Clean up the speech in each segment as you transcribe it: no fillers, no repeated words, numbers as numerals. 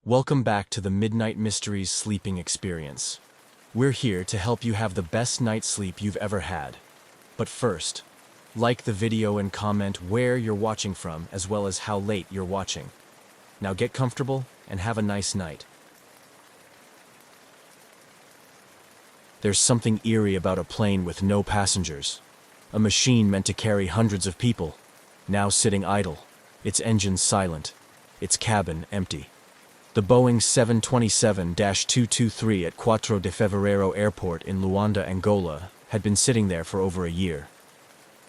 Welcome back to the Midnight Mysteries sleeping experience. We're here to help you have the best night's sleep you've ever had. But first, like the video and comment where you're watching from as well as how late you're watching. Now get comfortable and have a nice night. There's something eerie about a plane with no passengers. A machine meant to carry hundreds of people, now sitting idle, its engines silent, its cabin empty. The Boeing 727-223 at 4 de Fevereiro Airport in Luanda, Angola, had been sitting there for over a year.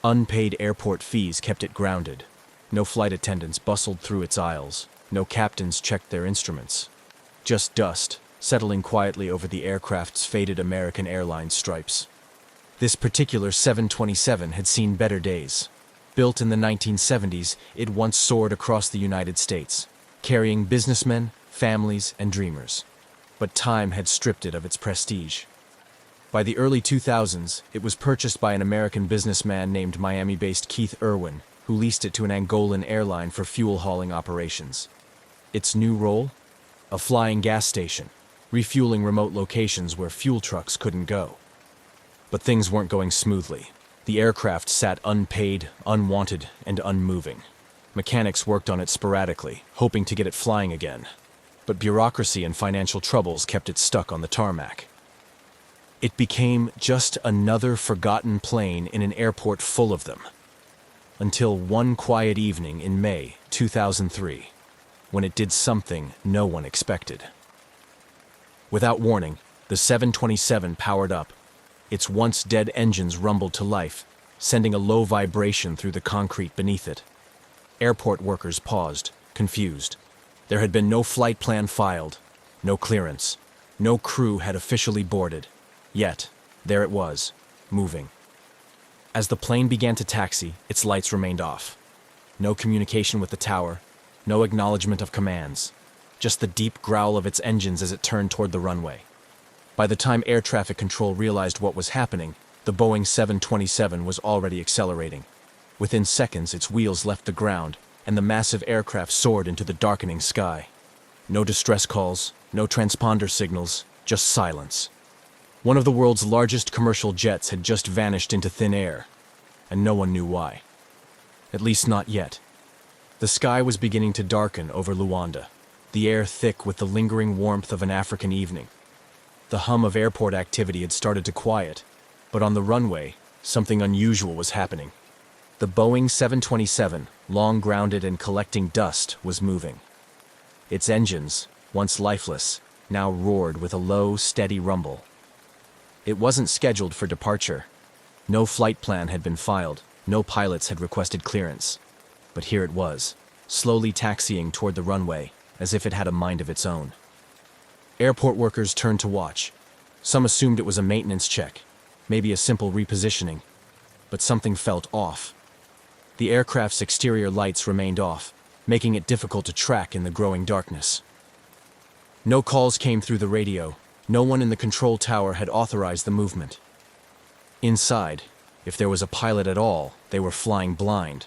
Unpaid airport fees kept it grounded. No flight attendants bustled through its aisles. No captains checked their instruments. Just dust, settling quietly over the aircraft's faded American Airlines stripes. This particular 727 had seen better days. Built in the 1970s, it once soared across the United States, carrying businessmen, families, and dreamers. But time had stripped it of its prestige. By the early 2000s, it was purchased by an American businessman named Miami-based Keith Irwin, who leased it to an Angolan airline for fuel-hauling operations. Its new role? A flying gas station, refueling remote locations where fuel trucks couldn't go. But things weren't going smoothly. The aircraft sat unpaid, unwanted, and unmoving. Mechanics worked on it sporadically, hoping to get it flying again. But bureaucracy and financial troubles kept it stuck on the tarmac. It became just another forgotten plane in an airport full of them. Until one quiet evening in May 2003, when it did something no one expected. Without warning, the 727 powered up. Its once dead engines rumbled to life, sending a low vibration through the concrete beneath it. Airport workers paused, confused. There had been no flight plan filed, no clearance, no crew had officially boarded. Yet, there it was, moving. As the plane began to taxi, its lights remained off. No communication with the tower, no acknowledgement of commands, just the deep growl of its engines as it turned toward the runway. By the time air traffic control realized what was happening, the Boeing 727 was already accelerating. Within seconds, its wheels left the ground, and the massive aircraft soared into the darkening sky. No distress calls, no transponder signals, just silence. One of the world's largest commercial jets had just vanished into thin air, and no one knew why. At least not yet. The sky was beginning to darken over Luanda, the air thick with the lingering warmth of an African evening. The hum of airport activity had started to quiet, but on the runway, something unusual was happening. The Boeing 727, long grounded and collecting dust, was moving. Its engines, once lifeless, now roared with a low, steady rumble. It wasn't scheduled for departure. No flight plan had been filed, no pilots had requested clearance. But here it was, slowly taxiing toward the runway, as if it had a mind of its own. Airport workers turned to watch. Some assumed it was a maintenance check, maybe a simple repositioning. But something felt off. The aircraft's exterior lights remained off, making it difficult to track in the growing darkness. No calls came through the radio. No one in the control tower had authorized the movement. Inside, if there was a pilot at all, they were flying blind.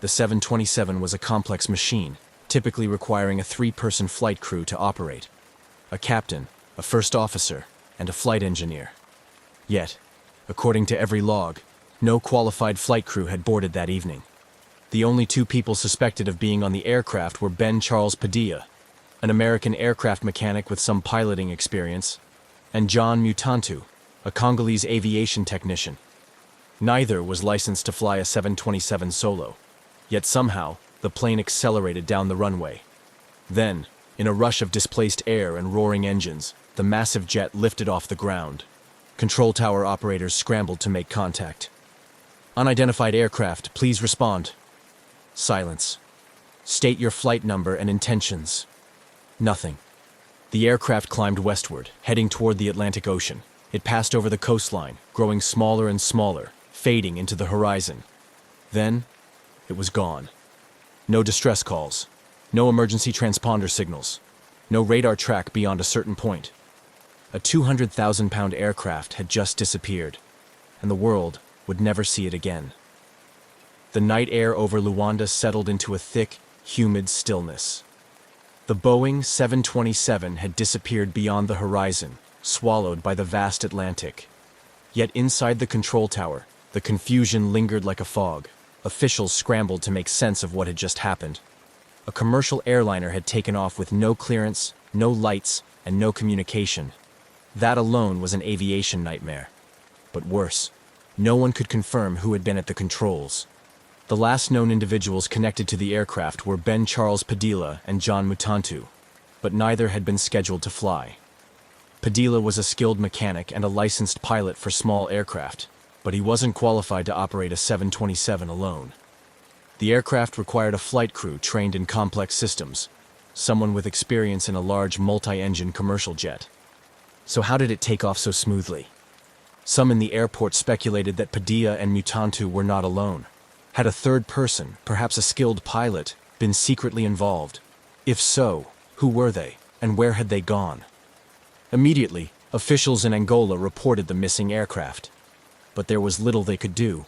The 727 was a complex machine, typically requiring a 3-person flight crew to operate. A captain, a first officer, and a flight engineer. Yet, according to every log, no qualified flight crew had boarded that evening. The only 2 people suspected of being on the aircraft were Ben Charles Padilla, an American aircraft mechanic with some piloting experience, and John Mutantu, a Congolese aviation technician. Neither was licensed to fly a 727 solo, yet somehow the plane accelerated down the runway. Then, in a rush of displaced air and roaring engines, the massive jet lifted off the ground. Control tower operators scrambled to make contact. Unidentified aircraft, please respond. Silence. State your flight number and intentions. Nothing. The aircraft climbed westward, heading toward the Atlantic Ocean. It passed over the coastline, growing smaller and smaller, fading into the horizon. Then, it was gone. No distress calls. No emergency transponder signals. No radar track beyond a certain point. A 200,000-pound aircraft had just disappeared, and the world would never see it again. The night air over Luanda settled into a thick, humid stillness. The Boeing 727 had disappeared beyond the horizon, swallowed by the vast Atlantic. Yet inside the control tower, the confusion lingered like a fog. Officials scrambled to make sense of what had just happened. A commercial airliner had taken off with no clearance, no lights, and no communication. That alone was an aviation nightmare. But worse, no one could confirm who had been at the controls. The last known individuals connected to the aircraft were Ben Charles Padilla and John Mutantu, but neither had been scheduled to fly. Padilla was a skilled mechanic and a licensed pilot for small aircraft, but he wasn't qualified to operate a 727 alone. The aircraft required a flight crew trained in complex systems, someone with experience in a large multi-engine commercial jet. So how did it take off so smoothly? Some in the airport speculated that Padilla and Mutantu were not alone. Had a third person, perhaps a skilled pilot, been secretly involved? If so, who were they, and where had they gone? Immediately, officials in Angola reported the missing aircraft. But there was little they could do.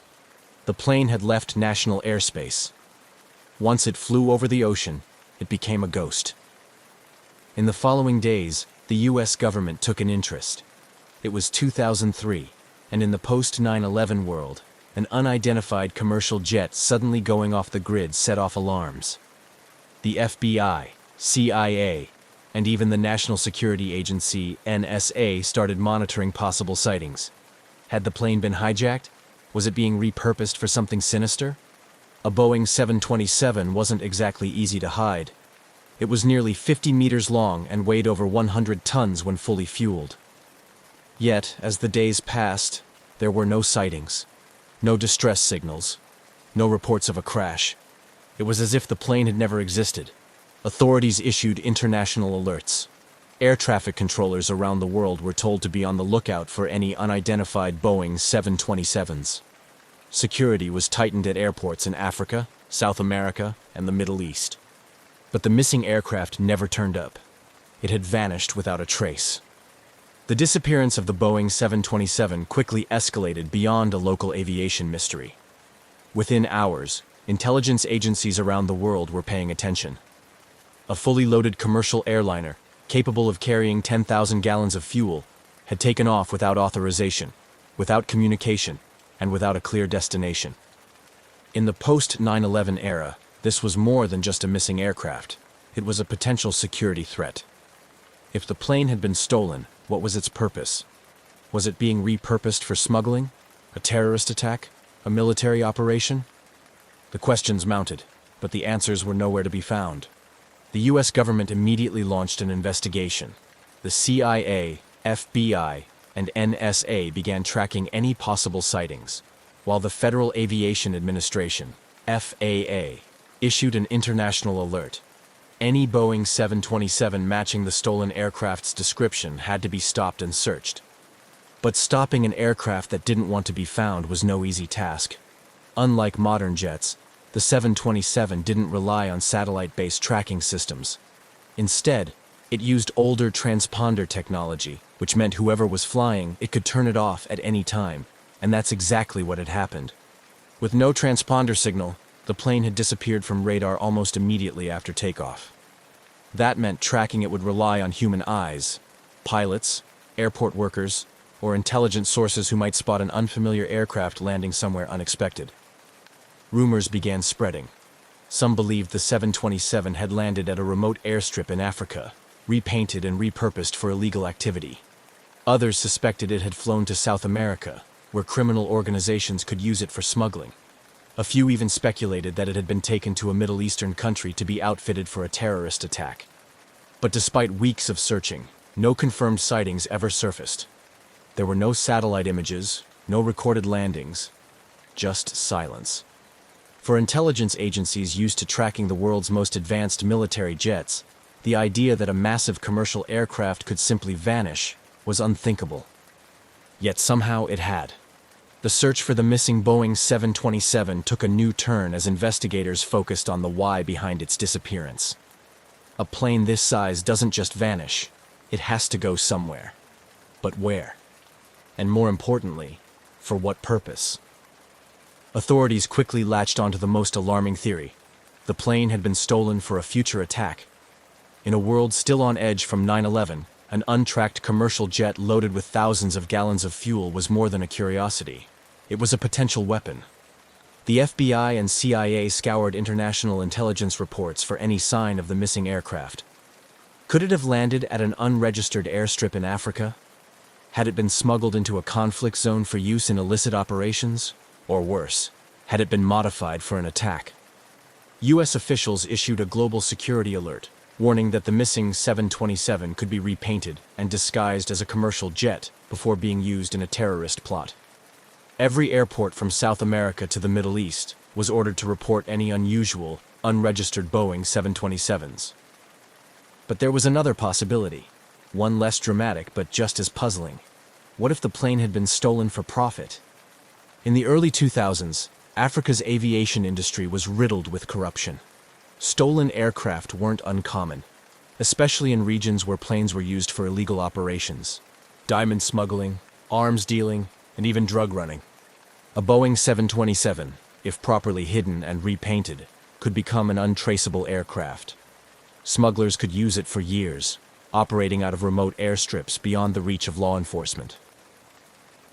The plane had left national airspace. Once it flew over the ocean, it became a ghost. In the following days, the U.S. government took an interest. It was 2003, and in the post-9/11 world, an unidentified commercial jet suddenly going off the grid set off alarms. The FBI, CIA, and even the National Security Agency, NSA, started monitoring possible sightings. Had the plane been hijacked? Was it being repurposed for something sinister? A Boeing 727 wasn't exactly easy to hide. It was nearly 50 meters long and weighed over 100 tons when fully fueled. Yet, as the days passed, there were no sightings. No distress signals. No reports of a crash. It was as if the plane had never existed. Authorities issued international alerts. Air traffic controllers around the world were told to be on the lookout for any unidentified Boeing 727s. Security was tightened at airports in Africa, South America, and the Middle East. But the missing aircraft never turned up. It had vanished without a trace. The disappearance of the Boeing 727 quickly escalated beyond a local aviation mystery. Within hours, intelligence agencies around the world were paying attention. A fully loaded commercial airliner, capable of carrying 10,000 gallons of fuel, had taken off without authorization, without communication, and without a clear destination. In the post-9/11 era, this was more than just a missing aircraft. It was a potential security threat. If the plane had been stolen, what was its purpose? Was it being repurposed for smuggling? A terrorist attack? A military operation? The questions mounted, but the answers were nowhere to be found. The U.S. government immediately launched an investigation. The CIA, FBI, and NSA began tracking any possible sightings, while the Federal Aviation Administration, FAA, issued an international alert. Any Boeing 727 matching the stolen aircraft's description had to be stopped and searched. But stopping an aircraft that didn't want to be found was no easy task. Unlike modern jets, the 727 didn't rely on satellite-based tracking systems. Instead, it used older transponder technology, which meant whoever was flying, it could turn it off at any time, and that's exactly what had happened. With no transponder signal, the plane had disappeared from radar almost immediately after takeoff. That meant tracking it would rely on human eyes, pilots, airport workers, or intelligence sources who might spot an unfamiliar aircraft landing somewhere unexpected. Rumors began spreading. Some believed the 727 had landed at a remote airstrip in Africa, repainted and repurposed for illegal activity. Others suspected it had flown to South America, where criminal organizations could use it for smuggling. A few even speculated that it had been taken to a Middle Eastern country to be outfitted for a terrorist attack. But despite weeks of searching, no confirmed sightings ever surfaced. There were no satellite images, no recorded landings, just silence. For intelligence agencies used to tracking the world's most advanced military jets, the idea that a massive commercial aircraft could simply vanish was unthinkable. Yet somehow it had. The search for the missing Boeing 727 took a new turn as investigators focused on the why behind its disappearance. A plane this size doesn't just vanish, it has to go somewhere. But where? And more importantly, for what purpose? Authorities quickly latched onto the most alarming theory. The plane had been stolen for a future attack. In a world still on edge from 9/11, an untracked commercial jet loaded with thousands of gallons of fuel was more than a curiosity. It was a potential weapon. The FBI and CIA scoured international intelligence reports for any sign of the missing aircraft. Could it have landed at an unregistered airstrip in Africa? Had it been smuggled into a conflict zone for use in illicit operations? Or worse, had it been modified for an attack? U.S. officials issued a global security alert, warning that the missing 727 could be repainted and disguised as a commercial jet before being used in a terrorist plot. Every airport from South America to the Middle East was ordered to report any unusual, unregistered Boeing 727s. But there was another possibility, one less dramatic but just as puzzling. What if the plane had been stolen for profit? In the early 2000s, Africa's aviation industry was riddled with corruption. Stolen aircraft weren't uncommon, especially in regions where planes were used for illegal operations. Diamond smuggling, arms dealing, and even drug running. A Boeing 727, if properly hidden and repainted, could become an untraceable aircraft. Smugglers could use it for years, operating out of remote airstrips beyond the reach of law enforcement.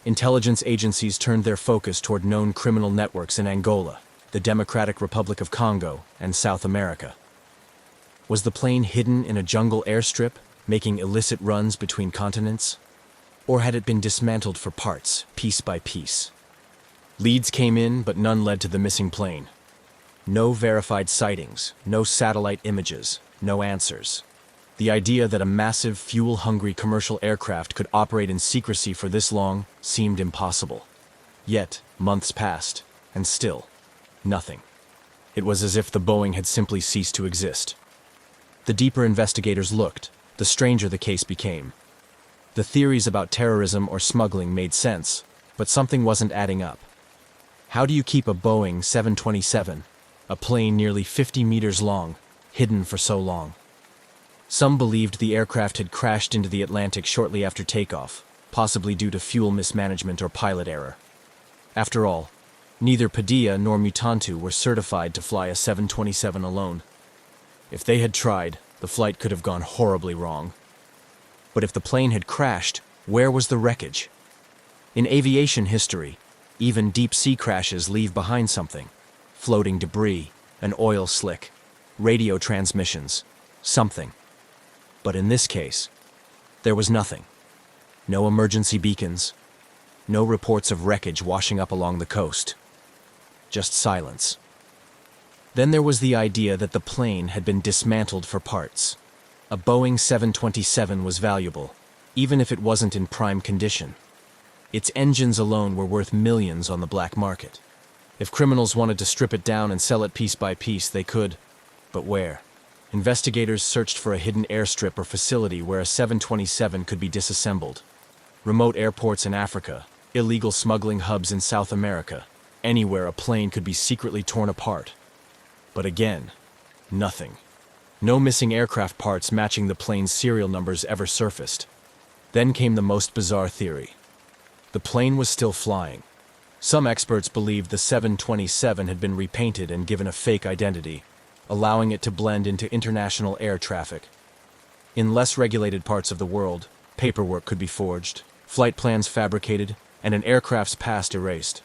Intelligence agencies turned their focus toward known criminal networks in Angola, the Democratic Republic of Congo, and South America. Was the plane hidden in a jungle airstrip, making illicit runs between continents? Or had it been dismantled for parts, piece by piece? Leads came in, but none led to the missing plane. No verified sightings, no satellite images, no answers. The idea that a massive, fuel-hungry commercial aircraft could operate in secrecy for this long seemed impossible. Yet, months passed, and still, nothing. It was as if the Boeing had simply ceased to exist. The deeper investigators looked, the stranger the case became. The theories about terrorism or smuggling made sense, but something wasn't adding up. How do you keep a Boeing 727, a plane nearly 50 meters long, hidden for so long? Some believed the aircraft had crashed into the Atlantic shortly after takeoff, possibly due to fuel mismanagement or pilot error. After all, neither Padilla nor Mutantu were certified to fly a 727 alone. If they had tried, the flight could have gone horribly wrong. But if the plane had crashed, where was the wreckage? In aviation history, even deep-sea crashes leave behind something. Floating debris, an oil slick, radio transmissions, something. But in this case, there was nothing. No emergency beacons, no reports of wreckage washing up along the coast. Just silence. Then there was the idea that the plane had been dismantled for parts. A Boeing 727 was valuable, even if it wasn't in prime condition. Its engines alone were worth millions on the black market. If criminals wanted to strip it down and sell it piece by piece, they could. But where? Investigators searched for a hidden airstrip or facility where a 727 could be disassembled. Remote airports in Africa, illegal smuggling hubs in South America, anywhere a plane could be secretly torn apart. But again, nothing. No missing aircraft parts matching the plane's serial numbers ever surfaced. Then came the most bizarre theory. The plane was still flying. Some experts believed the 727 had been repainted and given a fake identity, allowing it to blend into international air traffic. In less regulated parts of the world, paperwork could be forged, flight plans fabricated, and an aircraft's past erased.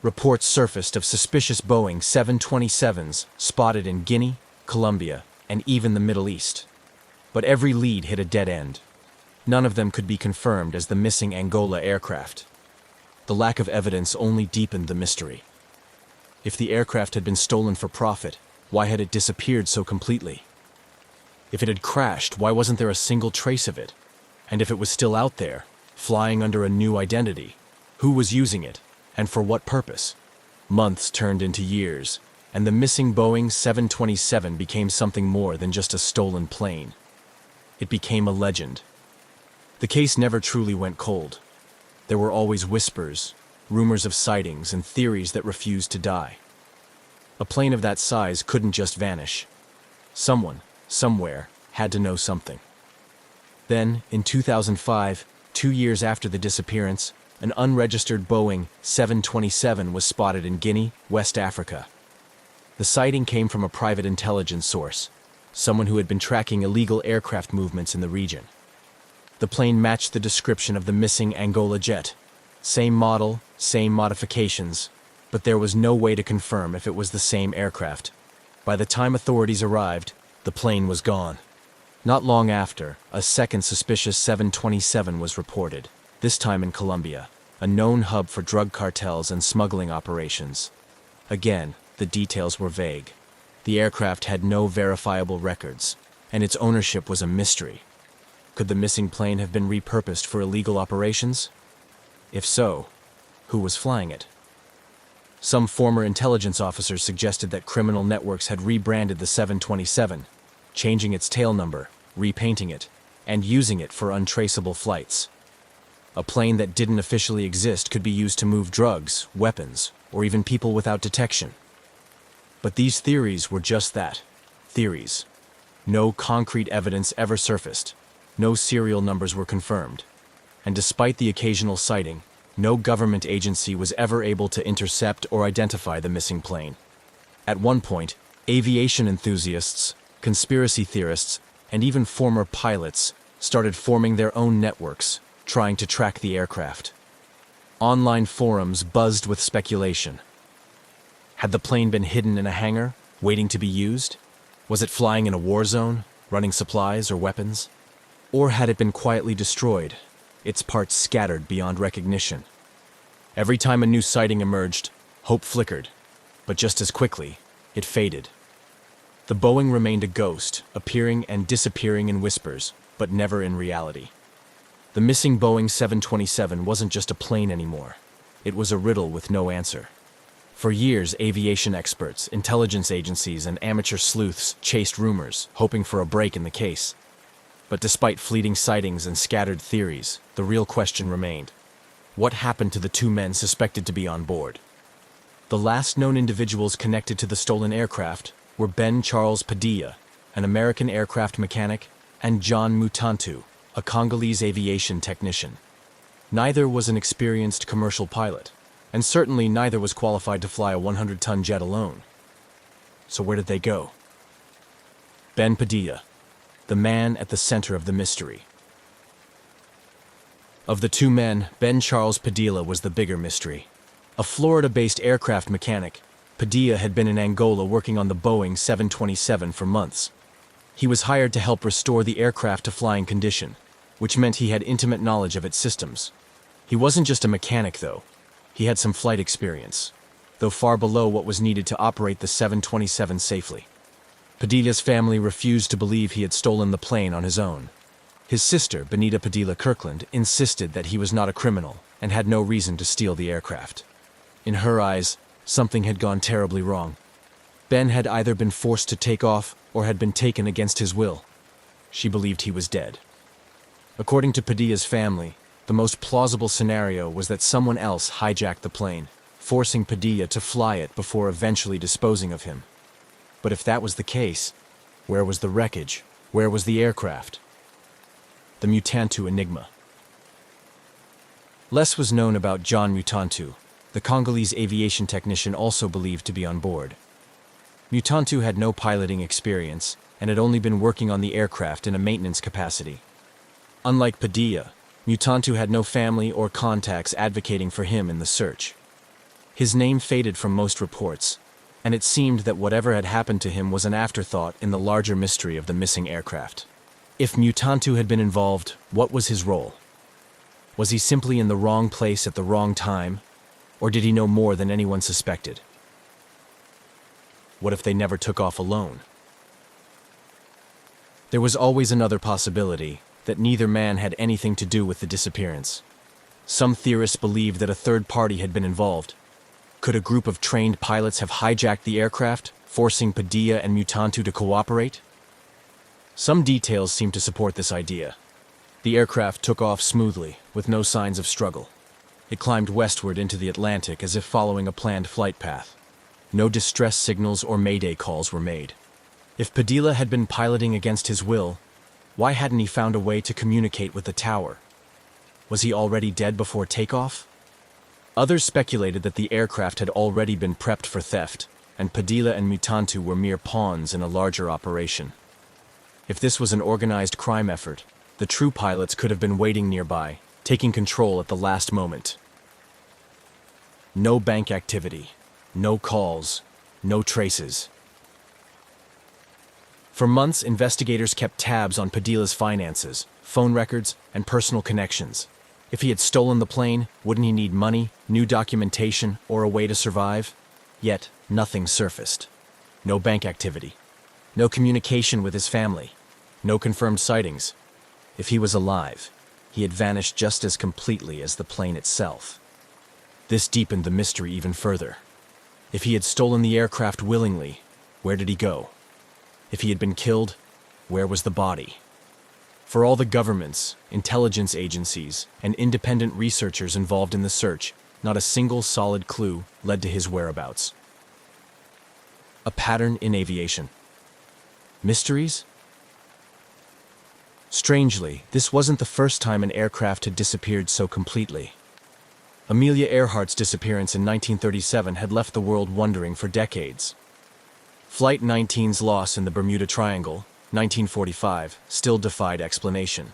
Reports surfaced of suspicious Boeing 727s spotted in Guinea, Colombia, and even the Middle East. But every lead hit a dead end. None of them could be confirmed as the missing Angola aircraft. The lack of evidence only deepened the mystery. If the aircraft had been stolen for profit, why had it disappeared so completely? If it had crashed, why wasn't there a single trace of it? And if it was still out there, flying under a new identity, who was using it, and for what purpose? Months turned into years, and the missing Boeing 727 became something more than just a stolen plane. It became a legend. The case never truly went cold. There were always whispers, rumors of sightings, and theories that refused to die. A plane of that size couldn't just vanish. Someone, somewhere, had to know something. Then, in 2005, 2 years after the disappearance, an unregistered Boeing 727 was spotted in Guinea, West Africa. The sighting came from a private intelligence source, someone who had been tracking illegal aircraft movements in the region. The plane matched the description of the missing Angola jet. Same model, same modifications, but there was no way to confirm if it was the same aircraft. By the time authorities arrived, the plane was gone. Not long after, a second suspicious 727 was reported, this time in Colombia, a known hub for drug cartels and smuggling operations. Again, the details were vague. The aircraft had no verifiable records, and its ownership was a mystery. Could the missing plane have been repurposed for illegal operations? If so, who was flying it? Some former intelligence officers suggested that criminal networks had rebranded the 727, changing its tail number, repainting it, and using it for untraceable flights. A plane that didn't officially exist could be used to move drugs, weapons, or even people without detection. But these theories were just that, theories. No concrete evidence ever surfaced. No serial numbers were confirmed. And despite the occasional sighting, no government agency was ever able to intercept or identify the missing plane. At one point, aviation enthusiasts, conspiracy theorists, and even former pilots started forming their own networks, trying to track the aircraft. Online forums buzzed with speculation. Had the plane been hidden in a hangar, waiting to be used? Was it flying in a war zone, running supplies or weapons? Or had it been quietly destroyed, its parts scattered beyond recognition? Every time a new sighting emerged, hope flickered, but just as quickly, it faded. The Boeing remained a ghost, appearing and disappearing in whispers, but never in reality. The missing Boeing 727 wasn't just a plane anymore. It was a riddle with no answer. For years, aviation experts, intelligence agencies, and amateur sleuths chased rumors, hoping for a break in the case. But despite fleeting sightings and scattered theories, the real question remained. What happened to the two men suspected to be on board? The last known individuals connected to the stolen aircraft were Ben Charles Padilla, an American aircraft mechanic, and John Mutantu, a Congolese aviation technician. Neither was an experienced commercial pilot, and certainly neither was qualified to fly a 100-ton jet alone. So where did they go? Ben Padilla, the man at the center of the mystery. Of the two men, Ben Charles Padilla was the bigger mystery. A Florida-based aircraft mechanic, Padilla had been in Angola working on the Boeing 727 for months. He was hired to help restore the aircraft to flying condition, which meant he had intimate knowledge of its systems. He wasn't just a mechanic, though. He had some flight experience, though far below what was needed to operate the 727 safely. Padilla's family refused to believe he had stolen the plane on his own. His sister, Benita Padilla Kirkland, insisted that he was not a criminal and had no reason to steal the aircraft. In her eyes, something had gone terribly wrong. Ben had either been forced to take off or had been taken against his will. She believed he was dead. According to Padilla's family, the most plausible scenario was that someone else hijacked the plane, forcing Padilla to fly it before eventually disposing of him. But if that was the case, where was the wreckage? Where was the aircraft? The Mutantu enigma. Less was known about John Mutantu, the Congolese aviation technician also believed to be on board. Mutantu had no piloting experience and had only been working on the aircraft in a maintenance capacity. Unlike Padilla, Mutantu had no family or contacts advocating for him in the search. His name faded from most reports, and it seemed that whatever had happened to him was an afterthought in the larger mystery of the missing aircraft. If Mutantu had been involved, what was his role? Was he simply in the wrong place at the wrong time, or did he know more than anyone suspected? What if they never took off alone? There was always another possibility, that neither man had anything to do with the disappearance. Some theorists believed that a third party had been involved. Could a group of trained pilots have hijacked the aircraft, forcing Padilla and Mutantu to cooperate? Some details seem to support this idea. The aircraft took off smoothly, with no signs of struggle. It climbed westward into the Atlantic as if following a planned flight path. No distress signals or mayday calls were made. If Padilla had been piloting against his will, why hadn't he found a way to communicate with the tower? Was he already dead before takeoff? Others speculated that the aircraft had already been prepped for theft, and Padilla and Mutantu were mere pawns in a larger operation. If this was an organized crime effort, the true pilots could have been waiting nearby, taking control at the last moment. No bank activity, no calls, no traces. For months, investigators kept tabs on Padilla's finances, phone records, and personal connections. If he had stolen the plane, wouldn't he need money, new documentation, or a way to survive? Yet, nothing surfaced. No bank activity. No communication with his family. No confirmed sightings. If he was alive, he had vanished just as completely as the plane itself. This deepened the mystery even further. If he had stolen the aircraft willingly, where did he go? If he had been killed, where was the body? For all the governments, intelligence agencies, and independent researchers involved in the search, not a single solid clue led to his whereabouts. A pattern in aviation. Mysteries? Strangely, this wasn't the first time an aircraft had disappeared so completely. Amelia Earhart's disappearance in 1937 had left the world wondering for decades. Flight 19's loss in the Bermuda Triangle, 1945, still defied explanation.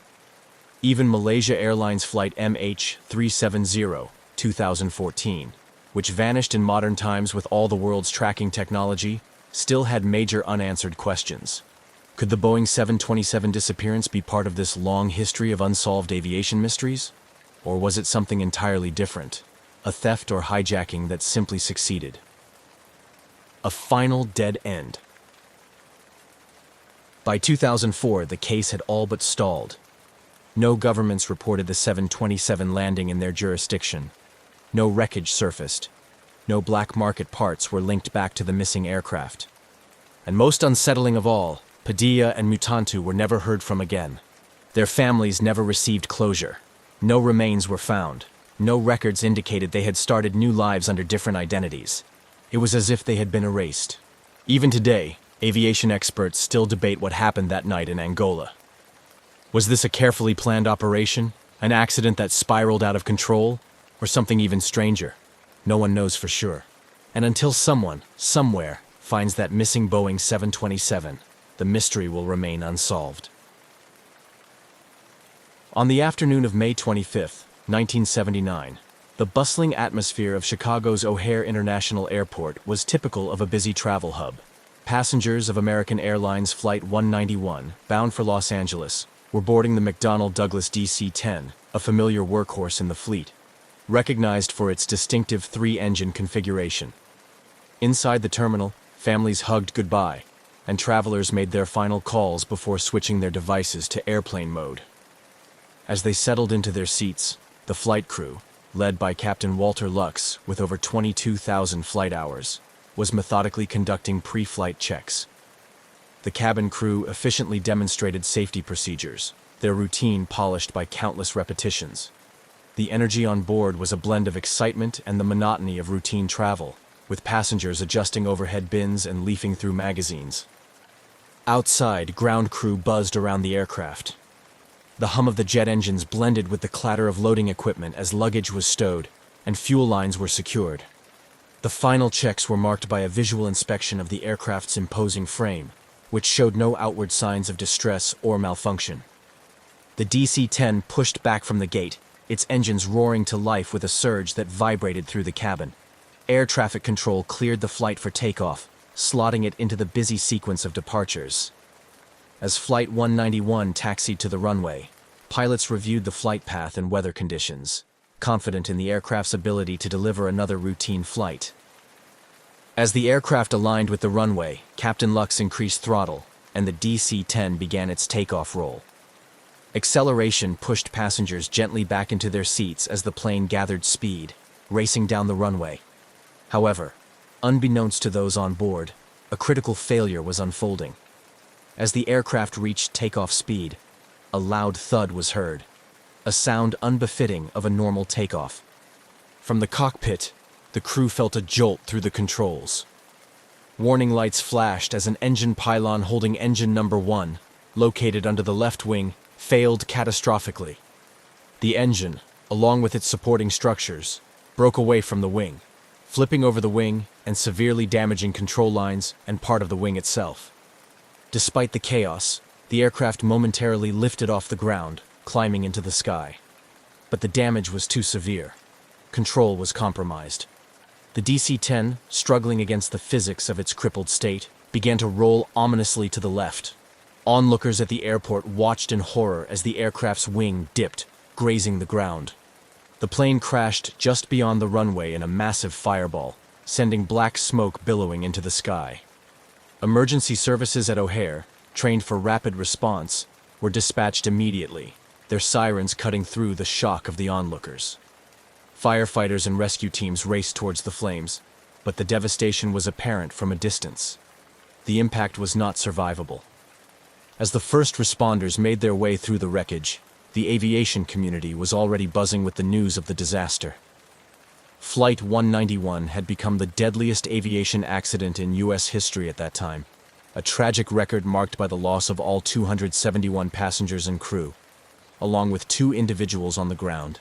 Even Malaysia Airlines Flight MH370, 2014, which vanished in modern times with all the world's tracking technology, still had major unanswered questions. Could the Boeing 727 disappearance be part of this long history of unsolved aviation mysteries? Or was it something entirely different? A theft or hijacking that simply succeeded? A final dead end. By 2004, the case had all but stalled. No governments reported the 727 landing in their jurisdiction. No wreckage surfaced. No black market parts were linked back to the missing aircraft. And most unsettling of all, Padilla and Mutantu were never heard from again. Their families never received closure. No remains were found. No records indicated they had started new lives under different identities. It was as if they had been erased. Even today, aviation experts still debate what happened that night in Angola. Was this a carefully planned operation, an accident that spiraled out of control, or something even stranger? No one knows for sure. And until someone, somewhere, finds that missing Boeing 727, the mystery will remain unsolved. On the afternoon of May 25, 1979, the bustling atmosphere of Chicago's O'Hare International Airport was typical of a busy travel hub. Passengers of American Airlines Flight 191, bound for Los Angeles, were boarding the McDonnell Douglas DC-10, a familiar workhorse in the fleet, recognized for its distinctive three-engine configuration. Inside the terminal, families hugged goodbye, and travelers made their final calls before switching their devices to airplane mode. As they settled into their seats, the flight crew, led by Captain Walter Lux with over 22,000 flight hours, was methodically conducting pre-flight checks. The cabin crew efficiently demonstrated safety procedures, their routine polished by countless repetitions. The energy on board was a blend of excitement and the monotony of routine travel, with passengers adjusting overhead bins and leafing through magazines. Outside, ground crew buzzed around the aircraft. The hum of the jet engines blended with the clatter of loading equipment as luggage was stowed and fuel lines were secured. The final checks were marked by a visual inspection of the aircraft's imposing frame, which showed no outward signs of distress or malfunction. The DC-10 pushed back from the gate, its engines roaring to life with a surge that vibrated through the cabin. Air traffic control cleared the flight for takeoff, slotting it into the busy sequence of departures. As Flight 191 taxied to the runway, pilots reviewed the flight path and weather conditions, confident in the aircraft's ability to deliver another routine flight. As the aircraft aligned with the runway, Captain Lux increased throttle, and the DC-10 began its takeoff roll. Acceleration pushed passengers gently back into their seats as the plane gathered speed, racing down the runway. However, unbeknownst to those on board, a critical failure was unfolding. As the aircraft reached takeoff speed, a loud thud was heard, a sound unbefitting of a normal takeoff. From the cockpit, the crew felt a jolt through the controls. Warning lights flashed as an engine pylon holding engine number 1, located under the left wing, failed catastrophically. The engine, along with its supporting structures, broke away from the wing, flipping over the wing and severely damaging control lines and part of the wing itself. Despite the chaos, The aircraft momentarily lifted off the ground, climbing into the sky. But the damage was too severe. Control was compromised. The DC-10, struggling against the physics of its crippled state, began to roll ominously to the left. Onlookers at the airport watched in horror as the aircraft's wing dipped, grazing the ground. The plane crashed just beyond the runway in a massive fireball, sending black smoke billowing into the sky. Emergency services at O'Hare, trained for rapid response, were dispatched immediately, their sirens cutting through the shock of the onlookers. Firefighters and rescue teams raced towards the flames, but the devastation was apparent from a distance. The impact was not survivable. As the first responders made their way through the wreckage, the aviation community was already buzzing with the news of the disaster. Flight 191 had become the deadliest aviation accident in U.S. history at that time, a tragic record marked by the loss of all 271 passengers and crew, along with 2 individuals on the ground.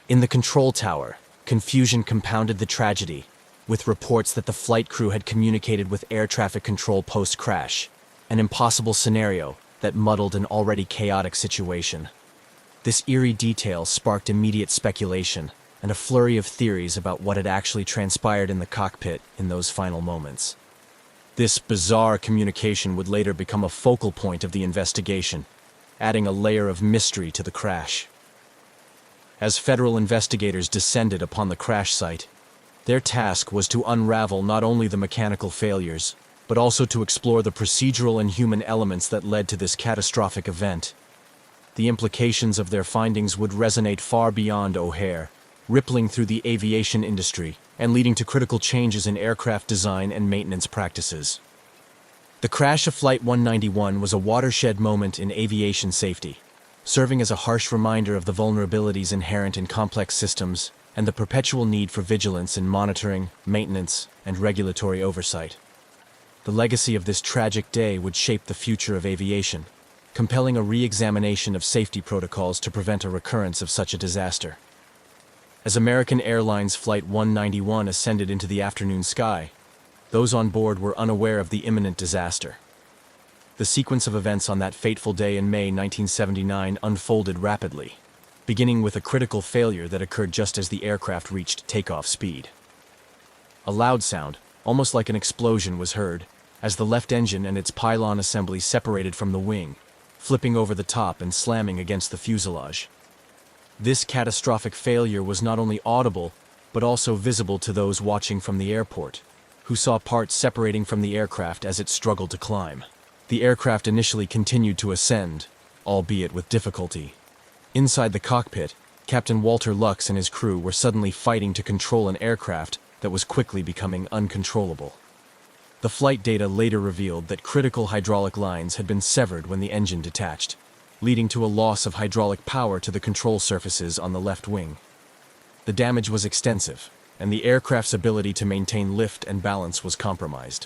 In the control tower, confusion compounded the tragedy, with reports that the flight crew had communicated with air traffic control post-crash, an impossible scenario that muddled an already chaotic situation. This eerie detail sparked immediate speculation and a flurry of theories about what had actually transpired in the cockpit in those final moments. This bizarre communication would later become a focal point of the investigation, adding a layer of mystery to the crash. As federal investigators descended upon the crash site, their task was to unravel not only the mechanical failures, but also to explore the procedural and human elements that led to this catastrophic event. The implications of their findings would resonate far beyond O'Hare, rippling through the aviation industry and leading to critical changes in aircraft design and maintenance practices. The crash of Flight 191 was a watershed moment in aviation safety, serving as a harsh reminder of the vulnerabilities inherent in complex systems and the perpetual need for vigilance in monitoring, maintenance, and regulatory oversight. The legacy of this tragic day would shape the future of aviation, compelling a re-examination of safety protocols to prevent a recurrence of such a disaster. As American Airlines Flight 191 ascended into the afternoon sky, those on board were unaware of the imminent disaster. The sequence of events on that fateful day in May 1979 unfolded rapidly, beginning with a critical failure that occurred just as the aircraft reached takeoff speed. A loud sound, almost like an explosion, was heard as the left engine and its pylon assembly separated from the wing, flipping over the top and slamming against the fuselage. This catastrophic failure was not only audible, but also visible to those watching from the airport, who saw parts separating from the aircraft as it struggled to climb. The aircraft initially continued to ascend, albeit with difficulty. Inside the cockpit, Captain Walter Lux and his crew were suddenly fighting to control an aircraft that was quickly becoming uncontrollable. The flight data later revealed that critical hydraulic lines had been severed when the engine detached, leading to a loss of hydraulic power to the control surfaces on the left wing. The damage was extensive, and the aircraft's ability to maintain lift and balance was compromised.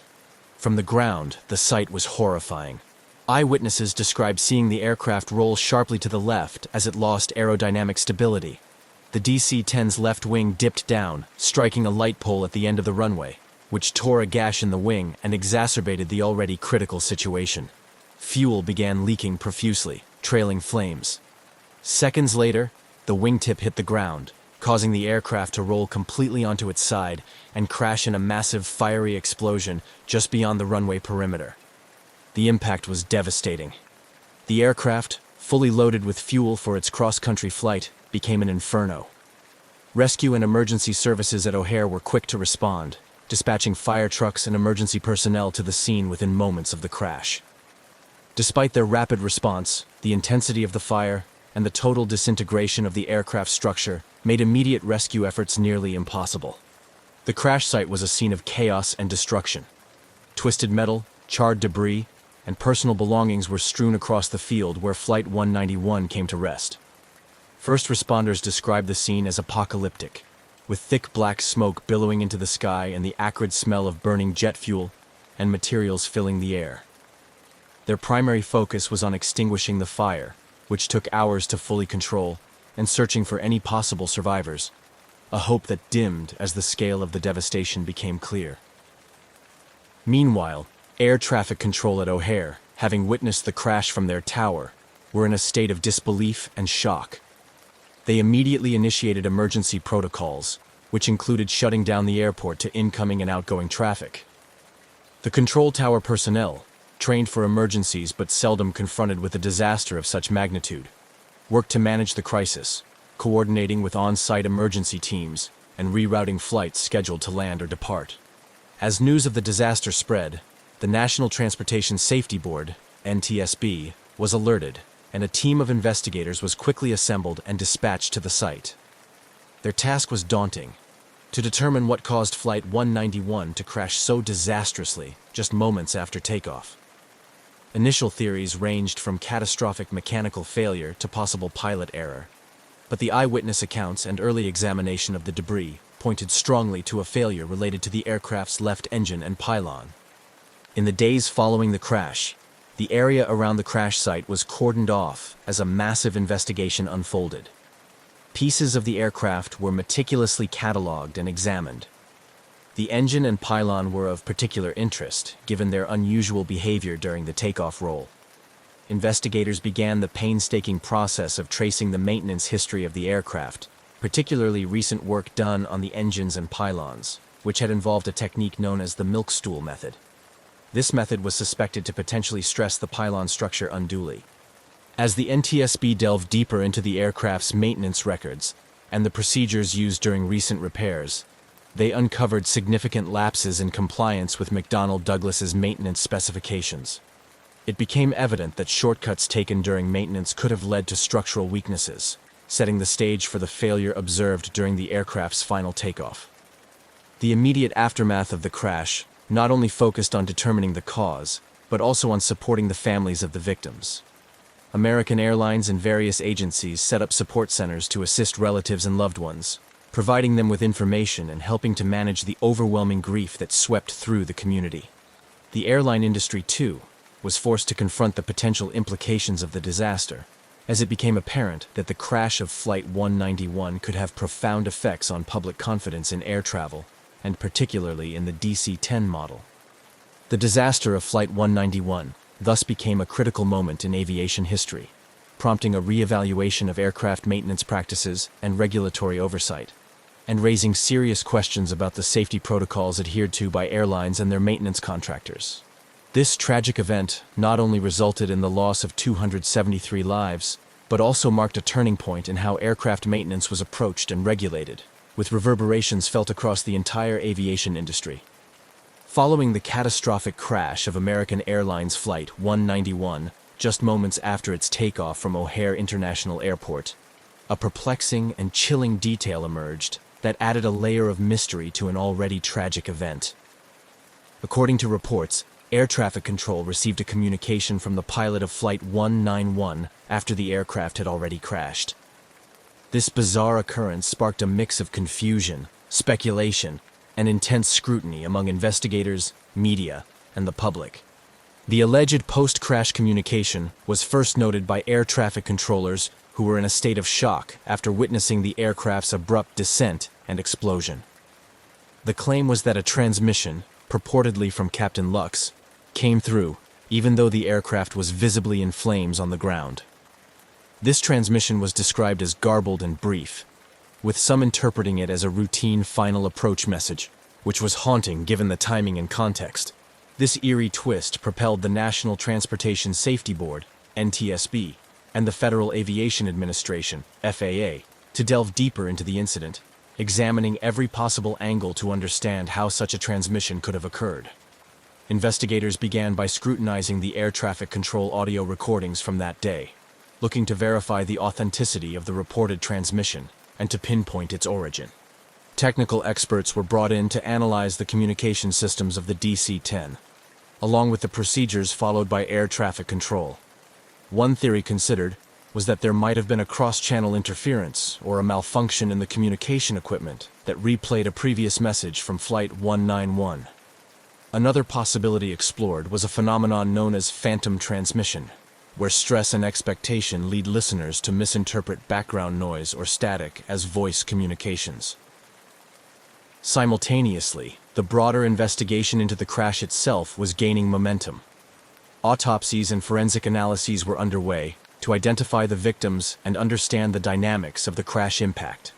From the ground, the sight was horrifying. Eyewitnesses described seeing the aircraft roll sharply to the left as it lost aerodynamic stability. The DC-10's left wing dipped down, striking a light pole at the end of the runway, which tore a gash in the wing and exacerbated the already critical situation. Fuel began leaking profusely, trailing flames. Seconds later, the wingtip hit the ground, causing the aircraft to roll completely onto its side and crash in a massive fiery explosion just beyond the runway perimeter. The impact was devastating. The aircraft, fully loaded with fuel for its cross-country flight, became an inferno. Rescue and emergency services at O'Hare were quick to respond, dispatching fire trucks and emergency personnel to the scene within moments of the crash. Despite their rapid response, the intensity of the fire and the total disintegration of the aircraft structure made immediate rescue efforts nearly impossible. The crash site was a scene of chaos and destruction. Twisted metal, charred debris, and personal belongings were strewn across the field where Flight 191 came to rest. First responders described the scene as apocalyptic, with thick black smoke billowing into the sky and the acrid smell of burning jet fuel and materials filling the air. Their primary focus was on extinguishing the fire, which took hours to fully control, and searching for any possible survivors, a hope that dimmed as the scale of the devastation became clear. Meanwhile, air traffic control at O'Hare having witnessed the crash from their tower, were in a state of disbelief and shock. They immediately initiated emergency protocols, which included shutting down the airport to incoming and outgoing traffic. The control tower personnel, trained for emergencies but seldom confronted with a disaster of such magnitude, worked to manage the crisis, coordinating with on-site emergency teams and rerouting flights scheduled to land or depart. As news of the disaster spread, the National Transportation Safety Board, NTSB, was alerted, and a team of investigators was quickly assembled and dispatched to the site. Their task was daunting: to determine what caused Flight 191 to crash so disastrously just moments after takeoff. Initial theories ranged from catastrophic mechanical failure to possible pilot error, but the eyewitness accounts and early examination of the debris pointed strongly to a failure related to the aircraft's left engine and pylon. In the days following the crash, the area around the crash site was cordoned off as a massive investigation unfolded. Pieces of the aircraft were meticulously catalogued and examined. The engine and pylon were of particular interest, given their unusual behavior during the takeoff roll. Investigators began the painstaking process of tracing the maintenance history of the aircraft, particularly recent work done on the engines and pylons, which had involved a technique known as the milk stool method. This method was suspected to potentially stress the pylon structure unduly. As the NTSB delved deeper into the aircraft's maintenance records and the procedures used during recent repairs, they uncovered significant lapses in compliance with McDonnell Douglas's maintenance specifications. It became evident that shortcuts taken during maintenance could have led to structural weaknesses, setting the stage for the failure observed during the aircraft's final takeoff. The immediate aftermath of the crash not only focused on determining the cause, but also on supporting the families of the victims. American Airlines and various agencies set up support centers to assist relatives and loved ones, providing them with information and helping to manage the overwhelming grief that swept through the community. The airline industry, too, was forced to confront the potential implications of the disaster, as it became apparent that the crash of Flight 191 could have profound effects on public confidence in air travel, and particularly in the DC-10 model. The disaster of Flight 191 thus became a critical moment in aviation history, prompting a re-evaluation of aircraft maintenance practices and regulatory oversight, and raising serious questions about the safety protocols adhered to by airlines and their maintenance contractors. This tragic event not only resulted in the loss of 273 lives, but also marked a turning point in how aircraft maintenance was approached and regulated, with reverberations felt across the entire aviation industry. Following the catastrophic crash of American Airlines Flight 191, just moments after its takeoff from O'Hare International Airport, a perplexing and chilling detail emerged that added a layer of mystery to an already tragic event. According to reports, air traffic control received a communication from the pilot of Flight 191 after the aircraft had already crashed. This bizarre occurrence sparked a mix of confusion, speculation, and intense scrutiny among investigators, media, and the public. The alleged post-crash communication was first noted by air traffic controllers who were in a state of shock after witnessing the aircraft's abrupt descent and explosion. The claim was that a transmission, purportedly from Captain Lux, came through, even though the aircraft was visibly in flames on the ground. This transmission was described as garbled and brief, with some interpreting it as a routine final approach message, which was haunting given the timing and context. This eerie twist propelled the National Transportation Safety Board, NTSB, and the Federal Aviation Administration, FAA, to delve deeper into the incident, examining every possible angle to understand how such a transmission could have occurred. Investigators began by scrutinizing the air traffic control audio recordings from that day, looking to verify the authenticity of the reported transmission and to pinpoint its origin. Technical experts were brought in to analyze the communication systems of the DC-10, along with the procedures followed by air traffic control. One theory considered was that there might have been a cross-channel interference or a malfunction in the communication equipment that replayed a previous message from Flight 191. Another possibility explored was a phenomenon known as phantom transmission, where stress and expectation lead listeners to misinterpret background noise or static as voice communications. Simultaneously, the broader investigation into the crash itself was gaining momentum. Autopsies and forensic analyses were underway to identify the victims and understand the dynamics of the crash impact.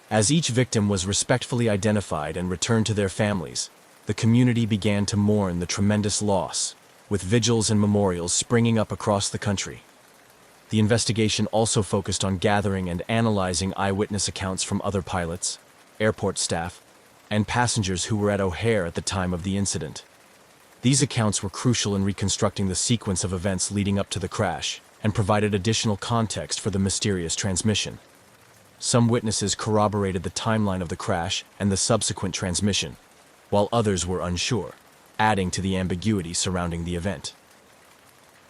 As each victim was respectfully identified and returned to their families, the community began to mourn the tremendous loss, with vigils and memorials springing up across the country. The investigation also focused on gathering and analyzing eyewitness accounts from other pilots, airport staff, and passengers who were at O'Hare at the time of the incident. These accounts were crucial in reconstructing the sequence of events leading up to the crash and provided additional context for the mysterious transmission. Some witnesses corroborated the timeline of the crash and the subsequent transmission, while others were unsure, adding to the ambiguity surrounding the event.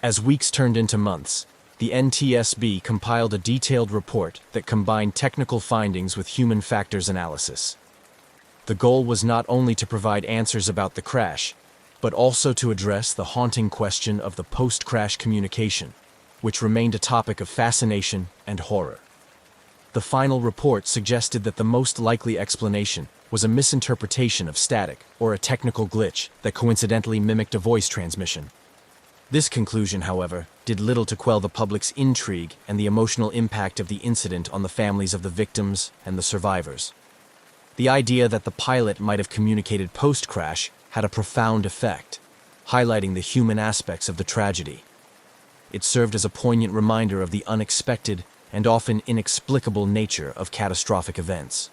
As weeks turned into months, the NTSB compiled a detailed report that combined technical findings with human factors analysis. The goal was not only to provide answers about the crash, but also to address the haunting question of the post-crash communication, which remained a topic of fascination and horror. The final report suggested that the most likely explanation was a misinterpretation of static or a technical glitch that coincidentally mimicked a voice transmission. This conclusion, however, did little to quell the public's intrigue and the emotional impact of the incident on the families of the victims and the survivors. The idea that the pilot might have communicated post-crash had a profound effect, highlighting the human aspects of the tragedy. It served as a poignant reminder of the unexpected and often inexplicable nature of catastrophic events.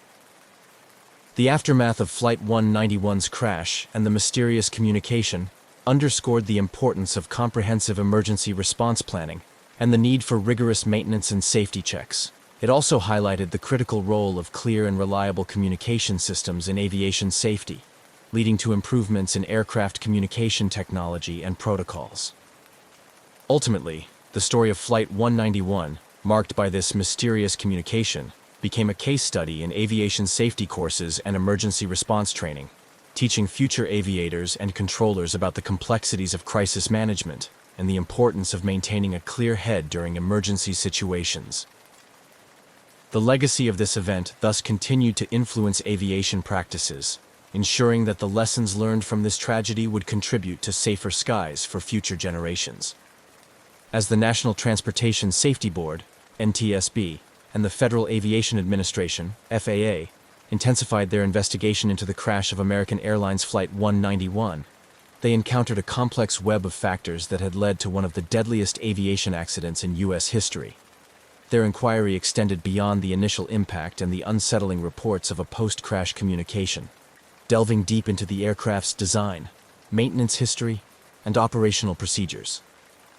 The aftermath of Flight 191's crash and the mysterious communication underscored the importance of comprehensive emergency response planning and the need for rigorous maintenance and safety checks. It also highlighted the critical role of clear and reliable communication systems in aviation safety, leading to improvements in aircraft communication technology and protocols. Ultimately, the story of Flight 191, marked by this mysterious communication, became a case study in aviation safety courses and emergency response training, teaching future aviators and controllers about the complexities of crisis management and the importance of maintaining a clear head during emergency situations. The legacy of this event thus continued to influence aviation practices, ensuring that the lessons learned from this tragedy would contribute to safer skies for future generations. As the National Transportation Safety Board, NTSB, and the Federal Aviation Administration, FAA, intensified their investigation into the crash of American Airlines Flight 191, they encountered a complex web of factors that had led to one of the deadliest aviation accidents in U.S. history. Their inquiry extended beyond the initial impact and the unsettling reports of a post-crash communication, delving deep into the aircraft's design, maintenance history, and operational procedures.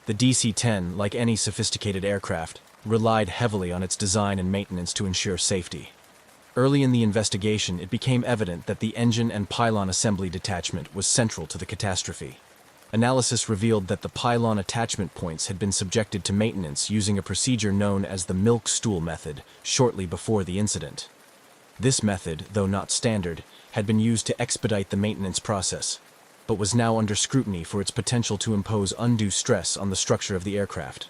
The DC-10, like any sophisticated aircraft, relied heavily on its design and maintenance to ensure safety. Early in the investigation, it became evident that the engine and pylon assembly detachment was central to the catastrophe. Analysis revealed that the pylon attachment points had been subjected to maintenance using a procedure known as the milk stool method shortly before the incident. This method, though not standard, had been used to expedite the maintenance process, but was now under scrutiny for its potential to impose undue stress on the structure of the aircraft.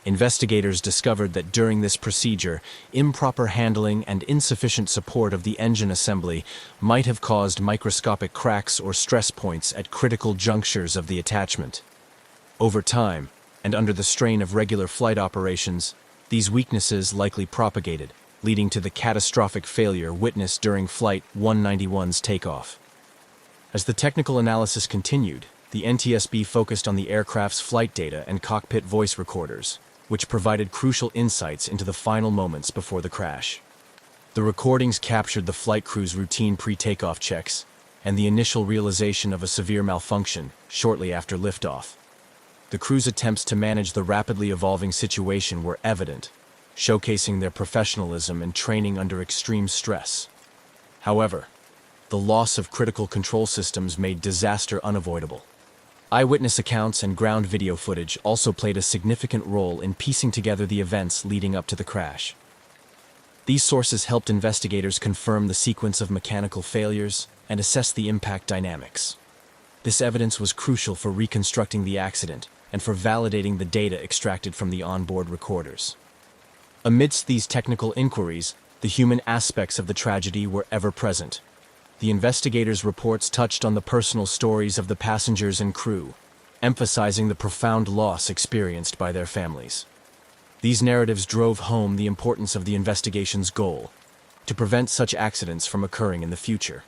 Investigators discovered that during this procedure, improper handling and insufficient support of the engine assembly might have caused microscopic cracks or stress points at critical junctures of the attachment. Over time, and under the strain of regular flight operations, these weaknesses likely propagated, leading to the catastrophic failure witnessed during Flight 191's takeoff. As the technical analysis continued, the NTSB focused on the aircraft's flight data and cockpit voice recorders, which provided crucial insights into the final moments before the crash. The recordings captured the flight crew's routine pre-takeoff checks and the initial realization of a severe malfunction shortly after liftoff. The crew's attempts to manage the rapidly evolving situation were evident, showcasing their professionalism and training under extreme stress. However, the loss of critical control systems made disaster unavoidable. Eyewitness accounts and ground video footage also played a significant role in piecing together the events leading up to the crash. These sources helped investigators confirm the sequence of mechanical failures and assess the impact dynamics. This evidence was crucial for reconstructing the accident and for validating the data extracted from the onboard recorders. Amidst these technical inquiries, the human aspects of the tragedy were ever present. The investigators' reports touched on the personal stories of the passengers and crew, emphasizing the profound loss experienced by their families. These narratives drove home the importance of the investigation's goal, to prevent such accidents from occurring in the future.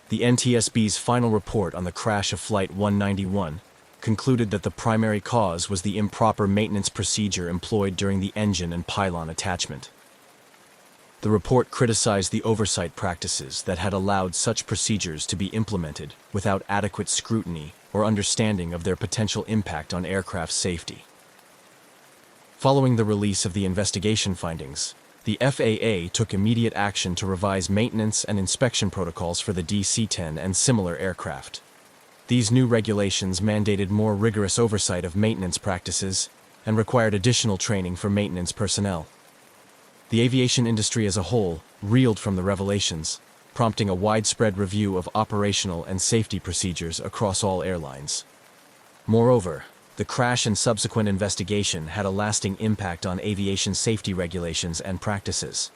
The NTSB's final report on the crash of Flight 191 concluded that the primary cause was the improper maintenance procedure employed during the engine and pylon attachment. The report criticized the oversight practices that had allowed such procedures to be implemented without adequate scrutiny or understanding of their potential impact on aircraft safety. Following the release of the investigation findings, the FAA took immediate action to revise maintenance and inspection protocols for the DC-10 and similar aircraft. These new regulations mandated more rigorous oversight of maintenance practices and required additional training for maintenance personnel. The aviation industry as a whole reeled from the revelations, prompting a widespread review of operational and safety procedures across all airlines. Moreover, the crash and subsequent investigation had a lasting impact on aviation safety regulations and practices.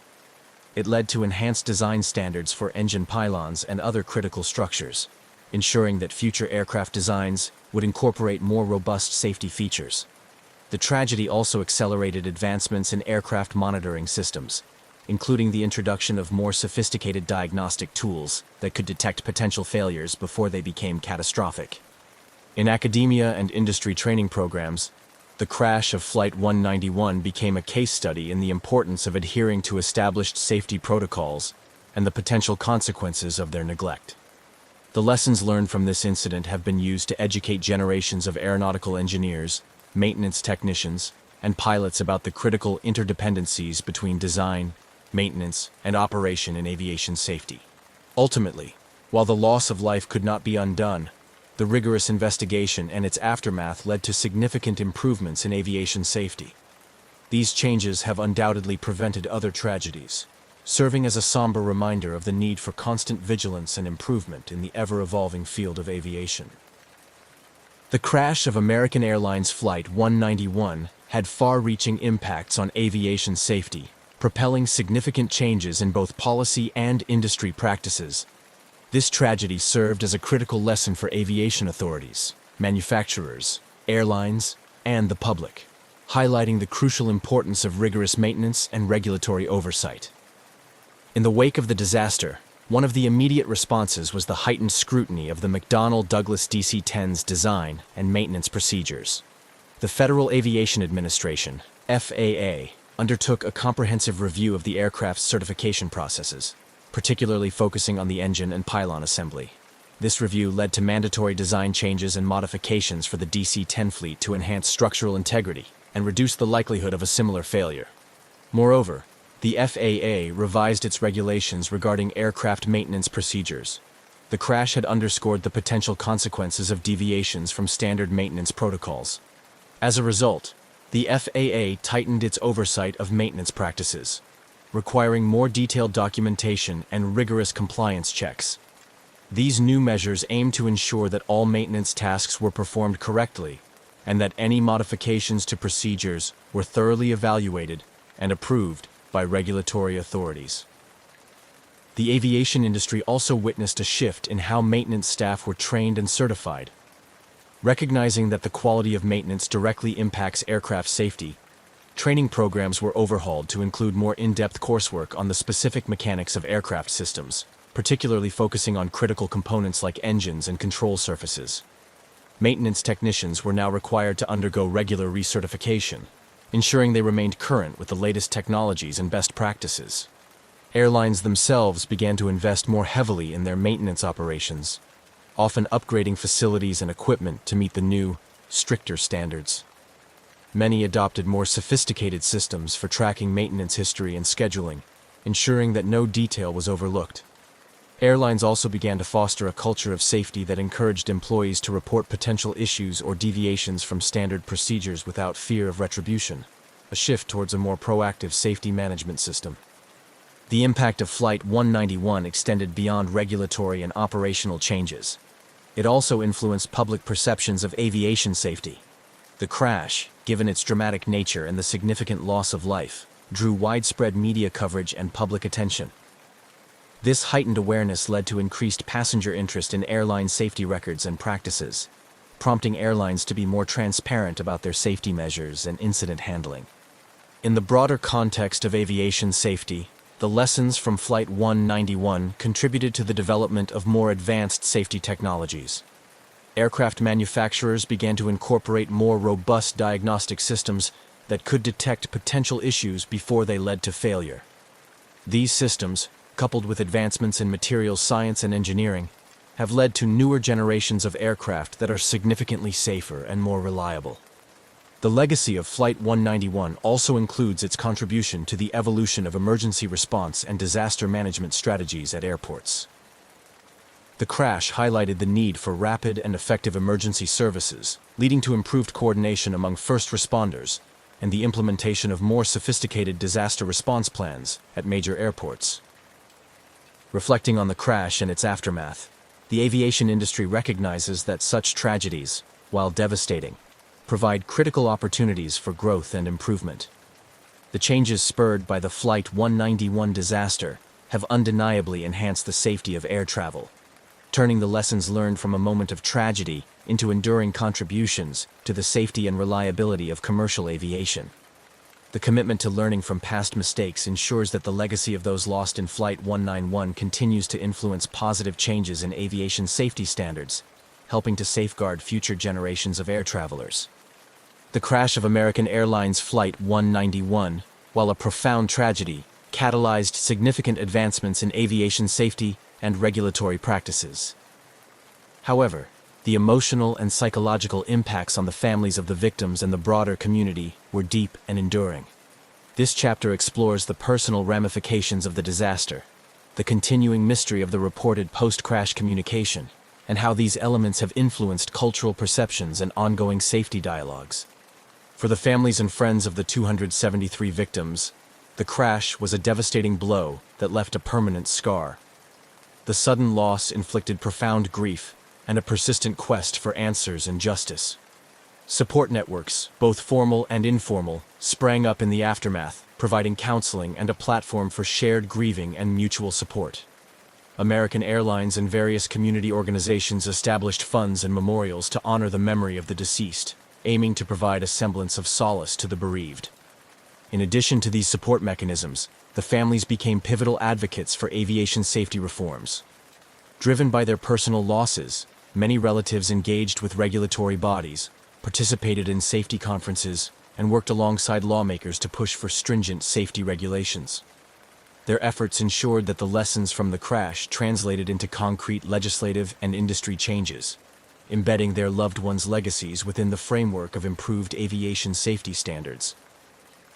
It led to enhanced design standards for engine pylons and other critical structures, ensuring that future aircraft designs would incorporate more robust safety features. The tragedy also accelerated advancements in aircraft monitoring systems, including the introduction of more sophisticated diagnostic tools that could detect potential failures before they became catastrophic. In academia and industry training programs, the crash of Flight 191 became a case study in the importance of adhering to established safety protocols and the potential consequences of their neglect. The lessons learned from this incident have been used to educate generations of aeronautical engineers, maintenance technicians, and pilots about the critical interdependencies between design, maintenance, and operation in aviation safety. Ultimately, while the loss of life could not be undone, the rigorous investigation and its aftermath led to significant improvements in aviation safety. These changes have undoubtedly prevented other tragedies, serving as a somber reminder of the need for constant vigilance and improvement in the ever-evolving field of aviation. The crash of American Airlines Flight 191 had far-reaching impacts on aviation safety, propelling significant changes in both policy and industry practices. This tragedy served as a critical lesson for aviation authorities, manufacturers, airlines, and the public, highlighting the crucial importance of rigorous maintenance and regulatory oversight. In the wake of the disaster, one of the immediate responses was the heightened scrutiny of the McDonnell Douglas DC-10's design and maintenance procedures. The Federal Aviation Administration, FAA, undertook a comprehensive review of the aircraft's certification processes, particularly focusing on the engine and pylon assembly. This review led to mandatory design changes and modifications for the DC-10 fleet to enhance structural integrity and reduce the likelihood of a similar failure. Moreover, the FAA revised its regulations regarding aircraft maintenance procedures. The crash had underscored the potential consequences of deviations from standard maintenance protocols. As a result, the FAA tightened its oversight of maintenance practices, requiring more detailed documentation and rigorous compliance checks. These new measures aim to ensure that all maintenance tasks were performed correctly and that any modifications to procedures were thoroughly evaluated and approved by regulatory authorities. The aviation industry also witnessed a shift in how maintenance staff were trained and certified. Recognizing that the quality of maintenance directly impacts aircraft safety, training programs were overhauled to include more in-depth coursework on the specific mechanics of aircraft systems, particularly focusing on critical components like engines and control surfaces. Maintenance technicians were now required to undergo regular recertification, ensuring they remained current with the latest technologies and best practices. Airlines themselves began to invest more heavily in their maintenance operations, often upgrading facilities and equipment to meet the new, stricter standards. Many adopted more sophisticated systems for tracking maintenance history and scheduling, ensuring that no detail was overlooked. Airlines also began to foster a culture of safety that encouraged employees to report potential issues or deviations from standard procedures without fear of retribution, a shift towards a more proactive safety management system. The impact of Flight 191 extended beyond regulatory and operational changes. It also influenced public perceptions of aviation safety. The crash, given its dramatic nature and the significant loss of life, drew widespread media coverage and public attention. This heightened awareness led to increased passenger interest in airline safety records and practices, prompting airlines to be more transparent about their safety measures and incident handling. In the broader context of aviation safety, the lessons from Flight 191 contributed to the development of more advanced safety technologies. Aircraft manufacturers began to incorporate more robust diagnostic systems that could detect potential issues before they led to failure. These systems, coupled with advancements in materials science and engineering, have led to newer generations of aircraft that are significantly safer and more reliable. The legacy of Flight 191 also includes its contribution to the evolution of emergency response and disaster management strategies at airports. The crash highlighted the need for rapid and effective emergency services, leading to improved coordination among first responders and the implementation of more sophisticated disaster response plans at major airports. Reflecting on the crash and its aftermath, the aviation industry recognizes that such tragedies, while devastating, provide critical opportunities for growth and improvement. The changes spurred by the Flight 191 disaster have undeniably enhanced the safety of air travel, turning the lessons learned from a moment of tragedy into enduring contributions to the safety and reliability of commercial aviation. The commitment to learning from past mistakes ensures that the legacy of those lost in Flight 191 continues to influence positive changes in aviation safety standards, helping to safeguard future generations of air travelers. The crash of American Airlines Flight 191, while a profound tragedy, catalyzed significant advancements in aviation safety and regulatory practices. However, the emotional and psychological impacts on the families of the victims and the broader community were deep and enduring. This chapter explores the personal ramifications of the disaster, the continuing mystery of the reported post-crash communication, and how these elements have influenced cultural perceptions and ongoing safety dialogues. For the families and friends of the 273 victims, the crash was a devastating blow that left a permanent scar. The sudden loss inflicted profound grief and a persistent quest for answers and justice. Support networks, both formal and informal, sprang up in the aftermath, providing counseling and a platform for shared grieving and mutual support. American Airlines and various community organizations established funds and memorials to honor the memory of the deceased, aiming to provide a semblance of solace to the bereaved. In addition to these support mechanisms, the families became pivotal advocates for aviation safety reforms. Driven by their personal losses, many relatives engaged with regulatory bodies, participated in safety conferences, and worked alongside lawmakers to push for stringent safety regulations. Their efforts ensured that the lessons from the crash translated into concrete legislative and industry changes, embedding their loved ones' legacies within the framework of improved aviation safety standards.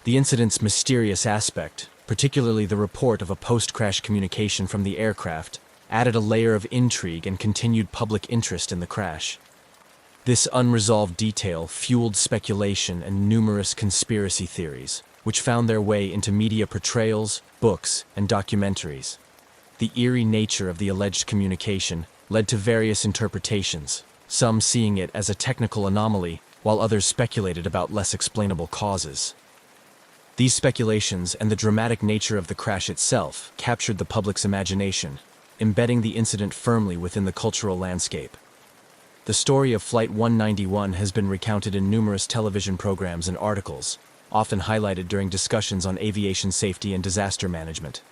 The incident's mysterious aspect, particularly the report of a post-crash communication from the aircraft, added a layer of intrigue and continued public interest in the crash. This unresolved detail fueled speculation and numerous conspiracy theories, which found their way into media portrayals, books, and documentaries. The eerie nature of the alleged communication led to various interpretations, some seeing it as a technical anomaly, while others speculated about less explainable causes. These speculations and the dramatic nature of the crash itself captured the public's imagination, embedding the incident firmly within the cultural landscape. The story of Flight 191 has been recounted in numerous television programs and articles, often highlighted during discussions on aviation safety and disaster management.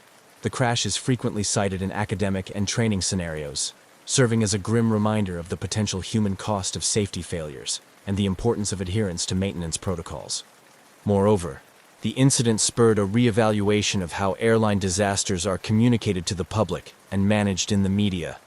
The crash is frequently cited in academic and training scenarios, serving as a grim reminder of the potential human cost of safety failures and the importance of adherence to maintenance protocols. Moreover, the incident spurred a re-evaluation of how airline disasters are communicated to the public and managed in the media.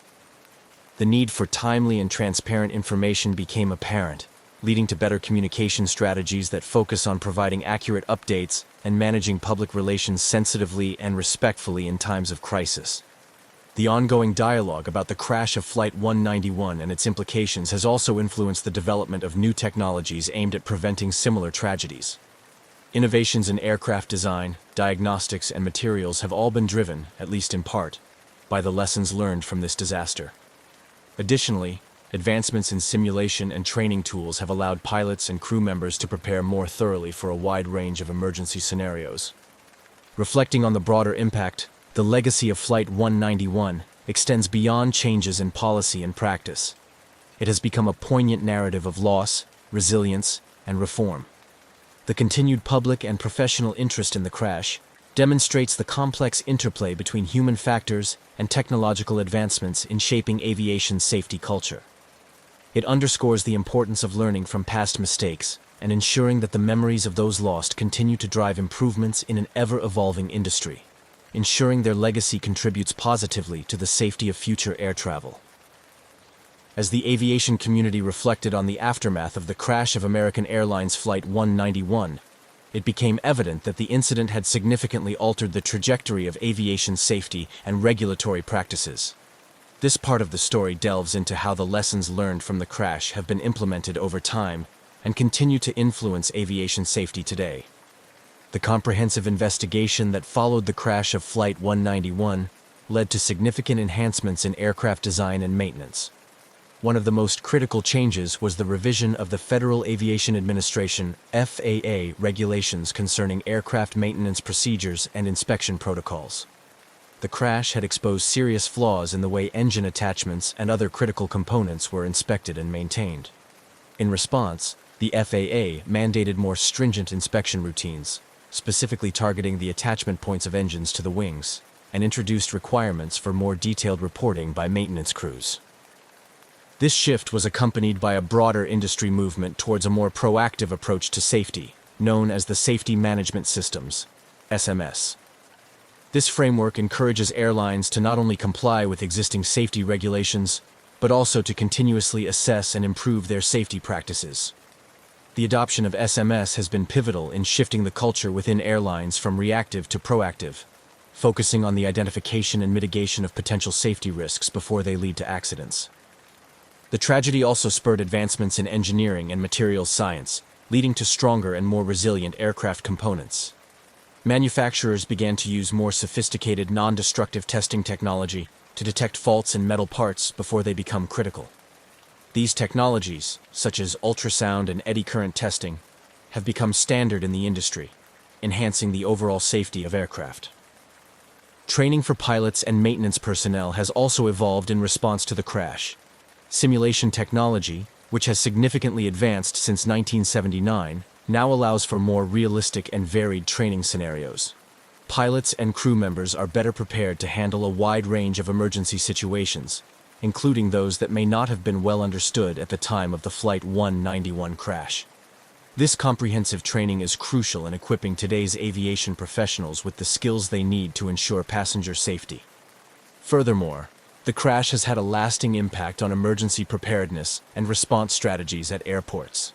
The need for timely and transparent information became apparent, leading to better communication strategies that focus on providing accurate updates and managing public relations sensitively and respectfully in times of crisis. The ongoing dialogue about the crash of Flight 191 and its implications has also influenced the development of new technologies aimed at preventing similar tragedies. Innovations in aircraft design, diagnostics, and materials have all been driven, at least in part, by the lessons learned from this disaster. Additionally, advancements in simulation and training tools have allowed pilots and crew members to prepare more thoroughly for a wide range of emergency scenarios. Reflecting on the broader impact, the legacy of Flight 191 extends beyond changes in policy and practice. It has become a poignant narrative of loss, resilience, and reform. The continued public and professional interest in the crash demonstrates the complex interplay between human factors and technological advancements in shaping aviation safety culture. It underscores the importance of learning from past mistakes and ensuring that the memories of those lost continue to drive improvements in an ever-evolving industry, ensuring their legacy contributes positively to the safety of future air travel. As the aviation community reflected on the aftermath of the crash of American Airlines Flight 191, it became evident that the incident had significantly altered the trajectory of aviation safety and regulatory practices. This part of the story delves into how the lessons learned from the crash have been implemented over time and continue to influence aviation safety today. The comprehensive investigation that followed the crash of Flight 191 led to significant enhancements in aircraft design and maintenance. One of the most critical changes was the revision of the Federal Aviation Administration (FAA) regulations concerning aircraft maintenance procedures and inspection protocols. The crash had exposed serious flaws in the way engine attachments and other critical components were inspected and maintained. In response, the FAA mandated more stringent inspection routines, specifically targeting the attachment points of engines to the wings, and introduced requirements for more detailed reporting by maintenance crews. This shift was accompanied by a broader industry movement towards a more proactive approach to safety, known as the Safety Management Systems (SMS). This framework encourages airlines to not only comply with existing safety regulations, but also to continuously assess and improve their safety practices. The adoption of SMS has been pivotal in shifting the culture within airlines from reactive to proactive, focusing on the identification and mitigation of potential safety risks before they lead to accidents. The tragedy also spurred advancements in engineering and materials science, leading to stronger and more resilient aircraft components. Manufacturers began to use more sophisticated non-destructive testing technology to detect faults in metal parts before they become critical. These technologies, such as ultrasound and eddy current testing, have become standard in the industry, enhancing the overall safety of aircraft. Training for pilots and maintenance personnel has also evolved in response to the crash. Simulation technology, which has significantly advanced since 1979, now allows for more realistic and varied training scenarios. Pilots and crew members are better prepared to handle a wide range of emergency situations, including those that may not have been well understood at the time of the Flight 191 crash. This comprehensive training is crucial in equipping today's aviation professionals with the skills they need to ensure passenger safety. Furthermore, the crash has had a lasting impact on emergency preparedness and response strategies at airports.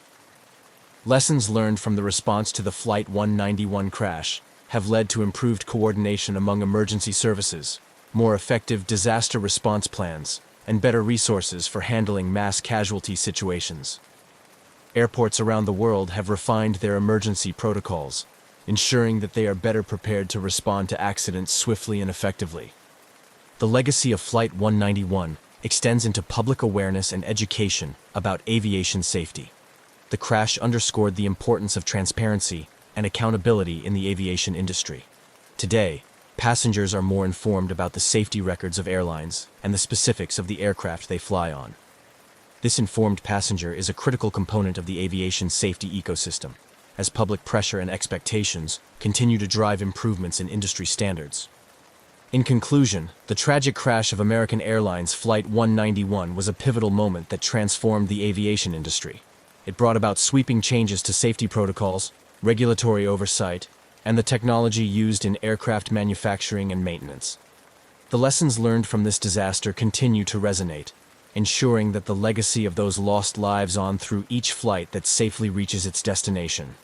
Lessons learned from the response to the Flight 191 crash have led to improved coordination among emergency services, more effective disaster response plans, and better resources for handling mass casualty situations. Airports around the world have refined their emergency protocols, ensuring that they are better prepared to respond to accidents swiftly and effectively. The legacy of Flight 191 extends into public awareness and education about aviation safety. The crash underscored the importance of transparency and accountability in the aviation industry. Today, passengers are more informed about the safety records of airlines and the specifics of the aircraft they fly on. This informed passenger is a critical component of the aviation safety ecosystem, as public pressure and expectations continue to drive improvements in industry standards. In conclusion, the tragic crash of American Airlines Flight 191 was a pivotal moment that transformed the aviation industry. It brought about sweeping changes to safety protocols, regulatory oversight, and the technology used in aircraft manufacturing and maintenance. The lessons learned from this disaster continue to resonate, ensuring that the legacy of those lost lives on through each flight that safely reaches its destination.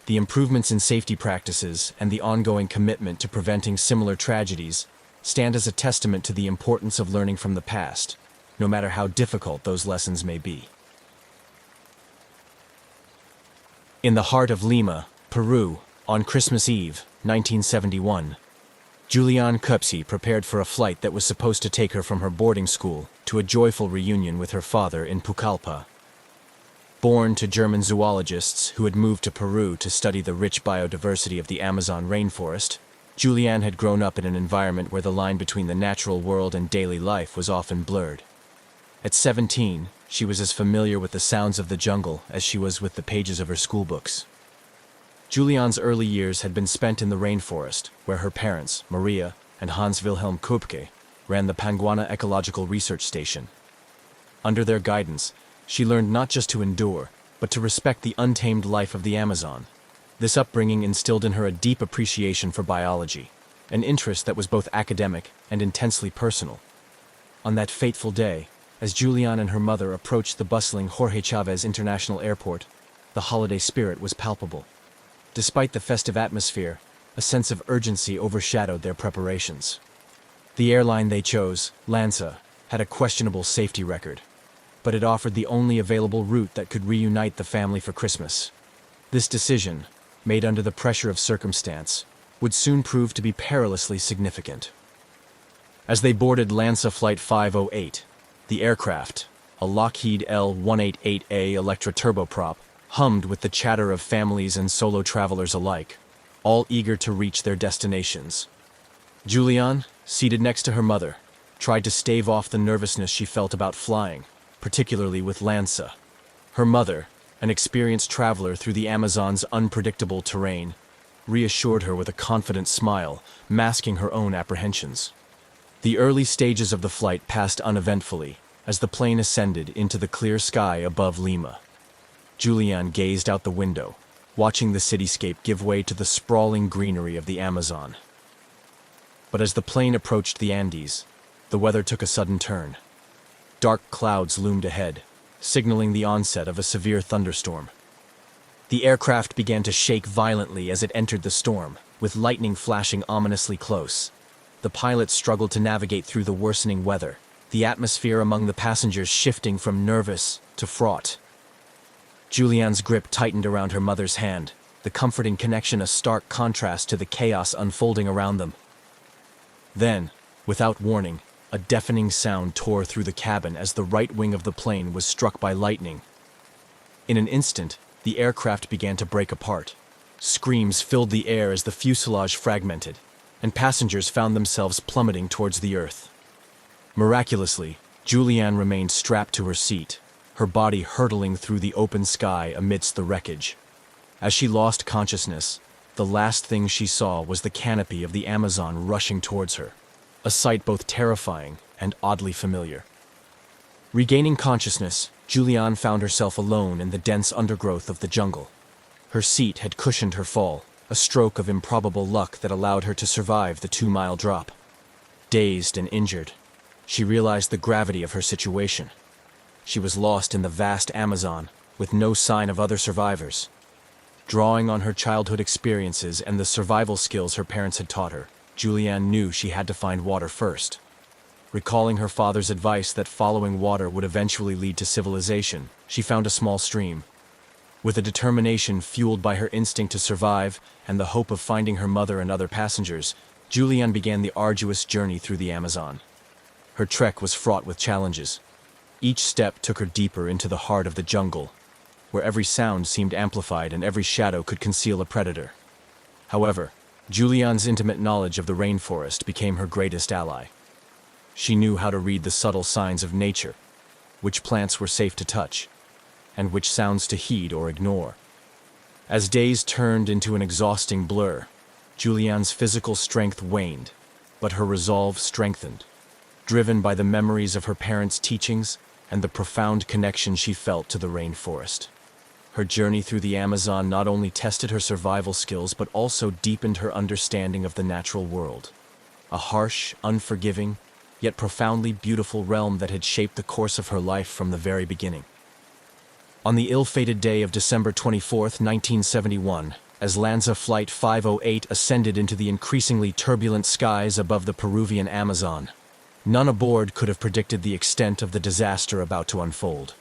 The improvements in safety practices and the ongoing commitment to preventing similar tragedies stand as a testament to the importance of learning from the past, no matter how difficult those lessons may be. In the heart of Lima, Peru, on Christmas Eve, 1971, Julianne Kupsi prepared for a flight that was supposed to take her from her boarding school to a joyful reunion with her father in Pucallpa. Born to German zoologists who had moved to Peru to study the rich biodiversity of the Amazon rainforest, Julianne had grown up in an environment where the line between the natural world and daily life was often blurred. At 17, she was as familiar with the sounds of the jungle as she was with the pages of her schoolbooks. Julian's early years had been spent in the rainforest, where her parents, Maria and Hans Wilhelm Köpke, ran the Panguana Ecological Research Station. Under their guidance, she learned not just to endure, but to respect the untamed life of the Amazon. This upbringing instilled in her a deep appreciation for biology, an interest that was both academic and intensely personal. On that fateful day, as Julian and her mother approached the bustling Jorge Chavez International Airport, the holiday spirit was palpable. Despite the festive atmosphere, a sense of urgency overshadowed their preparations. The airline they chose, LANSA, had a questionable safety record, but it offered the only available route that could reunite the family for Christmas. This decision, made under the pressure of circumstance, would soon prove to be perilously significant. As they boarded LANSA Flight 508, the aircraft, a Lockheed L-188A Electra turboprop, hummed with the chatter of families and solo travelers alike, all eager to reach their destinations. Julian, seated next to her mother, tried to stave off the nervousness she felt about flying, particularly with LANSA. Her mother, an experienced traveler through the Amazon's unpredictable terrain, reassured her with a confident smile, masking her own apprehensions. The early stages of the flight passed uneventfully as the plane ascended into the clear sky above Lima. Julian gazed out the window, watching the cityscape give way to the sprawling greenery of the Amazon. But as the plane approached the Andes, the weather took a sudden turn. Dark clouds loomed ahead, signaling the onset of a severe thunderstorm. The aircraft began to shake violently as it entered the storm, with lightning flashing ominously close. The pilots struggled to navigate through the worsening weather, the atmosphere among the passengers shifting from nervous to fraught. Julian's grip tightened around her mother's hand, the comforting connection a stark contrast to the chaos unfolding around them. Then, without warning, a deafening sound tore through the cabin as the right wing of the plane was struck by lightning. In an instant, the aircraft began to break apart. Screams filled the air as the fuselage fragmented, and passengers found themselves plummeting towards the earth. Miraculously, Julianne remained strapped to her seat, her body hurtling through the open sky amidst the wreckage. As she lost consciousness, the last thing she saw was the canopy of the Amazon rushing towards her, a sight both terrifying and oddly familiar. Regaining consciousness, Julianne found herself alone in the dense undergrowth of the jungle. Her seat had cushioned her fall, a stroke of improbable luck that allowed her to survive the 2-mile drop. Dazed and injured, she realized the gravity of her situation. She was lost in the vast Amazon, with no sign of other survivors. Drawing on her childhood experiences and the survival skills her parents had taught her, Julianne knew she had to find water first. Recalling her father's advice that following water would eventually lead to civilization, she found a small stream. With a determination fueled by her instinct to survive and the hope of finding her mother and other passengers, Julianne began the arduous journey through the Amazon. Her trek was fraught with challenges. Each step took her deeper into the heart of the jungle, where every sound seemed amplified and every shadow could conceal a predator. However, Julianne's intimate knowledge of the rainforest became her greatest ally. She knew how to read the subtle signs of nature, which plants were safe to touch, and which sounds to heed or ignore. As days turned into an exhausting blur, Julianne's physical strength waned, but her resolve strengthened, driven by the memories of her parents' teachings and the profound connection she felt to the rainforest. Her journey through the Amazon not only tested her survival skills but also deepened her understanding of the natural world, a harsh, unforgiving, yet profoundly beautiful realm that had shaped the course of her life from the very beginning. On the ill-fated day of December 24, 1971, as LANSA Flight 508 ascended into the increasingly turbulent skies above the Peruvian Amazon, none aboard could have predicted the extent of the disaster about to unfold.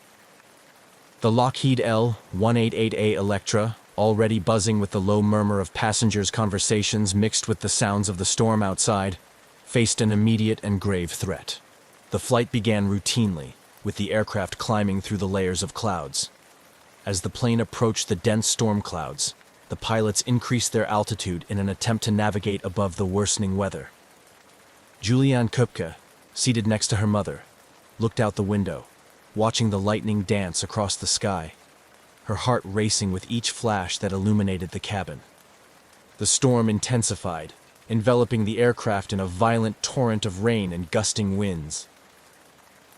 The Lockheed L-188A Electra, already buzzing with the low murmur of passengers' conversations mixed with the sounds of the storm outside, faced an immediate and grave threat. The flight began routinely, with the aircraft climbing through the layers of clouds. As the plane approached the dense storm clouds, the pilots increased their altitude in an attempt to navigate above the worsening weather. Julianne Köpke, seated next to her mother, looked out the window, watching the lightning dance across the sky, her heart racing with each flash that illuminated the cabin. The storm intensified, enveloping the aircraft in a violent torrent of rain and gusting winds.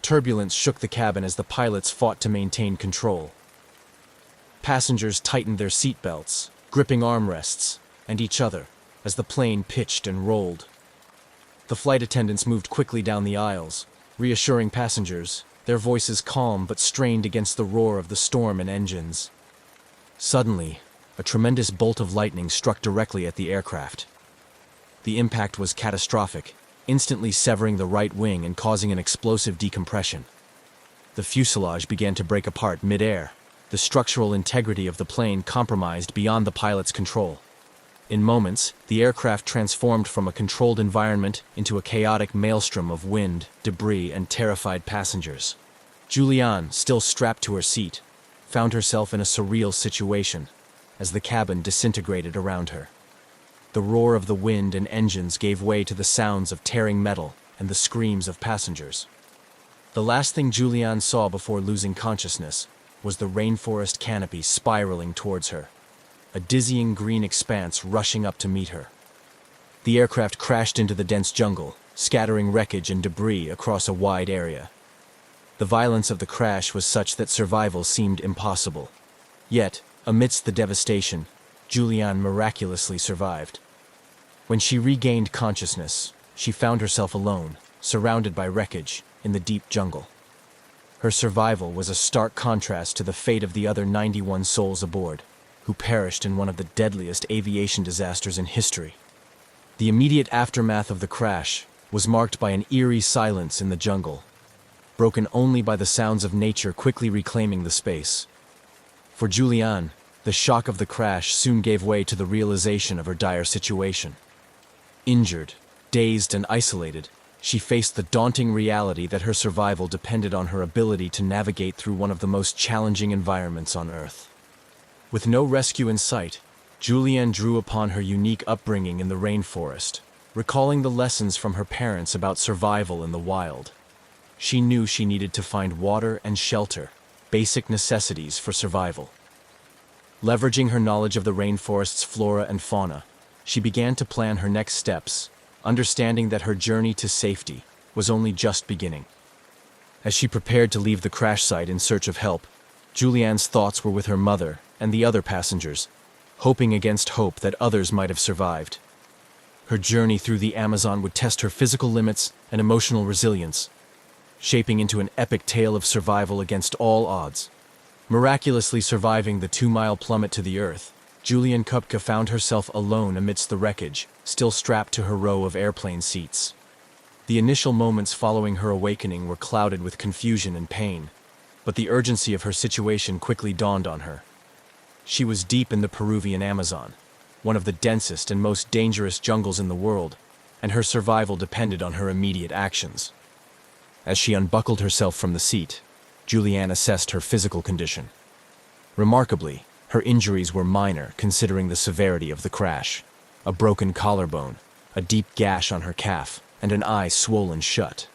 Turbulence shook the cabin as the pilots fought to maintain control. Passengers tightened their seatbelts, gripping armrests, and each other, as the plane pitched and rolled. The flight attendants moved quickly down the aisles, reassuring passengers, their voices calm but strained against the roar of the storm and engines. Suddenly, a tremendous bolt of lightning struck directly at the aircraft. The impact was catastrophic, instantly severing the right wing and causing an explosive decompression. The fuselage began to break apart mid-air, the structural integrity of the plane compromised beyond the pilot's control. In moments, the aircraft transformed from a controlled environment into a chaotic maelstrom of wind, debris, and terrified passengers. Julianne, still strapped to her seat, found herself in a surreal situation as the cabin disintegrated around her. The roar of the wind and engines gave way to the sounds of tearing metal and the screams of passengers. The last thing Julianne saw before losing consciousness was the rainforest canopy spiraling towards her, a dizzying green expanse rushing up to meet her. The aircraft crashed into the dense jungle, scattering wreckage and debris across a wide area. The violence of the crash was such that survival seemed impossible. Yet, amidst the devastation, Julianne miraculously survived. When she regained consciousness, she found herself alone, surrounded by wreckage, in the deep jungle. Her survival was a stark contrast to the fate of the other 91 souls aboard, who perished in one of the deadliest aviation disasters in history. The immediate aftermath of the crash was marked by an eerie silence in the jungle, broken only by the sounds of nature quickly reclaiming the space. For Julianne, the shock of the crash soon gave way to the realization of her dire situation. Injured, dazed, and isolated, she faced the daunting reality that her survival depended on her ability to navigate through one of the most challenging environments on Earth. With no rescue in sight, Julianne drew upon her unique upbringing in the rainforest, recalling the lessons from her parents about survival in the wild. She knew she needed to find water and shelter, basic necessities for survival. Leveraging her knowledge of the rainforest's flora and fauna, she began to plan her next steps, understanding that her journey to safety was only just beginning. As she prepared to leave the crash site in search of help, Julianne's thoughts were with her mother and the other passengers, hoping against hope that others might have survived. Her journey through the Amazon would test her physical limits and emotional resilience, shaping into an epic tale of survival against all odds. Miraculously surviving the 2-mile plummet to the earth, Julianne Kupka found herself alone amidst the wreckage, still strapped to her row of airplane seats. The initial moments following her awakening were clouded with confusion and pain, but the urgency of her situation quickly dawned on her. She was deep in the Peruvian Amazon, one of the densest and most dangerous jungles in the world, and her survival depended on her immediate actions. As she unbuckled herself from the seat, Julianne assessed her physical condition. Remarkably, her injuries were minor considering the severity of the crash. A broken collarbone, a deep gash on her calf, and an eye swollen shut.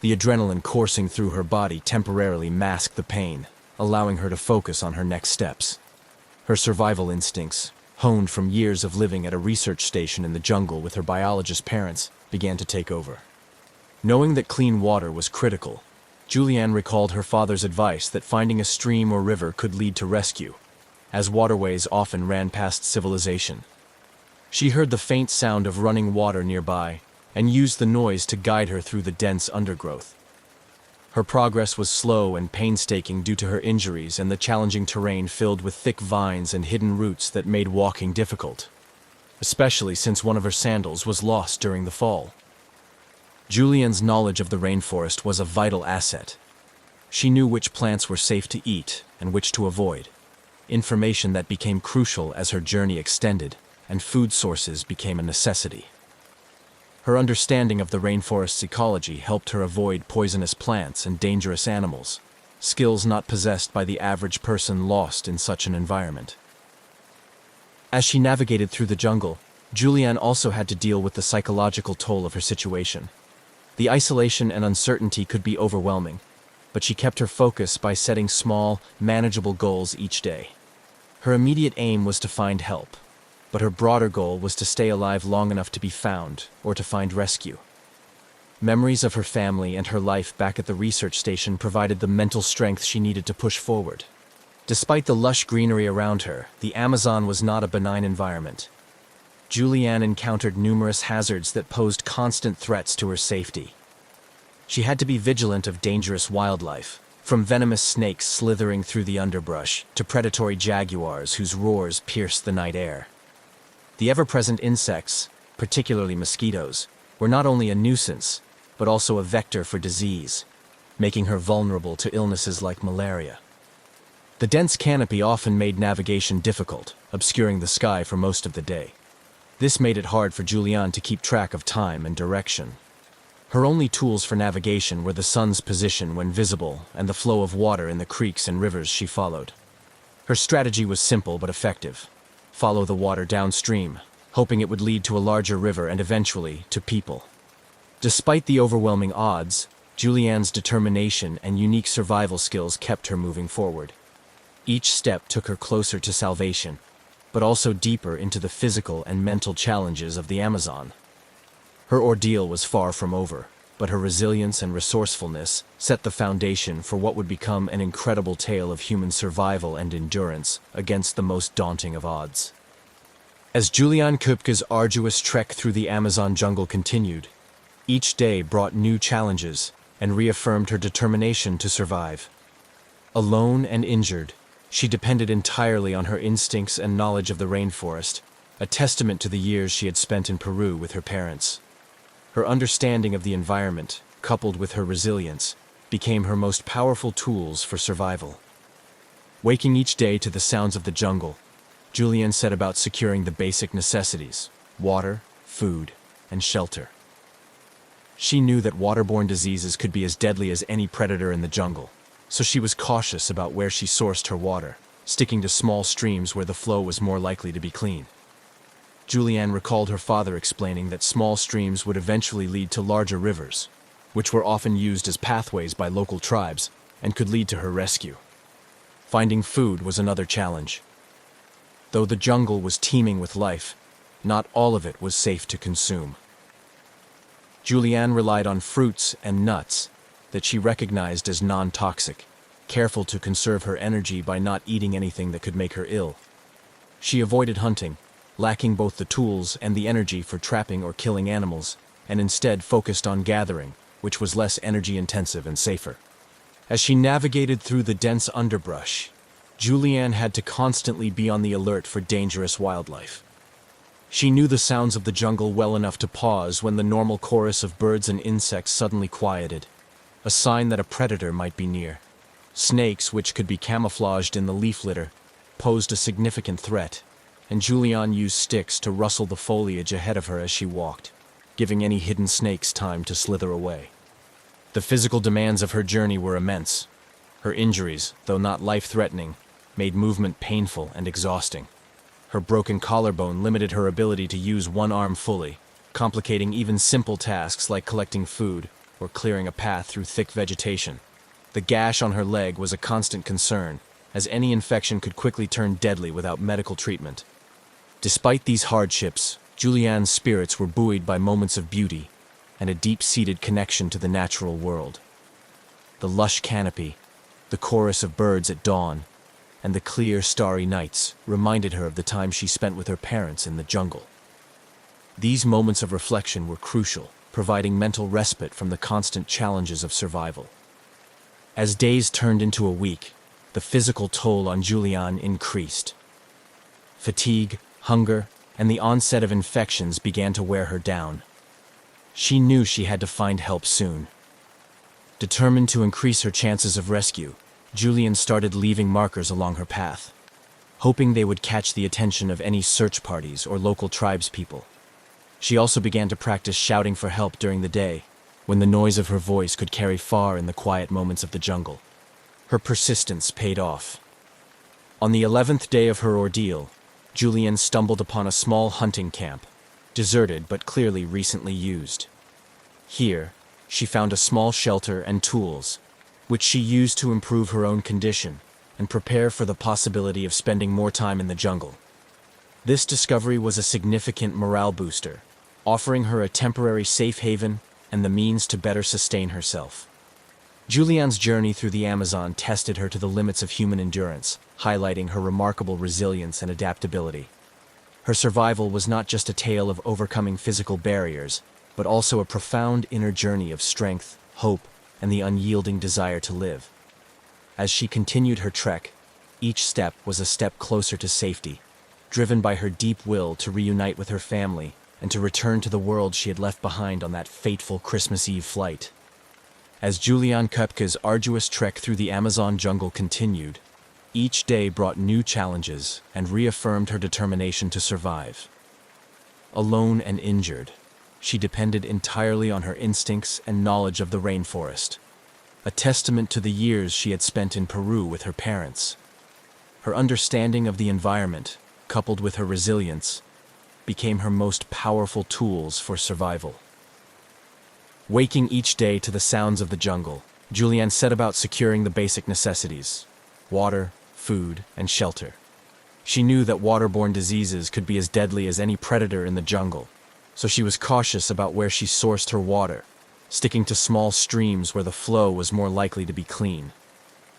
The adrenaline coursing through her body temporarily masked the pain, allowing her to focus on her next steps. Her survival instincts, honed from years of living at a research station in the jungle with her biologist parents, began to take over. Knowing that clean water was critical, Julianne recalled her father's advice that finding a stream or river could lead to rescue, as waterways often ran past civilization. She heard the faint sound of running water nearby and used the noise to guide her through the dense undergrowth. Her progress was slow and painstaking due to her injuries and the challenging terrain filled with thick vines and hidden roots that made walking difficult, especially since one of her sandals was lost during the fall. Julianne's knowledge of the rainforest was a vital asset. She knew which plants were safe to eat and which to avoid, information that became crucial as her journey extended and food sources became a necessity. Her understanding of the rainforest's ecology helped her avoid poisonous plants and dangerous animals, skills not possessed by the average person lost in such an environment. As she navigated through the jungle, Julianne also had to deal with the psychological toll of her situation. The isolation and uncertainty could be overwhelming, but she kept her focus by setting small, manageable goals each day. Her immediate aim was to find help, but her broader goal was to stay alive long enough to be found or to find rescue. Memories of her family and her life back at the research station provided the mental strength she needed to push forward. Despite the lush greenery around her, the Amazon was not a benign environment. Julianne encountered numerous hazards that posed constant threats to her safety. She had to be vigilant of dangerous wildlife, from venomous snakes slithering through the underbrush to predatory jaguars whose roars pierced the night air. The ever-present insects, particularly mosquitoes, were not only a nuisance, but also a vector for disease, making her vulnerable to illnesses like malaria. The dense canopy often made navigation difficult, obscuring the sky for most of the day. This made it hard for Julianne to keep track of time and direction. Her only tools for navigation were the sun's position when visible and the flow of water in the creeks and rivers she followed. Her strategy was simple but effective. Follow the water downstream, hoping it would lead to a larger river and eventually to people. Despite the overwhelming odds, Julianne's determination and unique survival skills kept her moving forward. Each step took her closer to salvation, but also deeper into the physical and mental challenges of the Amazon. Her ordeal was far from over, but her resilience and resourcefulness set the foundation for what would become an incredible tale of human survival and endurance against the most daunting of odds. As Julianne Köpke's arduous trek through the Amazon jungle continued, each day brought new challenges and reaffirmed her determination to survive. Alone and injured, she depended entirely on her instincts and knowledge of the rainforest, a testament to the years she had spent in Peru with her parents. Her understanding of the environment, coupled with her resilience, became her most powerful tools for survival. Waking each day to the sounds of the jungle, Julianne set about securing the basic necessities: water, food, and shelter. She knew that waterborne diseases could be as deadly as any predator in the jungle, so she was cautious about where she sourced her water, sticking to small streams where the flow was more likely to be clean. Julianne recalled her father explaining that small streams would eventually lead to larger rivers, which were often used as pathways by local tribes and could lead to her rescue. Finding food was another challenge. Though the jungle was teeming with life, not all of it was safe to consume. Julianne relied on fruits and nuts that she recognized as non-toxic, careful to conserve her energy by not eating anything that could make her ill. She avoided hunting, lacking both the tools and the energy for trapping or killing animals, and instead focused on gathering, which was less energy-intensive and safer. As she navigated through the dense underbrush, Julianne had to constantly be on the alert for dangerous wildlife. She knew the sounds of the jungle well enough to pause when the normal chorus of birds and insects suddenly quieted, a sign that a predator might be near. Snakes, which could be camouflaged in the leaf litter, posed a significant threat, and Julianne used sticks to rustle the foliage ahead of her as she walked, giving any hidden snakes time to slither away. The physical demands of her journey were immense. Her injuries, though not life-threatening, made movement painful and exhausting. Her broken collarbone limited her ability to use one arm fully, complicating even simple tasks like collecting food or clearing a path through thick vegetation. The gash on her leg was a constant concern, as any infection could quickly turn deadly without medical treatment. Despite these hardships, Julianne's spirits were buoyed by moments of beauty and a deep-seated connection to the natural world. The lush canopy, the chorus of birds at dawn, and the clear, starry nights reminded her of the time she spent with her parents in the jungle. These moments of reflection were crucial, providing mental respite from the constant challenges of survival. As days turned into a week, the physical toll on Julianne increased. Fatigue, hunger, and the onset of infections began to wear her down. She knew she had to find help soon. Determined to increase her chances of rescue, Julianne started leaving markers along her path, hoping they would catch the attention of any search parties or local tribespeople. She also began to practice shouting for help during the day, when the noise of her voice could carry far in the quiet moments of the jungle. Her persistence paid off. On the 11th day of her ordeal, Julianne stumbled upon a small hunting camp, deserted but clearly recently used. Here, she found a small shelter and tools, which she used to improve her own condition and prepare for the possibility of spending more time in the jungle. This discovery was a significant morale booster, offering her a temporary safe haven and the means to better sustain herself. Julianne's journey through the Amazon tested her to the limits of human endurance, highlighting her remarkable resilience and adaptability. Her survival was not just a tale of overcoming physical barriers, but also a profound inner journey of strength, hope, and the unyielding desire to live. As she continued her trek, each step was a step closer to safety, driven by her deep will to reunite with her family and to return to the world she had left behind on that fateful Christmas Eve flight. As Julianne Koepke's arduous trek through the Amazon jungle continued, each day brought new challenges and reaffirmed her determination to survive. Alone and injured, she depended entirely on her instincts and knowledge of the rainforest, a testament to the years she had spent in Peru with her parents. Her understanding of the environment, coupled with her resilience, became her most powerful tools for survival. Waking each day to the sounds of the jungle, Julianne set about securing the basic necessities: water, food, and shelter. She knew that waterborne diseases could be as deadly as any predator in the jungle, so she was cautious about where she sourced her water, sticking to small streams where the flow was more likely to be clean.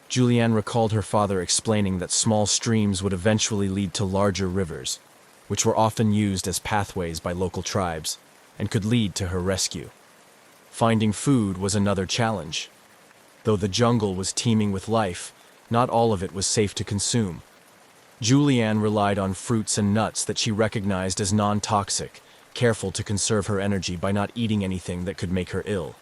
Julianne recalled her father explaining that small streams would eventually lead to larger rivers, which were often used as pathways by local tribes, and could lead to her rescue. Finding food was another challenge. Though the jungle was teeming with life, not all of it was safe to consume. Julianne relied on fruits and nuts that she recognized as non-toxic, careful to conserve her energy by not eating anything that could make her ill.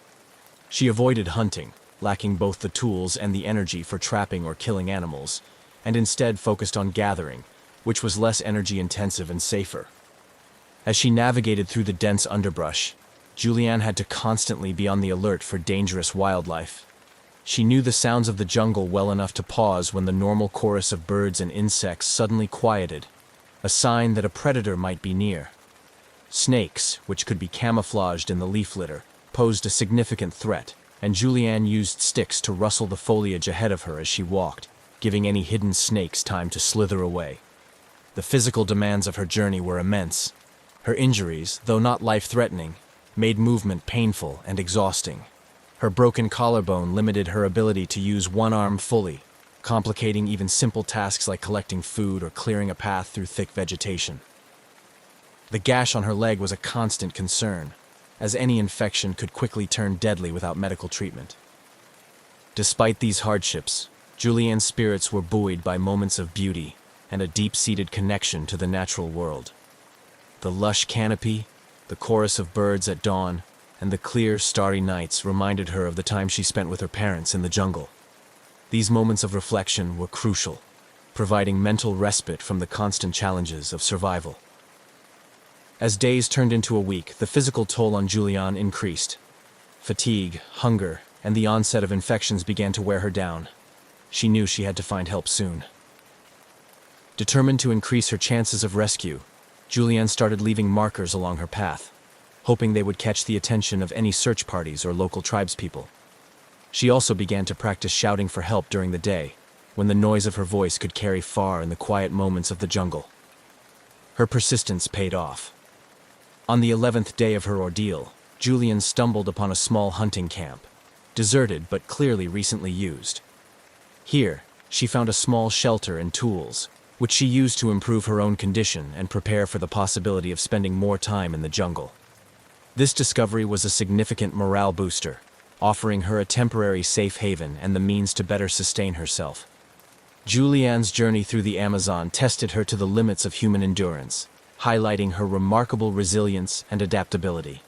She avoided hunting, lacking both the tools and the energy for trapping or killing animals, and instead focused on gathering, which was less energy-intensive and safer. As she navigated through the dense underbrush, Julianne had to constantly be on the alert for dangerous wildlife. She knew the sounds of the jungle well enough to pause when the normal chorus of birds and insects suddenly quieted, a sign that a predator might be near. Snakes, which could be camouflaged in the leaf litter, posed a significant threat, and Julianne used sticks to rustle the foliage ahead of her as she walked, giving any hidden snakes time to slither away. The physical demands of her journey were immense. Her injuries, though not life-threatening, made movement painful and exhausting. Her broken collarbone limited her ability to use one arm fully, complicating even simple tasks like collecting food or clearing a path through thick vegetation. The gash on her leg was a constant concern, as any infection could quickly turn deadly without medical treatment. Despite these hardships, Julianne's spirits were buoyed by moments of beauty and a deep-seated connection to the natural world. The lush canopy, the chorus of birds at dawn, and the clear, starry nights reminded her of the time she spent with her parents in the jungle. These moments of reflection were crucial, providing mental respite from the constant challenges of survival. As days turned into a week, the physical toll on Julianne increased. Fatigue, hunger, and the onset of infections began to wear her down. She knew she had to find help soon. Determined to increase her chances of rescue, Julianne started leaving markers along her path, hoping they would catch the attention of any search parties or local tribespeople. She also began to practice shouting for help during the day, when the noise of her voice could carry far in the quiet moments of the jungle. Her persistence paid off. On the 11th day of her ordeal, Julianne stumbled upon a small hunting camp, deserted but clearly recently used. Here, she found a small shelter and tools, which she used to improve her own condition and prepare for the possibility of spending more time in the jungle. This discovery was a significant morale booster, offering her a temporary safe haven and the means to better sustain herself. Julianne's journey through the Amazon tested her to the limits of human endurance, highlighting her remarkable resilience and adaptability.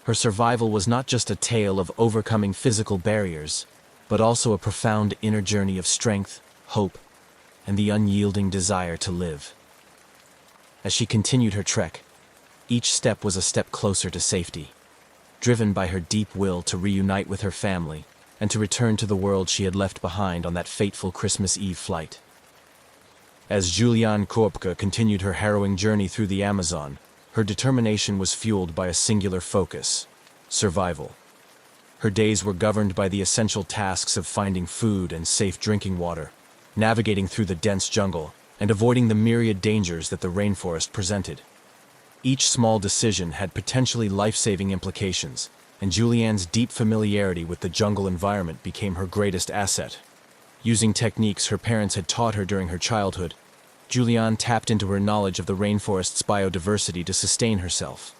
Her survival was not just a tale of overcoming physical barriers, but also a profound inner journey of strength, hope, and the unyielding desire to live. As she continued her trek, each step was a step closer to safety, driven by her deep will to reunite with her family and to return to the world she had left behind on that fateful Christmas Eve flight. As Julianne Koepke continued her harrowing journey through the Amazon, her determination was fueled by a singular focus: survival. Her days were governed by the essential tasks of finding food and safe drinking water, navigating through the dense jungle, and avoiding the myriad dangers that the rainforest presented. Each small decision had potentially life-saving implications, and Julianne's deep familiarity with the jungle environment became her greatest asset. Using techniques her parents had taught her during her childhood, Julianne tapped into her knowledge of the rainforest's biodiversity to sustain herself.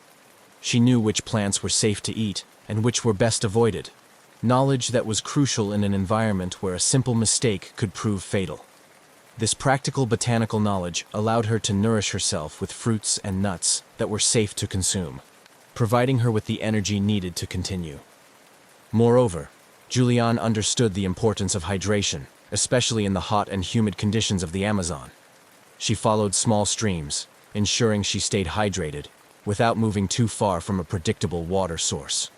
She knew which plants were safe to eat and which were best avoided, knowledge that was crucial in an environment where a simple mistake could prove fatal. This practical botanical knowledge allowed her to nourish herself with fruits and nuts that were safe to consume, providing her with the energy needed to continue. Moreover, Julianne understood the importance of hydration, especially in the hot and humid conditions of the Amazon. She followed small streams, ensuring she stayed hydrated, without moving too far from a predictable water source.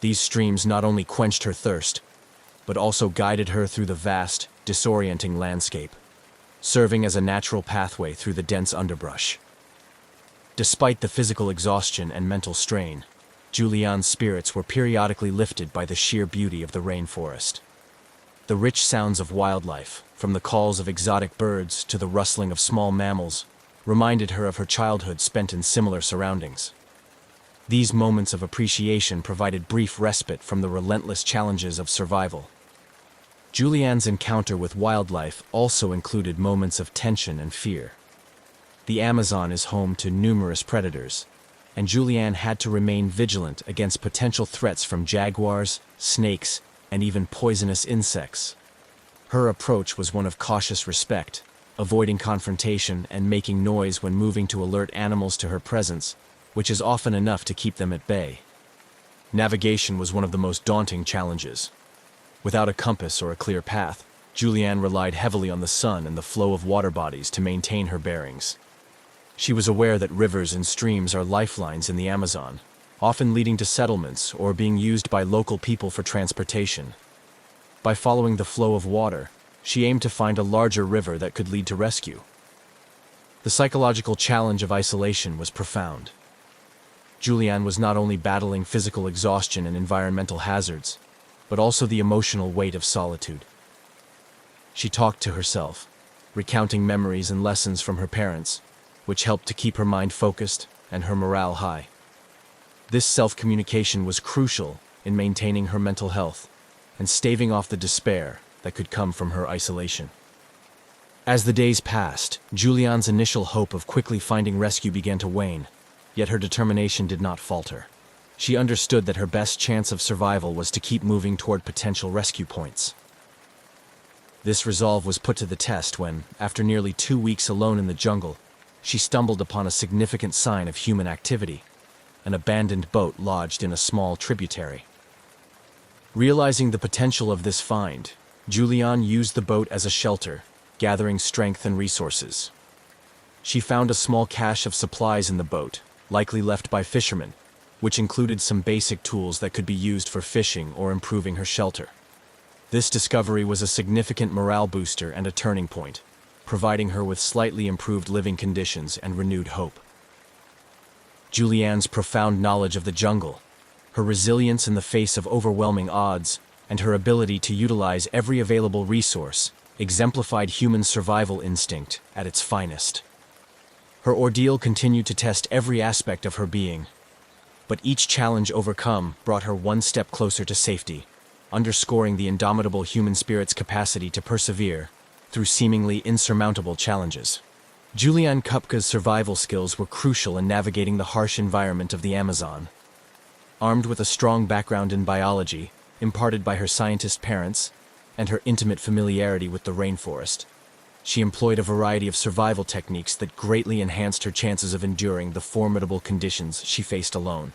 These streams not only quenched her thirst, but also guided her through the vast, disorienting landscape, serving as a natural pathway through the dense underbrush. Despite the physical exhaustion and mental strain, Julianne's spirits were periodically lifted by the sheer beauty of the rainforest. The rich sounds of wildlife, from the calls of exotic birds to the rustling of small mammals, reminded her of her childhood spent in similar surroundings. These moments of appreciation provided brief respite from the relentless challenges of survival. Julianne's encounter with wildlife also included moments of tension and fear. The Amazon is home to numerous predators, and Julianne had to remain vigilant against potential threats from jaguars, snakes, and even poisonous insects. Her approach was one of cautious respect, avoiding confrontation and making noise when moving to alert animals to her presence, which is often enough to keep them at bay. Navigation was one of the most daunting challenges. Without a compass or a clear path, Julianne relied heavily on the sun and the flow of water bodies to maintain her bearings. She was aware that rivers and streams are lifelines in the Amazon, often leading to settlements or being used by local people for transportation. By following the flow of water, she aimed to find a larger river that could lead to rescue. The psychological challenge of isolation was profound. Julianne was not only battling physical exhaustion and environmental hazards, but also the emotional weight of solitude. She talked to herself, recounting memories and lessons from her parents, which helped to keep her mind focused and her morale high. This self-communication was crucial in maintaining her mental health and staving off the despair that could come from her isolation. As the days passed, Julianne's initial hope of quickly finding rescue began to wane, yet her determination did not falter. She understood that her best chance of survival was to keep moving toward potential rescue points. This resolve was put to the test when, after nearly 2 weeks alone in the jungle, she stumbled upon a significant sign of human activity: an abandoned boat lodged in a small tributary. Realizing the potential of this find, Julianne used the boat as a shelter, gathering strength and resources. She found a small cache of supplies in the boat, likely left by fishermen, which included some basic tools that could be used for fishing or improving her shelter. This discovery was a significant morale booster and a turning point, providing her with slightly improved living conditions and renewed hope. Julianne's profound knowledge of the jungle, her resilience in the face of overwhelming odds, and her ability to utilize every available resource exemplified human survival instinct at its finest. Her ordeal continued to test every aspect of her being, but each challenge overcome brought her one step closer to safety, underscoring the indomitable human spirit's capacity to persevere through seemingly insurmountable challenges. Julianne Kupka's survival skills were crucial in navigating the harsh environment of the Amazon. Armed with a strong background in biology, imparted by her scientist parents, and her intimate familiarity with the rainforest, she employed a variety of survival techniques that greatly enhanced her chances of enduring the formidable conditions she faced alone.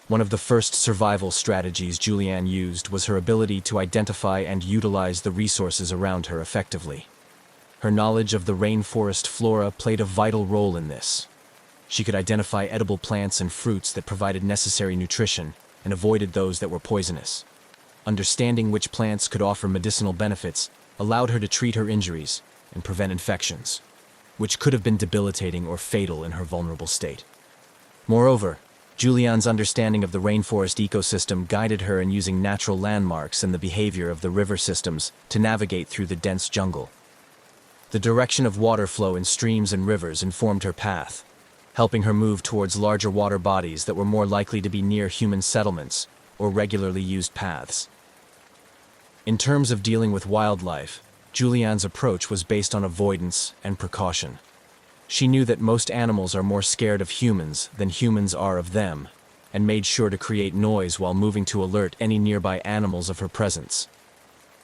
One of the first survival strategies Julianne used was her ability to identify and utilize the resources around her effectively. Her knowledge of the rainforest flora played a vital role in this. She could identify edible plants and fruits that provided necessary nutrition and avoided those that were poisonous. Understanding which plants could offer medicinal benefits allowed her to treat her injuries and prevent infections, which could have been debilitating or fatal in her vulnerable state. Moreover, Julianne's understanding of the rainforest ecosystem guided her in using natural landmarks and the behavior of the river systems to navigate through the dense jungle. The direction of water flow in streams and rivers informed her path, helping her move towards larger water bodies that were more likely to be near human settlements or regularly used paths. In terms of dealing with wildlife, Julianne's approach was based on avoidance and precaution. She knew that most animals are more scared of humans than humans are of them, and made sure to create noise while moving to alert any nearby animals of her presence.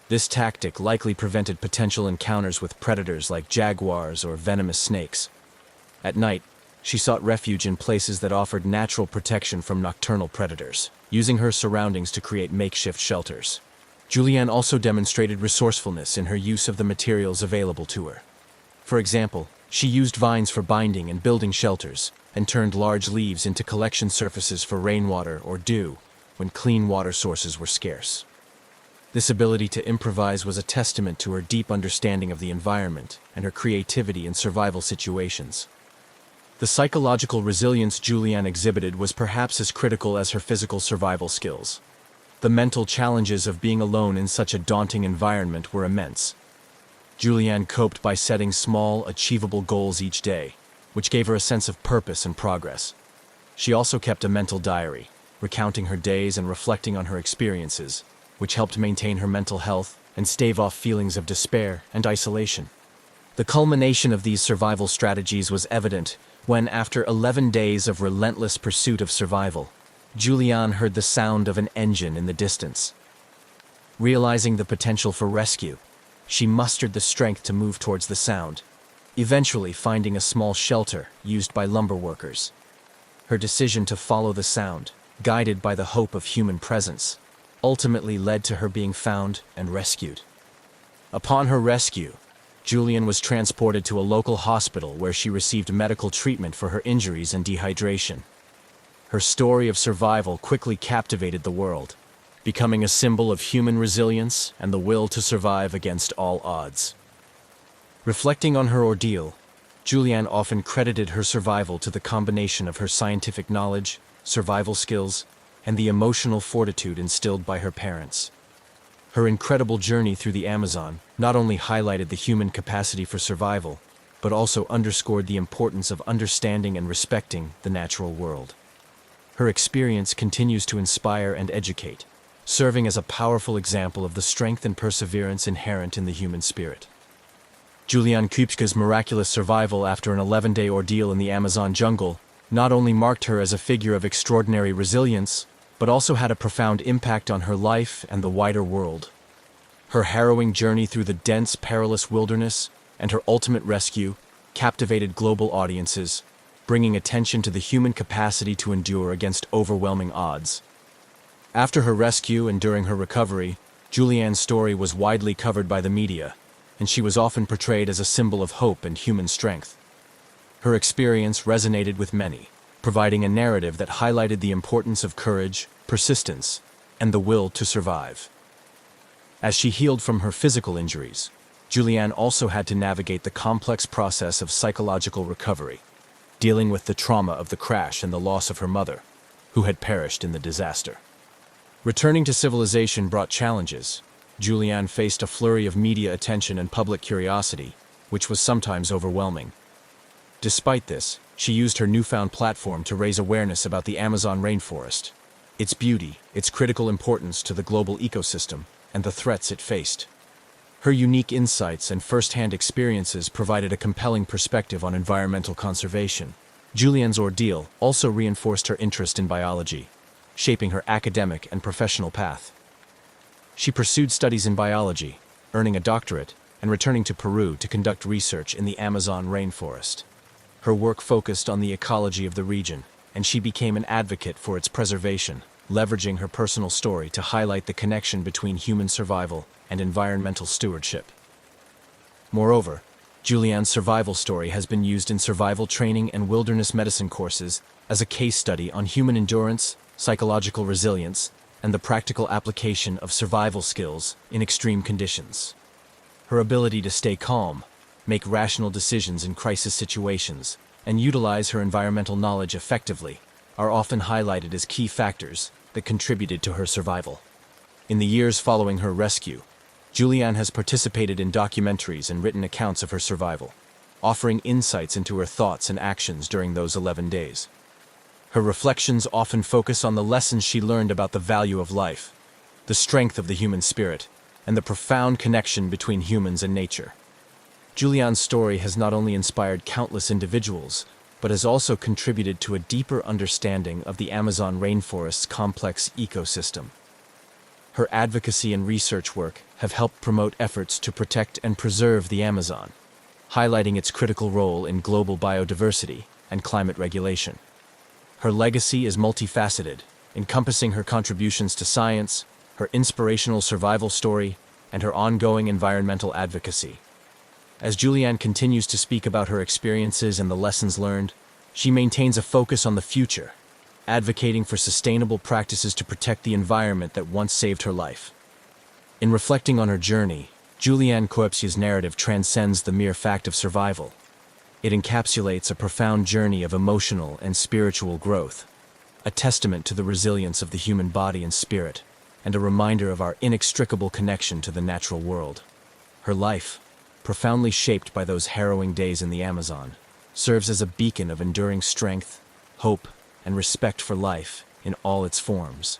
This tactic likely prevented potential encounters with predators like jaguars or venomous snakes. At night, she sought refuge in places that offered natural protection from nocturnal predators, using her surroundings to create makeshift shelters. Julianne also demonstrated resourcefulness in her use of the materials available to her. For example, she used vines for binding and building shelters, and turned large leaves into collection surfaces for rainwater or dew when clean water sources were scarce. This ability to improvise was a testament to her deep understanding of the environment and her creativity in survival situations. The psychological resilience Julianne exhibited was perhaps as critical as her physical survival skills. The mental challenges of being alone in such a daunting environment were immense. Julianne coped by setting small, achievable goals each day, which gave her a sense of purpose and progress. She also kept a mental diary, recounting her days and reflecting on her experiences, which helped maintain her mental health and stave off feelings of despair and isolation. The culmination of these survival strategies was evident when, after 11 days of relentless pursuit of survival, Julianne heard the sound of an engine in the distance. Realizing the potential for rescue, she mustered the strength to move towards the sound, eventually finding a small shelter used by lumber workers. Her decision to follow the sound, guided by the hope of human presence, ultimately led to her being found and rescued. Upon her rescue, Julianne was transported to a local hospital where she received medical treatment for her injuries and dehydration. Her story of survival quickly captivated the world, becoming a symbol of human resilience and the will to survive against all odds. Reflecting on her ordeal, Julianne often credited her survival to the combination of her scientific knowledge, survival skills, and the emotional fortitude instilled by her parents. Her incredible journey through the Amazon not only highlighted the human capacity for survival, but also underscored the importance of understanding and respecting the natural world. Her experience continues to inspire and educate, serving as a powerful example of the strength and perseverance inherent in the human spirit. Julianne Kupska's miraculous survival after an 11-day ordeal in the Amazon jungle not only marked her as a figure of extraordinary resilience, but also had a profound impact on her life and the wider world. Her harrowing journey through the dense, perilous wilderness and her ultimate rescue captivated global audiences, bringing attention to the human capacity to endure against overwhelming odds. After her rescue and during her recovery, Julianne's story was widely covered by the media, and she was often portrayed as a symbol of hope and human strength. Her experience resonated with many, providing a narrative that highlighted the importance of courage, persistence, and the will to survive. As she healed from her physical injuries, Julianne also had to navigate the complex process of psychological recovery, dealing with the trauma of the crash and the loss of her mother, who had perished in the disaster. Returning to civilization brought challenges. Julianne faced a flurry of media attention and public curiosity, which was sometimes overwhelming. Despite this, she used her newfound platform to raise awareness about the Amazon rainforest, its beauty, its critical importance to the global ecosystem, and the threats it faced. Her unique insights and first-hand experiences provided a compelling perspective on environmental conservation. Julianne's ordeal also reinforced her interest in biology, shaping her academic and professional path. She pursued studies in biology, earning a doctorate, and returning to Peru to conduct research in the Amazon rainforest. Her work focused on the ecology of the region, and she became an advocate for its preservation, leveraging her personal story to highlight the connection between human survival and environmental stewardship. Moreover, Julianne's survival story has been used in survival training and wilderness medicine courses as a case study on human endurance, psychological resilience, and the practical application of survival skills in extreme conditions. Her ability to stay calm, make rational decisions in crisis situations, and utilize her environmental knowledge effectively are often highlighted as key factors that contributed to her survival. In the years following her rescue, Julianne has participated in documentaries and written accounts of her survival, offering insights into her thoughts and actions during those 11 days. Her reflections often focus on the lessons she learned about the value of life, the strength of the human spirit, and the profound connection between humans and nature. Julianne's story has not only inspired countless individuals, but has also contributed to a deeper understanding of the Amazon rainforest's complex ecosystem. Her advocacy and research work have helped promote efforts to protect and preserve the Amazon, highlighting its critical role in global biodiversity and climate regulation. Her legacy is multifaceted, encompassing her contributions to science, her inspirational survival story, and her ongoing environmental advocacy. As Julianne continues to speak about her experiences and the lessons learned, she maintains a focus on the future, advocating for sustainable practices to protect the environment that once saved her life. In reflecting on her journey, Julianne Coepsia's narrative transcends the mere fact of survival. It encapsulates a profound journey of emotional and spiritual growth, a testament to the resilience of the human body and spirit, and a reminder of our inextricable connection to the natural world. Her life, profoundly shaped by those harrowing days in the Amazon, serves as a beacon of enduring strength, hope, and respect for life in all its forms.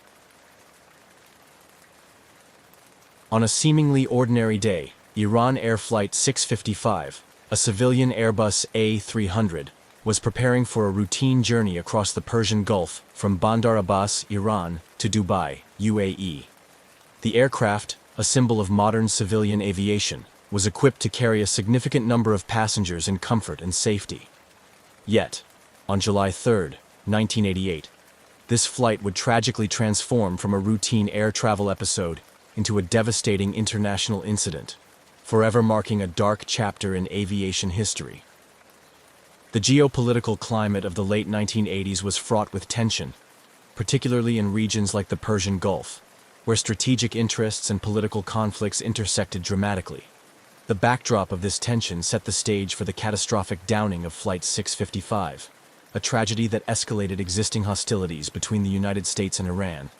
On a seemingly ordinary day, Iran Air Flight 655, a civilian Airbus A300, was preparing for a routine journey across the Persian Gulf from Bandar Abbas, Iran, to Dubai, UAE. The aircraft, a symbol of modern civilian aviation, was equipped to carry a significant number of passengers in comfort and safety. Yet, on July 3, 1988, this flight would tragically transform from a routine air travel episode into a devastating international incident, forever marking a dark chapter in aviation history. The geopolitical climate of the late 1980s was fraught with tension, particularly in regions like the Persian Gulf, where strategic interests and political conflicts intersected dramatically. The backdrop of this tension set the stage for the catastrophic downing of Flight 655, a tragedy that escalated existing hostilities between the United States and Iran,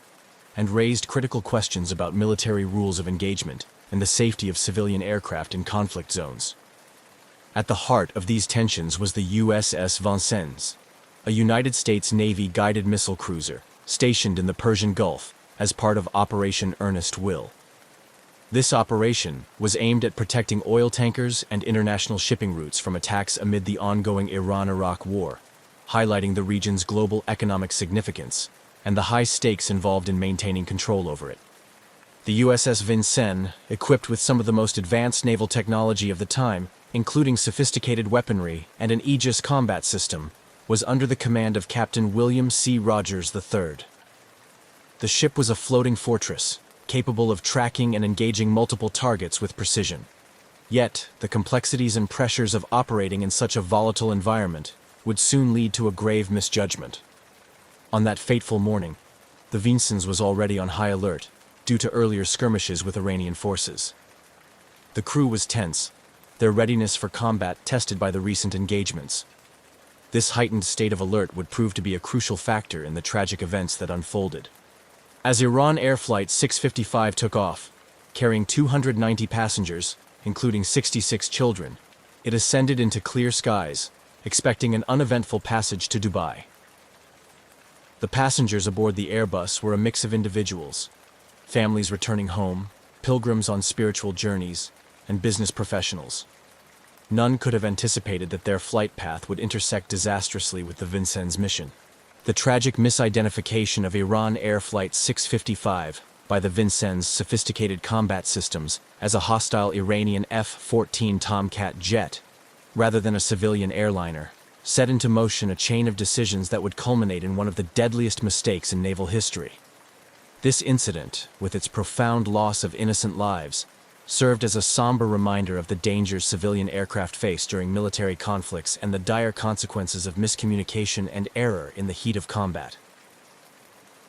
and raised critical questions about military rules of engagement and the safety of civilian aircraft in conflict zones. At the heart of these tensions was the USS Vincennes, a United States Navy guided missile cruiser stationed in the Persian Gulf as part of Operation Earnest Will. This operation was aimed at protecting oil tankers and international shipping routes from attacks amid the ongoing Iran-Iraq War, highlighting the region's global economic significance and the high stakes involved in maintaining control over it. The USS Vincennes, equipped with some of the most advanced naval technology of the time, including sophisticated weaponry and an Aegis combat system, was under the command of Captain William C. Rogers III. The ship was a floating fortress, capable of tracking and engaging multiple targets with precision. Yet, the complexities and pressures of operating in such a volatile environment would soon lead to a grave misjudgment. On that fateful morning, the Vincennes was already on high alert due to earlier skirmishes with Iranian forces. The crew was tense, their readiness for combat tested by the recent engagements. This heightened state of alert would prove to be a crucial factor in the tragic events that unfolded. As Iran Air Flight 655 took off, carrying 290 passengers, including 66 children, it ascended into clear skies, expecting an uneventful passage to Dubai. The passengers aboard the Airbus were a mix of individuals, families returning home, pilgrims on spiritual journeys, and business professionals. None could have anticipated that their flight path would intersect disastrously with the Vincennes mission. The tragic misidentification of Iran Air Flight 655 by the Vincennes' sophisticated combat systems as a hostile Iranian F-14 Tomcat jet, rather than a civilian airliner, set into motion a chain of decisions that would culminate in one of the deadliest mistakes in naval history. This incident, with its profound loss of innocent lives, served as a somber reminder of the dangers civilian aircraft face during military conflicts and the dire consequences of miscommunication and error in the heat of combat.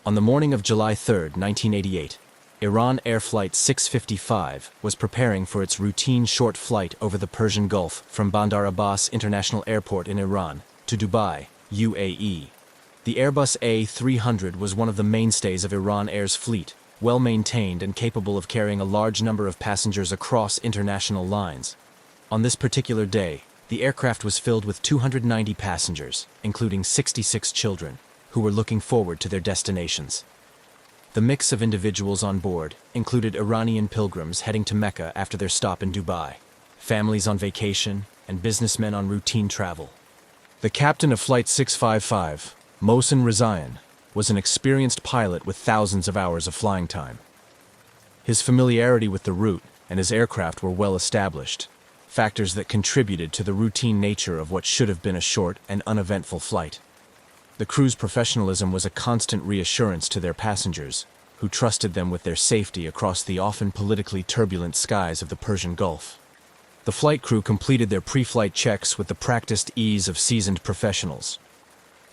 On the morning of July 3, 1988, Iran Air Flight 655 was preparing for its routine short flight over the Persian Gulf from Bandar Abbas International Airport in Iran to Dubai, UAE. The Airbus A300 was one of the mainstays of Iran Air's fleet, well-maintained and capable of carrying a large number of passengers across international lines. On this particular day, the aircraft was filled with 290 passengers, including 66 children, who were looking forward to their destinations. The mix of individuals on board included Iranian pilgrims heading to Mecca after their stop in Dubai, families on vacation, and businessmen on routine travel. The captain of Flight 655, Mohsen Rezayan, was an experienced pilot with thousands of hours of flying time. His familiarity with the route and his aircraft were well established, factors that contributed to the routine nature of what should have been a short and uneventful flight. The crew's professionalism was a constant reassurance to their passengers, who trusted them with their safety across the often politically turbulent skies of the Persian Gulf. The flight crew completed their pre-flight checks with the practiced ease of seasoned professionals.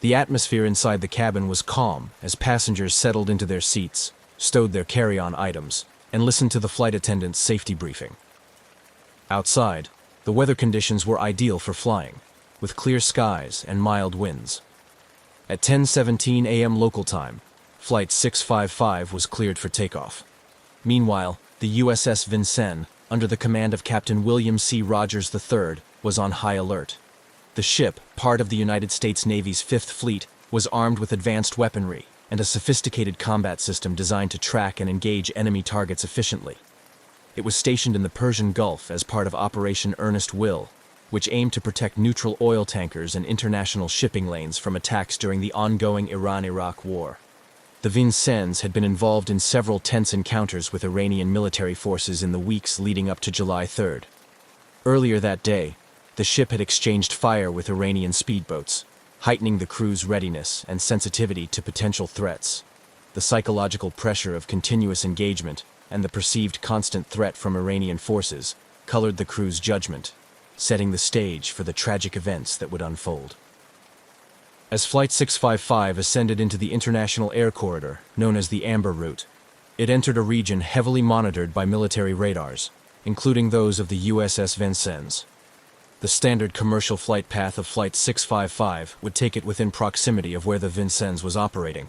The atmosphere inside the cabin was calm as passengers settled into their seats, stowed their carry-on items, and listened to the flight attendant's safety briefing. Outside, the weather conditions were ideal for flying, with clear skies and mild winds. At 10:17 a.m. local time, Flight 655 was cleared for takeoff. Meanwhile, the USS Vincennes, under the command of Captain William C. Rogers III, was on high alert. The ship, part of the United States Navy's Fifth Fleet, was armed with advanced weaponry and a sophisticated combat system designed to track and engage enemy targets efficiently. It was stationed in the Persian Gulf as part of Operation Earnest Will, which aimed to protect neutral oil tankers and international shipping lanes from attacks during the ongoing Iran-Iraq War. The Vincennes had been involved in several tense encounters with Iranian military forces in the weeks leading up to July 3rd. Earlier that day, the ship had exchanged fire with Iranian speedboats, heightening the crew's readiness and sensitivity to potential threats. The psychological pressure of continuous engagement and the perceived constant threat from Iranian forces colored the crew's judgment, setting the stage for the tragic events that would unfold. As Flight 655 ascended into the international air corridor, known as the Amber Route, it entered a region heavily monitored by military radars, including those of the USS Vincennes. The standard commercial flight path of Flight 655 would take it within proximity of where the Vincennes was operating.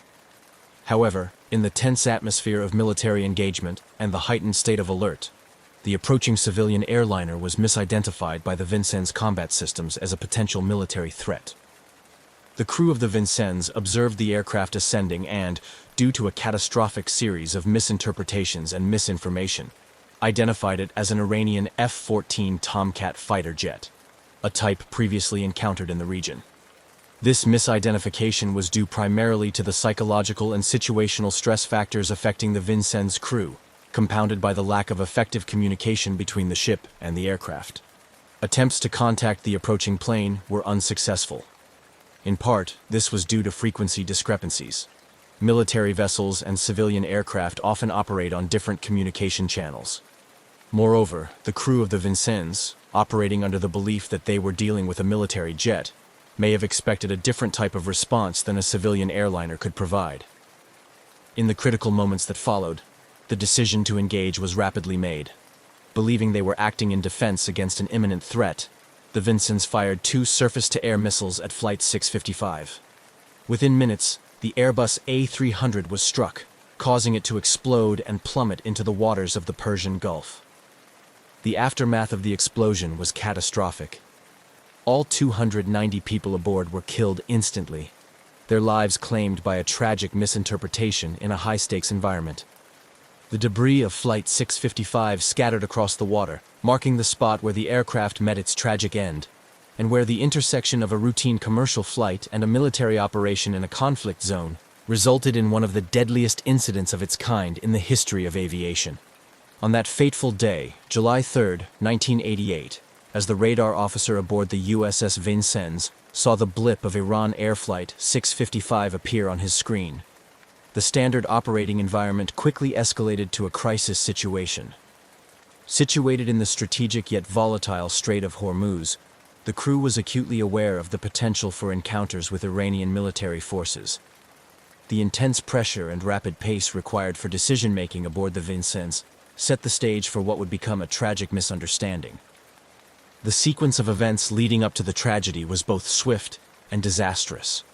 However, in the tense atmosphere of military engagement and the heightened state of alert, the approaching civilian airliner was misidentified by the Vincennes combat systems as a potential military threat. The crew of the Vincennes observed the aircraft ascending and, due to a catastrophic series of misinterpretations and misinformation, identified it as an Iranian F-14 Tomcat fighter jet, a type previously encountered in the region. This misidentification was due primarily to the psychological and situational stress factors affecting the Vincennes crew, compounded by the lack of effective communication between the ship and the aircraft. Attempts to contact the approaching plane were unsuccessful. In part, this was due to frequency discrepancies. Military vessels and civilian aircraft often operate on different communication channels. Moreover, the crew of the Vincennes, operating under the belief that they were dealing with a military jet, may have expected a different type of response than a civilian airliner could provide. In the critical moments that followed, the decision to engage was rapidly made. Believing they were acting in defense against an imminent threat, the Vincennes fired 2 surface-to-air missiles at Flight 655. Within minutes, the Airbus A300 was struck, causing it to explode and plummet into the waters of the Persian Gulf. The aftermath of the explosion was catastrophic. All 290 people aboard were killed instantly, their lives claimed by a tragic misinterpretation in a high-stakes environment. The debris of Flight 655 scattered across the water, marking the spot where the aircraft met its tragic end, and where the intersection of a routine commercial flight and a military operation in a conflict zone resulted in one of the deadliest incidents of its kind in the history of aviation. On that fateful day, July 3, 1988, as the radar officer aboard the USS Vincennes saw the blip of Iran Air Flight 655 appear on his screen, the standard operating environment quickly escalated to a crisis situation. Situated in the strategic yet volatile Strait of Hormuz, the crew was acutely aware of the potential for encounters with Iranian military forces. The intense pressure and rapid pace required for decision-making aboard the Vincennes set the stage for what would become a tragic misunderstanding. The sequence of events leading up to the tragedy was both swift and disastrous.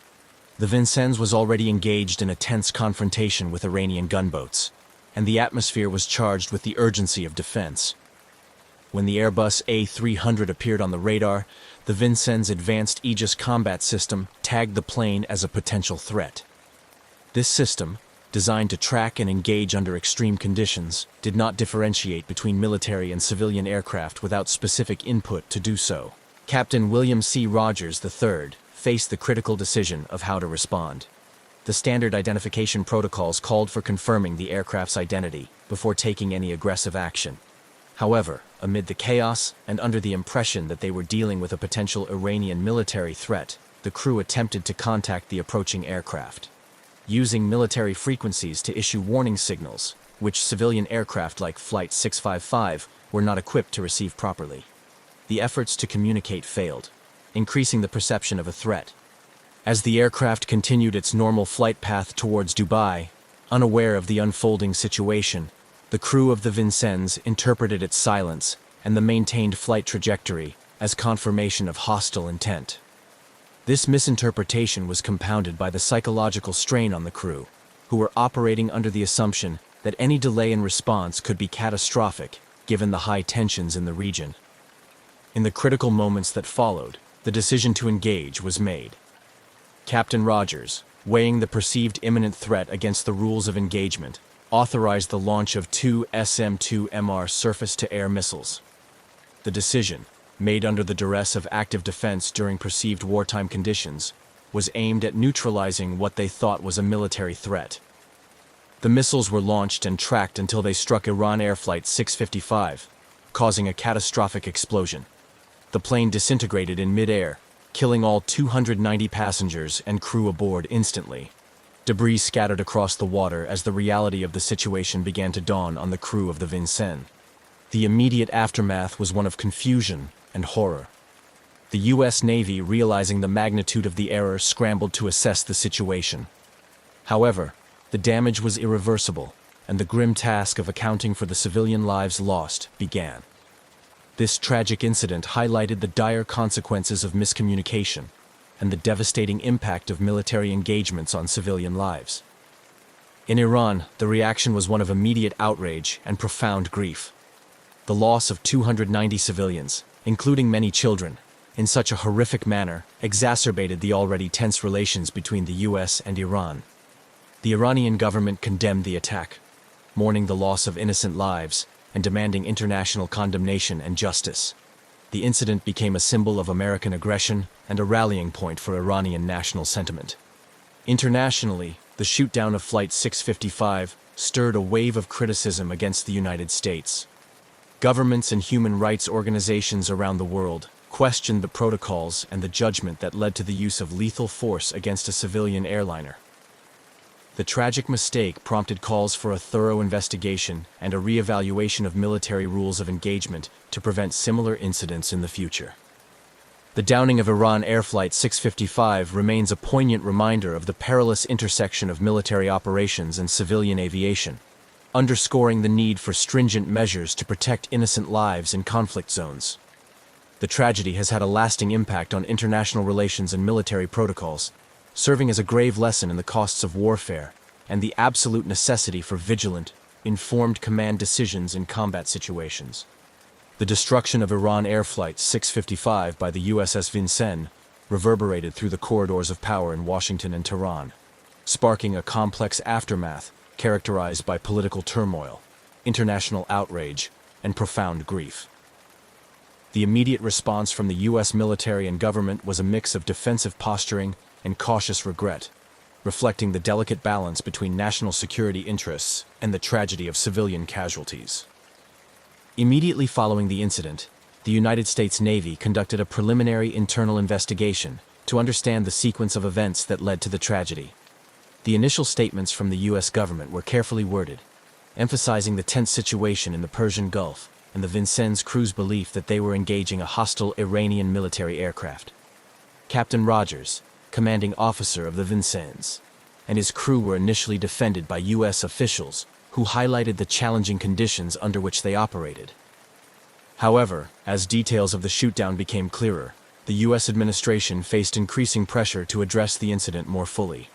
The Vincennes was already engaged in a tense confrontation with Iranian gunboats, and the atmosphere was charged with the urgency of defense. When the Airbus A300 appeared on the radar, the Vincennes' advanced Aegis combat system tagged the plane as a potential threat. This system, designed to track and engage under extreme conditions, did not differentiate between military and civilian aircraft without specific input to do so. Captain William C. Rogers III faced the critical decision of how to respond. The standard identification protocols called for confirming the aircraft's identity before taking any aggressive action. However, amid the chaos and under the impression that they were dealing with a potential Iranian military threat, the crew attempted to contact the approaching aircraft, using military frequencies to issue warning signals, which civilian aircraft like Flight 655 were not equipped to receive properly. The efforts to communicate failed, increasing the perception of a threat. As the aircraft continued its normal flight path towards Dubai, unaware of the unfolding situation, the crew of the Vincennes interpreted its silence and the maintained flight trajectory as confirmation of hostile intent. This misinterpretation was compounded by the psychological strain on the crew, who were operating under the assumption that any delay in response could be catastrophic given the high tensions in the region. In the critical moments that followed, the decision to engage was made. Captain Rogers, weighing the perceived imminent threat against the rules of engagement, authorized the launch of 2 SM-2MR surface-to-air missiles. The decision, made under the duress of active defense during perceived wartime conditions, was aimed at neutralizing what they thought was a military threat. The missiles were launched and tracked until they struck Iran Air Flight 655, causing a catastrophic explosion. The plane disintegrated in mid-air, killing all 290 passengers and crew aboard instantly. Debris scattered across the water as the reality of the situation began to dawn on the crew of the Vincennes. The immediate aftermath was one of confusion and horror. The U.S. Navy, realizing the magnitude of the error, scrambled to assess the situation. However, the damage was irreversible, and the grim task of accounting for the civilian lives lost began. This tragic incident highlighted the dire consequences of miscommunication and the devastating impact of military engagements on civilian lives. In Iran, the reaction was one of immediate outrage and profound grief. The loss of 290 civilians, including many children, in such a horrific manner exacerbated the already tense relations between the U.S. and Iran. The Iranian government condemned the attack, mourning the loss of innocent lives and demanding international condemnation and justice. The incident became a symbol of American aggression and a rallying point for Iranian national sentiment. Internationally, the shootdown of Flight 655 stirred a wave of criticism against the United States. Governments and human rights organizations around the world questioned the protocols and the judgment that led to the use of lethal force against a civilian airliner. The tragic mistake prompted calls for a thorough investigation and a re-evaluation of military rules of engagement to prevent similar incidents in the future. The downing of Iran Air Flight 655 remains a poignant reminder of the perilous intersection of military operations and civilian aviation, underscoring the need for stringent measures to protect innocent lives in conflict zones. The tragedy has had a lasting impact on international relations and military protocols, serving as a grave lesson in the costs of warfare and the absolute necessity for vigilant, informed command decisions in combat situations. The destruction of Iran Air Flight 655 by the USS Vincennes reverberated through the corridors of power in Washington and Tehran, sparking a complex aftermath characterized by political turmoil, international outrage, and profound grief. The immediate response from the U.S. military and government was a mix of defensive posturing and cautious regret, reflecting the delicate balance between national security interests and the tragedy of civilian casualties. Immediately following the incident, the United States Navy conducted a preliminary internal investigation to understand the sequence of events that led to the tragedy. The initial statements from the U.S. government were carefully worded, emphasizing the tense situation in the Persian Gulf and the Vincennes crew's belief that they were engaging a hostile Iranian military aircraft. Captain Rogers, commanding officer of the Vincennes, and his crew were initially defended by U.S. officials who highlighted the challenging conditions under which they operated. However, as details of the shootdown became clearer, the U.S. administration faced increasing pressure to address the incident more fully.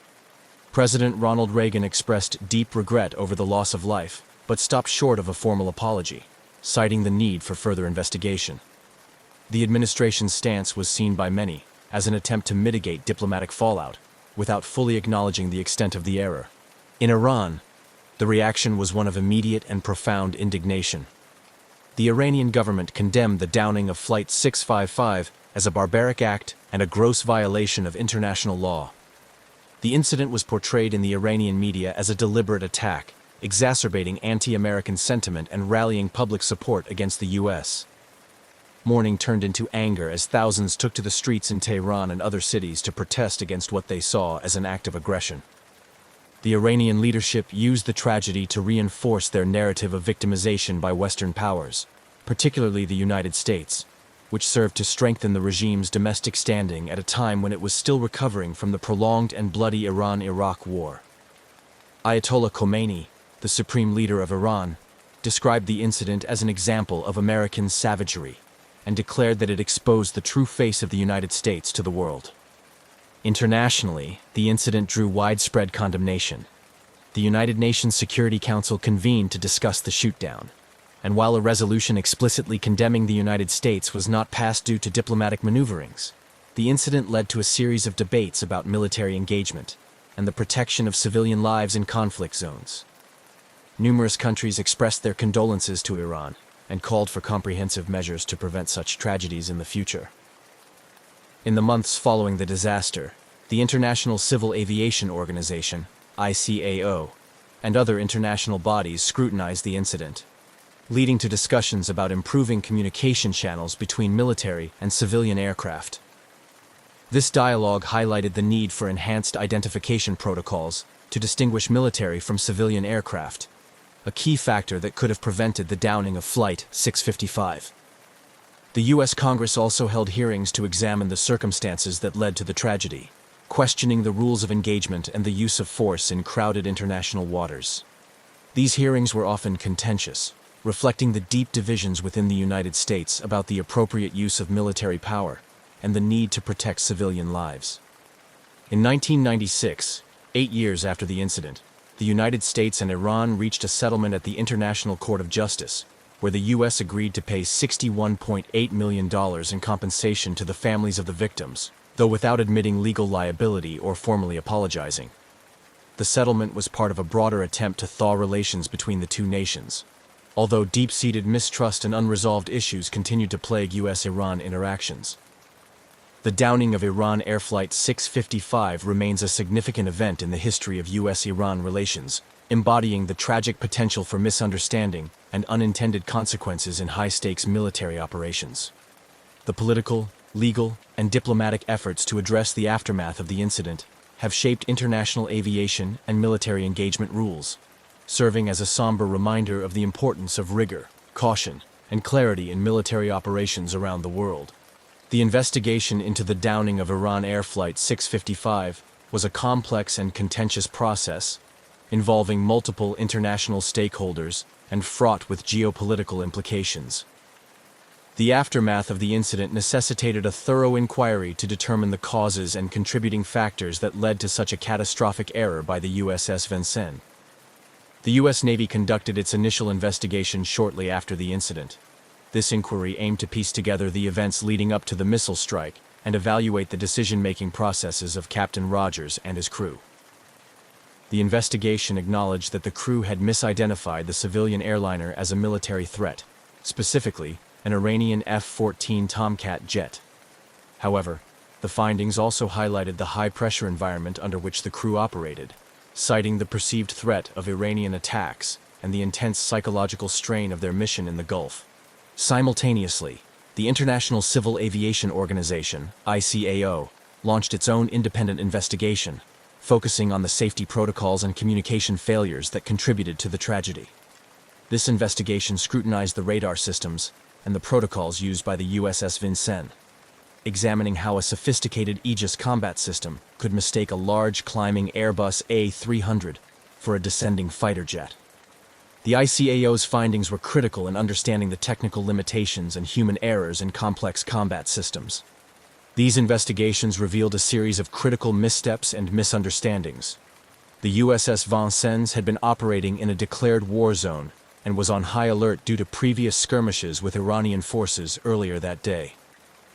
President Ronald Reagan expressed deep regret over the loss of life, but stopped short of a formal apology, citing the need for further investigation. The administration's stance was seen by many as an attempt to mitigate diplomatic fallout, without fully acknowledging the extent of the error. In Iran, the reaction was one of immediate and profound indignation. The Iranian government condemned the downing of Flight 655 as a barbaric act and a gross violation of international law. The incident was portrayed in the Iranian media as a deliberate attack, exacerbating anti-American sentiment and rallying public support against the U.S. Mourning turned into anger as thousands took to the streets in Tehran and other cities to protest against what they saw as an act of aggression. The Iranian leadership used the tragedy to reinforce their narrative of victimization by Western powers, particularly the United States, which served to strengthen the regime's domestic standing at a time when it was still recovering from the prolonged and bloody Iran-Iraq war. Ayatollah Khomeini, the supreme leader of Iran, described the incident as an example of American savagery and declared that it exposed the true face of the United States to the world. Internationally, the incident drew widespread condemnation. The United Nations Security Council convened to discuss the shootdown, and while a resolution explicitly condemning the United States was not passed due to diplomatic maneuverings, the incident led to a series of debates about military engagement and the protection of civilian lives in conflict zones. Numerous countries expressed their condolences to Iran and called for comprehensive measures to prevent such tragedies in the future. In the months following the disaster, the International Civil Aviation Organization, ICAO, and other international bodies scrutinized the incident, leading to discussions about improving communication channels between military and civilian aircraft. This dialogue highlighted the need for enhanced identification protocols to distinguish military from civilian aircraft, a key factor that could have prevented the downing of Flight 655. The U.S. Congress also held hearings to examine the circumstances that led to the tragedy, questioning the rules of engagement and the use of force in crowded international waters. These hearings were often contentious, reflecting the deep divisions within the United States about the appropriate use of military power and the need to protect civilian lives. In 1996, 8 years after the incident, the United States and Iran reached a settlement at the International Court of Justice, where the U.S. agreed to pay $61.8 million in compensation to the families of the victims, though without admitting legal liability or formally apologizing. The settlement was part of a broader attempt to thaw relations between the two nations, although deep-seated mistrust and unresolved issues continued to plague U.S.-Iran interactions. The downing of Iran Air Flight 655 remains a significant event in the history of U.S.-Iran relations, embodying the tragic potential for misunderstanding and unintended consequences in high-stakes military operations. The political, legal, and diplomatic efforts to address the aftermath of the incident have shaped international aviation and military engagement rules, serving as a somber reminder of the importance of rigor, caution, and clarity in military operations around the world. The investigation into the downing of Iran Air Flight 655 was a complex and contentious process, involving multiple international stakeholders and fraught with geopolitical implications. The aftermath of the incident necessitated a thorough inquiry to determine the causes and contributing factors that led to such a catastrophic error by the USS Vincennes. The U.S. Navy conducted its initial investigation shortly after the incident. This inquiry aimed to piece together the events leading up to the missile strike and evaluate the decision-making processes of Captain Rogers and his crew. The investigation acknowledged that the crew had misidentified the civilian airliner as a military threat, specifically an Iranian F-14 Tomcat jet. However, the findings also highlighted the high-pressure environment under which the crew operated, citing the perceived threat of Iranian attacks and the intense psychological strain of their mission in the Gulf. Simultaneously, the International Civil Aviation Organization, ICAO, launched its own independent investigation, focusing on the safety protocols and communication failures that contributed to the tragedy. This investigation scrutinized the radar systems and the protocols used by the USS Vincennes, examining how a sophisticated Aegis combat system could mistake a large climbing Airbus A300 for a descending fighter jet. The ICAO's findings were critical in understanding the technical limitations and human errors in complex combat systems. These investigations revealed a series of critical missteps and misunderstandings. The USS Vincennes had been operating in a declared war zone and was on high alert due to previous skirmishes with Iranian forces earlier that day.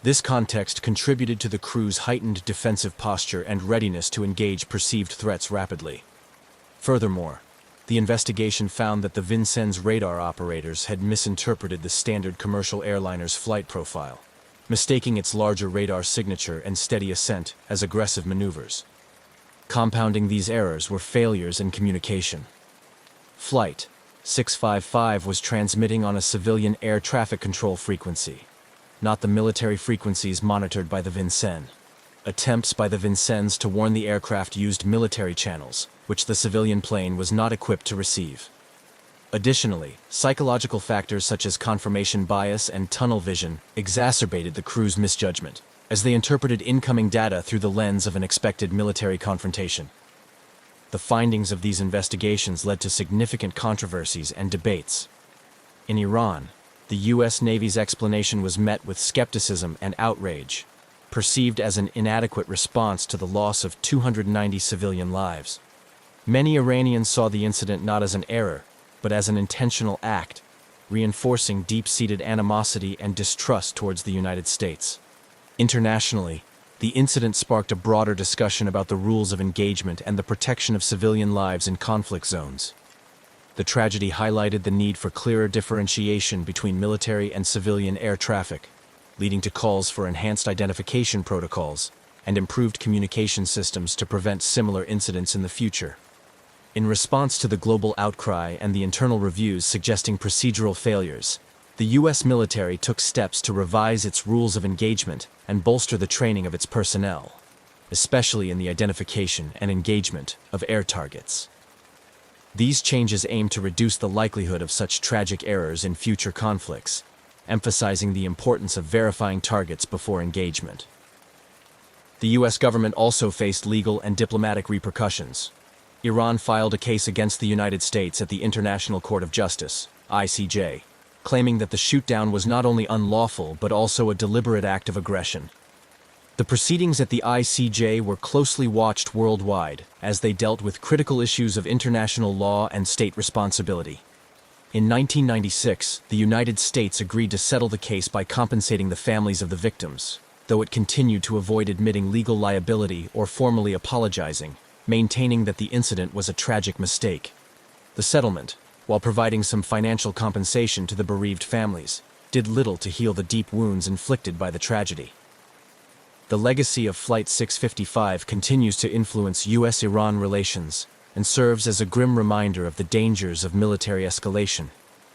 This context contributed to the crew's heightened defensive posture and readiness to engage perceived threats rapidly. Furthermore, the investigation found that the Vincennes radar operators had misinterpreted the standard commercial airliner's flight profile, mistaking its larger radar signature and steady ascent as aggressive maneuvers. Compounding these errors were failures in communication. Flight 655 was transmitting on a civilian air traffic control frequency, not the military frequencies monitored by the Vincennes. Attempts by the Vincennes to warn the aircraft used military channels, which the civilian plane was not equipped to receive. Additionally, psychological factors such as confirmation bias and tunnel vision exacerbated the crew's misjudgment, as they interpreted incoming data through the lens of an expected military confrontation. The findings of these investigations led to significant controversies and debates. In Iran, the U.S. Navy's explanation was met with skepticism and outrage, perceived as an inadequate response to the loss of 290 civilian lives. Many Iranians saw the incident not as an error, but as an intentional act, reinforcing deep-seated animosity and distrust towards the United States. Internationally, the incident sparked a broader discussion about the rules of engagement and the protection of civilian lives in conflict zones. The tragedy highlighted the need for clearer differentiation between military and civilian air traffic, leading to calls for enhanced identification protocols and improved communication systems to prevent similar incidents in the future. In response to the global outcry and the internal reviews suggesting procedural failures, the U.S. military took steps to revise its rules of engagement and bolster the training of its personnel, especially in the identification and engagement of air targets. These changes aim to reduce the likelihood of such tragic errors in future conflicts, emphasizing the importance of verifying targets before engagement. The U.S. government also faced legal and diplomatic repercussions. Iran filed a case against the United States at the International Court of Justice, ICJ, claiming that the shootdown was not only unlawful but also a deliberate act of aggression. The proceedings at the ICJ were closely watched worldwide as they dealt with critical issues of international law and state responsibility. In 1996, the United States agreed to settle the case by compensating the families of the victims, though it continued to avoid admitting legal liability or formally apologizing, maintaining that the incident was a tragic mistake. The settlement, while providing some financial compensation to the bereaved families, did little to heal the deep wounds inflicted by the tragedy. The legacy of Flight 655 continues to influence U.S.-Iran relations and serves as a grim reminder of the dangers of military escalation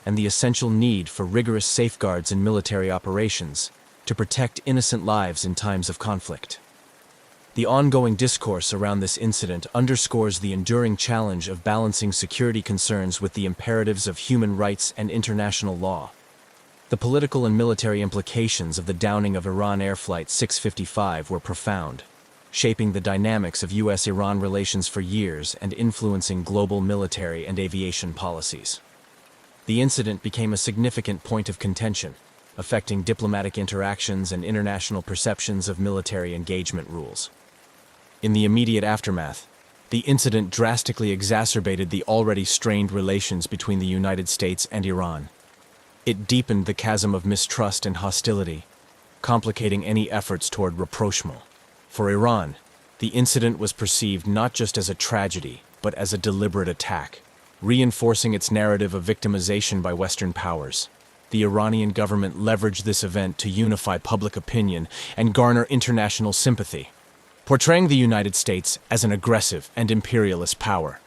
and the essential need for rigorous safeguards in military operations to protect innocent lives in times of conflict. The ongoing discourse around this incident underscores the enduring challenge of balancing security concerns with the imperatives of human rights and international law. The political and military implications of the downing of Iran Air Flight 655 were profound, shaping the dynamics of U.S.-Iran relations for years and influencing global military and aviation policies. The incident became a significant point of contention, affecting diplomatic interactions and international perceptions of military engagement rules. In the immediate aftermath, the incident drastically exacerbated the already strained relations between the United States and Iran. It deepened the chasm of mistrust and hostility, complicating any efforts toward rapprochement. For Iran, the incident was perceived not just as a tragedy, but as a deliberate attack, reinforcing its narrative of victimization by Western powers. The Iranian government leveraged this event to unify public opinion and garner international sympathy, portraying the United States as an aggressive and imperialist power.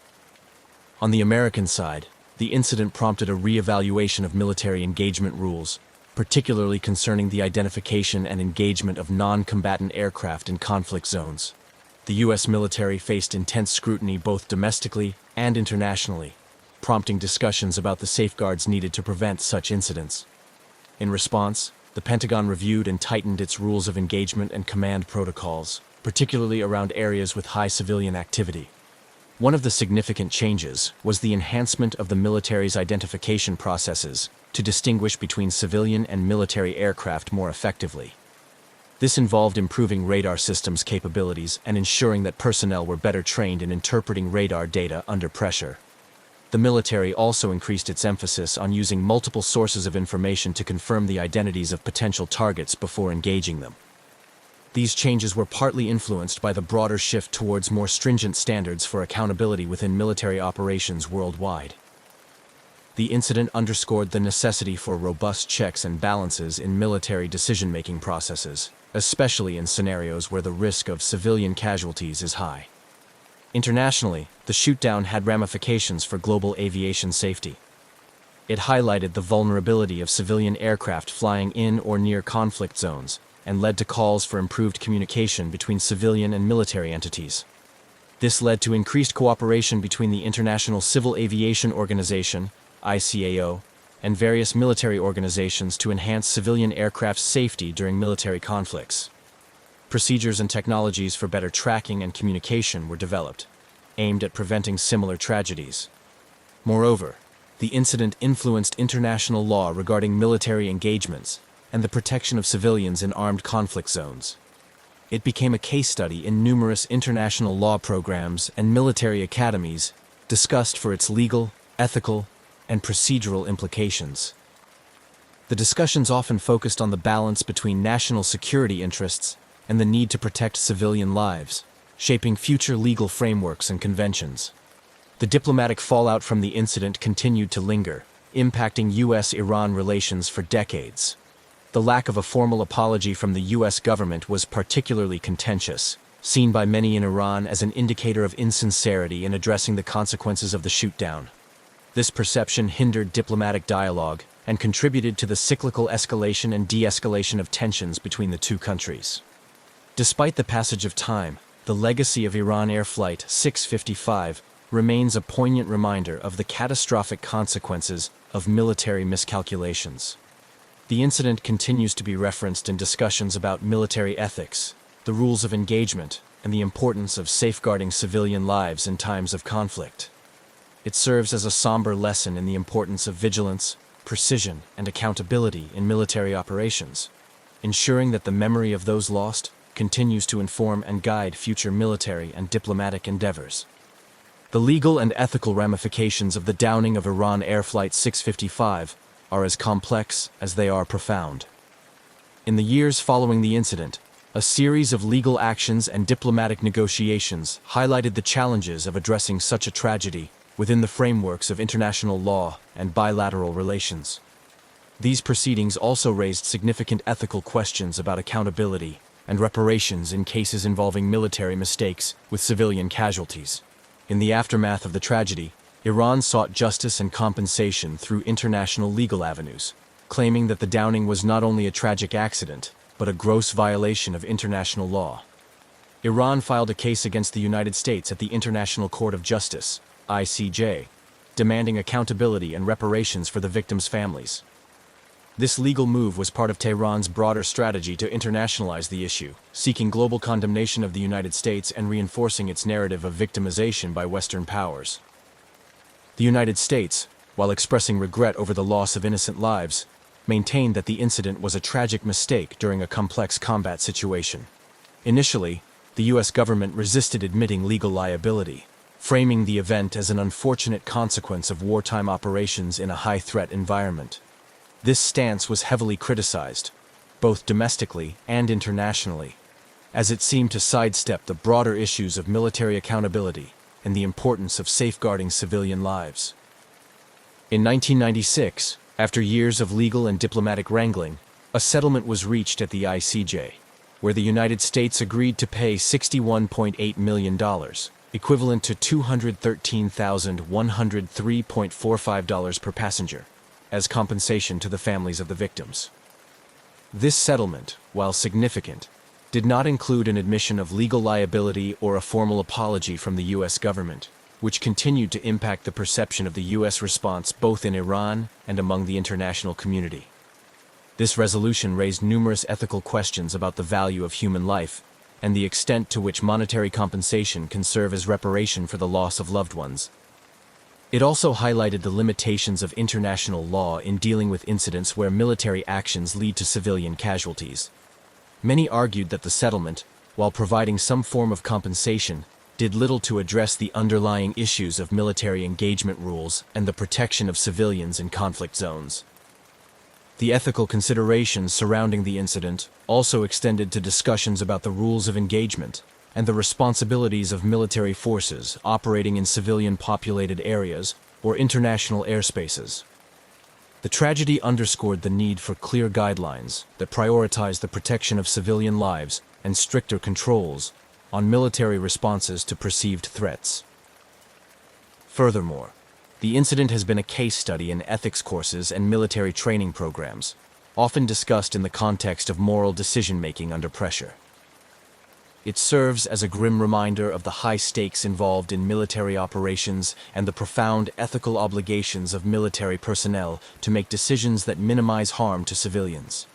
On the American side, the incident prompted a re-evaluation of military engagement rules, particularly concerning the identification and engagement of non-combatant aircraft in conflict zones. The U.S. military faced intense scrutiny both domestically and internationally, prompting discussions about the safeguards needed to prevent such incidents. In response, the Pentagon reviewed and tightened its rules of engagement and command protocols, particularly around areas with high civilian activity. One of the significant changes was the enhancement of the military's identification processes to distinguish between civilian and military aircraft more effectively. This involved improving radar systems capabilities and ensuring that personnel were better trained in interpreting radar data under pressure. The military also increased its emphasis on using multiple sources of information to confirm the identities of potential targets before engaging them. These changes were partly influenced by the broader shift towards more stringent standards for accountability within military operations worldwide. The incident underscored the necessity for robust checks and balances in military decision-making processes, especially in scenarios where the risk of civilian casualties is high. Internationally, the shootdown had ramifications for global aviation safety. It highlighted the vulnerability of civilian aircraft flying in or near conflict zones, and led to calls for improved communication between civilian and military entities. This led to increased cooperation between the International Civil Aviation Organization, ICAO, and various military organizations to enhance civilian aircraft safety during military conflicts. Procedures and technologies for better tracking and communication were developed, aimed at preventing similar tragedies. Moreover, the incident influenced international law regarding military engagements and the protection of civilians in armed conflict zones. It became a case study in numerous international law programs and military academies discussed for its legal, ethical, and procedural implications. The discussions often focused on the balance between national security interests and the need to protect civilian lives, shaping future legal frameworks and conventions. The diplomatic fallout from the incident continued to linger, impacting U.S.-Iran relations for decades. The lack of a formal apology from the U.S. government was particularly contentious, seen by many in Iran as an indicator of insincerity in addressing the consequences of the shootdown. This perception hindered diplomatic dialogue and contributed to the cyclical escalation and de-escalation of tensions between the two countries. Despite the passage of time, the legacy of Iran Air Flight 655 remains a poignant reminder of the catastrophic consequences of military miscalculations. The incident continues to be referenced in discussions about military ethics, the rules of engagement, and the importance of safeguarding civilian lives in times of conflict. It serves as a somber lesson in the importance of vigilance, precision, and accountability in military operations, ensuring that the memory of those lost continues to inform and guide future military and diplomatic endeavors. The legal and ethical ramifications of the downing of Iran Air Flight 655 are as complex as they are profound. In the years following the incident, a series of legal actions and diplomatic negotiations highlighted the challenges of addressing such a tragedy within the frameworks of international law and bilateral relations. These proceedings also raised significant ethical questions about accountability and reparations in cases involving military mistakes with civilian casualties. In the aftermath of the tragedy, Iran sought justice and compensation through international legal avenues, claiming that the downing was not only a tragic accident, but a gross violation of international law. Iran filed a case against the United States at the International Court of Justice, ICJ, demanding accountability and reparations for the victims' families. This legal move was part of Tehran's broader strategy to internationalize the issue, seeking global condemnation of the United States and reinforcing its narrative of victimization by Western powers. The United States, while expressing regret over the loss of innocent lives, maintained that the incident was a tragic mistake during a complex combat situation. Initially, the U.S. government resisted admitting legal liability, framing the event as an unfortunate consequence of wartime operations in a high-threat environment. This stance was heavily criticized, both domestically and internationally, as it seemed to sidestep the broader issues of military accountability and the importance of safeguarding civilian lives. In 1996, after years of legal and diplomatic wrangling, a settlement was reached at the ICJ, where the United States agreed to pay $61.8 million, equivalent to $213,103.45 per passenger, as compensation to the families of the victims. This settlement, while significant, did not include an admission of legal liability or a formal apology from the U.S. government, which continued to impact the perception of the U.S. response both in Iran and among the international community. This resolution raised numerous ethical questions about the value of human life and the extent to which monetary compensation can serve as reparation for the loss of loved ones. It also highlighted the limitations of international law in dealing with incidents where military actions lead to civilian casualties. Many argued that the settlement, while providing some form of compensation, did little to address the underlying issues of military engagement rules and the protection of civilians in conflict zones. The ethical considerations surrounding the incident also extended to discussions about the rules of engagement and the responsibilities of military forces operating in civilian-populated areas or international airspaces. The tragedy underscored the need for clear guidelines that prioritize the protection of civilian lives and stricter controls on military responses to perceived threats. Furthermore, the incident has been a case study in ethics courses and military training programs, often discussed in the context of moral decision-making under pressure. It serves as a grim reminder of the high stakes involved in military operations and the profound ethical obligations of military personnel to make decisions that minimize harm to civilians.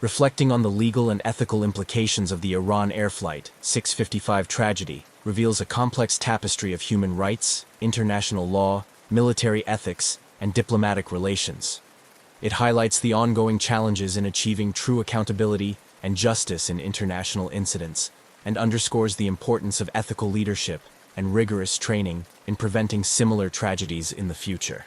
Reflecting on the legal and ethical implications of the Iran Air Flight 655 tragedy reveals a complex tapestry of human rights, international law, military ethics, and diplomatic relations. It highlights the ongoing challenges in achieving true accountability and justice in international incidents, and underscores the importance of ethical leadership and rigorous training in preventing similar tragedies in the future.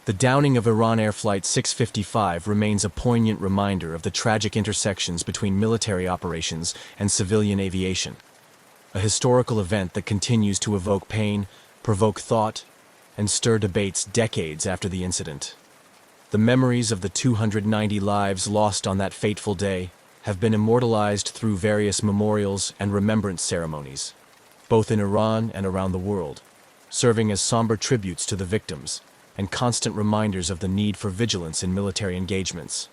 The downing of Iran Air Flight 655 remains a poignant reminder of the tragic intersections between military operations and civilian aviation, a historical event that continues to evoke pain, provoke thought, and stir debates decades after the incident. The memories of the 290 lives lost on that fateful day have been immortalized through various memorials and remembrance ceremonies, both in Iran and around the world, serving as somber tributes to the victims and constant reminders of the need for vigilance in military engagements.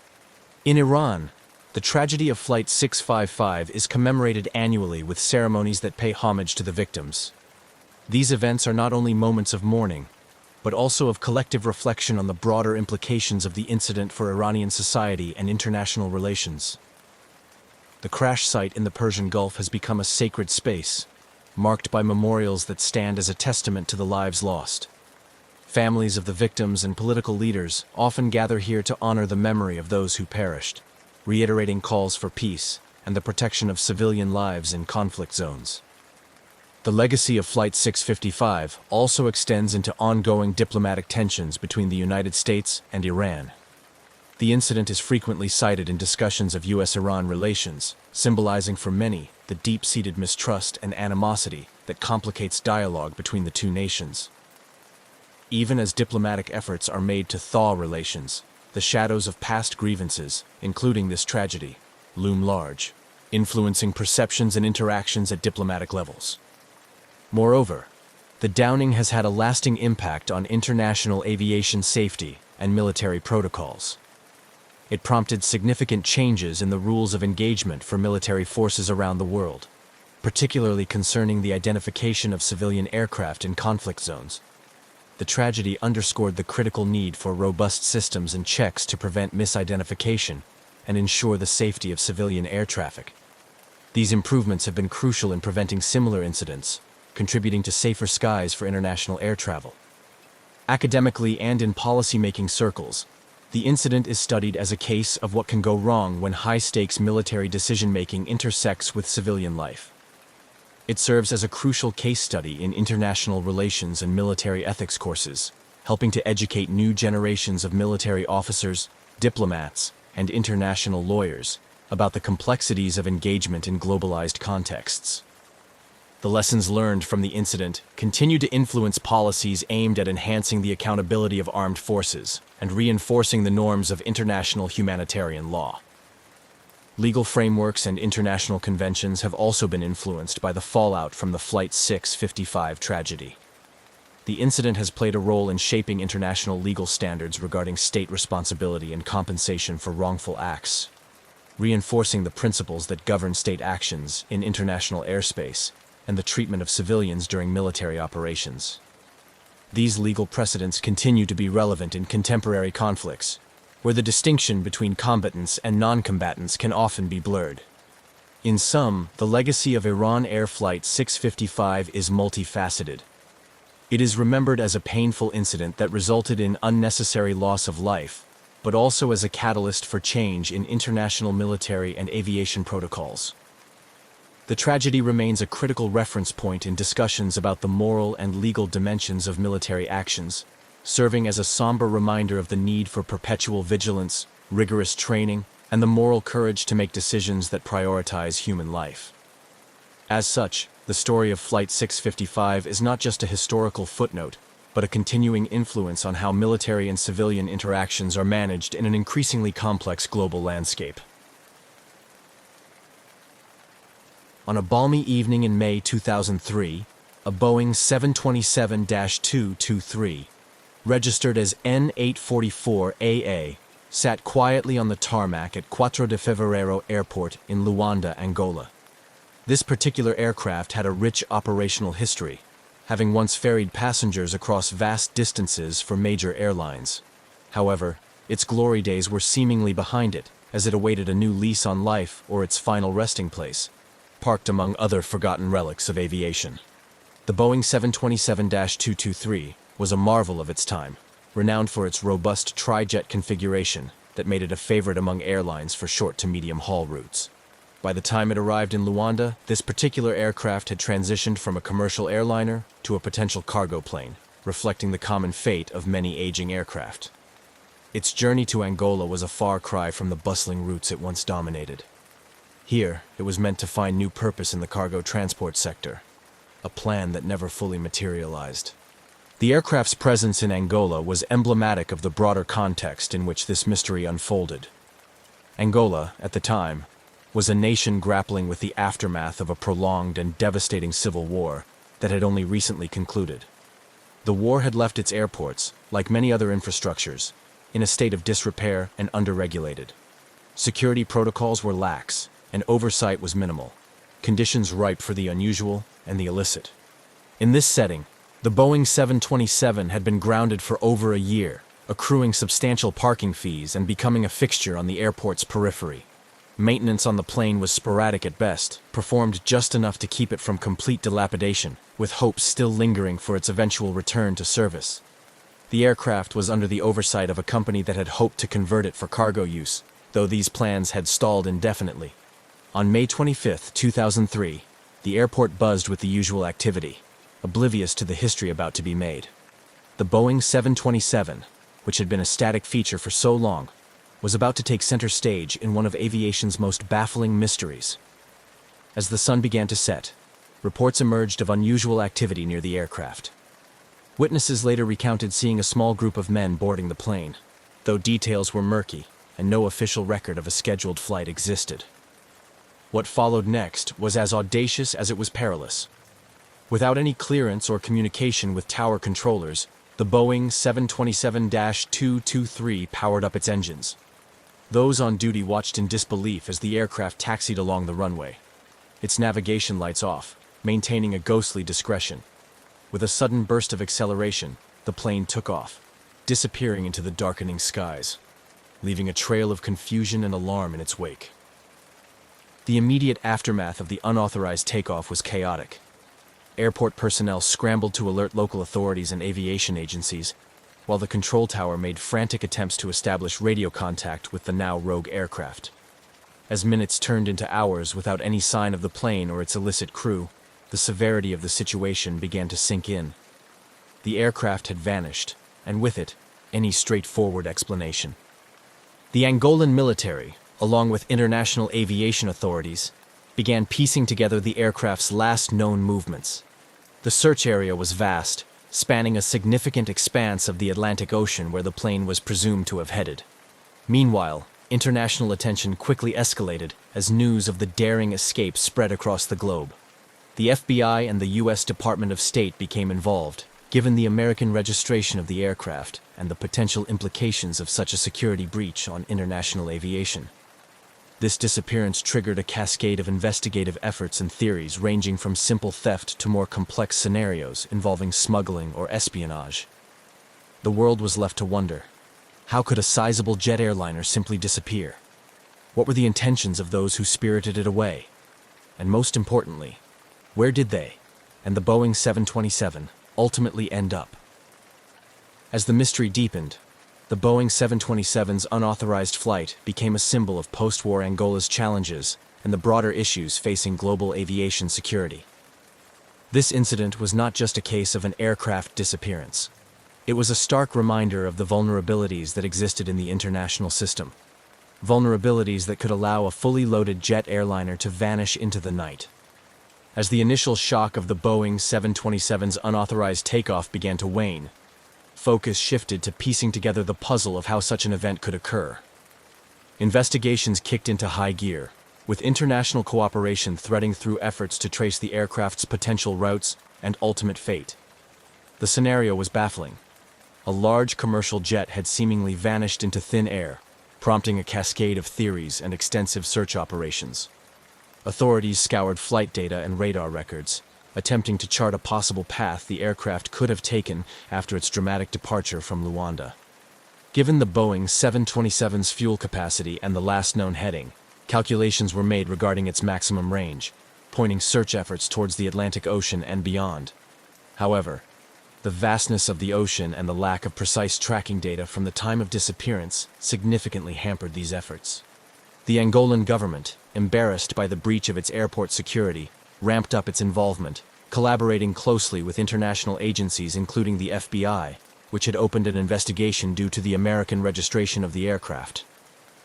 In Iran, the tragedy of Flight 655 is commemorated annually with ceremonies that pay homage to the victims. These events are not only moments of mourning, but also of collective reflection on the broader implications of the incident for Iranian society and international relations. The crash site in the Persian Gulf has become a sacred space, marked by memorials that stand as a testament to the lives lost. Families of the victims and political leaders often gather here to honor the memory of those who perished, reiterating calls for peace and the protection of civilian lives in conflict zones. The legacy of Flight 655 also extends into ongoing diplomatic tensions between the United States and Iran. The incident is frequently cited in discussions of U.S.-Iran relations, symbolizing for many the deep-seated mistrust and animosity that complicates dialogue between the two nations. Even as diplomatic efforts are made to thaw relations, the shadows of past grievances, including this tragedy, loom large, influencing perceptions and interactions at diplomatic levels. Moreover, the downing has had a lasting impact on international aviation safety and military protocols. It prompted significant changes in the rules of engagement for military forces around the world, particularly concerning the identification of civilian aircraft in conflict zones. The tragedy underscored the critical need for robust systems and checks to prevent misidentification and ensure the safety of civilian air traffic. These improvements have been crucial in preventing similar incidents, contributing to safer skies for international air travel. Academically and in policy-making circles, the incident is studied as a case of what can go wrong when high-stakes military decision-making intersects with civilian life. It serves as a crucial case study in international relations and military ethics courses, helping to educate new generations of military officers, diplomats, and international lawyers about the complexities of engagement in globalized contexts. The lessons learned from the incident continue to influence policies aimed at enhancing the accountability of armed forces and reinforcing the norms of international humanitarian law. Legal frameworks and international conventions have also been influenced by the fallout from the Flight 655 tragedy. The incident has played a role in shaping international legal standards regarding state responsibility and compensation for wrongful acts, reinforcing the principles that govern state actions in international airspace and the treatment of civilians during military operations. These legal precedents continue to be relevant in contemporary conflicts, where the distinction between combatants and non-combatants can often be blurred. In sum, the legacy of Iran Air Flight 655 is multifaceted. It is remembered as a painful incident that resulted in unnecessary loss of life, but also as a catalyst for change in international military and aviation protocols. The tragedy remains a critical reference point in discussions about the moral and legal dimensions of military actions, serving as a somber reminder of the need for perpetual vigilance, rigorous training, and the moral courage to make decisions that prioritize human life. As such, the story of Flight 655 is not just a historical footnote, but a continuing influence on how military and civilian interactions are managed in an increasingly complex global landscape. On a balmy evening in May 2003, a Boeing 727-223, registered as N844AA, sat quietly on the tarmac at 4 de Fevereiro Airport in Luanda, Angola. This particular aircraft had a rich operational history, having once ferried passengers across vast distances for major airlines. However, its glory days were seemingly behind it, as it awaited a new lease on life or its final resting place, parked among other forgotten relics of aviation. The Boeing 727-223 was a marvel of its time, renowned for its robust tri-jet configuration that made it a favorite among airlines for short to medium-haul routes. By the time it arrived in Luanda, this particular aircraft had transitioned from a commercial airliner to a potential cargo plane, reflecting the common fate of many aging aircraft. Its journey to Angola was a far cry from the bustling routes it once dominated. Here, it was meant to find new purpose in the cargo transport sector, a plan that never fully materialized. The aircraft's presence in Angola was emblematic of the broader context in which this mystery unfolded. Angola, at the time, was a nation grappling with the aftermath of a prolonged and devastating civil war that had only recently concluded. The war had left its airports, like many other infrastructures, in a state of disrepair and underregulated. Security protocols were lax, and oversight was minimal, conditions ripe for the unusual and the illicit. In this setting, the Boeing 727 had been grounded for over a year, accruing substantial parking fees and becoming a fixture on the airport's periphery. Maintenance on the plane was sporadic at best, performed just enough to keep it from complete dilapidation, with hopes still lingering for its eventual return to service. The aircraft was under the oversight of a company that had hoped to convert it for cargo use, though these plans had stalled indefinitely. On May 25, 2003, the airport buzzed with the usual activity, oblivious to the history about to be made. The Boeing 727, which had been a static feature for so long, was about to take center stage in one of aviation's most baffling mysteries. As the sun began to set, reports emerged of unusual activity near the aircraft. Witnesses later recounted seeing a small group of men boarding the plane, though details were murky and no official record of a scheduled flight existed. What followed next was as audacious as it was perilous. Without any clearance or communication with tower controllers, the Boeing 727-223 powered up its engines. Those on duty watched in disbelief as the aircraft taxied along the runway, its navigation lights off, maintaining a ghostly discretion. With a sudden burst of acceleration, the plane took off, disappearing into the darkening skies, leaving a trail of confusion and alarm in its wake. The immediate aftermath of the unauthorized takeoff was chaotic. Airport personnel scrambled to alert local authorities and aviation agencies, while the control tower made frantic attempts to establish radio contact with the now rogue aircraft. As minutes turned into hours without any sign of the plane or its illicit crew, the severity of the situation began to sink in. The aircraft had vanished, and with it, any straightforward explanation. The Angolan military, along with international aviation authorities, began piecing together the aircraft's last known movements. The search area was vast, spanning a significant expanse of the Atlantic Ocean where the plane was presumed to have headed. Meanwhile, international attention quickly escalated as news of the daring escape spread across the globe. The FBI and the U.S. Department of State became involved, given the American registration of the aircraft and the potential implications of such a security breach on international aviation. This disappearance triggered a cascade of investigative efforts and theories ranging from simple theft to more complex scenarios involving smuggling or espionage. The world was left to wonder, how could a sizable jet airliner simply disappear? What were the intentions of those who spirited it away? And most importantly, where did they, and the Boeing 727, ultimately end up? As the mystery deepened, The Boeing 727's unauthorized flight became a symbol of post-war Angola's challenges and the broader issues facing global aviation security. This incident was not just a case of an aircraft disappearance. It was a stark reminder of the vulnerabilities that existed in the international system. Vulnerabilities that could allow a fully loaded jet airliner to vanish into the night. As the initial shock of the Boeing 727's unauthorized takeoff began to wane, focus shifted to piecing together the puzzle of how such an event could occur. Investigations kicked into high gear, with international cooperation threading through efforts to trace the aircraft's potential routes and ultimate fate. The scenario was baffling. A large commercial jet had seemingly vanished into thin air, prompting a cascade of theories and extensive search operations. Authorities scoured flight data and radar records, attempting to chart a possible path the aircraft could have taken after its dramatic departure from Luanda. Given the Boeing 727's fuel capacity and the last known heading, calculations were made regarding its maximum range, pointing search efforts towards the Atlantic Ocean and beyond. However, the vastness of the ocean and the lack of precise tracking data from the time of disappearance significantly hampered these efforts. The Angolan government, embarrassed by the breach of its airport security, ramped up its involvement, collaborating closely with international agencies including the FBI, which had opened an investigation due to the American registration of the aircraft.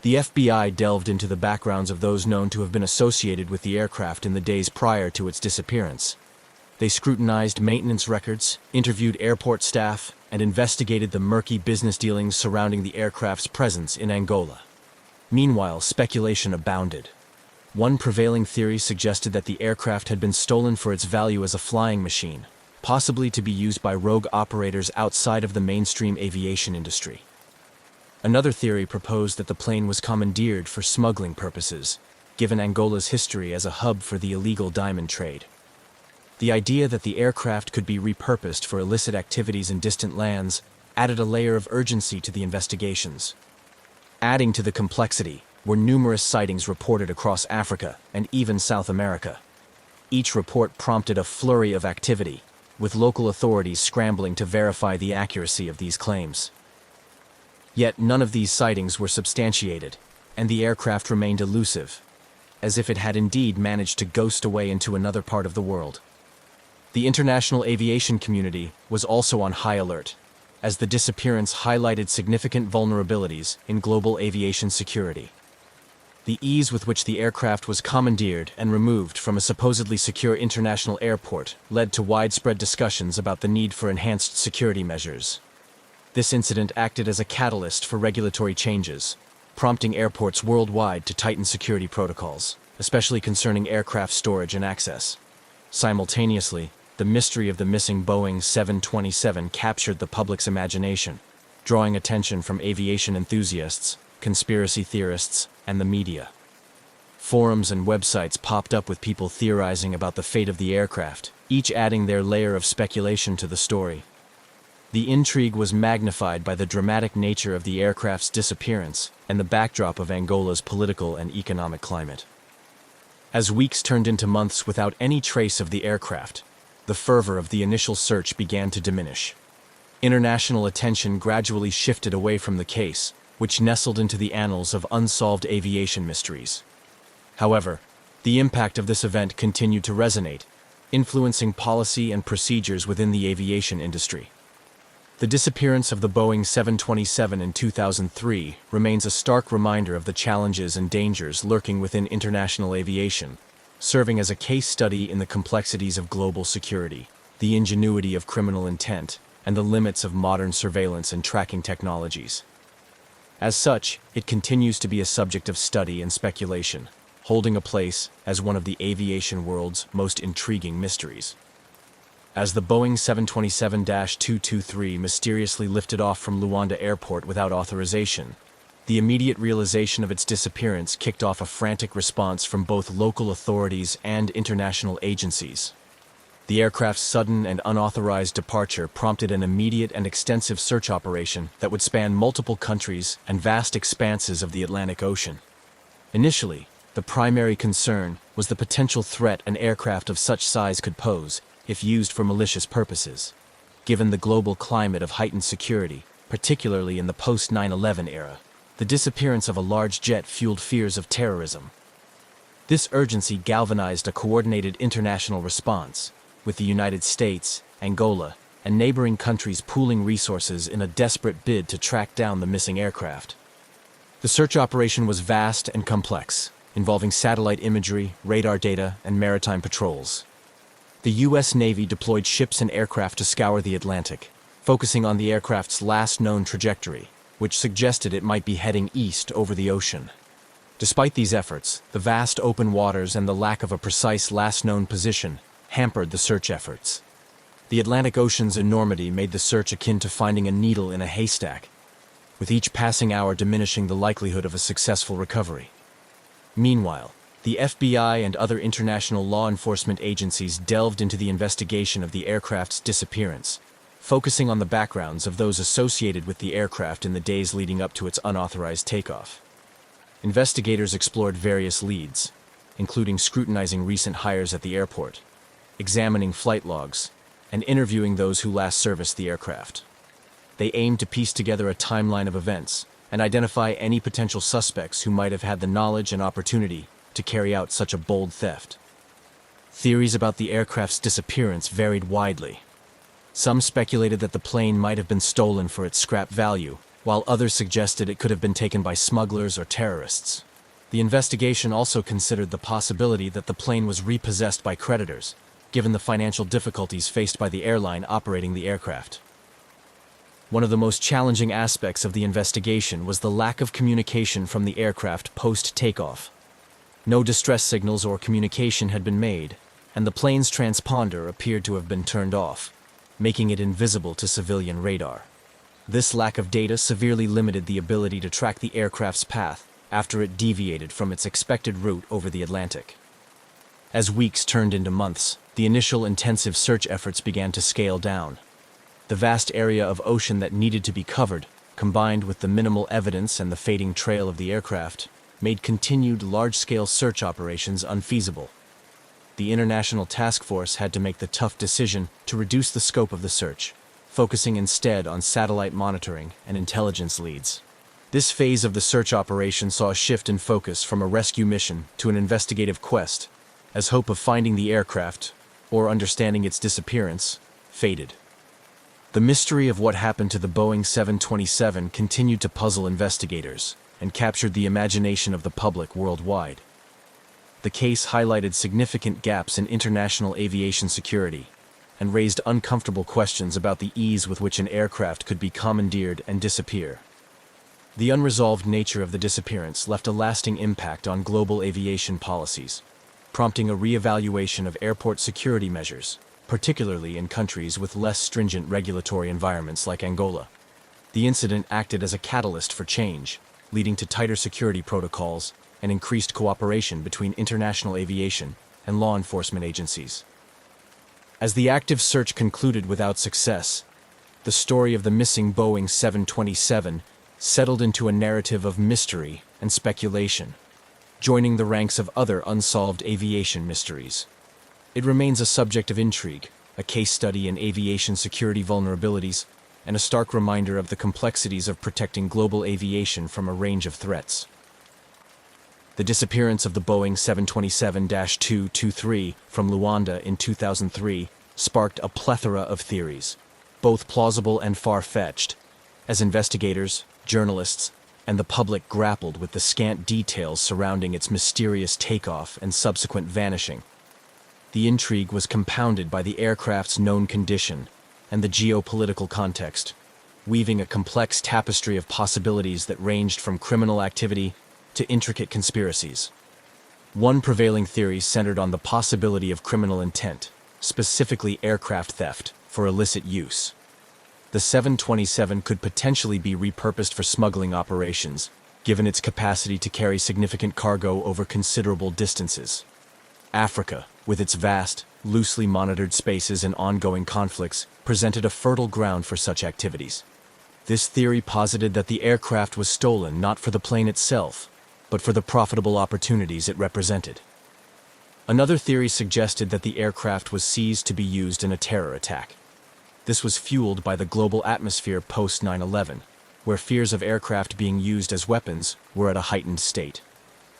The FBI delved into the backgrounds of those known to have been associated with the aircraft in the days prior to its disappearance. They scrutinized maintenance records, interviewed airport staff, and investigated the murky business dealings surrounding the aircraft's presence in Angola. Meanwhile, speculation abounded. One prevailing theory suggested that the aircraft had been stolen for its value as a flying machine, possibly to be used by rogue operators outside of the mainstream aviation industry. Another theory proposed that the plane was commandeered for smuggling purposes, given Angola's history as a hub for the illegal diamond trade. The idea that the aircraft could be repurposed for illicit activities in distant lands added a layer of urgency to the investigations. Adding to the complexity were numerous sightings reported across Africa and even South America. Each report prompted a flurry of activity, with local authorities scrambling to verify the accuracy of these claims. Yet none of these sightings were substantiated, and the aircraft remained elusive, as if it had indeed managed to ghost away into another part of the world. The international aviation community was also on high alert, as the disappearance highlighted significant vulnerabilities in global aviation security. The ease with which the aircraft was commandeered and removed from a supposedly secure international airport led to widespread discussions about the need for enhanced security measures. This incident acted as a catalyst for regulatory changes, prompting airports worldwide to tighten security protocols, especially concerning aircraft storage and access. Simultaneously, the mystery of the missing Boeing 727 captured the public's imagination, drawing attention from aviation enthusiasts, conspiracy theorists, and the media. Forums and websites popped up with people theorizing about the fate of the aircraft, each adding their layer of speculation to the story. The intrigue was magnified by the dramatic nature of the aircraft's disappearance and the backdrop of Angola's political and economic climate. As weeks turned into months without any trace of the aircraft, the fervor of the initial search began to diminish. International attention gradually shifted away from the case, which nestled into the annals of unsolved aviation mysteries. However, the impact of this event continued to resonate, influencing policy and procedures within the aviation industry. The disappearance of the Boeing 727 in 2003 remains a stark reminder of the challenges and dangers lurking within international aviation, serving as a case study in the complexities of global security, the ingenuity of criminal intent, and the limits of modern surveillance and tracking technologies. As such, it continues to be a subject of study and speculation, holding a place as one of the aviation world's most intriguing mysteries. As the Boeing 727-223 mysteriously lifted off from Luanda Airport without authorization, the immediate realization of its disappearance kicked off a frantic response from both local authorities and international agencies. The aircraft's sudden and unauthorized departure prompted an immediate and extensive search operation that would span multiple countries and vast expanses of the Atlantic Ocean. Initially, the primary concern was the potential threat an aircraft of such size could pose if used for malicious purposes. Given the global climate of heightened security, particularly in the post-9/11 era. The disappearance of a large jet fueled fears of terrorism. This urgency galvanized a coordinated international response, with the United States, Angola, and neighboring countries pooling resources in a desperate bid to track down the missing aircraft. The search operation was vast and complex, involving satellite imagery, radar data, and maritime patrols. The U.S. Navy deployed ships and aircraft to scour the Atlantic, focusing on the aircraft's last known trajectory, which suggested it might be heading east over the ocean. Despite these efforts, the vast open waters and the lack of a precise last known position hampered the search efforts. The Atlantic Ocean's enormity made the search akin to finding a needle in a haystack, with each passing hour diminishing the likelihood of a successful recovery. Meanwhile, the FBI and other international law enforcement agencies delved into the investigation of the aircraft's disappearance, focusing on the backgrounds of those associated with the aircraft in the days leading up to its unauthorized takeoff. Investigators explored various leads, including scrutinizing recent hires at the airport, examining flight logs, and interviewing those who last serviced the aircraft. They aimed to piece together a timeline of events and identify any potential suspects who might have had the knowledge and opportunity to carry out such a bold theft. Theories about the aircraft's disappearance varied widely. Some speculated that the plane might have been stolen for its scrap value, while others suggested it could have been taken by smugglers or terrorists. The investigation also considered the possibility that the plane was repossessed by creditors, given the financial difficulties faced by the airline operating the aircraft. One of the most challenging aspects of the investigation was the lack of communication from the aircraft post-takeoff. No distress signals or communication had been made, and the plane's transponder appeared to have been turned off, making it invisible to civilian radar. This lack of data severely limited the ability to track the aircraft's path after it deviated from its expected route over the Atlantic. As weeks turned into months, the initial intensive search efforts began to scale down. The vast area of ocean that needed to be covered, combined with the minimal evidence and the fading trail of the aircraft, made continued large-scale search operations unfeasible. The International Task Force had to make the tough decision to reduce the scope of the search, focusing instead on satellite monitoring and intelligence leads. This phase of the search operation saw a shift in focus from a rescue mission to an investigative quest, as hope of finding the aircraft, or understanding its disappearance, faded. The mystery of what happened to the Boeing 727 continued to puzzle investigators and captured the imagination of the public worldwide. The case highlighted significant gaps in international aviation security and raised uncomfortable questions about the ease with which an aircraft could be commandeered and disappear. The unresolved nature of the disappearance left a lasting impact on global aviation policies, prompting a re-evaluation of airport security measures, particularly in countries with less stringent regulatory environments like Angola. The incident acted as a catalyst for change, leading to tighter security protocols and increased cooperation between international aviation and law enforcement agencies. As the active search concluded without success, the story of the missing Boeing 727 settled into a narrative of mystery and speculation, joining the ranks of other unsolved aviation mysteries. It remains a subject of intrigue, a case study in aviation security vulnerabilities, and a stark reminder of the complexities of protecting global aviation from a range of threats. The disappearance of the Boeing 727-223 from Luanda in 2003 sparked a plethora of theories, both plausible and far-fetched, as investigators, journalists, and the public grappled with the scant details surrounding its mysterious takeoff and subsequent vanishing. The intrigue was compounded by the aircraft's known condition and the geopolitical context, weaving a complex tapestry of possibilities that ranged from criminal activity to intricate conspiracies. One prevailing theory centered on the possibility of criminal intent, specifically aircraft theft, for illicit use. The 727 could potentially be repurposed for smuggling operations, given its capacity to carry significant cargo over considerable distances. Africa, with its vast, loosely monitored spaces and ongoing conflicts, presented a fertile ground for such activities. This theory posited that the aircraft was stolen not for the plane itself, but for the profitable opportunities it represented. Another theory suggested that the aircraft was seized to be used in a terror attack. This was fueled by the global atmosphere post 9/11, where fears of aircraft being used as weapons were at a heightened state.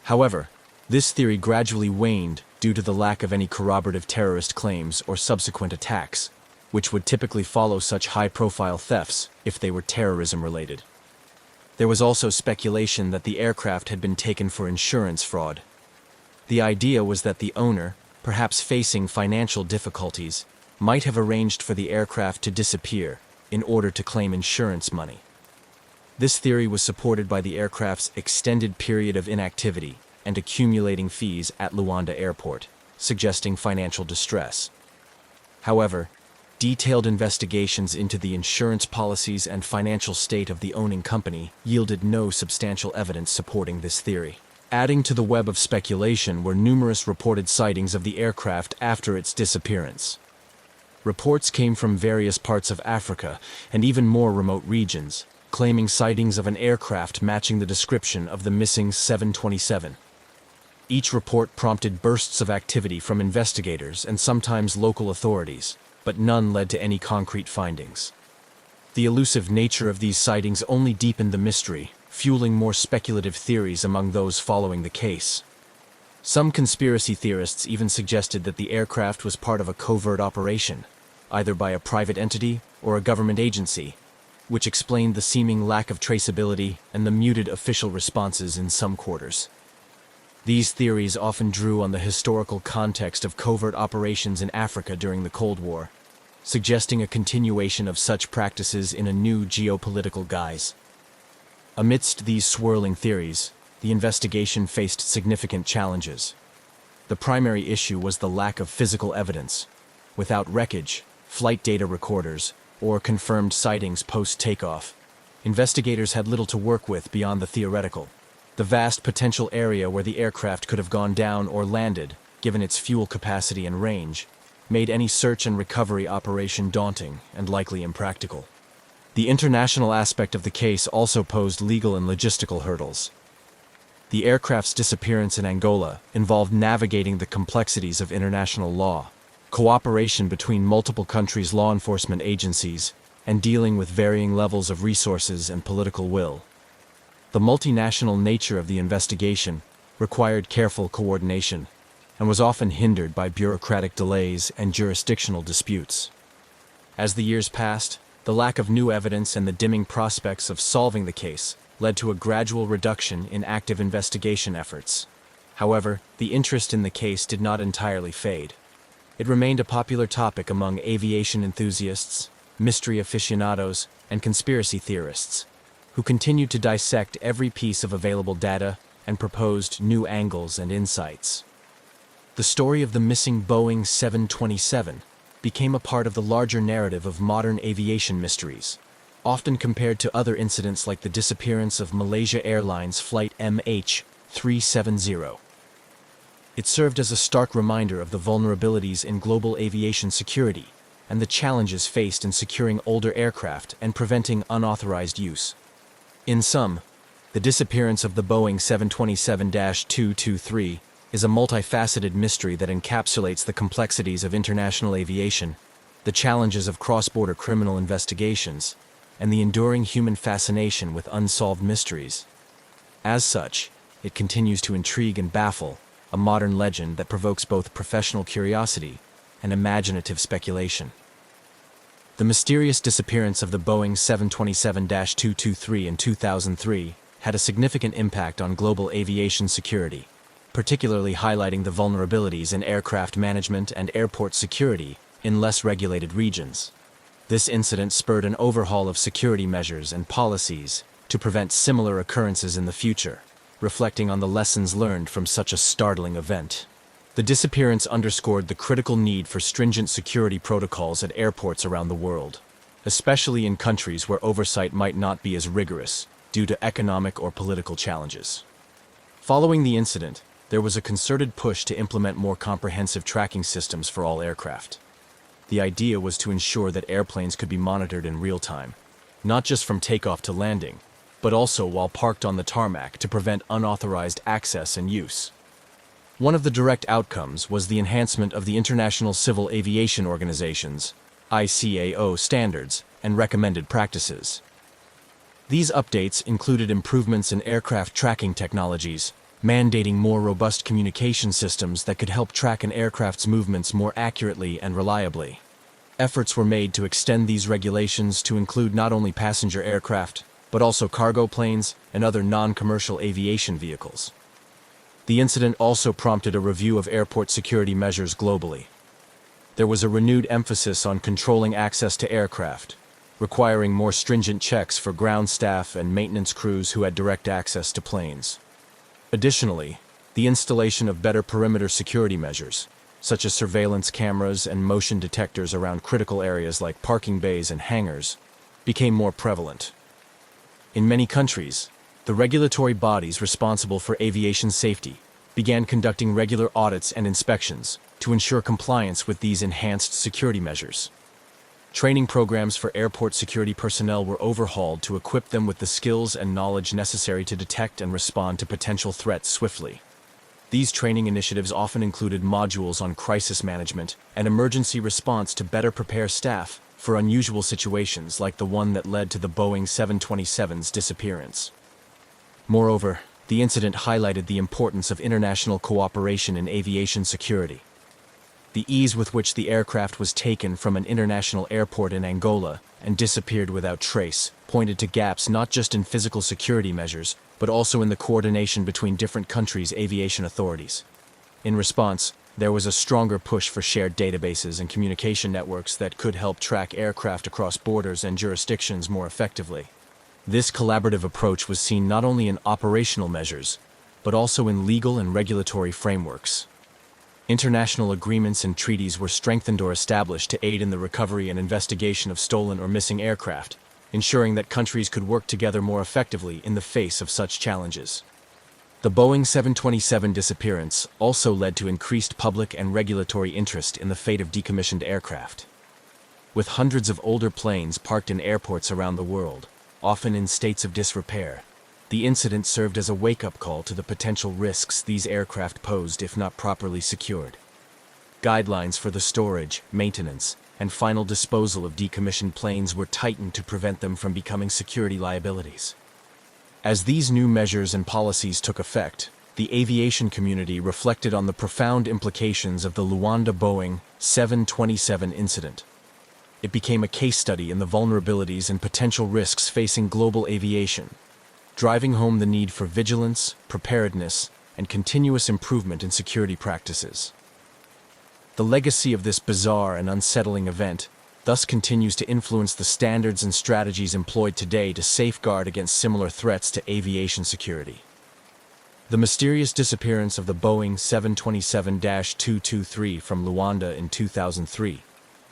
However, this theory gradually waned due to the lack of any corroborative terrorist claims or subsequent attacks, which would typically follow such high-profile thefts if they were terrorism-related. There was also speculation that the aircraft had been taken for insurance fraud. The idea was that the owner, perhaps facing financial difficulties, might have arranged for the aircraft to disappear in order to claim insurance money. This theory was supported by the aircraft's extended period of inactivity and accumulating fees at Luanda Airport, suggesting financial distress. However, detailed investigations into the insurance policies and financial state of the owning company yielded no substantial evidence supporting this theory. Adding to the web of speculation were numerous reported sightings of the aircraft after its disappearance. Reports came from various parts of Africa and even more remote regions, claiming sightings of an aircraft matching the description of the missing 727. Each report prompted bursts of activity from investigators and sometimes local authorities, but none led to any concrete findings. The elusive nature of these sightings only deepened the mystery, fueling more speculative theories among those following the case. Some conspiracy theorists even suggested that the aircraft was part of a covert operation, either by a private entity or a government agency, which explained the seeming lack of traceability and the muted official responses in some quarters. These theories often drew on the historical context of covert operations in Africa during the Cold War, suggesting a continuation of such practices in a new geopolitical guise. Amidst these swirling theories, the investigation faced significant challenges. The primary issue was the lack of physical evidence. Without wreckage, flight data recorders, or confirmed sightings post-takeoff, investigators had little to work with beyond the theoretical. The vast potential area where the aircraft could have gone down or landed, given its fuel capacity and range, made any search and recovery operation daunting and likely impractical. The international aspect of the case also posed legal and logistical hurdles. The aircraft's disappearance in Angola involved navigating the complexities of international law, cooperation between multiple countries' law enforcement agencies, and dealing with varying levels of resources and political will. The multinational nature of the investigation required careful coordination and was often hindered by bureaucratic delays and jurisdictional disputes. As the years passed, the lack of new evidence and the dimming prospects of solving the case led to a gradual reduction in active investigation efforts. However, the interest in the case did not entirely fade. It remained a popular topic among aviation enthusiasts, mystery aficionados, and conspiracy theorists, who continued to dissect every piece of available data and proposed new angles and insights. The story of the missing Boeing 727 became a part of the larger narrative of modern aviation mysteries, often compared to other incidents like the disappearance of Malaysia Airlines Flight MH370. It served as a stark reminder of the vulnerabilities in global aviation security and the challenges faced in securing older aircraft and preventing unauthorized use. In sum, the disappearance of the Boeing 727-223 is a multifaceted mystery that encapsulates the complexities of international aviation, the challenges of cross-border criminal investigations, and the enduring human fascination with unsolved mysteries. As such, it continues to intrigue and baffle, a modern legend that provokes both professional curiosity and imaginative speculation. The mysterious disappearance of the Boeing 727-223 in 2003 had a significant impact on global aviation security, particularly highlighting the vulnerabilities in aircraft management and airport security in less regulated regions. This incident spurred an overhaul of security measures and policies to prevent similar occurrences in the future, reflecting on the lessons learned from such a startling event. The disappearance underscored the critical need for stringent security protocols at airports around the world, especially in countries where oversight might not be as rigorous due to economic or political challenges. Following the incident, there was a concerted push to implement more comprehensive tracking systems for all aircraft. The idea was to ensure that airplanes could be monitored in real time, not just from takeoff to landing, but also while parked on the tarmac to prevent unauthorized access and use. One of the direct outcomes was the enhancement of the international civil aviation organizations, ICAO standards and recommended practices. These updates included improvements in aircraft tracking technologies, mandating more robust communication systems that could help track an aircraft's movements more accurately and reliably. Efforts were made to extend these regulations to include not only passenger aircraft, but also cargo planes and other non-commercial aviation vehicles. The incident also prompted a review of airport security measures globally. There was a renewed emphasis on controlling access to aircraft, requiring more stringent checks for ground staff and maintenance crews who had direct access to planes. Additionally, the installation of better perimeter security measures, such as surveillance cameras and motion detectors around critical areas like parking bays and hangars, became more prevalent. In many countries, the regulatory bodies responsible for aviation safety began conducting regular audits and inspections to ensure compliance with these enhanced security measures. Training programs for airport security personnel were overhauled to equip them with the skills and knowledge necessary to detect and respond to potential threats swiftly. These training initiatives often included modules on crisis management and emergency response to better prepare staff for unusual situations like the one that led to the Boeing 727's disappearance. Moreover, the incident highlighted the importance of international cooperation in aviation security. The ease with which the aircraft was taken from an international airport in Angola and disappeared without trace pointed to gaps not just in physical security measures, but also in the coordination between different countries' aviation authorities. In response, there was a stronger push for shared databases and communication networks that could help track aircraft across borders and jurisdictions more effectively. This collaborative approach was seen not only in operational measures, but also in legal and regulatory frameworks. International agreements and treaties were strengthened or established to aid in the recovery and investigation of stolen or missing aircraft, ensuring that countries could work together more effectively in the face of such challenges. The Boeing 727 disappearance also led to increased public and regulatory interest in the fate of decommissioned aircraft. With hundreds of older planes parked in airports around the world, often in states of disrepair, the incident served as a wake-up call to the potential risks these aircraft posed if not properly secured. Guidelines for the storage, maintenance, and final disposal of decommissioned planes were tightened to prevent them from becoming security liabilities. As these new measures and policies took effect, the aviation community reflected on the profound implications of the Luanda Boeing 727 incident. It became a case study in the vulnerabilities and potential risks facing global aviation, driving home the need for vigilance, preparedness, and continuous improvement in security practices. The legacy of this bizarre and unsettling event thus continues to influence the standards and strategies employed today to safeguard against similar threats to aviation security. The mysterious disappearance of the Boeing 727-223 from Luanda in 2003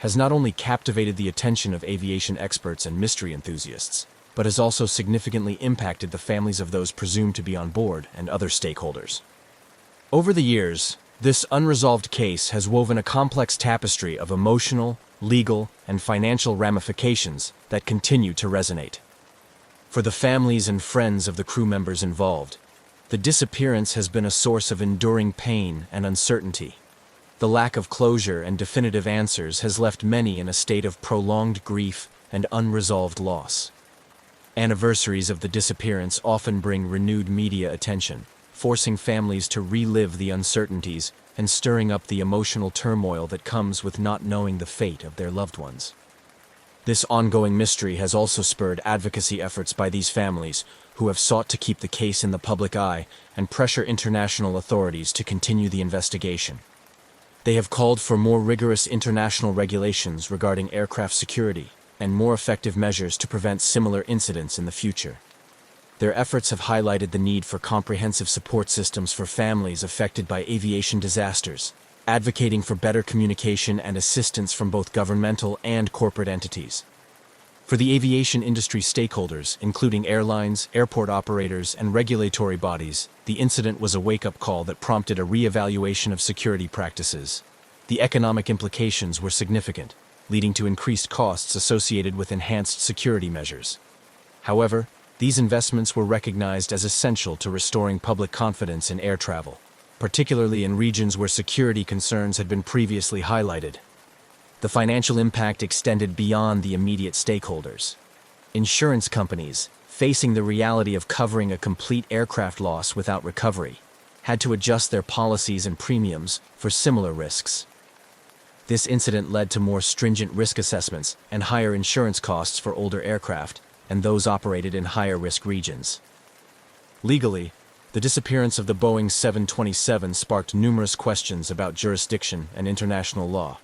has not only captivated the attention of aviation experts and mystery enthusiasts, but has also significantly impacted the families of those presumed to be on board and other stakeholders. Over the years, this unresolved case has woven a complex tapestry of emotional, legal, and financial ramifications that continue to resonate. For the families and friends of the crew members involved, the disappearance has been a source of enduring pain and uncertainty. The lack of closure and definitive answers has left many in a state of prolonged grief and unresolved loss. Anniversaries of the disappearance often bring renewed media attention, forcing families to relive the uncertainties and stirring up the emotional turmoil that comes with not knowing the fate of their loved ones. This ongoing mystery has also spurred advocacy efforts by these families, who have sought to keep the case in the public eye and pressure international authorities to continue the investigation. They have called for more rigorous international regulations regarding aircraft security and more effective measures to prevent similar incidents in the future. Their efforts have highlighted the need for comprehensive support systems for families affected by aviation disasters, advocating for better communication and assistance from both governmental and corporate entities. For the aviation industry stakeholders, including airlines, airport operators, and regulatory bodies, the incident was a wake-up call that prompted a re-evaluation of security practices. The economic implications were significant, leading to increased costs associated with enhanced security measures. However, these investments were recognized as essential to restoring public confidence in air travel, particularly in regions where security concerns had been previously highlighted. The financial impact extended beyond the immediate stakeholders. Insurance companies, facing the reality of covering a complete aircraft loss without recovery, had to adjust their policies and premiums for similar risks. This incident led to more stringent risk assessments and higher insurance costs for older aircraft and those operated in higher-risk regions. Legally, the disappearance of the Boeing 727 sparked numerous questions about jurisdiction and international law.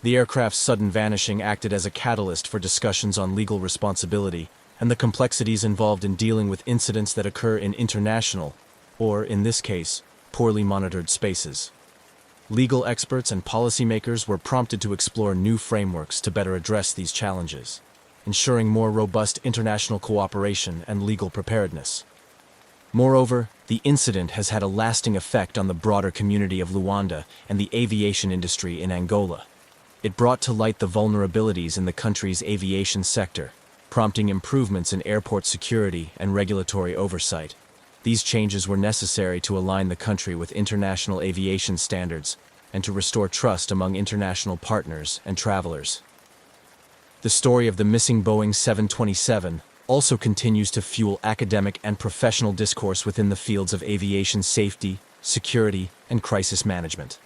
The aircraft's sudden vanishing acted as a catalyst for discussions on legal responsibility and the complexities involved in dealing with incidents that occur in international, or in this case, poorly monitored spaces. Legal experts and policymakers were prompted to explore new frameworks to better address these challenges, ensuring more robust international cooperation and legal preparedness. Moreover, the incident has had a lasting effect on the broader community of Luanda and the aviation industry in Angola. It brought to light the vulnerabilities in the country's aviation sector, prompting improvements in airport security and regulatory oversight. These changes were necessary to align the country with international aviation standards and to restore trust among international partners and travelers. The story of the missing Boeing 727 also continues to fuel academic and professional discourse within the fields of aviation safety, security, and crisis management.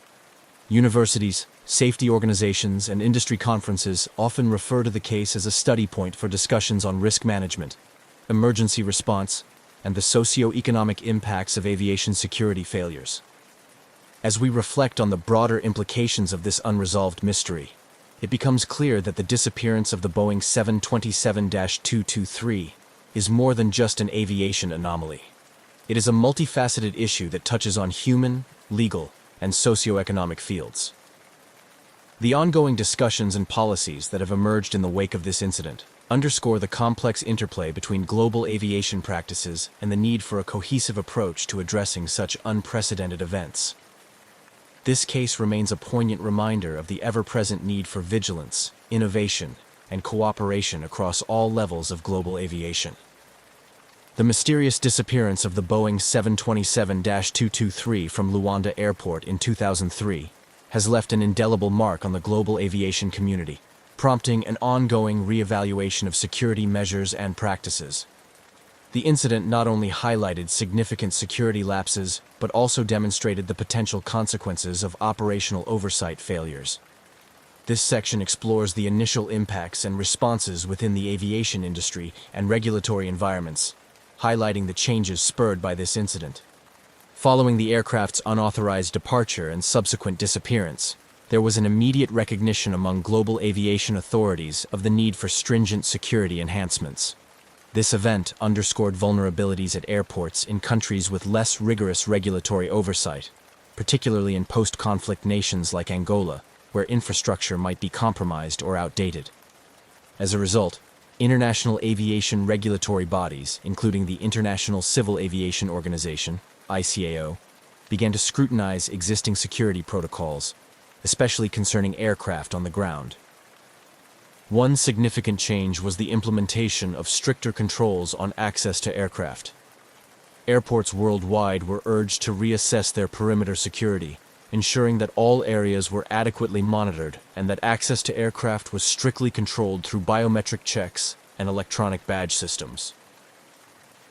Universities, safety organizations, and industry conferences often refer to the case as a study point for discussions on risk management, emergency response, and the socio-economic impacts of aviation security failures. As we reflect on the broader implications of this unresolved mystery, it becomes clear that the disappearance of the Boeing 727-223 is more than just an aviation anomaly. It is a multifaceted issue that touches on human, legal, and socio-economic fields. The ongoing discussions and policies that have emerged in the wake of this incident underscore the complex interplay between global aviation practices and the need for a cohesive approach to addressing such unprecedented events. This case remains a poignant reminder of the ever-present need for vigilance, innovation, and cooperation across all levels of global aviation. The mysterious disappearance of the Boeing 727-223 from Luanda Airport in 2003 has left an indelible mark on the global aviation community, prompting an ongoing reevaluation of security measures and practices. The incident not only highlighted significant security lapses, but also demonstrated the potential consequences of operational oversight failures. This section explores the initial impacts and responses within the aviation industry and regulatory environments, highlighting the changes spurred by this incident. Following the aircraft's unauthorized departure and subsequent disappearance, there was an immediate recognition among global aviation authorities of the need for stringent security enhancements. This event underscored vulnerabilities at airports in countries with less rigorous regulatory oversight, particularly in post-conflict nations like Angola, where infrastructure might be compromised or outdated. As a result, international aviation regulatory bodies, including the International Civil Aviation Organization, ICAO, began to scrutinize existing security protocols, especially concerning aircraft on the ground. One significant change was the implementation of stricter controls on access to aircraft. Airports worldwide were urged to reassess their perimeter security, ensuring that all areas were adequately monitored and that access to aircraft was strictly controlled through biometric checks and electronic badge systems.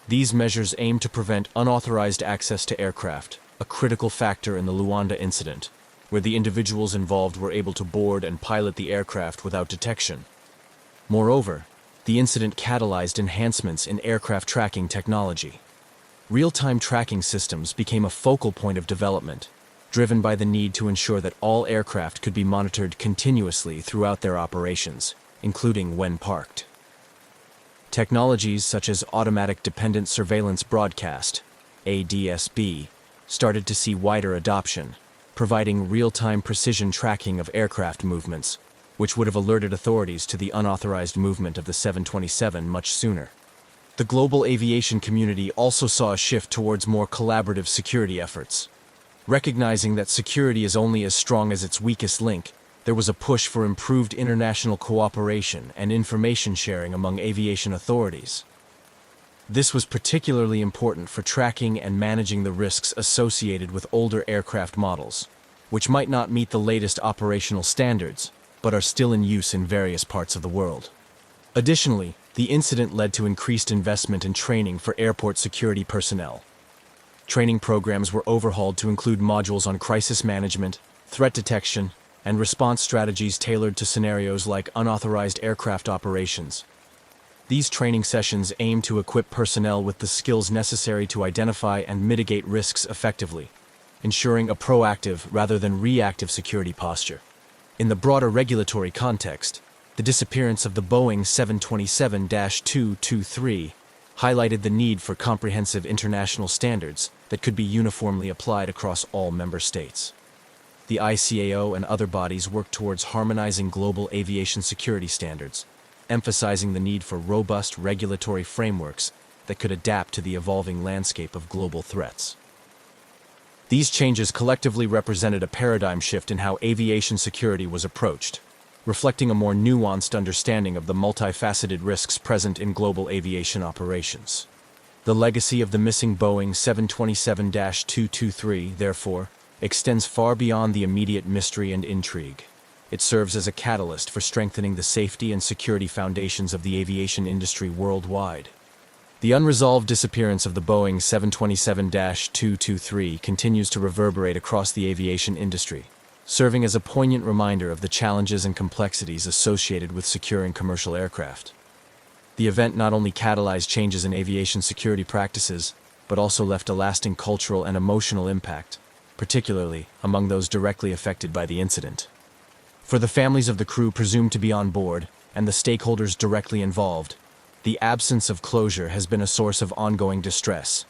These measures aim to prevent unauthorized access to aircraft, a critical factor in the Luanda incident, where the individuals involved were able to board and pilot the aircraft without detection. Moreover, the incident catalyzed enhancements in aircraft tracking technology. Real-time tracking systems became a focal point of development, driven by the need to ensure that all aircraft could be monitored continuously throughout their operations, including when parked. Technologies such as automatic dependent surveillance broadcast, ADSB, started to see wider adoption, providing real-time precision tracking of aircraft movements, which would have alerted authorities to the unauthorized movement of the 727 much sooner. The global aviation community also saw a shift towards more collaborative security efforts. Recognizing that security is only as strong as its weakest link, there was a push for improved international cooperation and information sharing among aviation authorities. This was particularly important for tracking and managing the risks associated with older aircraft models, which might not meet the latest operational standards, but are still in use in various parts of the world. Additionally, the incident led to increased investment and training for airport security personnel. Training programs were overhauled to include modules on crisis management, threat detection, and response strategies tailored to scenarios like unauthorized aircraft operations. These training sessions aim to equip personnel with the skills necessary to identify and mitigate risks effectively, ensuring a proactive rather than reactive security posture. In the broader regulatory context, the disappearance of the Boeing 727-223 highlighted the need for comprehensive international standards that could be uniformly applied across all member states. The ICAO and other bodies work towards harmonizing global aviation security standards, emphasizing the need for robust regulatory frameworks that could adapt to the evolving landscape of global threats. These changes collectively represented a paradigm shift in how aviation security was approached, reflecting a more nuanced understanding of the multifaceted risks present in global aviation operations. The legacy of the missing Boeing 727-223, therefore, extends far beyond the immediate mystery and intrigue. It serves as a catalyst for strengthening the safety and security foundations of the aviation industry worldwide. The unresolved disappearance of the Boeing 727-223 continues to reverberate across the aviation industry, serving as a poignant reminder of the challenges and complexities associated with securing commercial aircraft. The event not only catalyzed changes in aviation security practices, but also left a lasting cultural and emotional impact, particularly among those directly affected by the incident. For the families of the crew presumed to be on board and the stakeholders directly involved, the absence of closure has been a source of ongoing distress.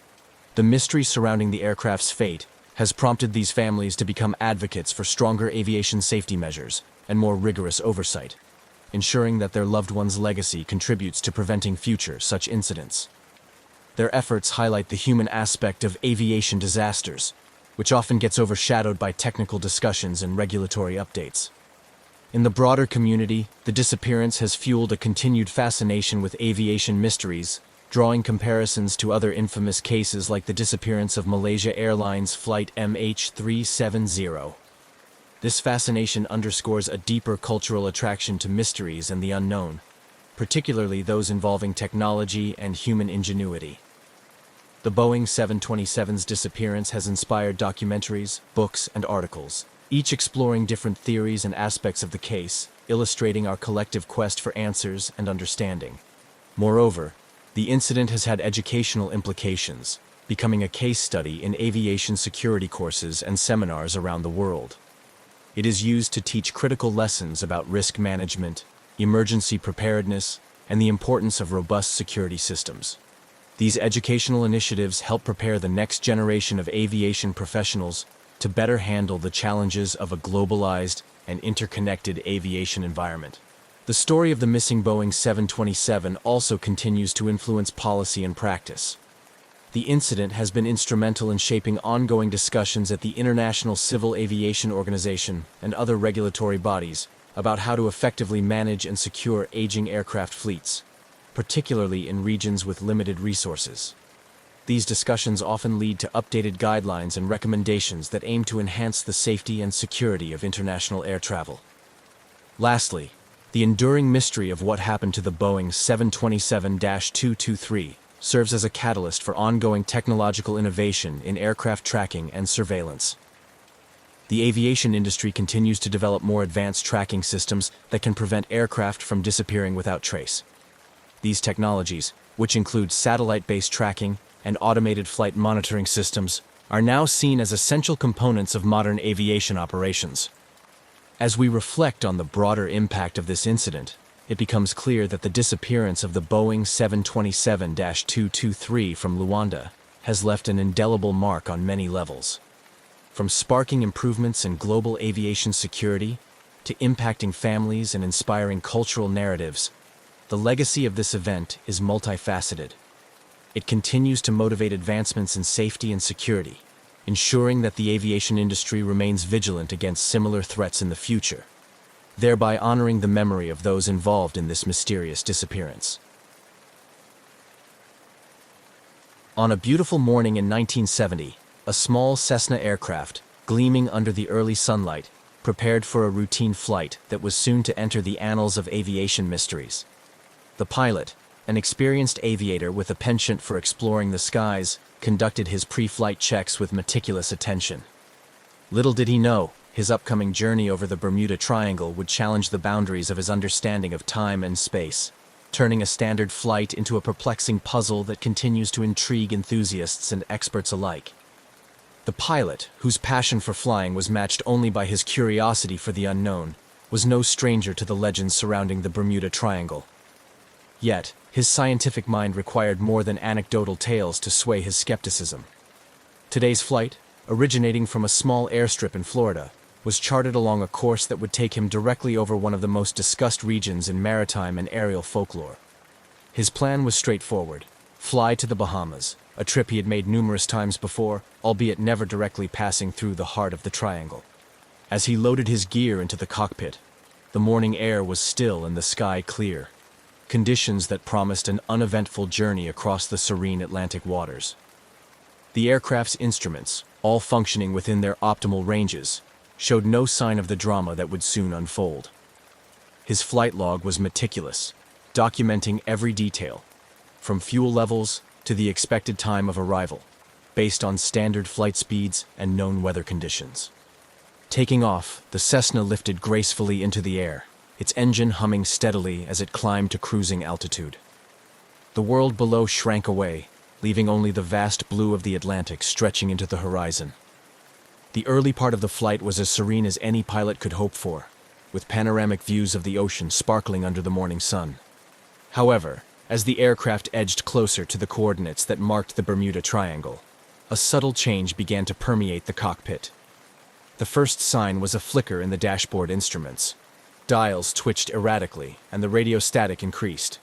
The mystery surrounding the aircraft's fate has prompted these families to become advocates for stronger aviation safety measures and more rigorous oversight, ensuring that their loved one's legacy contributes to preventing future such incidents. Their efforts highlight the human aspect of aviation disasters, which often gets overshadowed by technical discussions and regulatory updates. In the broader community, the disappearance has fueled a continued fascination with aviation mysteries, drawing comparisons to other infamous cases like the disappearance of Malaysia Airlines Flight MH370. This fascination underscores a deeper cultural attraction to mysteries and the unknown, particularly those involving technology and human ingenuity. The Boeing 727's disappearance has inspired documentaries, books, and articles, each exploring different theories and aspects of the case, illustrating our collective quest for answers and understanding. Moreover, the incident has had educational implications, becoming a case study in aviation security courses and seminars around the world. It is used to teach critical lessons about risk management, emergency preparedness, and the importance of robust security systems. These educational initiatives help prepare the next generation of aviation professionals to better handle the challenges of a globalized and interconnected aviation environment. The story of the missing Boeing 727 also continues to influence policy and practice. The incident has been instrumental in shaping ongoing discussions at the International Civil Aviation Organization and other regulatory bodies about how to effectively manage and secure aging aircraft fleets, particularly in regions with limited resources. These discussions often lead to updated guidelines and recommendations that aim to enhance the safety and security of international air travel. Lastly, the enduring mystery of what happened to the Boeing 727-223 serves as a catalyst for ongoing technological innovation in aircraft tracking and surveillance. The aviation industry continues to develop more advanced tracking systems that can prevent aircraft from disappearing without trace. These technologies, which include satellite-based tracking and automated flight monitoring systems, are now seen as essential components of modern aviation operations. As we reflect on the broader impact of this incident, it becomes clear that the disappearance of the Boeing 727-223 from Luanda has left an indelible mark on many levels. From sparking improvements in global aviation security to impacting families and inspiring cultural narratives, the legacy of this event is multifaceted. It continues to motivate advancements in safety and security, ensuring that the aviation industry remains vigilant against similar threats in the future, thereby honoring the memory of those involved in this mysterious disappearance. On a beautiful morning in 1970, a small Cessna aircraft, gleaming under the early sunlight, prepared for a routine flight that was soon to enter the annals of aviation mysteries. The pilot, an experienced aviator with a penchant for exploring the skies, conducted his pre-flight checks with meticulous attention. Little did he know, his upcoming journey over the Bermuda Triangle would challenge the boundaries of his understanding of time and space, turning a standard flight into a perplexing puzzle that continues to intrigue enthusiasts and experts alike. The pilot, whose passion for flying was matched only by his curiosity for the unknown, was no stranger to the legends surrounding the Bermuda Triangle. Yet, his scientific mind required more than anecdotal tales to sway his skepticism. Today's flight, originating from a small airstrip in Florida, was charted along a course that would take him directly over one of the most discussed regions in maritime and aerial folklore. His plan was straightforward: fly to the Bahamas, a trip he had made numerous times before, albeit never directly passing through the heart of the triangle. As he loaded his gear into the cockpit, the morning air was still and the sky clear, conditions that promised an uneventful journey across the serene Atlantic waters. The aircraft's instruments, all functioning within their optimal ranges, showed no sign of the drama that would soon unfold. His flight log was meticulous, documenting every detail, from fuel levels to the expected time of arrival, based on standard flight speeds and known weather conditions. Taking off, the Cessna lifted gracefully into the air, its engine humming steadily as it climbed to cruising altitude. The world below shrank away, leaving only the vast blue of the Atlantic stretching into the horizon. The early part of the flight was as serene as any pilot could hope for, with panoramic views of the ocean sparkling under the morning sun. However, as the aircraft edged closer to the coordinates that marked the Bermuda Triangle, a subtle change began to permeate the cockpit. The first sign was a flicker in the dashboard instruments. Dials twitched erratically, and the radio static increased.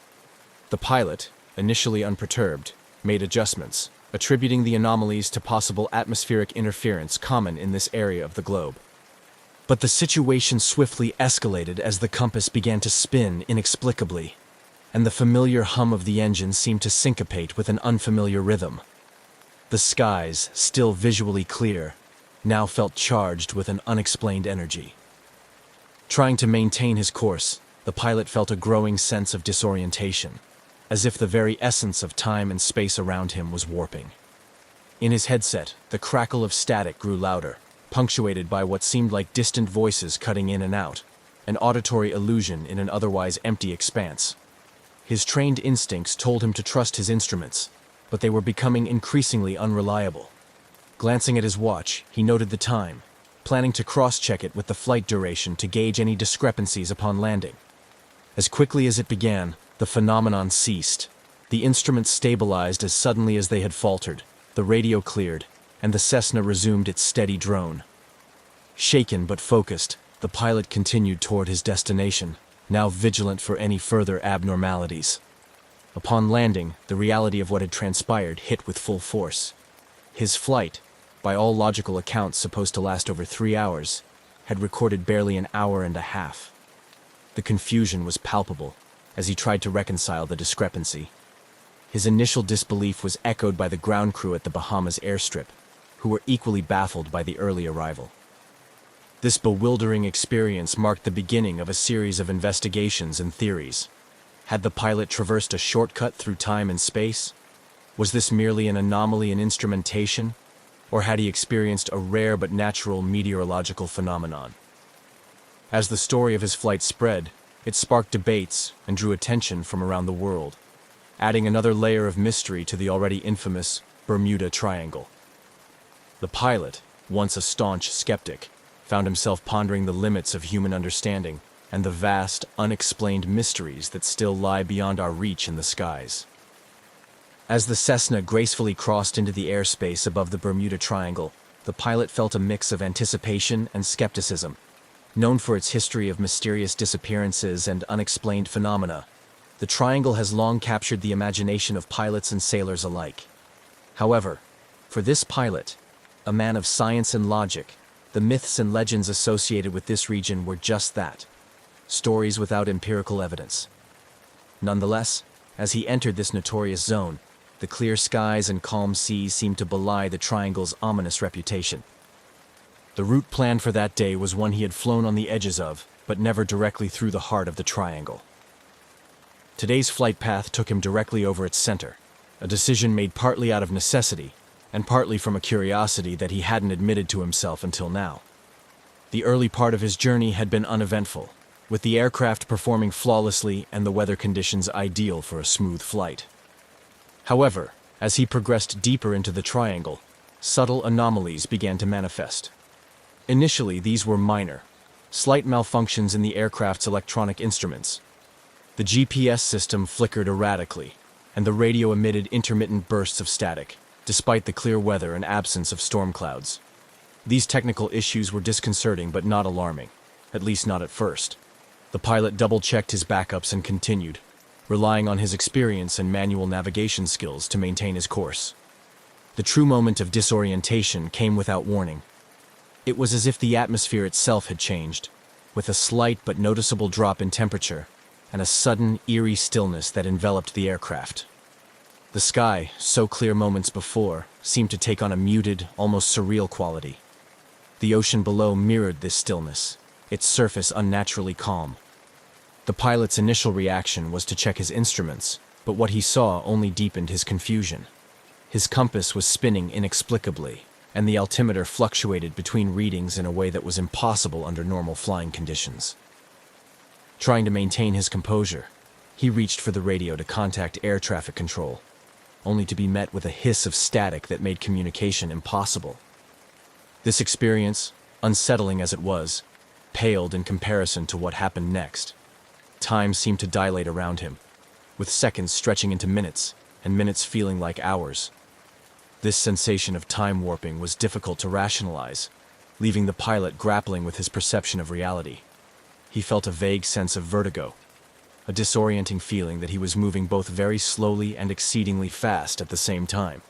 The pilot, initially unperturbed, made adjustments, attributing the anomalies to possible atmospheric interference common in this area of the globe. But the situation swiftly escalated as the compass began to spin inexplicably, and the familiar hum of the engine seemed to syncopate with an unfamiliar rhythm. The skies, still visually clear, now felt charged with an unexplained energy. Trying to maintain his course, the pilot felt a growing sense of disorientation, as if the very essence of time and space around him was warping. In his headset, the crackle of static grew louder, punctuated by what seemed like distant voices cutting in and out, an auditory illusion in an otherwise empty expanse. His trained instincts told him to trust his instruments, but they were becoming increasingly unreliable. Glancing at his watch, he noted the time, planning to cross-check it with the flight duration to gauge any discrepancies upon landing. As quickly as it began, the phenomenon ceased. The instruments stabilized as suddenly as they had faltered, the radio cleared, and the Cessna resumed its steady drone. Shaken but focused, the pilot continued toward his destination, now vigilant for any further abnormalities. Upon landing, the reality of what had transpired hit with full force. His flight, by all logical accounts supposed to last over 3 hours, had recorded barely an hour and a half. The confusion was palpable as he tried to reconcile the discrepancy. His initial disbelief was echoed by the ground crew at the Bahamas airstrip, who were equally baffled by the early arrival. This bewildering experience marked the beginning of a series of investigations and theories. Had the pilot traversed a shortcut through time and space? Was this merely an anomaly in instrumentation? Or had he experienced a rare but natural meteorological phenomenon? As the story of his flight spread, it sparked debates and drew attention from around the world, adding another layer of mystery to the already infamous Bermuda Triangle. The pilot, once a staunch skeptic, found himself pondering the limits of human understanding and the vast, unexplained mysteries that still lie beyond our reach in the skies. As the Cessna gracefully crossed into the airspace above the Bermuda Triangle, the pilot felt a mix of anticipation and skepticism. Known for its history of mysterious disappearances and unexplained phenomena, the Triangle has long captured the imagination of pilots and sailors alike. However, for this pilot, a man of science and logic, the myths and legends associated with this region were just that: stories without empirical evidence. Nonetheless, as he entered this notorious zone, the clear skies and calm seas seemed to belie the Triangle's ominous reputation. The route planned for that day was one he had flown on the edges of, but never directly through the heart of the triangle. Today's flight path took him directly over its center, a decision made partly out of necessity and partly from a curiosity that he hadn't admitted to himself until now. The early part of his journey had been uneventful, with the aircraft performing flawlessly and the weather conditions ideal for a smooth flight. However, as he progressed deeper into the triangle, subtle anomalies began to manifest. Initially, these were minor, slight malfunctions in the aircraft's electronic instruments. The GPS system flickered erratically, and the radio emitted intermittent bursts of static, despite the clear weather and absence of storm clouds. These technical issues were disconcerting but not alarming, at least not at first. The pilot double-checked his backups and continued, relying on his experience and manual navigation skills to maintain his course. The true moment of disorientation came without warning. It was as if the atmosphere itself had changed, with a slight but noticeable drop in temperature and a sudden, eerie stillness that enveloped the aircraft. The sky, so clear moments before, seemed to take on a muted, almost surreal quality. The ocean below mirrored this stillness, its surface unnaturally calm. The pilot's initial reaction was to check his instruments, but what he saw only deepened his confusion. His compass was spinning inexplicably, and the altimeter fluctuated between readings in a way that was impossible under normal flying conditions. Trying to maintain his composure, he reached for the radio to contact air traffic control, only to be met with a hiss of static that made communication impossible. This experience, unsettling as it was, paled in comparison to what happened next. Time seemed to dilate around him, with seconds stretching into minutes, and minutes feeling like hours. This sensation of time warping was difficult to rationalize, leaving the pilot grappling with his perception of reality. He felt a vague sense of vertigo, a disorienting feeling that he was moving both very slowly and exceedingly fast at the same time.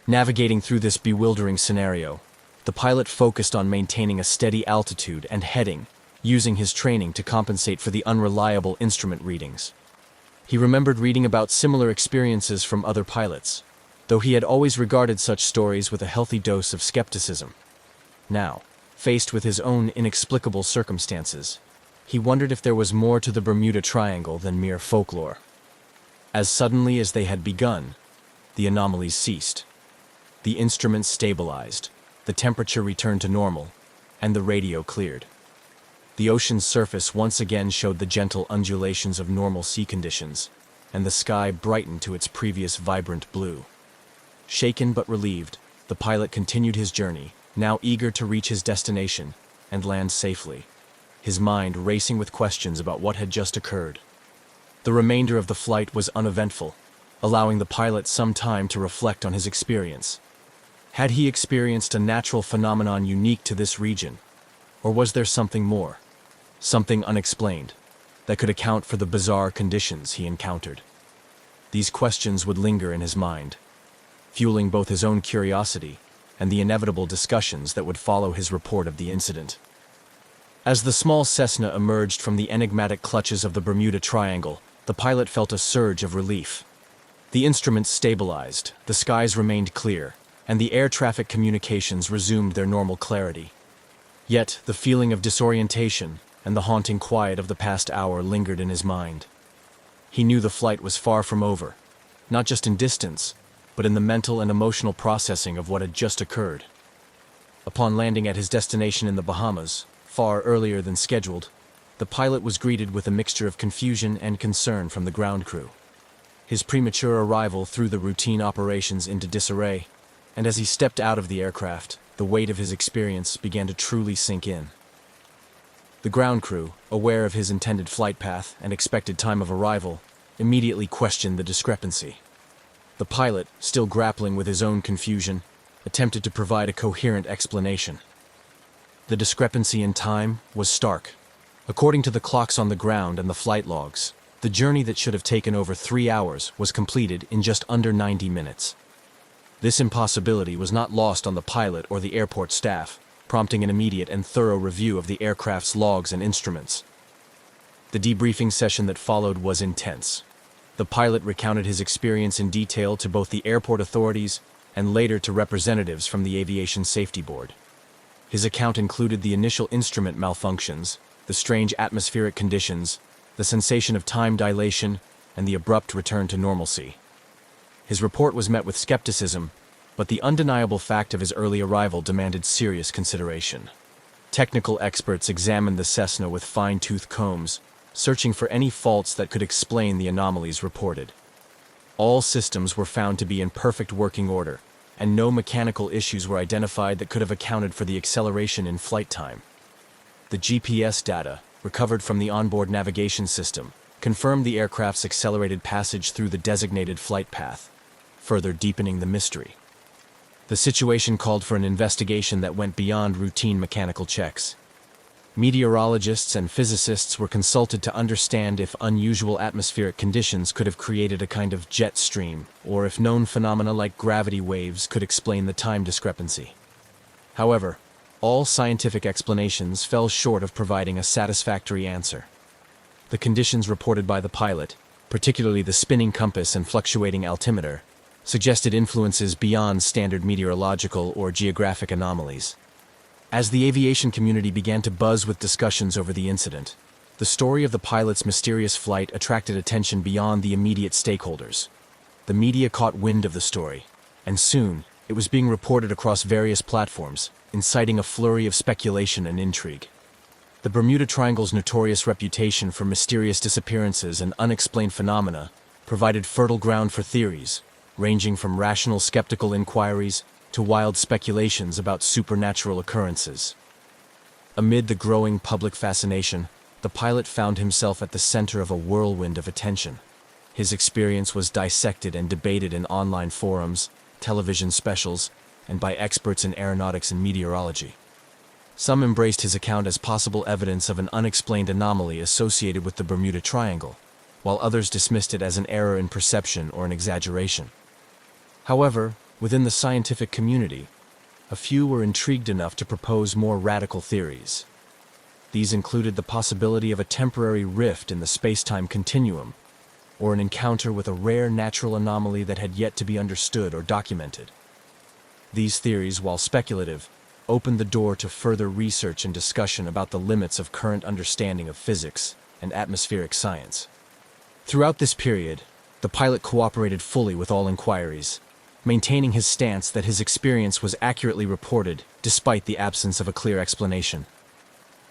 Navigating through this bewildering scenario, the pilot focused on maintaining a steady altitude and heading, using his training to compensate for the unreliable instrument readings. He remembered reading about similar experiences from other pilots, though he had always regarded such stories with a healthy dose of skepticism. Now, faced with his own inexplicable circumstances, he wondered if there was more to the Bermuda Triangle than mere folklore. As suddenly as they had begun, the anomalies ceased. The instruments stabilized, the temperature returned to normal, and the radio cleared. The ocean's surface once again showed the gentle undulations of normal sea conditions, and the sky brightened to its previous vibrant blue. Shaken but relieved, the pilot continued his journey, now eager to reach his destination and land safely, his mind racing with questions about what had just occurred. The remainder of the flight was uneventful, allowing the pilot some time to reflect on his experience. Had he experienced a natural phenomenon unique to this region, or was there something more, something unexplained, that could account for the bizarre conditions he encountered? These questions would linger in his mind, fueling both his own curiosity and the inevitable discussions that would follow his report of the incident. As the small Cessna emerged from the enigmatic clutches of the Bermuda Triangle, the pilot felt a surge of relief. The instruments stabilized, the skies remained clear, and the air traffic communications resumed their normal clarity. Yet, the feeling of disorientation and the haunting quiet of the past hour lingered in his mind. He knew the flight was far from over, not just in distance, but in the mental and emotional processing of what had just occurred. Upon landing at his destination in the Bahamas, far earlier than scheduled, the pilot was greeted with a mixture of confusion and concern from the ground crew. His premature arrival threw the routine operations into disarray, and as he stepped out of the aircraft, the weight of his experience began to truly sink in. The ground crew, aware of his intended flight path and expected time of arrival, immediately questioned the discrepancy. The pilot, still grappling with his own confusion, attempted to provide a coherent explanation. The discrepancy in time was stark. According to the clocks on the ground and the flight logs, the journey that should have taken over 3 hours was completed in just under 90 minutes. This impossibility was not lost on the pilot or the airport staff, prompting an immediate and thorough review of the aircraft's logs and instruments. The debriefing session that followed was intense. The pilot recounted his experience in detail to both the airport authorities and later to representatives from the Aviation Safety Board. His account included the initial instrument malfunctions, the strange atmospheric conditions, the sensation of time dilation, and the abrupt return to normalcy. His report was met with skepticism, but the undeniable fact of his early arrival demanded serious consideration. Technical experts examined the Cessna with fine-tooth combs, searching for any faults that could explain the anomalies reported. All systems were found to be in perfect working order, and no mechanical issues were identified that could have accounted for the acceleration in flight time. The GPS data, recovered from the onboard navigation system, confirmed the aircraft's accelerated passage through the designated flight path, further deepening the mystery. The situation called for an investigation that went beyond routine mechanical checks. Meteorologists and physicists were consulted to understand if unusual atmospheric conditions could have created a kind of jet stream, or if known phenomena like gravity waves could explain the time discrepancy. However, all scientific explanations fell short of providing a satisfactory answer. The conditions reported by the pilot, particularly the spinning compass and fluctuating altimeter, suggested influences beyond standard meteorological or geographic anomalies. As the aviation community began to buzz with discussions over the incident, the story of the pilot's mysterious flight attracted attention beyond the immediate stakeholders. The media caught wind of the story, and soon it was being reported across various platforms, inciting a flurry of speculation and intrigue. The Bermuda Triangle's notorious reputation for mysterious disappearances and unexplained phenomena provided fertile ground for theories, ranging from rational skeptical inquiries to wild speculations about supernatural occurrences. Amid the growing public fascination, the pilot found himself at the center of a whirlwind of attention. His experience was dissected and debated in online forums, television specials, and by experts in aeronautics and meteorology. Some embraced his account as possible evidence of an unexplained anomaly associated with the Bermuda Triangle, while others dismissed it as an error in perception or an exaggeration. However, within the scientific community, a few were intrigued enough to propose more radical theories. These included the possibility of a temporary rift in the space-time continuum, or an encounter with a rare natural anomaly that had yet to be understood or documented. These theories, while speculative, opened the door to further research and discussion about the limits of current understanding of physics and atmospheric science. Throughout this period, the pilot cooperated fully with all inquiries, maintaining his stance that his experience was accurately reported despite the absence of a clear explanation.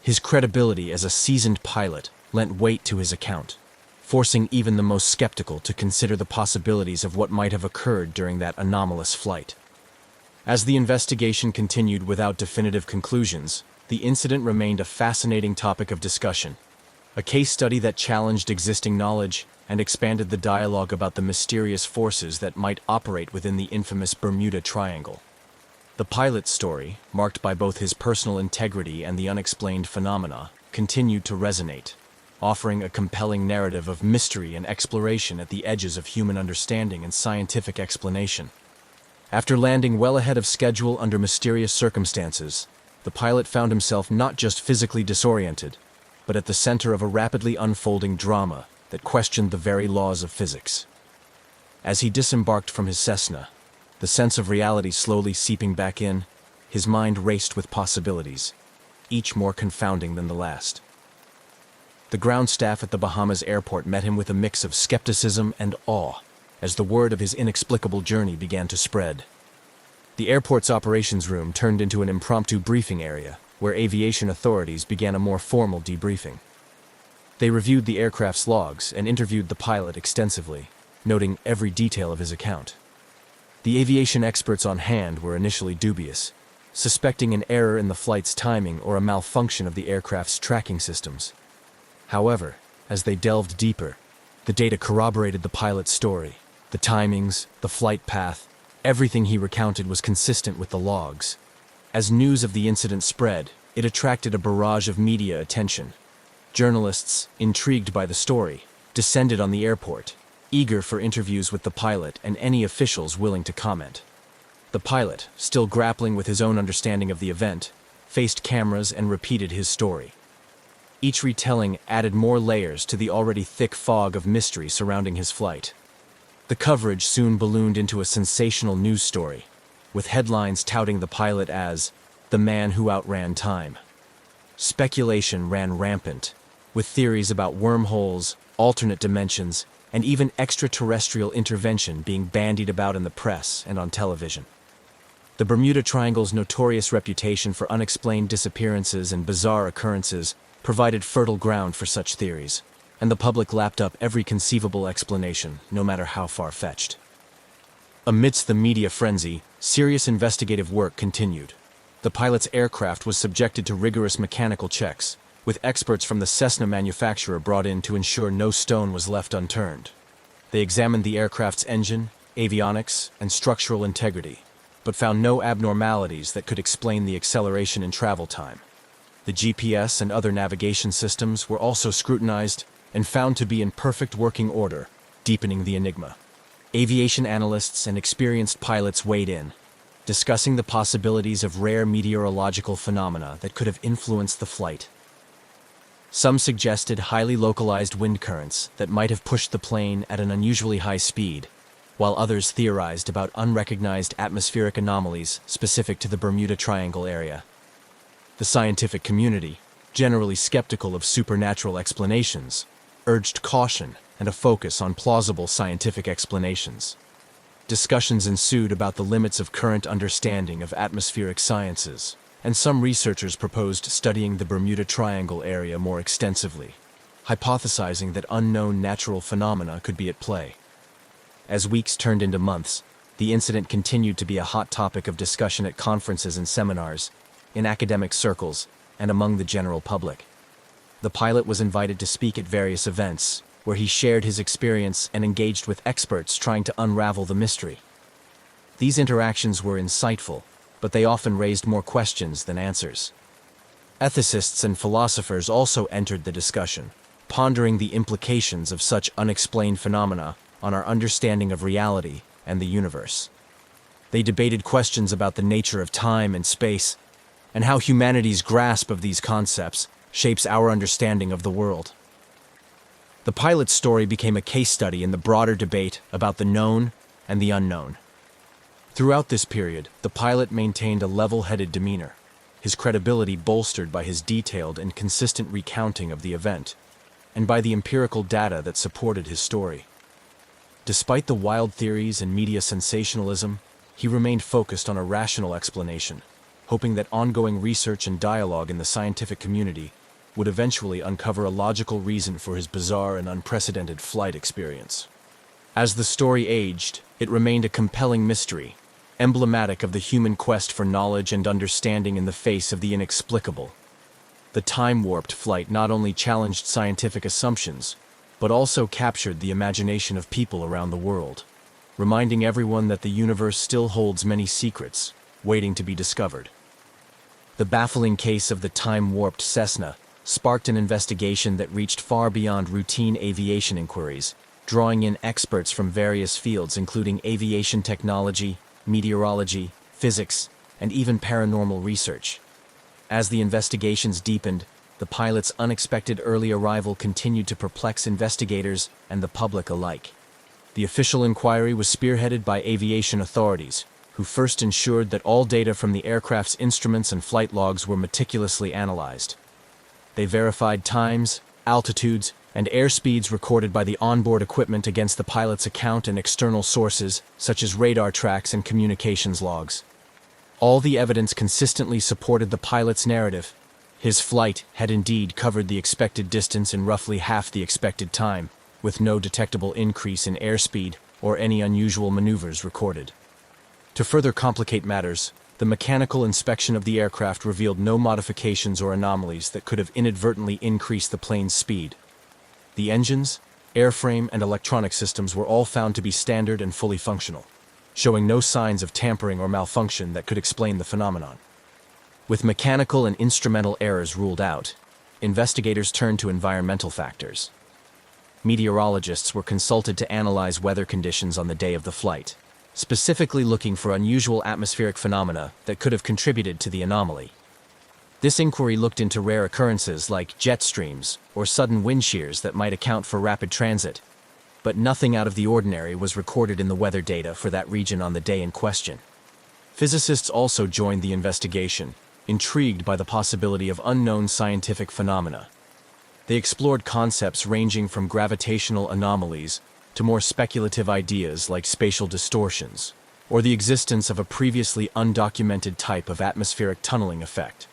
His credibility as a seasoned pilot lent weight to his account, forcing even the most skeptical to consider the possibilities of what might have occurred during that anomalous flight. As the investigation continued without definitive conclusions, the incident remained a fascinating topic of discussion, a case study that challenged existing knowledge and expanded the dialogue about the mysterious forces that might operate within the infamous Bermuda Triangle. The pilot's story, marked by both his personal integrity and the unexplained phenomena, continued to resonate, offering a compelling narrative of mystery and exploration at the edges of human understanding and scientific explanation. After landing well ahead of schedule under mysterious circumstances, the pilot found himself not just physically disoriented, but at the center of a rapidly unfolding drama that questioned the very laws of physics. As he disembarked from his Cessna, the sense of reality slowly seeping back in, his mind raced with possibilities, each more confounding than the last. The ground staff at the Bahamas airport met him with a mix of skepticism and awe as the word of his inexplicable journey began to spread. The airport's operations room turned into an impromptu briefing area where aviation authorities began a more formal debriefing. They reviewed the aircraft's logs and interviewed the pilot extensively, noting every detail of his account. The aviation experts on hand were initially dubious, suspecting an error in the flight's timing or a malfunction of the aircraft's tracking systems. However, as they delved deeper, the data corroborated the pilot's story. The timings, the flight path, everything he recounted was consistent with the logs. As news of the incident spread, it attracted a barrage of media attention. Journalists, intrigued by the story, descended on the airport, eager for interviews with the pilot and any officials willing to comment. The pilot, still grappling with his own understanding of the event, faced cameras and repeated his story. Each retelling added more layers to the already thick fog of mystery surrounding his flight. The coverage soon ballooned into a sensational news story, with headlines touting the pilot as the man who outran time. Speculation ran rampant, with theories about wormholes, alternate dimensions, and even extraterrestrial intervention being bandied about in the press and on television. The Bermuda Triangle's notorious reputation for unexplained disappearances and bizarre occurrences provided fertile ground for such theories, and the public lapped up every conceivable explanation, no matter how far-fetched. Amidst the media frenzy, serious investigative work continued. The pilot's aircraft was subjected to rigorous mechanical checks, with experts from the Cessna manufacturer brought in to ensure no stone was left unturned. They examined the aircraft's engine, avionics, and structural integrity, but found no abnormalities that could explain the acceleration in travel time. The GPS and other navigation systems were also scrutinized and found to be in perfect working order, deepening the enigma. Aviation analysts and experienced pilots weighed in, discussing the possibilities of rare meteorological phenomena that could have influenced the flight. Some suggested highly localized wind currents that might have pushed the plane at an unusually high speed, while others theorized about unrecognized atmospheric anomalies specific to the Bermuda Triangle area. The scientific community, generally skeptical of supernatural explanations, urged caution and a focus on plausible scientific explanations. Discussions ensued about the limits of current understanding of atmospheric sciences, and some researchers proposed studying the Bermuda Triangle area more extensively, hypothesizing that unknown natural phenomena could be at play. As weeks turned into months, the incident continued to be a hot topic of discussion at conferences and seminars, in academic circles, and among the general public. The pilot was invited to speak at various events, where he shared his experience and engaged with experts trying to unravel the mystery. These interactions were insightful, but they often raised more questions than answers. Ethicists and philosophers also entered the discussion, pondering the implications of such unexplained phenomena on our understanding of reality and the universe. They debated questions about the nature of time and space, and how humanity's grasp of these concepts shapes our understanding of the world. The pilot's story became a case study in the broader debate about the known and the unknown. Throughout this period, the pilot maintained a level-headed demeanor, his credibility bolstered by his detailed and consistent recounting of the event, and by the empirical data that supported his story. Despite the wild theories and media sensationalism, he remained focused on a rational explanation, hoping that ongoing research and dialogue in the scientific community would eventually uncover a logical reason for his bizarre and unprecedented flight experience. As the story aged, it remained a compelling mystery, emblematic of the human quest for knowledge and understanding in the face of the inexplicable. The time-warped flight not only challenged scientific assumptions, but also captured the imagination of people around the world, reminding everyone that the universe still holds many secrets, waiting to be discovered. The baffling case of the time-warped Cessna sparked an investigation that reached far beyond routine aviation inquiries, drawing in experts from various fields including aviation technology, meteorology, physics, and even paranormal research. As the investigations deepened, the pilot's unexpected early arrival continued to perplex investigators and the public alike. The official inquiry was spearheaded by aviation authorities, who first ensured that all data from the aircraft's instruments and flight logs were meticulously analyzed. They verified times, altitudes, and airspeeds recorded by the onboard equipment against the pilot's account and external sources, such as radar tracks and communications logs. All the evidence consistently supported the pilot's narrative. His flight had indeed covered the expected distance in roughly half the expected time, with no detectable increase in airspeed or any unusual maneuvers recorded. To further complicate matters, the mechanical inspection of the aircraft revealed no modifications or anomalies that could have inadvertently increased the plane's speed. The engines, airframe, and electronic systems were all found to be standard and fully functional, showing no signs of tampering or malfunction that could explain the phenomenon. With mechanical and instrumental errors ruled out, investigators turned to environmental factors. Meteorologists were consulted to analyze weather conditions on the day of the flight, specifically looking for unusual atmospheric phenomena that could have contributed to the anomaly. This inquiry looked into rare occurrences like jet streams or sudden wind shears that might account for rapid transit, but nothing out of the ordinary was recorded in the weather data for that region on the day in question. Physicists also joined the investigation, intrigued by the possibility of unknown scientific phenomena. They explored concepts ranging from gravitational anomalies to more speculative ideas like spatial distortions, or the existence of a previously undocumented type of atmospheric tunneling effect.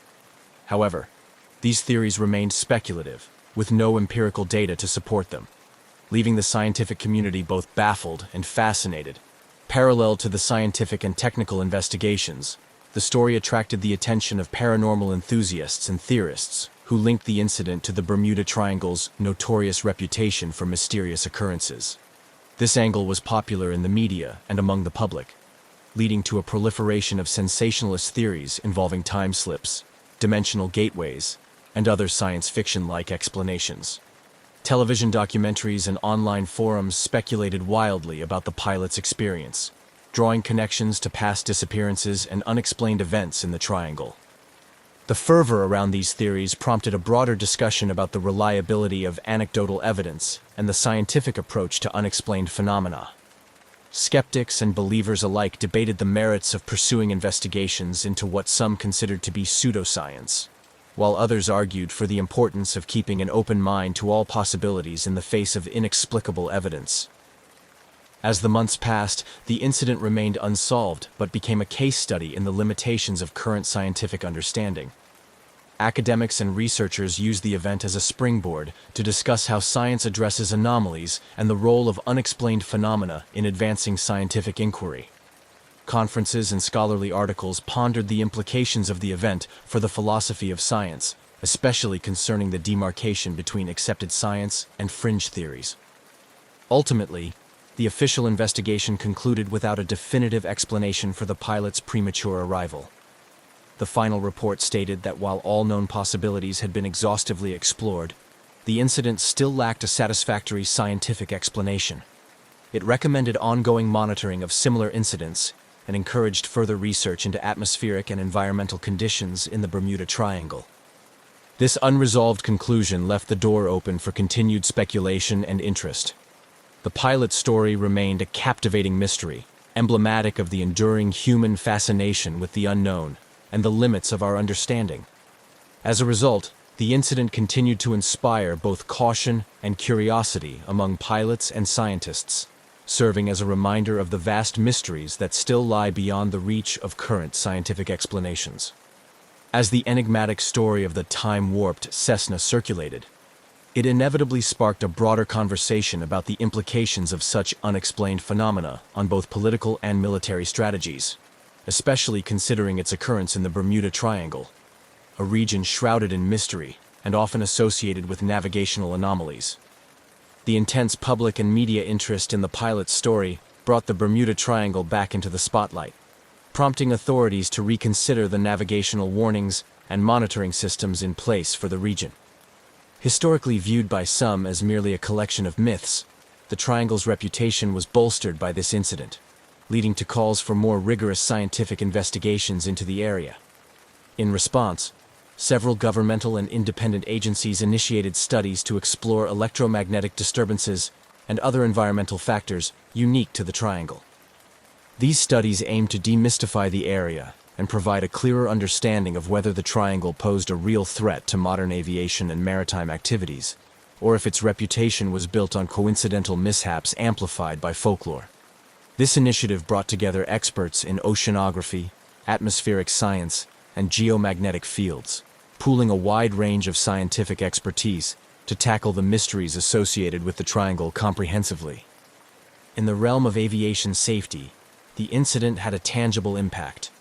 However, these theories remained speculative, with no empirical data to support them, leaving the scientific community both baffled and fascinated. Parallel to the scientific and technical investigations, the story attracted the attention of paranormal enthusiasts and theorists who linked the incident to the Bermuda Triangle's notorious reputation for mysterious occurrences. This angle was popular in the media and among the public, leading to a proliferation of sensationalist theories involving time slips, dimensional gateways, and other science fiction-like explanations. Television documentaries and online forums speculated wildly about the pilot's experience, drawing connections to past disappearances and unexplained events in the Triangle. The fervor around these theories prompted a broader discussion about the reliability of anecdotal evidence and the scientific approach to unexplained phenomena. Skeptics and believers alike debated the merits of pursuing investigations into what some considered to be pseudoscience, while others argued for the importance of keeping an open mind to all possibilities in the face of inexplicable evidence. As the months passed, the incident remained unsolved but became a case study in the limitations of current scientific understanding. Academics and researchers used the event as a springboard to discuss how science addresses anomalies and the role of unexplained phenomena in advancing scientific inquiry. Conferences and scholarly articles pondered the implications of the event for the philosophy of science, especially concerning the demarcation between accepted science and fringe theories. Ultimately, the official investigation concluded without a definitive explanation for the pilot's premature arrival. The final report stated that while all known possibilities had been exhaustively explored, the incident still lacked a satisfactory scientific explanation. It recommended ongoing monitoring of similar incidents and encouraged further research into atmospheric and environmental conditions in the Bermuda Triangle. This unresolved conclusion left the door open for continued speculation and interest. The pilot's story remained a captivating mystery, emblematic of the enduring human fascination with the unknown and the limits of our understanding. As a result, the incident continued to inspire both caution and curiosity among pilots and scientists, serving as a reminder of the vast mysteries that still lie beyond the reach of current scientific explanations. As the enigmatic story of the time-warped Cessna circulated, it inevitably sparked a broader conversation about the implications of such unexplained phenomena on both political and military strategies, especially considering its occurrence in the Bermuda Triangle, a region shrouded in mystery and often associated with navigational anomalies. The intense public and media interest in the pilot's story brought the Bermuda Triangle back into the spotlight, prompting authorities to reconsider the navigational warnings and monitoring systems in place for the region. Historically viewed by some as merely a collection of myths, the Triangle's reputation was bolstered by this incident, leading to calls for more rigorous scientific investigations into the area. In response, several governmental and independent agencies initiated studies to explore electromagnetic disturbances and other environmental factors unique to the Triangle. These studies aim to demystify the area and provide a clearer understanding of whether the Triangle posed a real threat to modern aviation and maritime activities, or if its reputation was built on coincidental mishaps amplified by folklore. This initiative brought together experts in oceanography, atmospheric science, and geomagnetic fields, pooling a wide range of scientific expertise to tackle the mysteries associated with the Triangle comprehensively. In the realm of aviation safety, the incident had a tangible impact.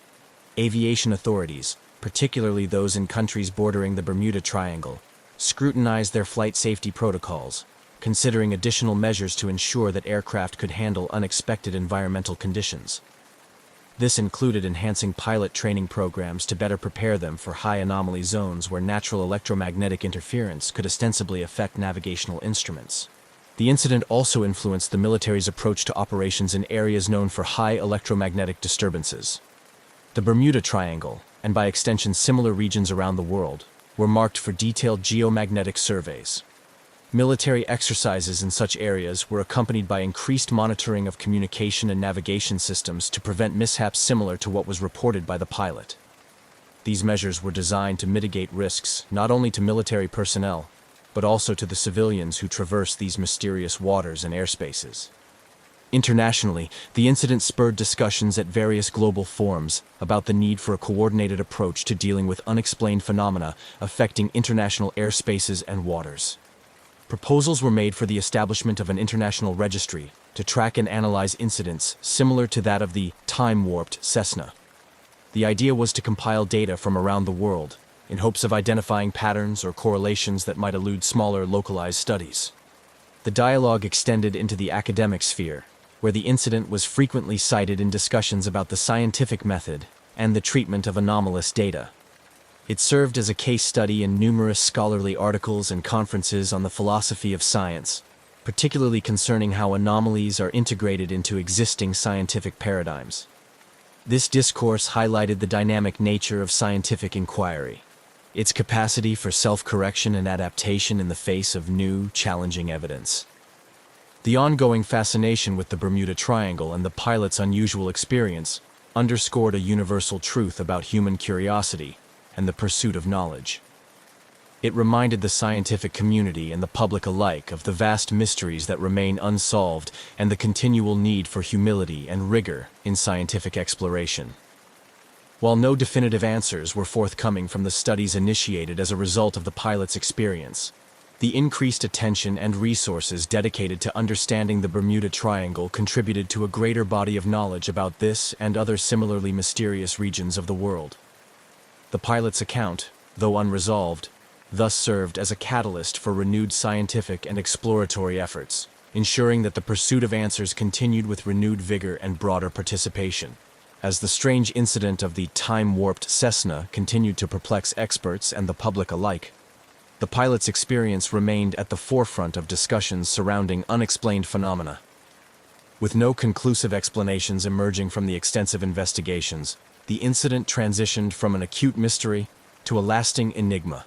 Aviation authorities, particularly those in countries bordering the Bermuda Triangle, scrutinized their flight safety protocols, considering additional measures to ensure that aircraft could handle unexpected environmental conditions. This included enhancing pilot training programs to better prepare them for high anomaly zones where natural electromagnetic interference could ostensibly affect navigational instruments. The incident also influenced the military's approach to operations in areas known for high electromagnetic disturbances. The Bermuda Triangle, and by extension similar regions around the world, were marked for detailed geomagnetic surveys. Military exercises in such areas were accompanied by increased monitoring of communication and navigation systems to prevent mishaps similar to what was reported by the pilot. These measures were designed to mitigate risks not only to military personnel, but also to the civilians who traverse these mysterious waters and airspaces. Internationally, the incident spurred discussions at various global forums about the need for a coordinated approach to dealing with unexplained phenomena affecting international airspaces and waters. Proposals were made for the establishment of an international registry to track and analyze incidents similar to that of the time-warped Cessna. The idea was to compile data from around the world in hopes of identifying patterns or correlations that might elude smaller localized studies. The dialogue extended into the academic sphere, where the incident was frequently cited in discussions about the scientific method and the treatment of anomalous data. It served as a case study in numerous scholarly articles and conferences on the philosophy of science, particularly concerning how anomalies are integrated into existing scientific paradigms. This discourse highlighted the dynamic nature of scientific inquiry, its capacity for self-correction and adaptation in the face of new, challenging evidence. The ongoing fascination with the Bermuda Triangle and the pilot's unusual experience underscored a universal truth about human curiosity and the pursuit of knowledge. It reminded the scientific community and the public alike of the vast mysteries that remain unsolved and the continual need for humility and rigor in scientific exploration. While no definitive answers were forthcoming from the studies initiated as a result of the pilot's experience, the increased attention and resources dedicated to understanding the Bermuda Triangle contributed to a greater body of knowledge about this and other similarly mysterious regions of the world. The pilot's account, though unresolved, thus served as a catalyst for renewed scientific and exploratory efforts, ensuring that the pursuit of answers continued with renewed vigor and broader participation. As the strange incident of the time-warped Cessna continued to perplex experts and the public alike, the pilot's experience remained at the forefront of discussions surrounding unexplained phenomena. With no conclusive explanations emerging from the extensive investigations, the incident transitioned from an acute mystery to a lasting enigma,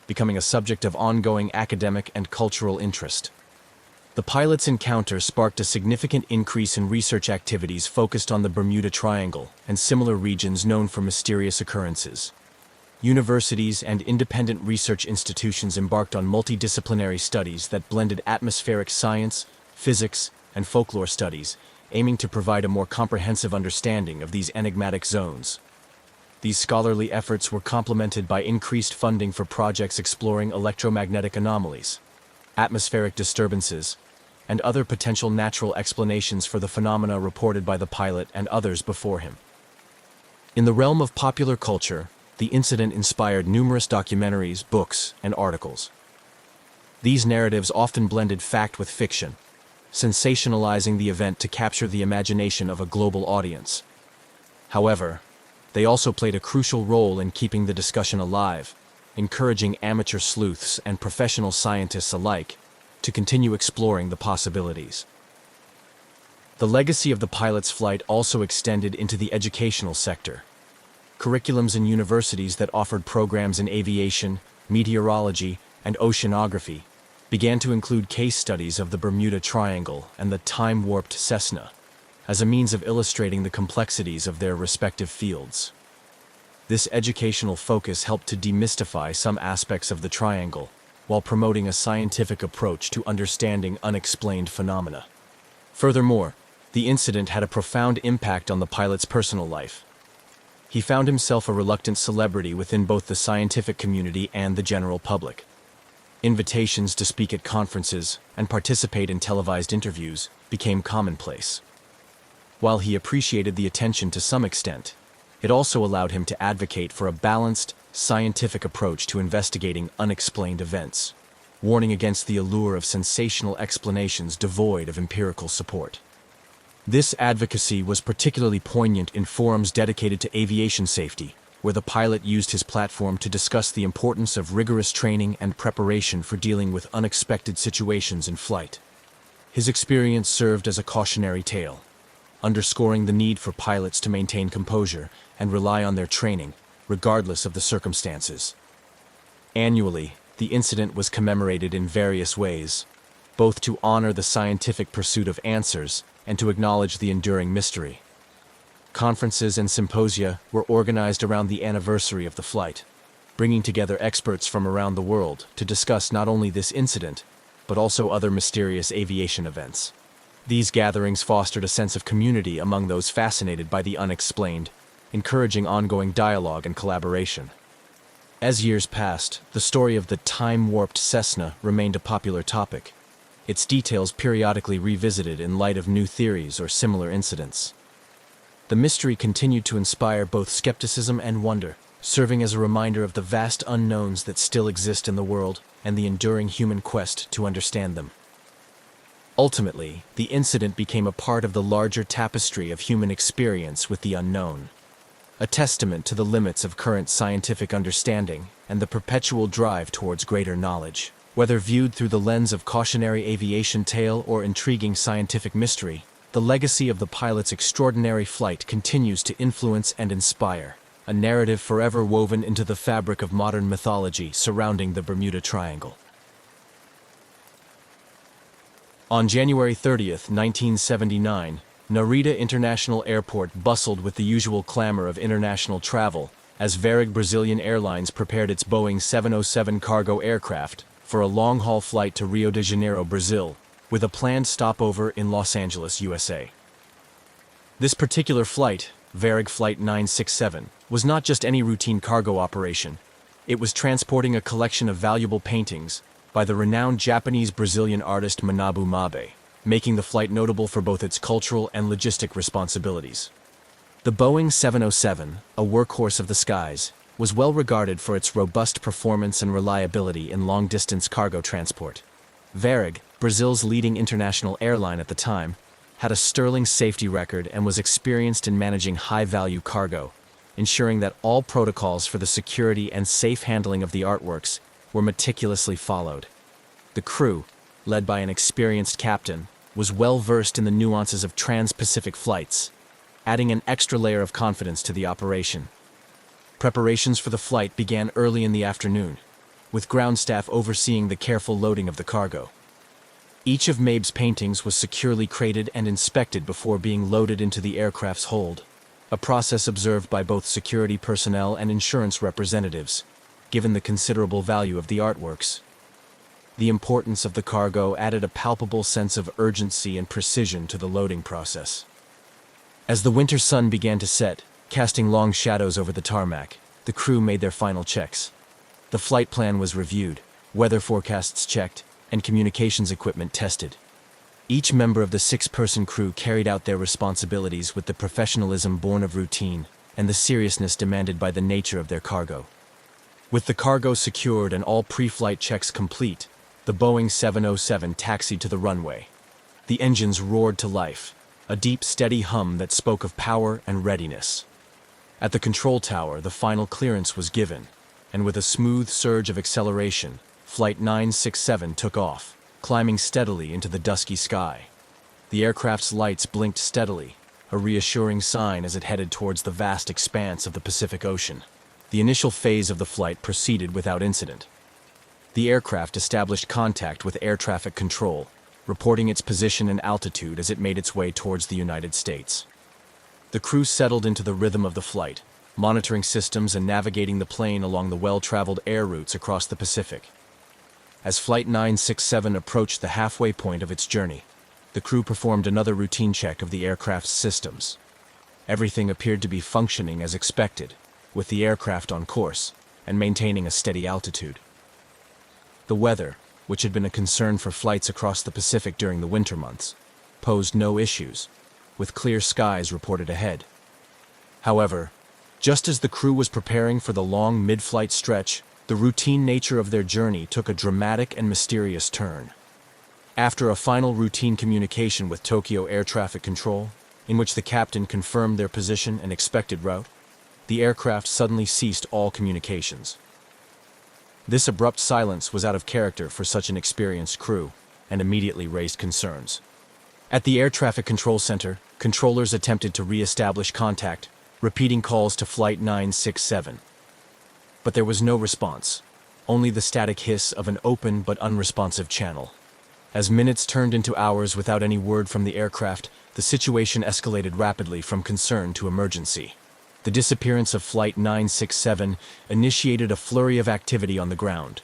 becoming a subject of ongoing academic and cultural interest. The pilot's encounter sparked a significant increase in research activities focused on the Bermuda Triangle and similar regions known for mysterious occurrences. Universities and independent research institutions embarked on multidisciplinary studies that blended atmospheric science, physics, and folklore studies, aiming to provide a more comprehensive understanding of these enigmatic zones. These scholarly efforts were complemented by increased funding for projects exploring electromagnetic anomalies, atmospheric disturbances, and other potential natural explanations for the phenomena reported by the pilot and others before him. In the realm of popular culture, the incident inspired numerous documentaries, books, and articles. These narratives often blended fact with fiction, sensationalizing the event to capture the imagination of a global audience. However, they also played a crucial role in keeping the discussion alive, encouraging amateur sleuths and professional scientists alike to continue exploring the possibilities. The legacy of the pilot's flight also extended into the educational sector. Curriculums in universities that offered programs in aviation, meteorology, and oceanography began to include case studies of the Bermuda Triangle and the time-warped Cessna as a means of illustrating the complexities of their respective fields. This educational focus helped to demystify some aspects of the triangle while promoting a scientific approach to understanding unexplained phenomena. Furthermore, the incident had a profound impact on the pilot's personal life. He found himself a reluctant celebrity within both the scientific community and the general public. Invitations to speak at conferences and participate in televised interviews became commonplace. While he appreciated the attention to some extent, it also allowed him to advocate for a balanced, scientific approach to investigating unexplained events, warning against the allure of sensational explanations devoid of empirical support. This advocacy was particularly poignant in forums dedicated to aviation safety, where the pilot used his platform to discuss the importance of rigorous training and preparation for dealing with unexpected situations in flight. His experience served as a cautionary tale, underscoring the need for pilots to maintain composure and rely on their training, regardless of the circumstances. Annually, the incident was commemorated in various ways, both to honor the scientific pursuit of answers and to acknowledge the enduring mystery. Conferences and symposia were organized around the anniversary of the flight, bringing together experts from around the world to discuss not only this incident, but also other mysterious aviation events. These gatherings fostered a sense of community among those fascinated by the unexplained, encouraging ongoing dialogue and collaboration. As years passed, the story of the time-warped Cessna remained a popular topic, its details periodically revisited in light of new theories or similar incidents. The mystery continued to inspire both skepticism and wonder, serving as a reminder of the vast unknowns that still exist in the world and the enduring human quest to understand them. Ultimately, the incident became a part of the larger tapestry of human experience with the unknown, a testament to the limits of current scientific understanding and the perpetual drive towards greater knowledge. Whether viewed through the lens of cautionary aviation tale or intriguing scientific mystery, the legacy of the pilot's extraordinary flight continues to influence and inspire, a narrative forever woven into the fabric of modern mythology surrounding the Bermuda Triangle. On January 30th, 1979, Narita International Airport bustled with the usual clamor of international travel as Varig Brazilian Airlines prepared its Boeing 707 cargo aircraft for a long-haul flight to Rio de Janeiro, Brazil, with a planned stopover in Los Angeles, USA. This particular flight, Varig Flight 967, was not just any routine cargo operation. It was transporting a collection of valuable paintings by the renowned Japanese-Brazilian artist Manabu Mabe, making the flight notable for both its cultural and logistic responsibilities. The Boeing 707, a workhorse of the skies, was well regarded for its robust performance and reliability in long-distance cargo transport. Varig, Brazil's leading international airline at the time, had a sterling safety record and was experienced in managing high-value cargo, ensuring that all protocols for the security and safe handling of the artworks were meticulously followed. The crew, led by an experienced captain, was well versed in the nuances of trans-Pacific flights, adding an extra layer of confidence to the operation. Preparations for the flight began early in the afternoon, with ground staff overseeing the careful loading of the cargo. Each of Mabe's paintings was securely crated and inspected before being loaded into the aircraft's hold, a process observed by both security personnel and insurance representatives, given the considerable value of the artworks. The importance of the cargo added a palpable sense of urgency and precision to the loading process. As the winter sun began to set, casting long shadows over the tarmac, the crew made their final checks. The flight plan was reviewed, weather forecasts checked, and communications equipment tested. Each member of the 6-person crew carried out their responsibilities with the professionalism born of routine and the seriousness demanded by the nature of their cargo. With the cargo secured and all pre-flight checks complete, the Boeing 707 taxied to the runway. The engines roared to life, a deep, steady hum that spoke of power and readiness. At the control tower, the final clearance was given, and with a smooth surge of acceleration, Flight 967 took off, climbing steadily into the dusky sky. The aircraft's lights blinked steadily, a reassuring sign as it headed towards the vast expanse of the Pacific Ocean. The initial phase of the flight proceeded without incident. The aircraft established contact with air traffic control, reporting its position and altitude as it made its way towards the United States. The crew settled into the rhythm of the flight, monitoring systems and navigating the plane along the well-traveled air routes across the Pacific. As Flight 967 approached the halfway point of its journey, the crew performed another routine check of the aircraft's systems. Everything appeared to be functioning as expected, with the aircraft on course and maintaining a steady altitude. The weather, which had been a concern for flights across the Pacific during the winter months, posed no issues, with clear skies reported ahead. However, just as the crew was preparing for the long mid-flight stretch, the routine nature of their journey took a dramatic and mysterious turn. After a final routine communication with Tokyo Air Traffic Control, in which the captain confirmed their position and expected route, the aircraft suddenly ceased all communications. This abrupt silence was out of character for such an experienced crew, and immediately raised concerns. At the Air Traffic Control Center, controllers attempted to re-establish contact, repeating calls to Flight 967. But there was no response, only the static hiss of an open but unresponsive channel. As minutes turned into hours without any word from the aircraft, the situation escalated rapidly from concern to emergency. The disappearance of Flight 967 initiated a flurry of activity on the ground.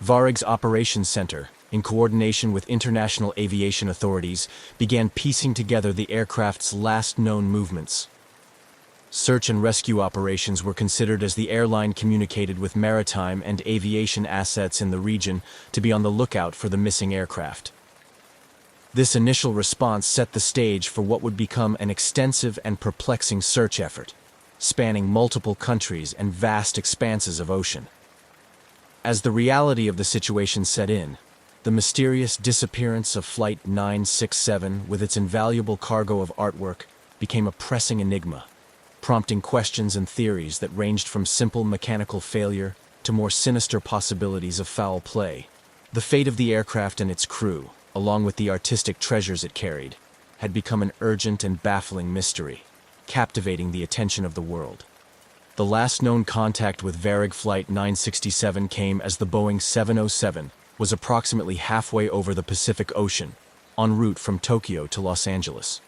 Varig's Operations Center, in coordination with international aviation authorities, began piecing together the aircraft's last known movements. Search and rescue operations were considered as the airline communicated with maritime and aviation assets in the region to be on the lookout for the missing aircraft. This initial response set the stage for what would become an extensive and perplexing search effort, spanning multiple countries and vast expanses of ocean. As the reality of the situation set in, the mysterious disappearance of Flight 967 with its invaluable cargo of artwork became a pressing enigma, prompting questions and theories that ranged from simple mechanical failure to more sinister possibilities of foul play. The fate of the aircraft and its crew, along with the artistic treasures it carried, had become an urgent and baffling mystery, captivating the attention of the world. The last known contact with Varig Flight 967 came as the Boeing 707 was approximately halfway over the Pacific Ocean, en route from Tokyo to Los Angeles.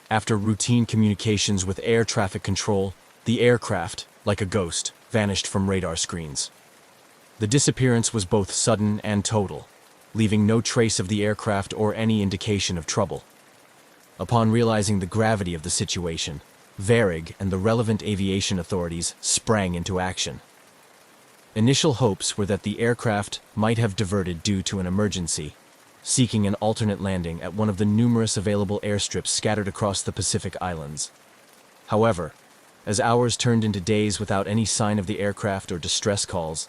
After routine communications with air traffic control, the aircraft, like a ghost, vanished from radar screens. The disappearance was both sudden and total, leaving no trace of the aircraft or any indication of trouble. Upon realizing the gravity of the situation, Varig and the relevant aviation authorities sprang into action. Initial hopes were that the aircraft might have diverted due to an emergency, seeking an alternate landing at one of the numerous available airstrips scattered across the Pacific Islands. However, as hours turned into days without any sign of the aircraft or distress calls,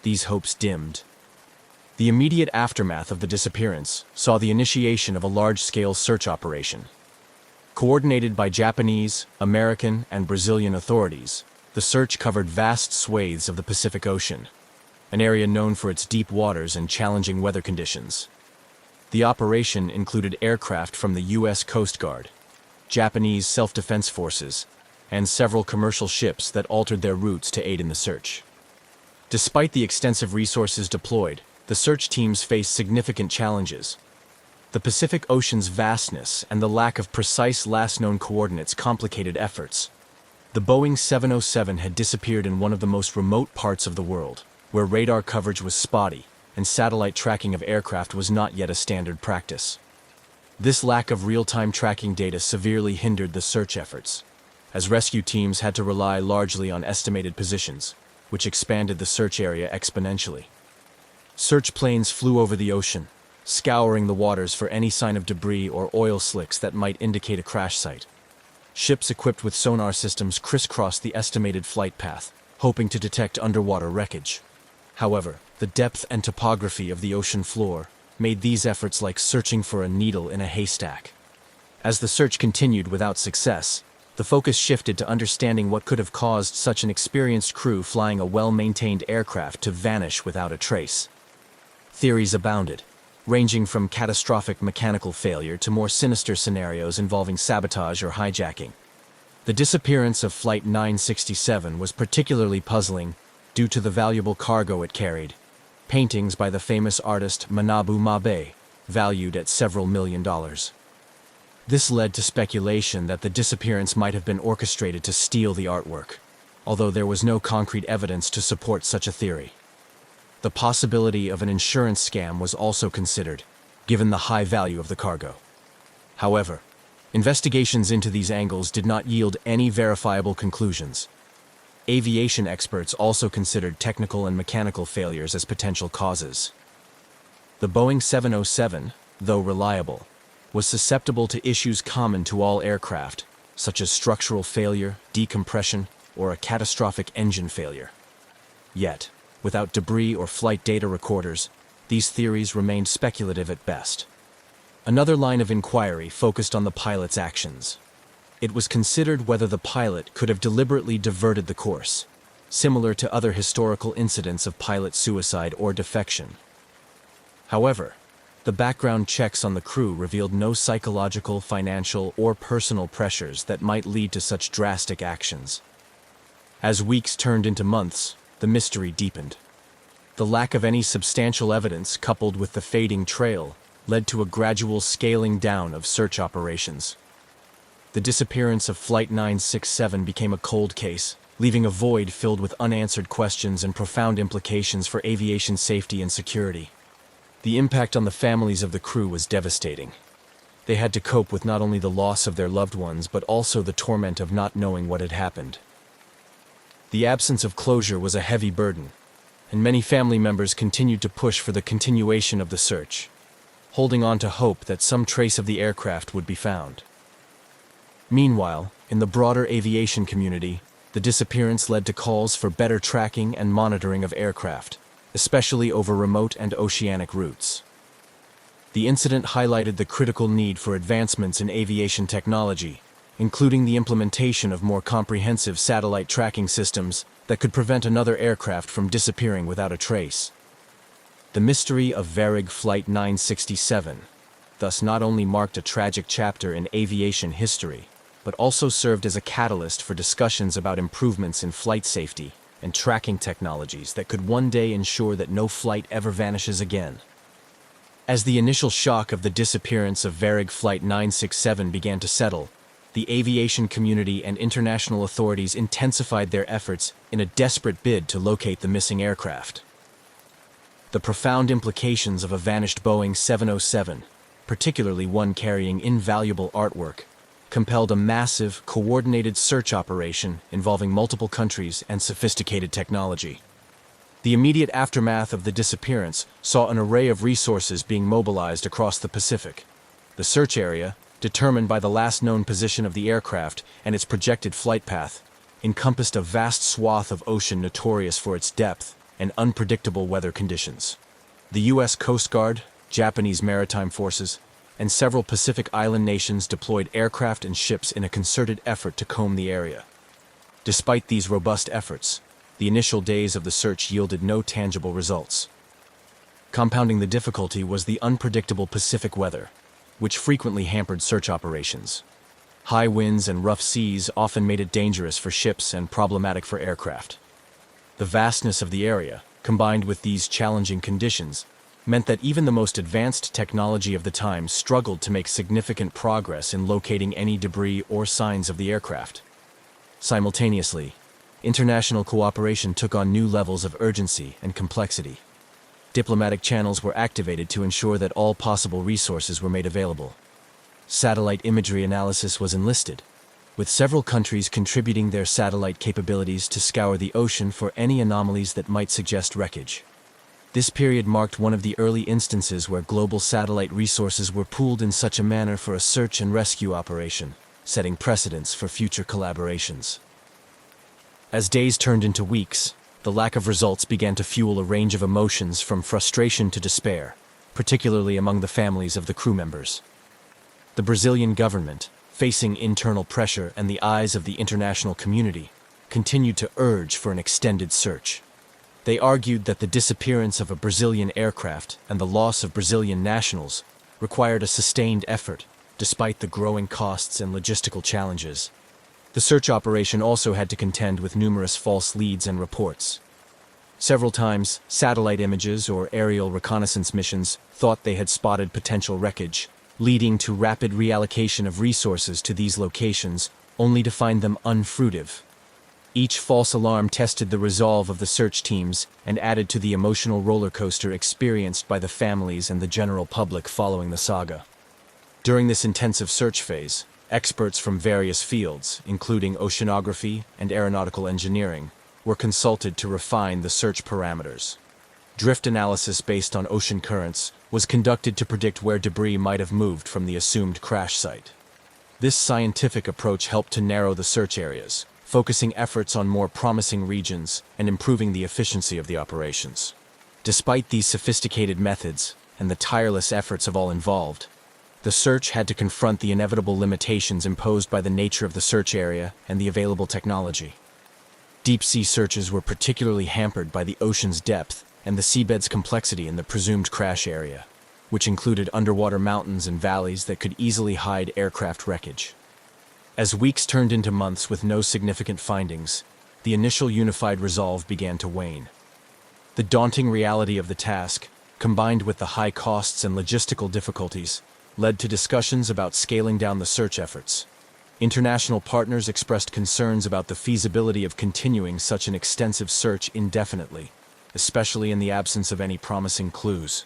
these hopes dimmed. The immediate aftermath of the disappearance saw the initiation of a large-scale search operation. Coordinated by Japanese, American, and Brazilian authorities, the search covered vast swathes of the Pacific Ocean, an area known for its deep waters and challenging weather conditions. The operation included aircraft from the U.S. Coast Guard, Japanese self-defense forces, and several commercial ships that altered their routes to aid in the search. Despite the extensive resources deployed, the search teams faced significant challenges. The Pacific Ocean's vastness and the lack of precise last-known coordinates complicated efforts. The Boeing 707 had disappeared in one of the most remote parts of the world, where radar coverage was spotty and satellite tracking of aircraft was not yet a standard practice. This lack of real-time tracking data severely hindered the search efforts, as rescue teams had to rely largely on estimated positions, which expanded the search area exponentially. Search planes flew over the ocean, scouring the waters for any sign of debris or oil slicks that might indicate a crash site. Ships equipped with sonar systems crisscrossed the estimated flight path, hoping to detect underwater wreckage. However, the depth and topography of the ocean floor made these efforts like searching for a needle in a haystack. As the search continued without success, the focus shifted to understanding what could have caused such an experienced crew flying a well-maintained aircraft to vanish without a trace. Theories abounded, ranging from catastrophic mechanical failure to more sinister scenarios involving sabotage or hijacking. The disappearance of Flight 967 was particularly puzzling due to the valuable cargo it carried, paintings by the famous artist Manabu Mabe, valued at several $1 million. This led to speculation that the disappearance might have been orchestrated to steal the artwork, although there was no concrete evidence to support such a theory. The possibility of an insurance scam was also considered, given the high value of the cargo. However, investigations into these angles did not yield any verifiable conclusions. Aviation experts also considered technical and mechanical failures as potential causes. The Boeing 707, though reliable, was susceptible to issues common to all aircraft, such as structural failure, decompression, or a catastrophic engine failure. Yet, without debris or flight data recorders, these theories remained speculative at best. Another line of inquiry focused on the pilot's actions. It was considered whether the pilot could have deliberately diverted the course, similar to other historical incidents of pilot suicide or defection. However, the background checks on the crew revealed no psychological, financial, or personal pressures that might lead to such drastic actions. As weeks turned into months, the mystery deepened. The lack of any substantial evidence, coupled with the fading trail, led to a gradual scaling down of search operations. The disappearance of Flight 967 became a cold case, leaving a void filled with unanswered questions and profound implications for aviation safety and security. The impact on the families of the crew was devastating. They had to cope with not only the loss of their loved ones, but also the torment of not knowing what had happened. The absence of closure was a heavy burden, and many family members continued to push for the continuation of the search, holding on to hope that some trace of the aircraft would be found. Meanwhile, in the broader aviation community, the disappearance led to calls for better tracking and monitoring of aircraft, especially over remote and oceanic routes. The incident highlighted the critical need for advancements in aviation technology, including the implementation of more comprehensive satellite tracking systems that could prevent another aircraft from disappearing without a trace. The mystery of Varig Flight 967 thus not only marked a tragic chapter in aviation history, but also served as a catalyst for discussions about improvements in flight safety and tracking technologies that could one day ensure that no flight ever vanishes again. As the initial shock of the disappearance of Varig Flight 967 began to settle, the aviation community and international authorities intensified their efforts in a desperate bid to locate the missing aircraft. The profound implications of a vanished Boeing 707, particularly one carrying invaluable artwork, compelled a massive, coordinated search operation involving multiple countries and sophisticated technology. The immediate aftermath of the disappearance saw an array of resources being mobilized across the Pacific. The search area, determined by the last known position of the aircraft and its projected flight path, encompassed a vast swath of ocean notorious for its depth and unpredictable weather conditions. The U.S. Coast Guard, Japanese maritime forces, and several Pacific Island nations deployed aircraft and ships in a concerted effort to comb the area. Despite these robust efforts, the initial days of the search yielded no tangible results. Compounding the difficulty was the unpredictable Pacific weather, which frequently hampered search operations. High winds and rough seas often made it dangerous for ships and problematic for aircraft. The vastness of the area, combined with these challenging conditions, meant that even the most advanced technology of the time struggled to make significant progress in locating any debris or signs of the aircraft. Simultaneously, international cooperation took on new levels of urgency and complexity. Diplomatic channels were activated to ensure that all possible resources were made available. Satellite imagery analysis was enlisted, with several countries contributing their satellite capabilities to scour the ocean for any anomalies that might suggest wreckage. This period marked one of the early instances where global satellite resources were pooled in such a manner for a search and rescue operation, setting precedents for future collaborations. As days turned into weeks, the lack of results began to fuel a range of emotions from frustration to despair, particularly among the families of the crew members. The Brazilian government, facing internal pressure and the eyes of the international community, continued to urge for an extended search. They argued that the disappearance of a Brazilian aircraft and the loss of Brazilian nationals required a sustained effort, despite the growing costs and logistical challenges. The search operation also had to contend with numerous false leads and reports. Several times, satellite images or aerial reconnaissance missions thought they had spotted potential wreckage, leading to rapid reallocation of resources to these locations, only to find them unfruitive. Each false alarm tested the resolve of the search teams and added to the emotional roller coaster experienced by the families and the general public following the saga. During this intensive search phase, experts from various fields, including oceanography and aeronautical engineering, were consulted to refine the search parameters. Drift analysis based on ocean currents was conducted to predict where debris might have moved from the assumed crash site. This scientific approach helped to narrow the search areas, focusing efforts on more promising regions and improving the efficiency of the operations. Despite these sophisticated methods and the tireless efforts of all involved, the search had to confront the inevitable limitations imposed by the nature of the search area and the available technology. Deep-sea searches were particularly hampered by the ocean's depth and the seabed's complexity in the presumed crash area, which included underwater mountains and valleys that could easily hide aircraft wreckage. As weeks turned into months with no significant findings, the initial unified resolve began to wane. The daunting reality of the task, combined with the high costs and logistical difficulties, led to discussions about scaling down the search efforts. International partners expressed concerns about the feasibility of continuing such an extensive search indefinitely, especially in the absence of any promising clues.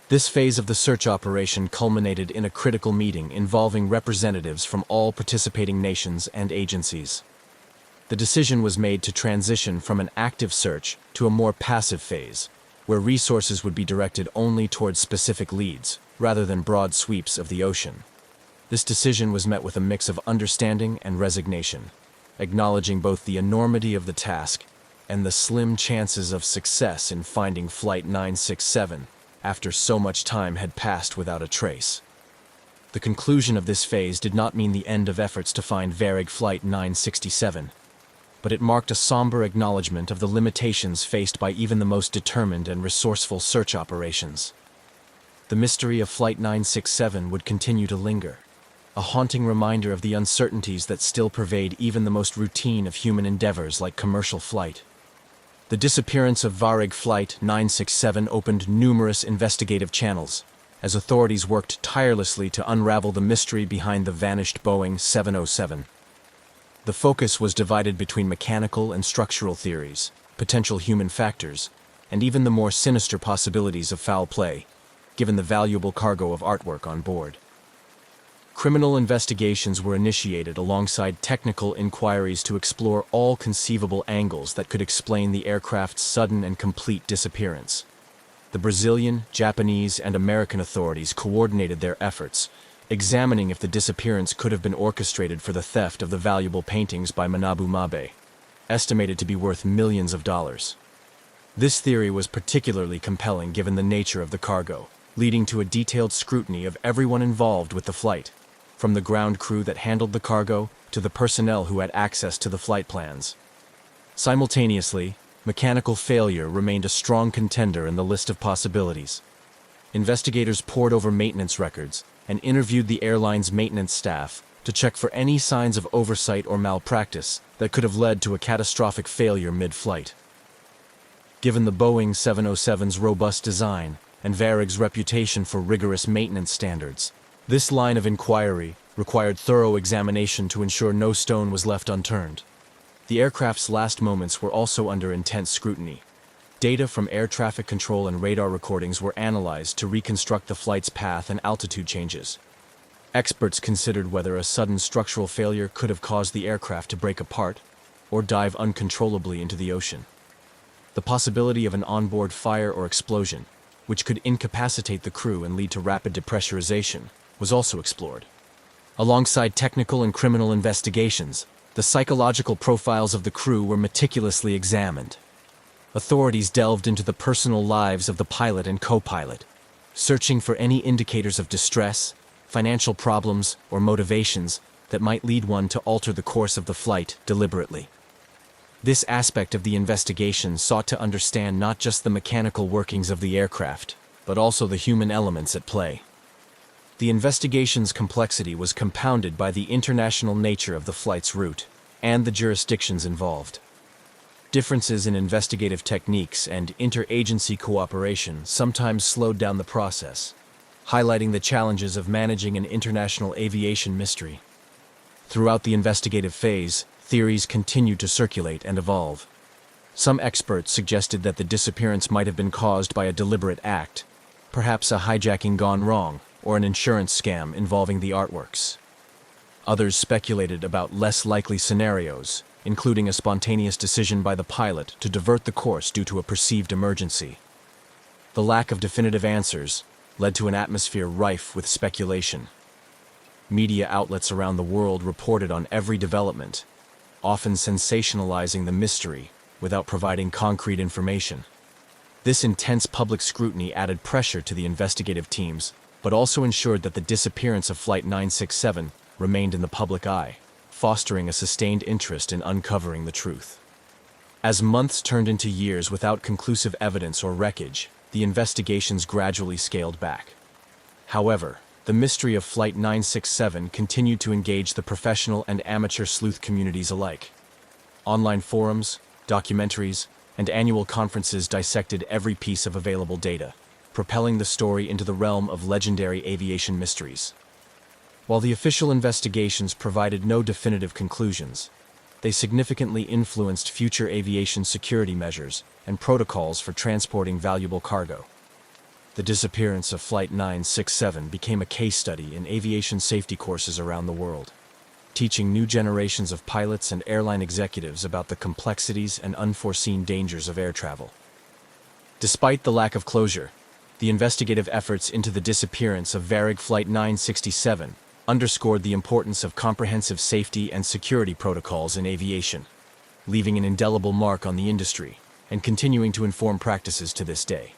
This phase of the search operation culminated in a critical meeting involving representatives from all participating nations and agencies. The decision was made to transition from an active search to a more passive phase, where resources would be directed only towards specific leads, rather than broad sweeps of the ocean. This decision was met with a mix of understanding and resignation, acknowledging both the enormity of the task and the slim chances of success in finding Flight 967 after so much time had passed without a trace. The conclusion of this phase did not mean the end of efforts to find Varig Flight 967, but it marked a somber acknowledgement of the limitations faced by even the most determined and resourceful search operations. The mystery of Flight 967 would continue to linger, a haunting reminder of the uncertainties that still pervade even the most routine of human endeavors like commercial flight. The disappearance of Varig Flight 967 opened numerous investigative channels, as authorities worked tirelessly to unravel the mystery behind the vanished Boeing 707. The focus was divided between mechanical and structural theories, potential human factors, and even the more sinister possibilities of foul play, given the valuable cargo of artwork on board. Criminal investigations were initiated alongside technical inquiries to explore all conceivable angles that could explain the aircraft's sudden and complete disappearance. The Brazilian, Japanese, and American authorities coordinated their efforts, examining if the disappearance could have been orchestrated for the theft of the valuable paintings by Manabu Mabe, estimated to be worth millions of dollars. This theory was particularly compelling given the nature of the cargo, leading to a detailed scrutiny of everyone involved with the flight, from the ground crew that handled the cargo to the personnel who had access to the flight plans. Simultaneously, mechanical failure remained a strong contender in the list of possibilities. Investigators pored over maintenance records and interviewed the airline's maintenance staff to check for any signs of oversight or malpractice that could have led to a catastrophic failure mid-flight. Given the Boeing 707's robust design and Varig's reputation for rigorous maintenance standards, this line of inquiry required thorough examination to ensure no stone was left unturned. The aircraft's last moments were also under intense scrutiny. Data from air traffic control and radar recordings were analyzed to reconstruct the flight's path and altitude changes. Experts considered whether a sudden structural failure could have caused the aircraft to break apart or dive uncontrollably into the ocean. The possibility of an onboard fire or explosion, which could incapacitate the crew and lead to rapid depressurization, was also explored. Alongside technical and criminal investigations, the psychological profiles of the crew were meticulously examined. Authorities delved into the personal lives of the pilot and co-pilot, searching for any indicators of distress, financial problems, or motivations that might lead one to alter the course of the flight deliberately. This aspect of the investigation sought to understand not just the mechanical workings of the aircraft, but also the human elements at play. The investigation's complexity was compounded by the international nature of the flight's route and the jurisdictions involved. Differences in investigative techniques and interagency cooperation sometimes slowed down the process, highlighting the challenges of managing an international aviation mystery. Throughout the investigative phase, theories continued to circulate and evolve. Some experts suggested that the disappearance might have been caused by a deliberate act, perhaps a hijacking gone wrong, or an insurance scam involving the artworks. Others speculated about less likely scenarios, including a spontaneous decision by the pilot to divert the course due to a perceived emergency. The lack of definitive answers led to an atmosphere rife with speculation. Media outlets around the world reported on every development, often sensationalizing the mystery without providing concrete information. This intense public scrutiny added pressure to the investigative teams, but also ensured that the disappearance of Flight 967 remained in the public eye, fostering a sustained interest in uncovering the truth. As months turned into years without conclusive evidence or wreckage, the investigations gradually scaled back. However, the mystery of Flight 967 continued to engage the professional and amateur sleuth communities alike. Online forums, documentaries, and annual conferences dissected every piece of available data, propelling the story into the realm of legendary aviation mysteries. While the official investigations provided no definitive conclusions, they significantly influenced future aviation security measures and protocols for transporting valuable cargo. The disappearance of Flight 967 became a case study in aviation safety courses around the world, teaching new generations of pilots and airline executives about the complexities and unforeseen dangers of air travel. Despite the lack of closure, the investigative efforts into the disappearance of Varig Flight 967 underscored the importance of comprehensive safety and security protocols in aviation, leaving an indelible mark on the industry and continuing to inform practices to this day.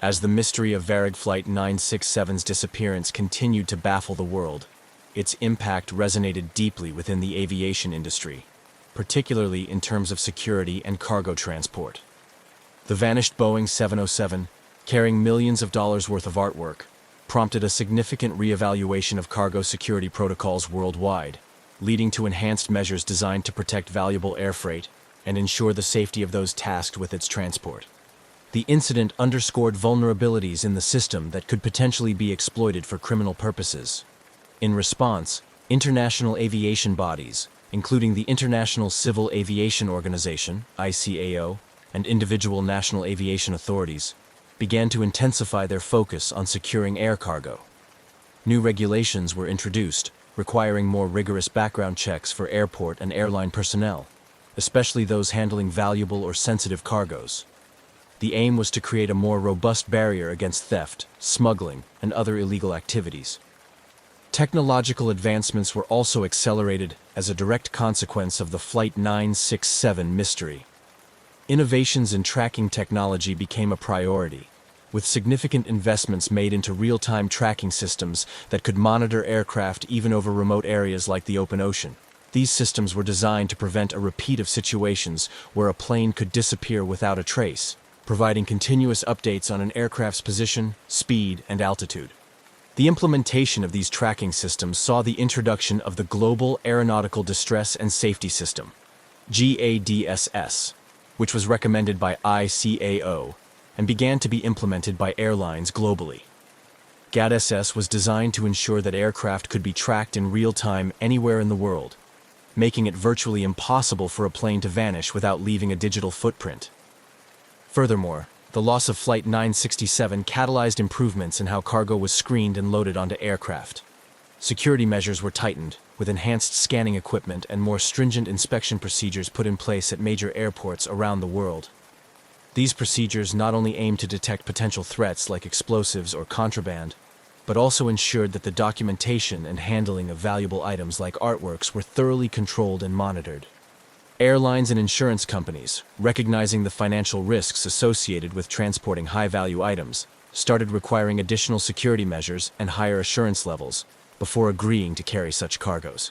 As the mystery of Varig Flight 967's disappearance continued to baffle the world, its impact resonated deeply within the aviation industry, particularly in terms of security and cargo transport. The vanished Boeing 707, carrying millions of dollars worth of artwork, prompted a significant reevaluation of cargo security protocols worldwide, leading to enhanced measures designed to protect valuable air freight and ensure the safety of those tasked with its transport. The incident underscored vulnerabilities in the system that could potentially be exploited for criminal purposes. In response, international aviation bodies, including the International Civil Aviation Organization, ICAO, and individual national aviation authorities, began to intensify their focus on securing air cargo. New regulations were introduced, requiring more rigorous background checks for airport and airline personnel, especially those handling valuable or sensitive cargoes. The aim was to create a more robust barrier against theft, smuggling, and other illegal activities. Technological advancements were also accelerated as a direct consequence of the Flight 967 mystery. Innovations in tracking technology became a priority, with significant investments made into real-time tracking systems that could monitor aircraft even over remote areas like the open ocean. These systems were designed to prevent a repeat of situations where a plane could disappear without a trace, providing continuous updates on an aircraft's position, speed, and altitude. The implementation of these tracking systems saw the introduction of the Global Aeronautical Distress and Safety System, GADSS, which was recommended by ICAO and began to be implemented by airlines globally. GADSS was designed to ensure that aircraft could be tracked in real time anywhere in the world, making it virtually impossible for a plane to vanish without leaving a digital footprint. Furthermore, the loss of Flight 967 catalyzed improvements in how cargo was screened and loaded onto aircraft. Security measures were tightened, with enhanced scanning equipment and more stringent inspection procedures put in place at major airports around the world. These procedures not only aimed to detect potential threats like explosives or contraband, but also ensured that the documentation and handling of valuable items like artworks were thoroughly controlled and monitored. Airlines and insurance companies, recognizing the financial risks associated with transporting high-value items, started requiring additional security measures and higher assurance levels before agreeing to carry such cargoes.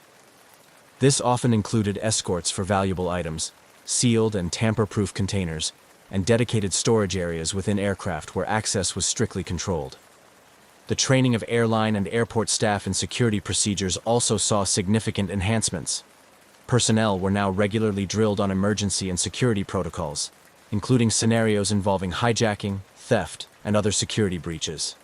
This often included escorts for valuable items, sealed and tamper-proof containers, and dedicated storage areas within aircraft where access was strictly controlled. The training of airline and airport staff in security procedures also saw significant enhancements. Personnel were now regularly drilled on emergency and security protocols, including scenarios involving hijacking, theft, and other security breaches.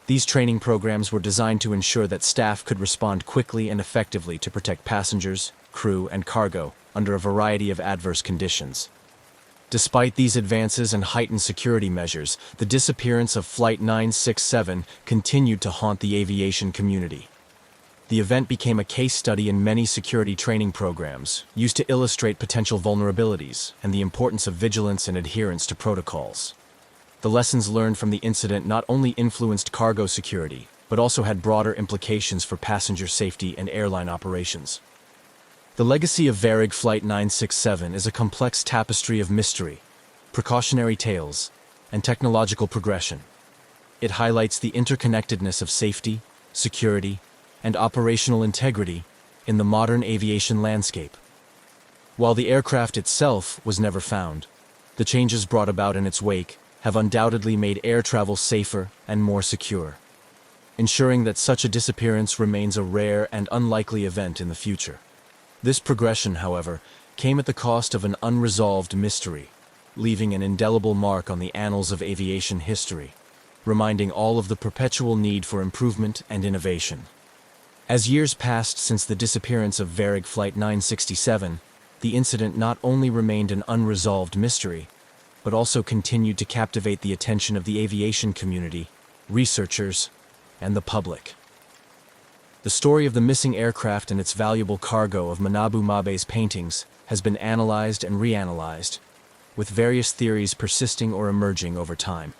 These training programs were designed to ensure that staff could respond quickly and effectively to protect passengers, crew, and cargo under a variety of adverse conditions. Despite these advances and heightened security measures, the disappearance of Flight 967 continued to haunt the aviation community. The event became a case study in many security training programs, used to illustrate potential vulnerabilities and the importance of vigilance and adherence to protocols. The lessons learned from the incident not only influenced cargo security, but also had broader implications for passenger safety and airline operations. The legacy of Varig Flight 967 is a complex tapestry of mystery, precautionary tales, and technological progression. It highlights the interconnectedness of safety, security, and operational integrity in the modern aviation landscape. While the aircraft itself was never found, the changes brought about in its wake have undoubtedly made air travel safer and more secure, ensuring that such a disappearance remains a rare and unlikely event in the future. This progression, however, came at the cost of an unresolved mystery, leaving an indelible mark on the annals of aviation history, reminding all of the perpetual need for improvement and innovation. As years passed since the disappearance of Varig Flight 967, the incident not only remained an unresolved mystery, but also continued to captivate the attention of the aviation community, researchers, and the public. The story of the missing aircraft and its valuable cargo of Manabu Mabe's paintings has been analyzed and reanalyzed, with various theories persisting or emerging over time.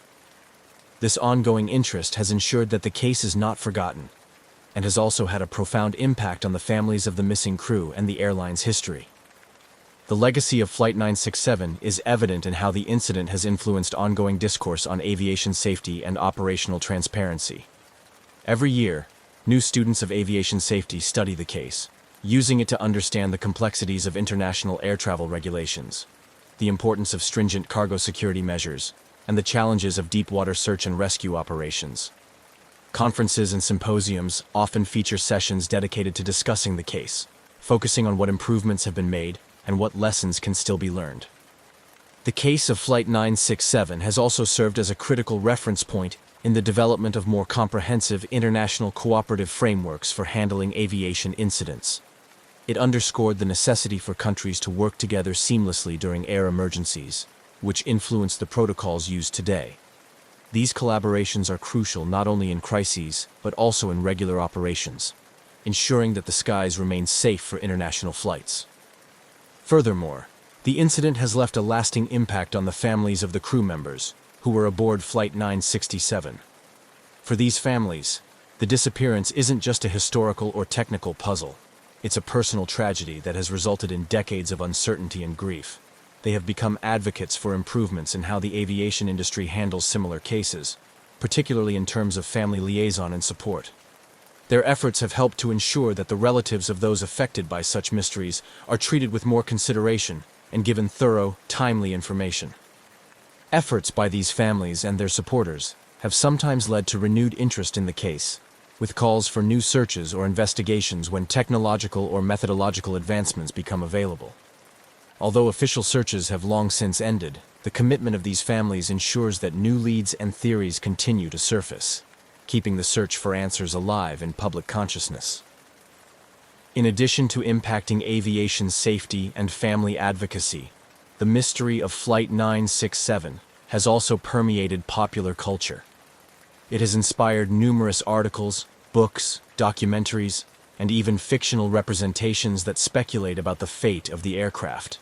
This ongoing interest has ensured that the case is not forgotten, and has also had a profound impact on the families of the missing crew and the airline's history. The legacy of Flight 967 is evident in how the incident has influenced ongoing discourse on aviation safety and operational transparency. Every year, new students of aviation safety study the case, using it to understand the complexities of international air travel regulations, the importance of stringent cargo security measures, and the challenges of deep-water search and rescue operations. Conferences and symposiums often feature sessions dedicated to discussing the case, focusing on what improvements have been made and what lessons can still be learned. The case of Flight 967 has also served as a critical reference point in the development of more comprehensive international cooperative frameworks for handling aviation incidents. It underscored the necessity for countries to work together seamlessly during air emergencies, which influence the protocols used today. These collaborations are crucial not only in crises, but also in regular operations, ensuring that the skies remain safe for international flights. Furthermore, the incident has left a lasting impact on the families of the crew members who were aboard Flight 967. For these families, the disappearance isn't just a historical or technical puzzle. It's a personal tragedy that has resulted in decades of uncertainty and grief. They have become advocates for improvements in how the aviation industry handles similar cases, particularly in terms of family liaison and support. Their efforts have helped to ensure that the relatives of those affected by such mysteries are treated with more consideration and given thorough, timely information. Efforts by these families and their supporters have sometimes led to renewed interest in the case, with calls for new searches or investigations when technological or methodological advancements become available. Although official searches have long since ended, the commitment of these families ensures that new leads and theories continue to surface, keeping the search for answers alive in public consciousness. In addition to impacting aviation safety and family advocacy, the mystery of Flight 967 has also permeated popular culture. It has inspired numerous articles, books, documentaries, and even fictional representations that speculate about the fate of the aircraft.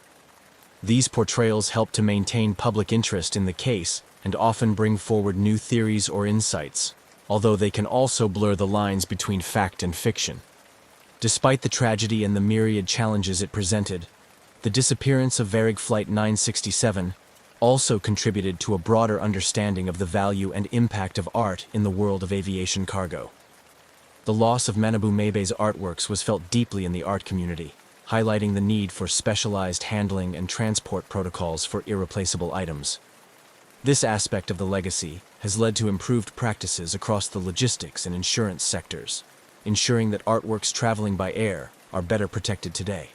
These portrayals help to maintain public interest in the case and often bring forward new theories or insights, although they can also blur the lines between fact and fiction. Despite the tragedy and the myriad challenges it presented, the disappearance of Varig Flight 967 also contributed to a broader understanding of the value and impact of art in the world of aviation cargo. The loss of Manabu Mabe's artworks was felt deeply in the art community, highlighting the need for specialized handling and transport protocols for irreplaceable items. This aspect of the legacy has led to improved practices across the logistics and insurance sectors, ensuring that artworks traveling by air are better protected today.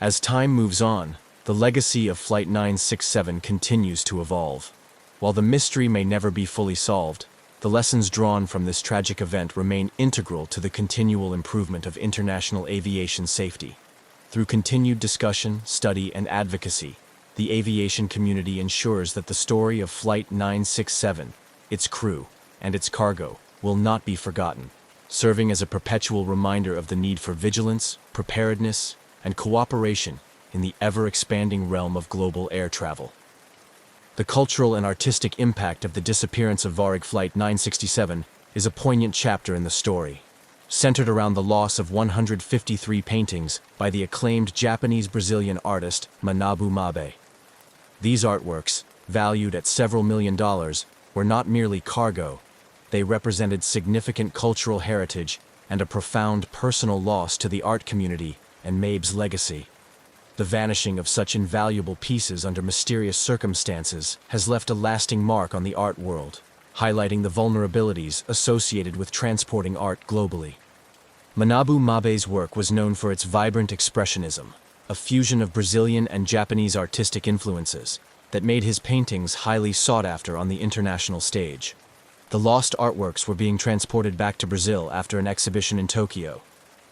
As time moves on, the legacy of Flight 967 continues to evolve. While the mystery may never be fully solved, the lessons drawn from this tragic event remain integral to the continual improvement of international aviation safety. Through continued discussion, study, and advocacy, the aviation community ensures that the story of Flight 967, its crew, and its cargo will not be forgotten, serving as a perpetual reminder of the need for vigilance, preparedness, and cooperation in the ever-expanding realm of global air travel. The cultural and artistic impact of the disappearance of Varig Flight 967 is a poignant chapter in the story, centered around the loss of 153 paintings by the acclaimed Japanese-Brazilian artist Manabu Mabe. These artworks, valued at several $million, were not merely cargo. They represented significant cultural heritage and a profound personal loss to the art community and Mabe's legacy. The vanishing of such invaluable pieces under mysterious circumstances has left a lasting mark on the art world, highlighting the vulnerabilities associated with transporting art globally. Manabu Mabe's work was known for its vibrant expressionism, a fusion of Brazilian and Japanese artistic influences that made his paintings highly sought after on the international stage. The lost artworks were being transported back to Brazil after an exhibition in Tokyo,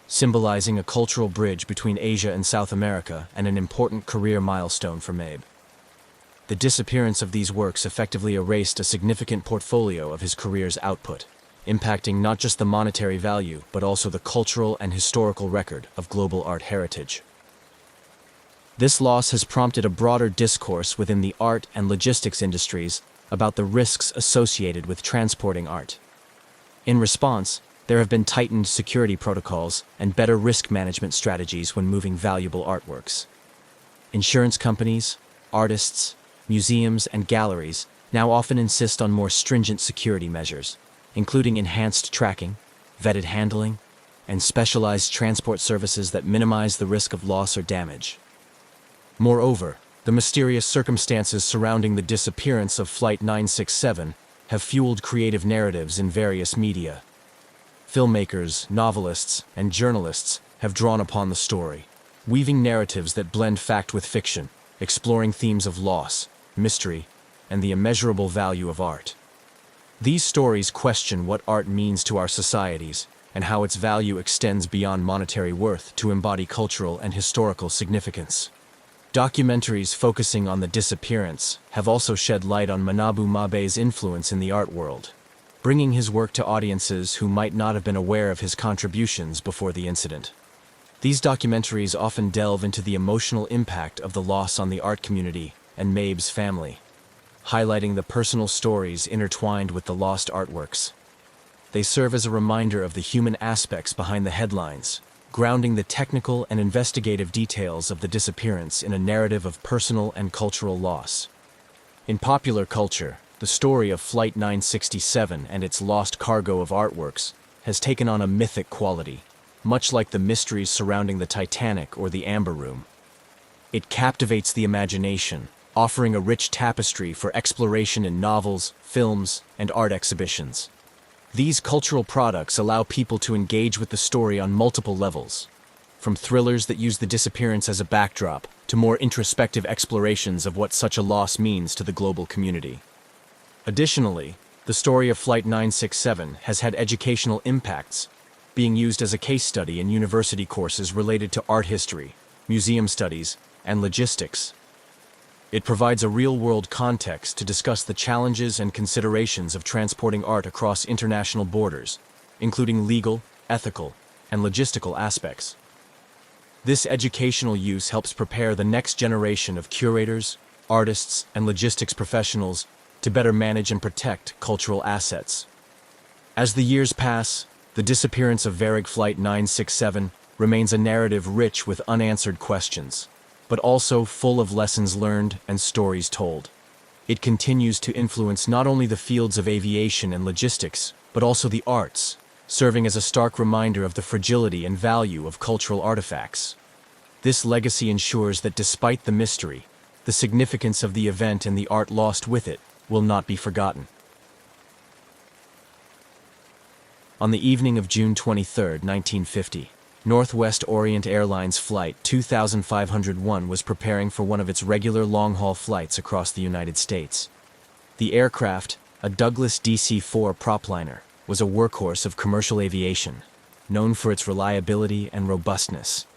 symbolizing a cultural bridge between Asia and South America and an important career milestone for Mabe. The disappearance of these works effectively erased a significant portfolio of his career's output, impacting not just the monetary value but also the cultural and historical record of global art heritage. This loss has prompted a broader discourse within the art and logistics industries about the risks associated with transporting art. In response, there have been tightened security protocols and better risk management strategies when moving valuable artworks. Insurance companies, artists, museums, and galleries now often insist on more stringent security measures, including enhanced tracking, vetted handling, and specialized transport services that minimize the risk of loss or damage. Moreover, the mysterious circumstances surrounding the disappearance of Flight 967 have fueled creative narratives in various media. Filmmakers, novelists, and journalists have drawn upon the story, weaving narratives that blend fact with fiction, exploring themes of loss, mystery, and the immeasurable value of art. These stories question what art means to our societies and how its value extends beyond monetary worth to embody cultural and historical significance. Documentaries focusing on the disappearance have also shed light on Manabu Mabe's influence in the art world, bringing his work to audiences who might not have been aware of his contributions before the incident. These documentaries often delve into the emotional impact of the loss on the art community and Mabe's family, highlighting the personal stories intertwined with the lost artworks. They serve as a reminder of the human aspects behind the headlines, grounding the technical and investigative details of the disappearance in a narrative of personal and cultural loss. In popular culture, the story of Flight 967 and its lost cargo of artworks has taken on a mythic quality, much like the mysteries surrounding the Titanic or the Amber Room. It captivates the imagination, offering a rich tapestry for exploration in novels, films, and art exhibitions. These cultural products allow people to engage with the story on multiple levels, from thrillers that use the disappearance as a backdrop to more introspective explorations of what such a loss means to the global community. Additionally, the story of Flight 967 has had educational impacts, being used as a case study in university courses related to art history, museum studies, and logistics. It provides a real-world context to discuss the challenges and considerations of transporting art across international borders, including legal, ethical, and logistical aspects. This educational use helps prepare the next generation of curators, artists, and logistics professionals to better manage and protect cultural assets. As the years pass, the disappearance of Varig Flight 967 remains a narrative rich with unanswered questions, but also full of lessons learned and stories told. It continues to influence not only the fields of aviation and logistics, but also the arts, serving as a stark reminder of the fragility and value of cultural artifacts. This legacy ensures that despite the mystery, the significance of the event and the art lost with it will not be forgotten. On the evening of June 23, 1950, Northwest Orient Airlines Flight 2501 was preparing for one of its regular long-haul flights across the United States. The aircraft, a Douglas DC-4 propliner, was a workhorse of commercial aviation, known for its reliability and robustness.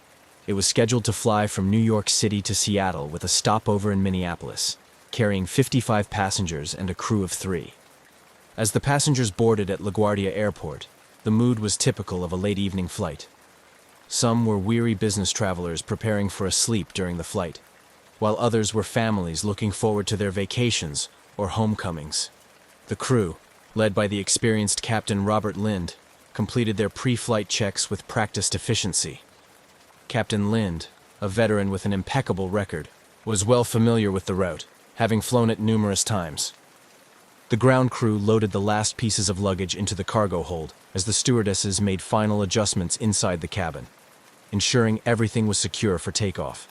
It was scheduled to fly from New York City to Seattle with a stopover in Minneapolis, carrying 55 passengers and a crew of 3. As the passengers boarded at LaGuardia Airport, the mood was typical of a late-evening flight. Some were weary business travelers preparing for a sleep during the flight, while others were families looking forward to their vacations or homecomings. The crew, led by the experienced Captain Robert Lind, completed their pre-flight checks with practiced efficiency. Captain Lind, a veteran with an impeccable record, was well familiar with the route, having flown it numerous times. The ground crew loaded the last pieces of luggage into the cargo hold as the stewardesses made final adjustments inside the cabin, ensuring everything was secure for takeoff.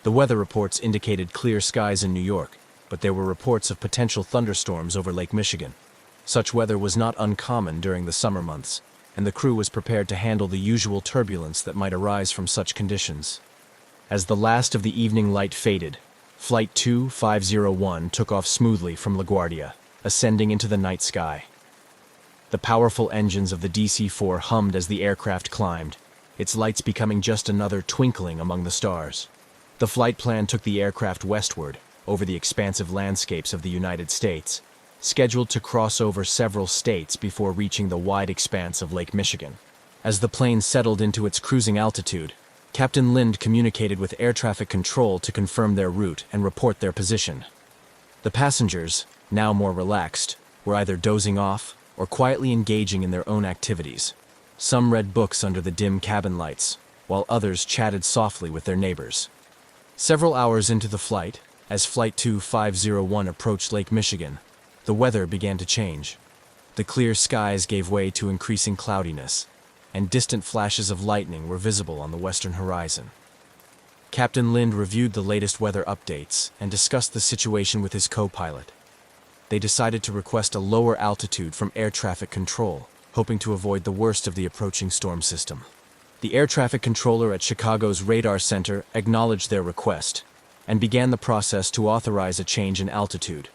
The weather reports indicated clear skies in New York, but there were reports of potential thunderstorms over Lake Michigan. Such weather was not uncommon during the summer months, and the crew was prepared to handle the usual turbulence that might arise from such conditions. As the last of the evening light faded, Flight 2501 took off smoothly from LaGuardia, ascending into the night sky. The powerful engines of the DC-4 hummed as the aircraft climbed, its lights becoming just another twinkling among the stars. The flight plan took the aircraft westward, over the expansive landscapes of the United States, scheduled to cross over several states before reaching the wide expanse of Lake Michigan. As the plane settled into its cruising altitude, Captain Lind communicated with air traffic control to confirm their route and report their position. The passengers, now more relaxed, were either dozing off or quietly engaging in their own activities. Some read books under the dim cabin lights, while others chatted softly with their neighbors. Several hours into the flight, as Flight 2501 approached Lake Michigan, the weather began to change. The clear skies gave way to increasing cloudiness, and distant flashes of lightning were visible on the western horizon. Captain Lind reviewed the latest weather updates and discussed the situation with his co-pilot. They decided to request a lower altitude from air traffic control, hoping to avoid the worst of the approaching storm system. The air traffic controller at Chicago's radar center acknowledged their request and began the process to authorize a change in altitude.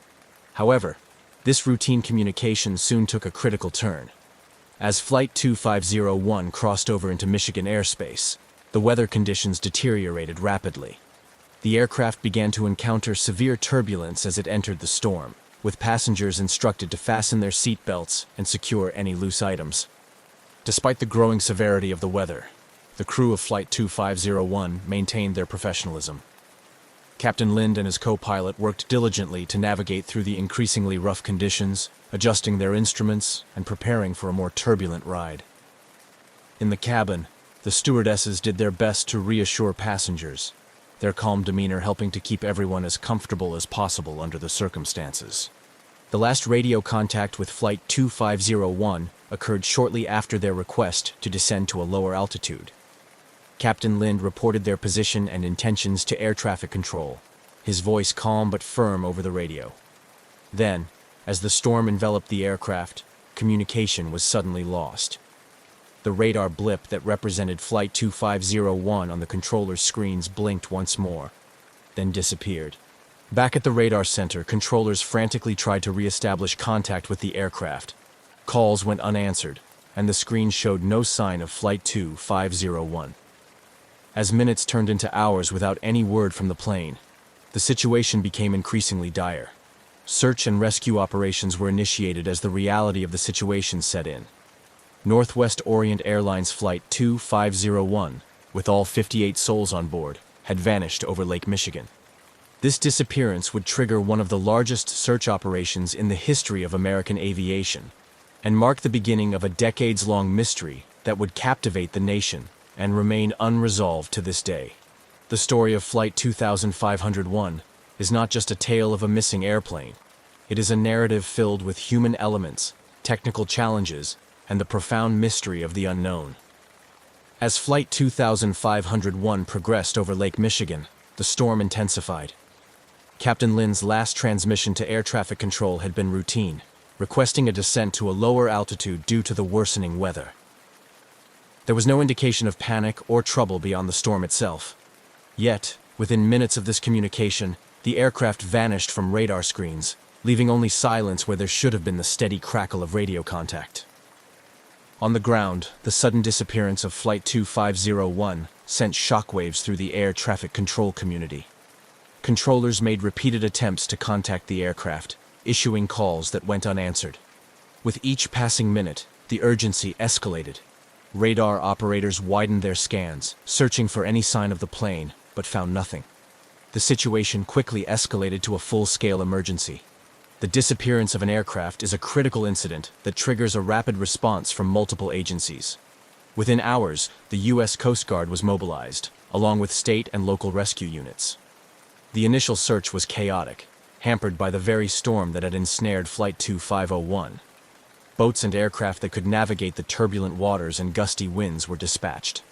However, this routine communication soon took a critical turn. As Flight 2501 crossed over into Michigan airspace, the weather conditions deteriorated rapidly. The aircraft began to encounter severe turbulence as it entered the storm, with passengers instructed to fasten their seat belts and secure any loose items. Despite the growing severity of the weather, the crew of Flight 2501 maintained their professionalism. Captain Lind and his co-pilot worked diligently to navigate through the increasingly rough conditions, adjusting their instruments and preparing for a more turbulent ride. In the cabin, the stewardesses did their best to reassure passengers, their calm demeanor helping to keep everyone as comfortable as possible under the circumstances. The last radio contact with Flight 2501 occurred shortly after their request to descend to a lower altitude. Captain Lind reported their position and intentions to air traffic control, his voice calm but firm over the radio. Then, as the storm enveloped the aircraft, communication was suddenly lost. The radar blip that represented Flight 2501 on the controller's screens blinked once more, then disappeared. Back at the radar center, controllers frantically tried to re-establish contact with the aircraft. Calls went unanswered, and the screen showed no sign of Flight 2501. As minutes turned into hours without any word from the plane, the situation became increasingly dire. Search and rescue operations were initiated as the reality of the situation set in. Northwest Orient Airlines Flight 2501, with all 58 souls on board, had vanished over Lake Michigan. This disappearance would trigger one of the largest search operations in the history of American aviation, and mark the beginning of a decades-long mystery that would captivate the nation and remain unresolved to this day. The story of Flight 2501 is not just a tale of a missing airplane. It is a narrative filled with human elements, technical challenges, and the profound mystery of the unknown. As Flight 2501 progressed over Lake Michigan, the storm intensified. Captain Lind's last transmission to air traffic control had been routine, requesting a descent to a lower altitude due to the worsening weather. There was no indication of panic or trouble beyond the storm itself. Yet, within minutes of this communication, the aircraft vanished from radar screens, leaving only silence where there should have been the steady crackle of radio contact. On the ground, the sudden disappearance of Flight 2501 sent shockwaves through the air traffic control community. Controllers made repeated attempts to contact the aircraft, issuing calls that went unanswered. With each passing minute, the urgency escalated. Radar operators widened their scans, searching for any sign of the plane, but found nothing. The situation quickly escalated to a full-scale emergency. The disappearance of an aircraft is a critical incident that triggers a rapid response from multiple agencies. Within hours, the U.S. Coast Guard was mobilized, along with state and local rescue units. The initial search was chaotic, hampered by the very storm that had ensnared Flight 2501. Boats and aircraft that could navigate the turbulent waters and gusty winds were dispatched.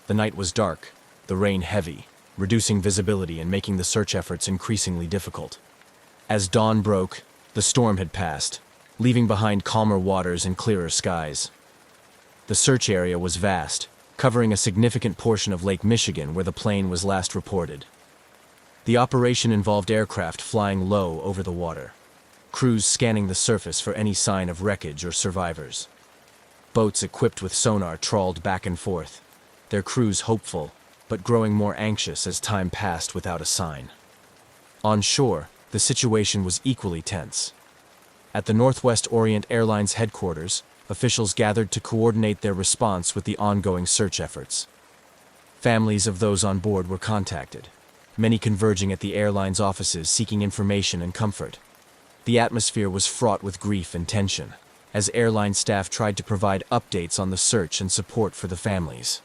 The night was dark, the rain heavy, reducing visibility and making the search efforts increasingly difficult. As dawn broke, the storm had passed, leaving behind calmer waters and clearer skies. The search area was vast, covering a significant portion of Lake Michigan where the plane was last reported. The operation involved aircraft flying low over the water, crews scanning the surface for any sign of wreckage or survivors. Boats equipped with sonar trawled back and forth, their crews hopeful, but growing more anxious as time passed without a sign. On shore, the situation was equally tense. At the Northwest Orient Airlines headquarters, officials gathered to coordinate their response with the ongoing search efforts. Families of those on board were contacted, many converging at the airline's offices seeking information and comfort. The atmosphere was fraught with grief and tension, as airline staff tried to provide updates on the search and support for the families.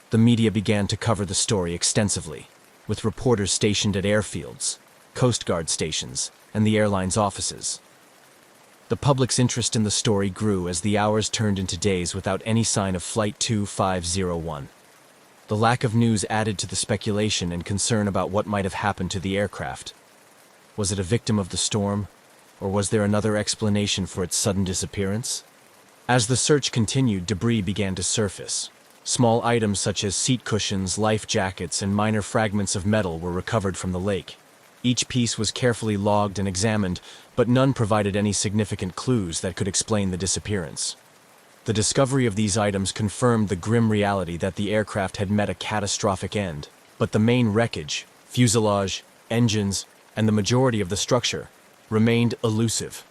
The media began to cover the story extensively, with reporters stationed at airfields, Coast Guard stations, and the airline's offices. The public's interest in the story grew as the hours turned into days without any sign of Flight 2501. The lack of news added to the speculation and concern about what might have happened to the aircraft. Was it a victim of the storm, or was there another explanation for its sudden disappearance? As the search continued, debris began to surface. Small items such as seat cushions, life jackets, and minor fragments of metal were recovered from the lake. Each piece was carefully logged and examined, but none provided any significant clues that could explain the disappearance. The discovery of these items confirmed the grim reality that the aircraft had met a catastrophic end, but the main wreckage, fuselage, engines, and the majority of the structure remained elusive.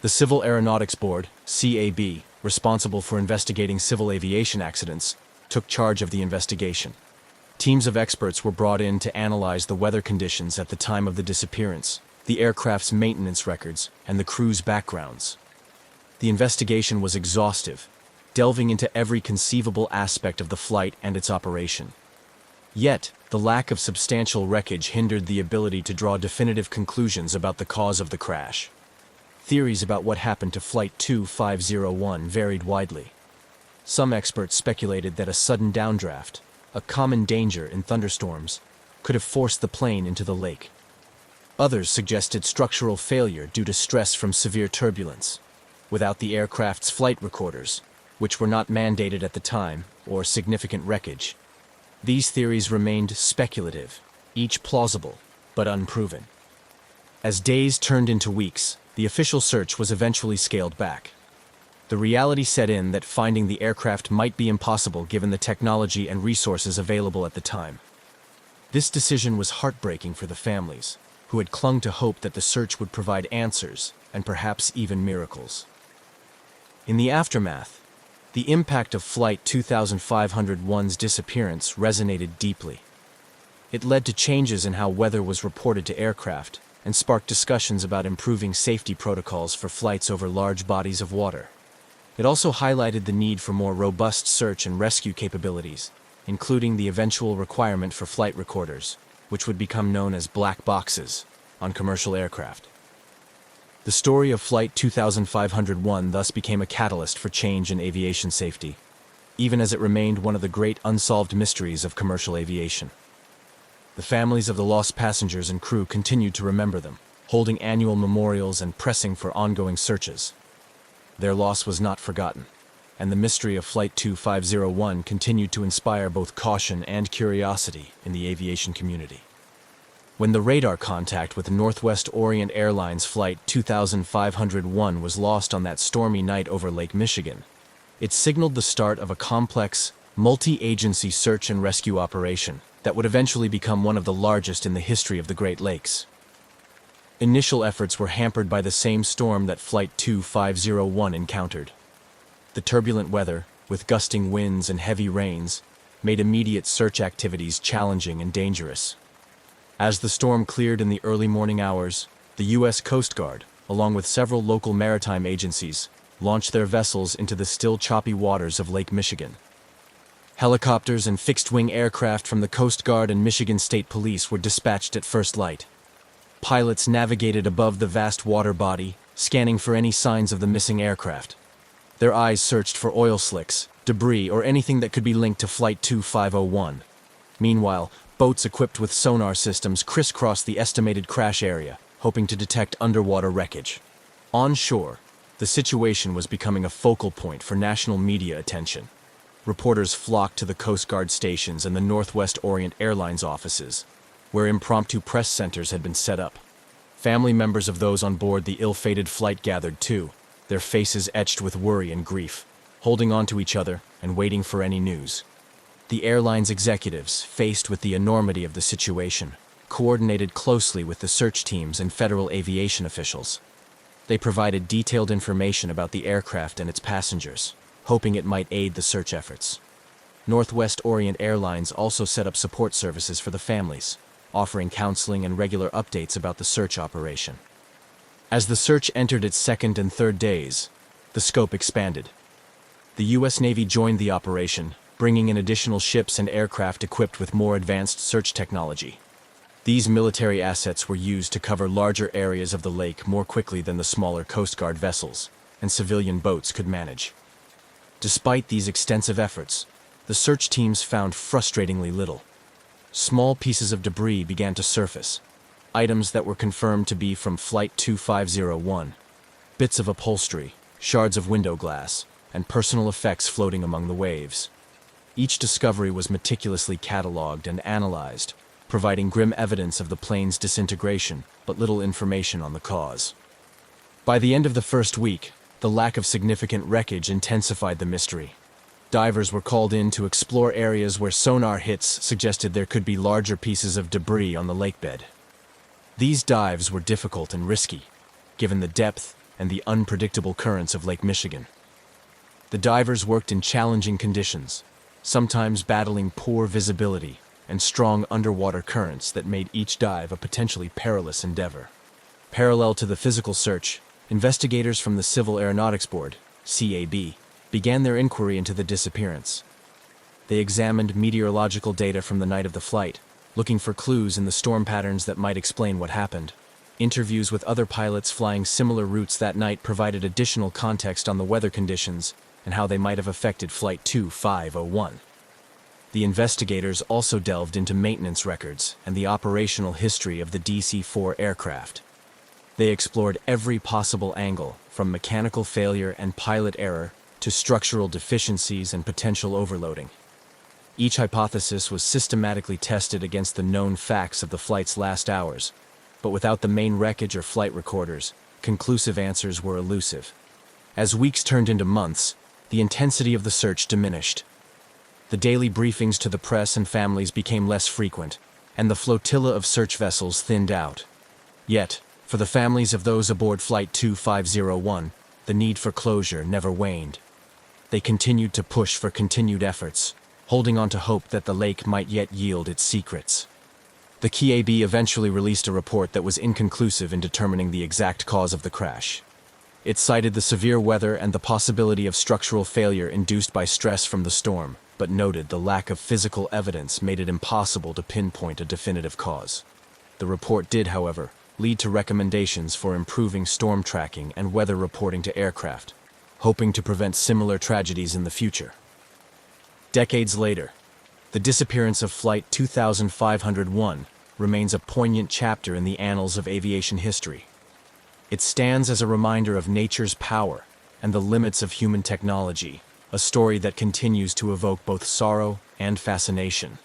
The Civil Aeronautics Board, CAB, responsible for investigating civil aviation accidents, took charge of the investigation. Teams of experts were brought in to analyze the weather conditions at the time of the disappearance, the aircraft's maintenance records, and the crew's backgrounds. The investigation was exhaustive, delving into every conceivable aspect of the flight and its operation. Yet, the lack of substantial wreckage hindered the ability to draw definitive conclusions about the cause of the crash. Theories about what happened to Flight 2501 varied widely. Some experts speculated that a sudden downdraft, a common danger in thunderstorms, could have forced the plane into the lake. Others suggested structural failure due to stress from severe turbulence, without the aircraft's flight recorders, which were not mandated at the time, or significant wreckage. These theories remained speculative, each plausible, but unproven. As days turned into weeks, the official search was eventually scaled back. The reality set in that finding the aircraft might be impossible given the technology and resources available at the time. This decision was heartbreaking for the families, who had clung to hope that the search would provide answers and perhaps even miracles. In the aftermath, the impact of Flight 2501's disappearance resonated deeply. It led to changes in how weather was reported to aircraft and sparked discussions about improving safety protocols for flights over large bodies of water. It also highlighted the need for more robust search and rescue capabilities, including the eventual requirement for flight recorders, which would become known as black boxes, on commercial aircraft. The story of Flight 2501 thus became a catalyst for change in aviation safety, even as it remained one of the great unsolved mysteries of commercial aviation. The families of the lost passengers and crew continued to remember them, holding annual memorials and pressing for ongoing searches. Their loss was not forgotten, and the mystery of Flight 2501 continued to inspire both caution and curiosity in the aviation community. When the radar contact with Northwest Orient Airlines Flight 2501 was lost on that stormy night over Lake Michigan, it signaled the start of a complex, multi-agency search and rescue operation that would eventually become one of the largest in the history of the Great Lakes. Initial efforts were hampered by the same storm that Flight 2501 encountered. The turbulent weather, with gusting winds and heavy rains, made immediate search activities challenging and dangerous. As the storm cleared in the early morning hours, the U.S. Coast Guard, along with several local maritime agencies, launched their vessels into the still choppy waters of Lake Michigan. Helicopters and fixed-wing aircraft from the Coast Guard and Michigan State Police were dispatched at first light. Pilots navigated above the vast water body, scanning for any signs of the missing aircraft. Their eyes searched for oil slicks, debris, or anything that could be linked to Flight 2501. Meanwhile, boats equipped with sonar systems crisscrossed the estimated crash area, hoping to detect underwater wreckage. On shore, the situation was becoming a focal point for national media attention. reporters flocked to the Coast Guard stations and the Northwest Orient Airlines offices, where impromptu press centers had been set up. Family members of those on board the ill-fated flight gathered too, their faces etched with worry and grief, holding on to each other and waiting for any news. The airline's executives, faced with the enormity of the situation, coordinated closely with the search teams and federal aviation officials. They provided detailed information about the aircraft and its passengers, hoping it might aid the search efforts. Northwest Orient Airlines also set up support services for the families, offering counseling and regular updates about the search operation. As the search entered its second and third days, the scope expanded. The U.S. Navy joined the operation, bringing in additional ships and aircraft equipped with more advanced search technology. These military assets were used to cover larger areas of the lake more quickly than the smaller Coast Guard vessels and civilian boats could manage. Despite these extensive efforts, the search teams found frustratingly little. Small pieces of debris began to surface, items that were confirmed to be from Flight 2501, bits of upholstery, shards of window glass, and personal effects floating among the waves. Each discovery was meticulously catalogued and analyzed, providing grim evidence of the plane's disintegration, but little information on the cause. By the end of the first week, the lack of significant wreckage intensified the mystery. Divers were called in to explore areas where sonar hits suggested there could be larger pieces of debris on the lakebed. These dives were difficult and risky, given the depth and the unpredictable currents of Lake Michigan. The divers worked in challenging conditions, sometimes battling poor visibility and strong underwater currents that made each dive a potentially perilous endeavor. Parallel to the physical search, investigators from the Civil Aeronautics Board, CAB, began their inquiry into the disappearance. They examined meteorological data from the night of the flight, looking for clues in the storm patterns that might explain what happened. Interviews with other pilots flying similar routes that night provided additional context on the weather conditions and how they might have affected Flight 2501. The investigators also delved into maintenance records and the operational history of the DC-4 aircraft. They explored every possible angle, from mechanical failure and pilot error to structural deficiencies and potential overloading. Each hypothesis was systematically tested against the known facts of the flight's last hours, but without the main wreckage or flight recorders, conclusive answers were elusive. As weeks turned into months, the intensity of the search diminished. The daily briefings to the press and families became less frequent, and the flotilla of search vessels thinned out. Yet, for the families of those aboard Flight 2501, the need for closure never waned. They continued to push for continued efforts, holding on to hope that the lake might yet yield its secrets. The CAB eventually released a report that was inconclusive in determining the exact cause of the crash. It cited the severe weather and the possibility of structural failure induced by stress from the storm, but noted the lack of physical evidence made it impossible to pinpoint a definitive cause. The report did, however, lead to recommendations for improving storm tracking and weather reporting to aircraft, hoping to prevent similar tragedies in the future. Decades later, the disappearance of Flight 2501 remains a poignant chapter in the annals of aviation history. It stands as a reminder of nature's power and the limits of human technology, a story that continues to evoke both sorrow and fascination.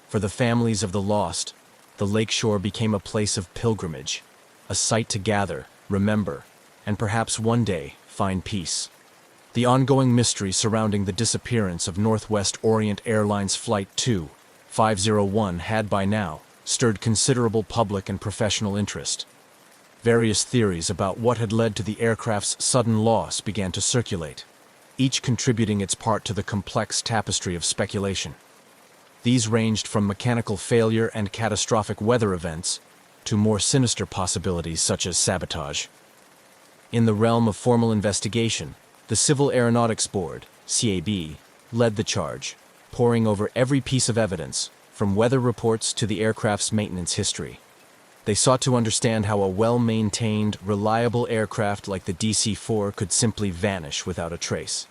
For the families of the lost, the lakeshore became a place of pilgrimage, a site to gather, remember, and perhaps one day find peace. The ongoing mystery surrounding the disappearance of Northwest Orient Airlines Flight 2501 had by now stirred considerable public and professional interest. Various theories about what had led to the aircraft's sudden loss began to circulate, each contributing its part to the complex tapestry of speculation. These ranged from mechanical failure and catastrophic weather events to more sinister possibilities such as sabotage. In the realm of formal investigation, the Civil Aeronautics Board, CAB, led the charge, poring over every piece of evidence, from weather reports to the aircraft's maintenance history. They sought to understand how a well-maintained, reliable aircraft like the DC-4 could simply vanish without a trace.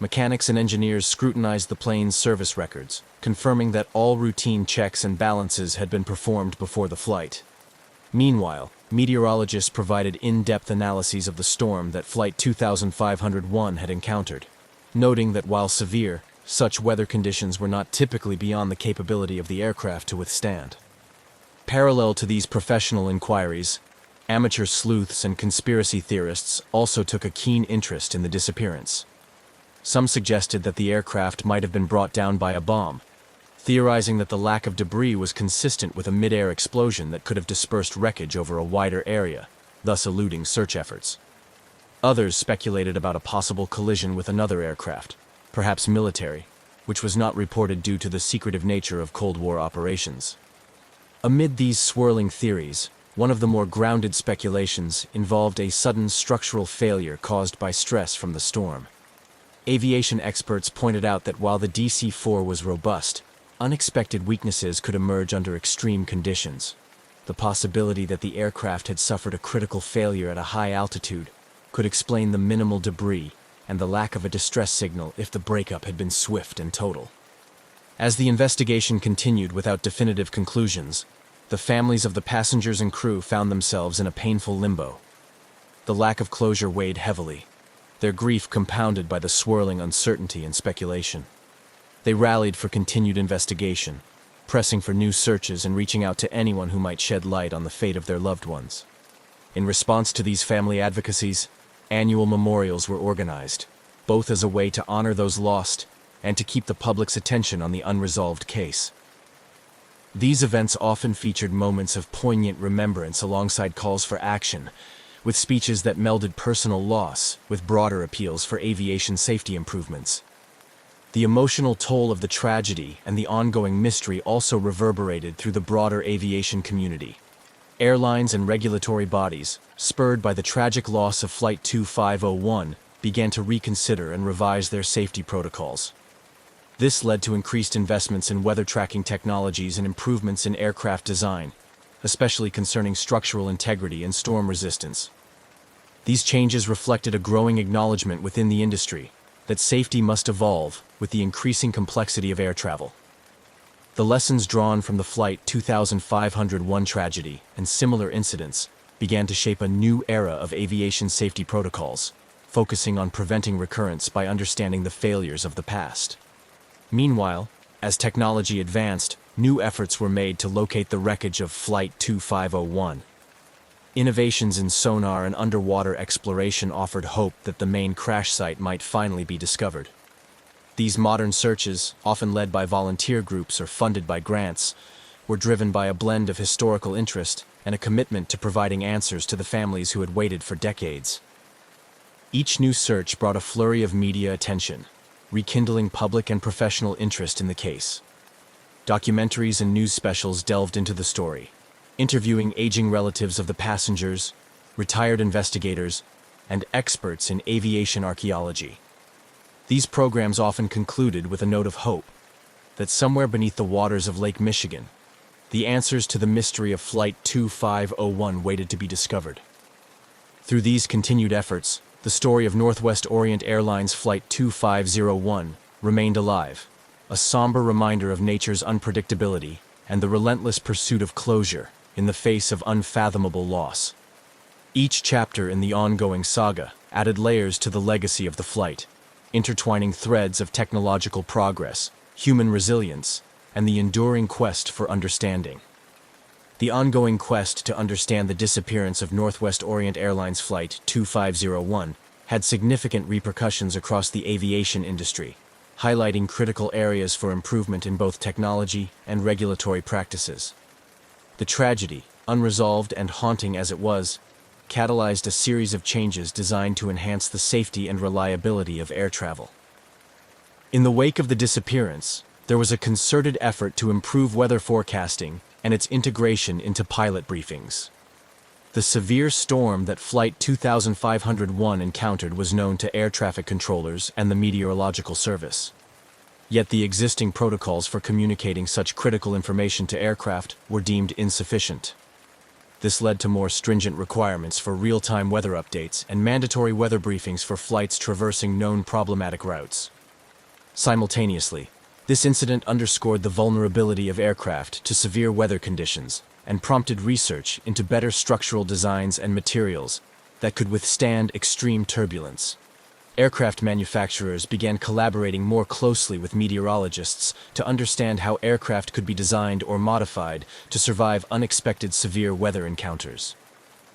Mechanics and engineers scrutinized the plane's service records, confirming that all routine checks and balances had been performed before the flight. Meanwhile, meteorologists provided in-depth analyses of the storm that Flight 2501 had encountered. noting that while severe, such weather conditions were not typically beyond the capability of the aircraft to withstand. Parallel to these professional inquiries, amateur sleuths and conspiracy theorists also took a keen interest in the disappearance. Some suggested that the aircraft might have been brought down by a bomb, theorizing that the lack of debris was consistent with a mid-air explosion that could have dispersed wreckage over a wider area, thus eluding search efforts. Others speculated about a possible collision with another aircraft, perhaps military, which was not reported due to the secretive nature of Cold War operations. Amid these swirling theories, one of the more grounded speculations involved a sudden structural failure caused by stress from the storm. Aviation experts pointed out that while the DC-4 was robust, unexpected weaknesses could emerge under extreme conditions. The possibility that the aircraft had suffered a critical failure at a high altitude could explain the minimal debris and the lack of a distress signal if the breakup had been swift and total. As the investigation continued without definitive conclusions, the families of the passengers and crew found themselves in a painful limbo. The lack of closure weighed heavily, their grief compounded by the swirling uncertainty and speculation. They rallied for continued investigation, pressing for new searches and reaching out to anyone who might shed light on the fate of their loved ones. In response to these family advocacies, annual memorials were organized, both as a way to honor those lost and to keep the public's attention on the unresolved case. These events often featured moments of poignant remembrance alongside calls for action, with speeches that melded personal loss with broader appeals for aviation safety improvements. The emotional toll of the tragedy and the ongoing mystery also reverberated through the broader aviation community. Airlines and regulatory bodies, spurred by the tragic loss of Flight 2501, began to reconsider and revise their safety protocols. This led to increased investments in weather tracking technologies and improvements in aircraft design, especially concerning structural integrity and storm resistance. These changes reflected a growing acknowledgement within the industry that safety must evolve with the increasing complexity of air travel. The lessons drawn from the Flight 2501 tragedy and similar incidents began to shape a new era of aviation safety protocols, focusing on preventing recurrence by understanding the failures of the past. Meanwhile, as technology advanced, new efforts were made to locate the wreckage of Flight 2501. Innovations in sonar and underwater exploration offered hope that the main crash site might finally be discovered. These modern searches, often led by volunteer groups or funded by grants, were driven by a blend of historical interest and a commitment to providing answers to the families who had waited for decades. Each new search brought a flurry of media attention, rekindling public and professional interest in the case. Documentaries and news specials delved into the story, interviewing aging relatives of the passengers, retired investigators, and experts in aviation archaeology. These programs often concluded with a note of hope that somewhere beneath the waters of Lake Michigan, the answers to the mystery of Flight 2501 waited to be discovered. Through these continued efforts, the story of Northwest Orient Airlines Flight 2501 remained alive, a somber reminder of nature's unpredictability and the relentless pursuit of closure in the face of unfathomable loss. Each chapter in the ongoing saga added layers to the legacy of the flight, intertwining threads of technological progress, human resilience, and the enduring quest for understanding. The ongoing quest to understand the disappearance of Northwest Orient Airlines Flight 2501 had significant repercussions across the aviation industry, highlighting critical areas for improvement in both technology and regulatory practices. The tragedy, unresolved and haunting as it was, catalyzed a series of changes designed to enhance the safety and reliability of air travel. In the wake of the disappearance, there was a concerted effort to improve weather forecasting and its integration into pilot briefings. The severe storm that Flight 2501 encountered was known to air traffic controllers and the Meteorological Service. Yet the existing protocols for communicating such critical information to aircraft were deemed insufficient. This led to more stringent requirements for real-time weather updates and mandatory weather briefings for flights traversing known problematic routes. Simultaneously, this incident underscored the vulnerability of aircraft to severe weather conditions and prompted research into better structural designs and materials that could withstand extreme turbulence. Aircraft manufacturers began collaborating more closely with meteorologists to understand how aircraft could be designed or modified to survive unexpected severe weather encounters.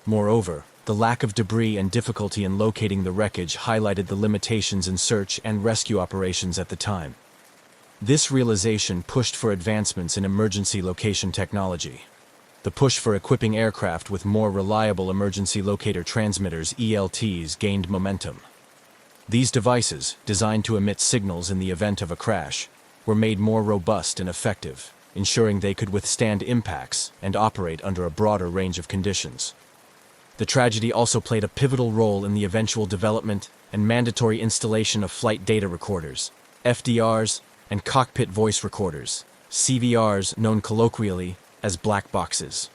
Moreover, the lack of debris and difficulty in locating the wreckage highlighted the limitations in search and rescue operations at the time. This realization pushed for advancements in emergency location technology. The push for equipping aircraft with more reliable emergency locator transmitters (ELTs) gained momentum. These devices, designed to emit signals in the event of a crash, were made more robust and effective, ensuring they could withstand impacts and operate under a broader range of conditions. The tragedy also played a pivotal role in the eventual development and mandatory installation of flight data recorders, FDRs, and cockpit voice recorders, CVRs, known colloquially as black boxes.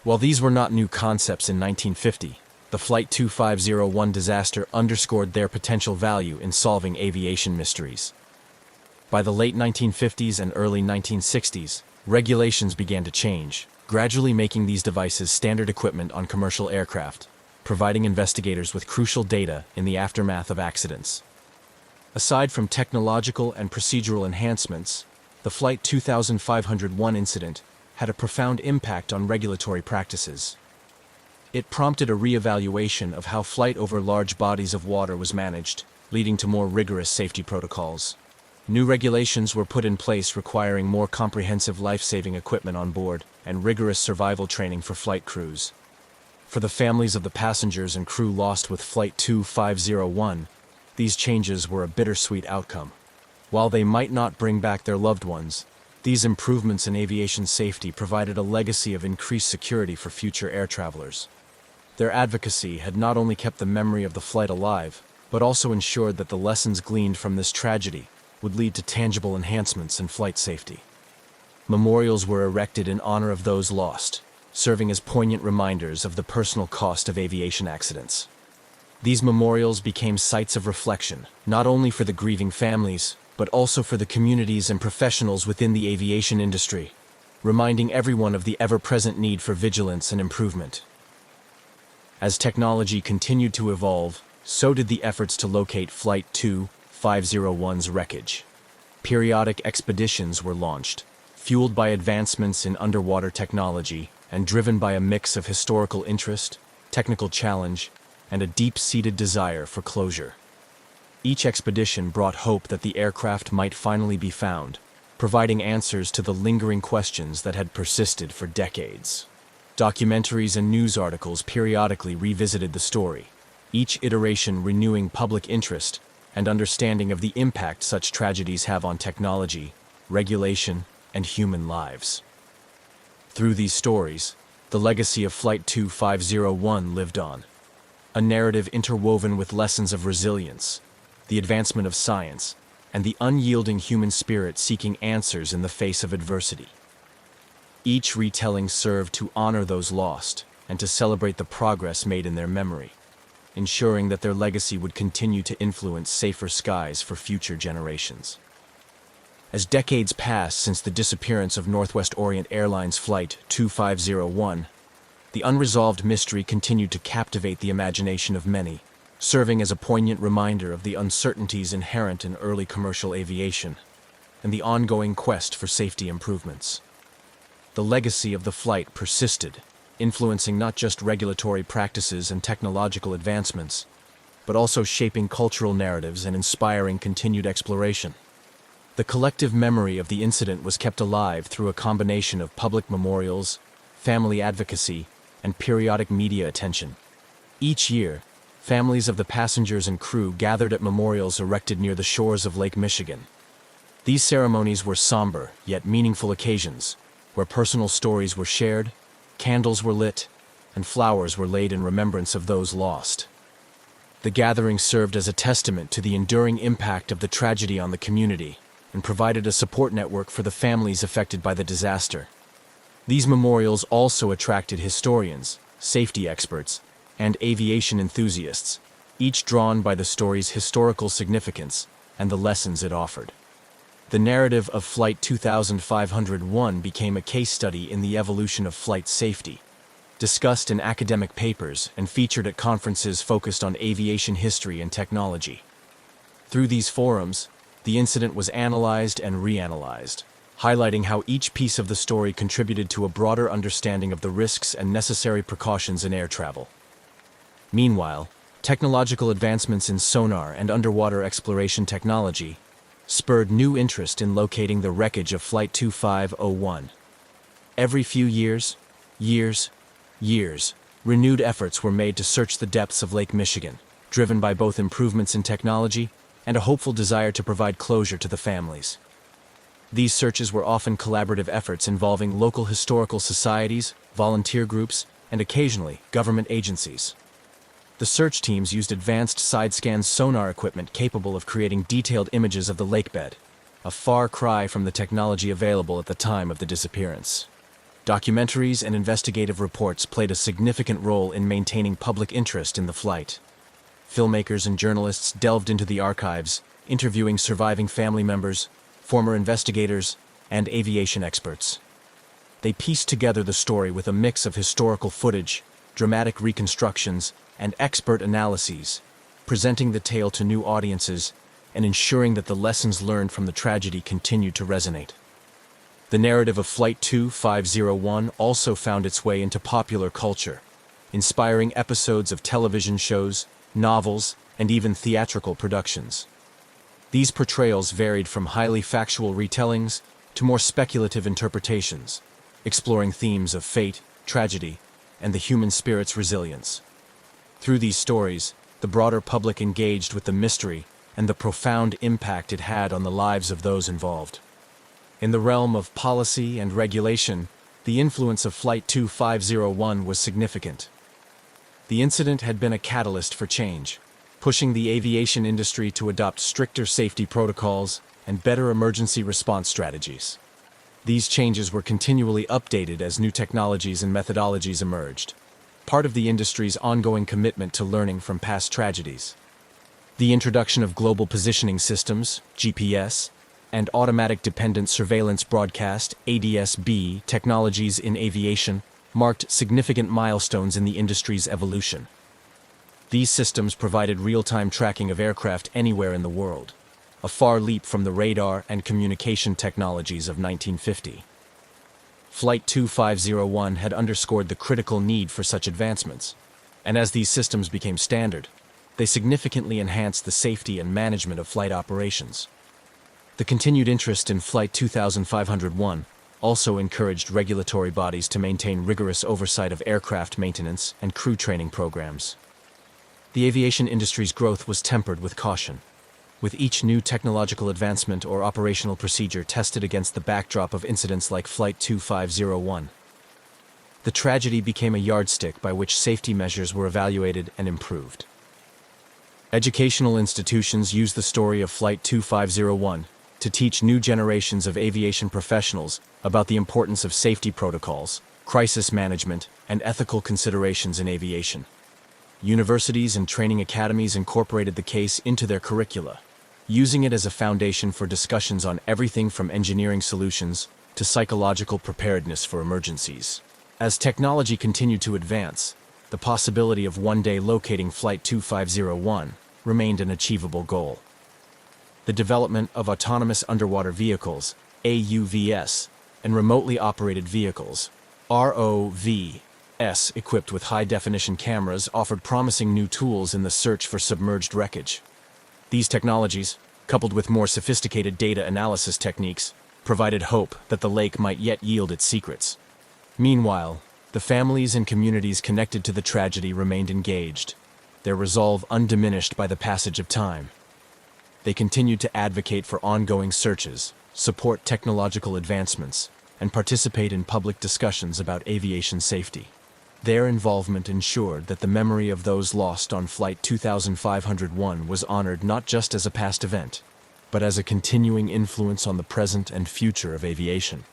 While these were not new concepts in 1950, the Flight 2501 disaster underscored their potential value in solving aviation mysteries. By the late 1950s and early 1960s, regulations began to change, gradually making these devices standard equipment on commercial aircraft, providing investigators with crucial data in the aftermath of accidents. Aside from technological and procedural enhancements, the Flight 2501 incident had a profound impact on regulatory practices. It prompted a re-evaluation of how flight over large bodies of water was managed, leading to more rigorous safety protocols. New regulations were put in place requiring more comprehensive life-saving equipment on board and rigorous survival training for flight crews. For the families of the passengers and crew lost with Flight 2501, these changes were a bittersweet outcome. While they might not bring back their loved ones, these improvements in aviation safety provided a legacy of increased security for future air travelers. Their advocacy had not only kept the memory of the flight alive, but also ensured that the lessons gleaned from this tragedy would lead to tangible enhancements in flight safety. Memorials were erected in honor of those lost, serving as poignant reminders of the personal cost of aviation accidents. These memorials became sites of reflection, not only for the grieving families, but also for the communities and professionals within the aviation industry, reminding everyone of the ever-present need for vigilance and improvement. As technology continued to evolve, so did the efforts to locate Flight 2501's wreckage. Periodic expeditions were launched, fueled by advancements in underwater technology and driven by a mix of historical interest, technical challenge, and a deep-seated desire for closure. Each expedition brought hope that the aircraft might finally be found, providing answers to the lingering questions that had persisted for decades. Documentaries and news articles periodically revisited the story, each iteration renewing public interest and understanding of the impact such tragedies have on technology, regulation, and human lives. Through these stories, the legacy of Flight 2501 lived on, a narrative interwoven with lessons of resilience, the advancement of science, and the unyielding human spirit seeking answers in the face of adversity. Each retelling served to honor those lost and to celebrate the progress made in their memory, ensuring that their legacy would continue to influence safer skies for future generations. As decades passed since the disappearance of Northwest Orient Airlines Flight 2501, the unresolved mystery continued to captivate the imagination of many, serving as a poignant reminder of the uncertainties inherent in early commercial aviation and the ongoing quest for safety improvements. The legacy of the flight persisted, influencing not just regulatory practices and technological advancements, but also shaping cultural narratives and inspiring continued exploration. The collective memory of the incident was kept alive through a combination of public memorials, family advocacy, and periodic media attention. Each year, families of the passengers and crew gathered at memorials erected near the shores of Lake Michigan. These ceremonies were somber, yet meaningful occasions, where personal stories were shared, candles were lit, and flowers were laid in remembrance of those lost. The gathering served as a testament to the enduring impact of the tragedy on the community and provided a support network for the families affected by the disaster. These memorials also attracted historians, safety experts, and aviation enthusiasts, each drawn by the story's historical significance and the lessons it offered. The narrative of Flight 2501 became a case study in the evolution of flight safety, discussed in academic papers, and featured at conferences focused on aviation history and technology. Through these forums, the incident was analyzed and reanalyzed, highlighting how each piece of the story contributed to a broader understanding of the risks and necessary precautions in air travel. Meanwhile, technological advancements in sonar and underwater exploration technology spurred new interest in locating the wreckage of Flight 2501. Every few years, renewed efforts were made to search the depths of Lake Michigan, driven by both improvements in technology and a hopeful desire to provide closure to the families. These searches were often collaborative efforts involving local historical societies, volunteer groups, and occasionally government agencies. The search teams used advanced side-scan sonar equipment capable of creating detailed images of the lakebed, a far cry from the technology available at the time of the disappearance. Documentaries and investigative reports played a significant role in maintaining public interest in the flight. Filmmakers and journalists delved into the archives, interviewing surviving family members, former investigators, and aviation experts. They pieced together the story with a mix of historical footage, dramatic reconstructions, and expert analyses, presenting the tale to new audiences and ensuring that the lessons learned from the tragedy continued to resonate. The narrative of Flight 2501 also found its way into popular culture, inspiring episodes of television shows, novels, and even theatrical productions. These portrayals varied from highly factual retellings to more speculative interpretations, exploring themes of fate, tragedy, and the human spirit's resilience. Through these stories, the broader public engaged with the mystery and the profound impact it had on the lives of those involved. In the realm of policy and regulation, the influence of Flight 2501 was significant. The incident had been a catalyst for change, pushing the aviation industry to adopt stricter safety protocols and better emergency response strategies. These changes were continually updated as new technologies and methodologies emerged, part of the industry's ongoing commitment to learning from past tragedies. The introduction of global positioning systems, GPS, and automatic dependent surveillance broadcast, ADS-B, technologies in aviation marked significant milestones in the industry's evolution. These systems provided real-time tracking of aircraft anywhere in the world, a far leap from the radar and communication technologies of 1950. Flight 2501 had underscored the critical need for such advancements, and as these systems became standard, they significantly enhanced the safety and management of flight operations. The continued interest in Flight 2501 also encouraged regulatory bodies to maintain rigorous oversight of aircraft maintenance and crew training programs. The aviation industry's growth was tempered with caution, with each new technological advancement or operational procedure tested against the backdrop of incidents like Flight 2501. The tragedy became a yardstick by which safety measures were evaluated and improved. Educational institutions used the story of Flight 2501 to teach new generations of aviation professionals about the importance of safety protocols, crisis management, and ethical considerations in aviation. Universities and training academies incorporated the case into their curricula, using it as a foundation for discussions on everything from engineering solutions to psychological preparedness for emergencies. As technology continued to advance, the possibility of one day locating Flight 2501 remained an achievable goal. The development of autonomous underwater vehicles, AUVs, and remotely operated vehicles, ROVs, equipped with high-definition cameras offered promising new tools in the search for submerged wreckage. These technologies, coupled with more sophisticated data analysis techniques, provided hope that the lake might yet yield its secrets. Meanwhile, the families and communities connected to the tragedy remained engaged, their resolve undiminished by the passage of time. They continued to advocate for ongoing searches, support technological advancements, and participate in public discussions about aviation safety. Their involvement ensured that the memory of those lost on Flight 2501 was honored not just as a past event, but as a continuing influence on the present and future of aviation.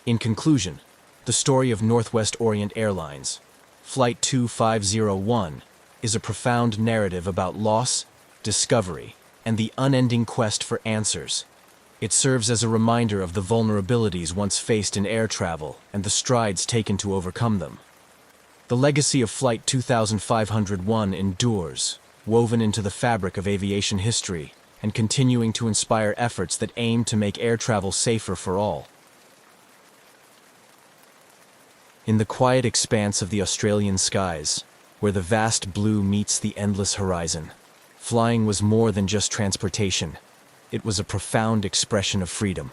In conclusion, the story of Northwest Orient Airlines, Flight 2501, is a profound narrative about loss, discovery, and the unending quest for answers. It serves as a reminder of the vulnerabilities once faced in air travel and the strides taken to overcome them. The legacy of Flight 2501 endures, woven into the fabric of aviation history and continuing to inspire efforts that aim to make air travel safer for all. In the quiet expanse of the Australian skies, where the vast blue meets the endless horizon, flying was more than just transportation. It was a profound expression of freedom.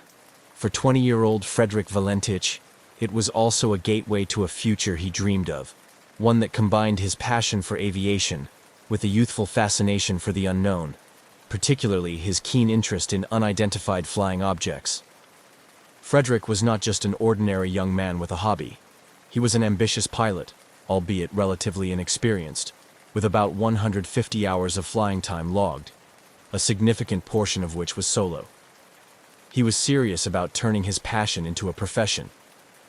For 20-year-old Frederick Valentich, it was also a gateway to a future he dreamed of, one that combined his passion for aviation with a youthful fascination for the unknown, particularly his keen interest in unidentified flying objects. Frederick was not just an ordinary young man with a hobby. He was an ambitious pilot, albeit relatively inexperienced, with about 150 hours of flying time logged, a significant portion of which was solo. He was serious about turning his passion into a profession,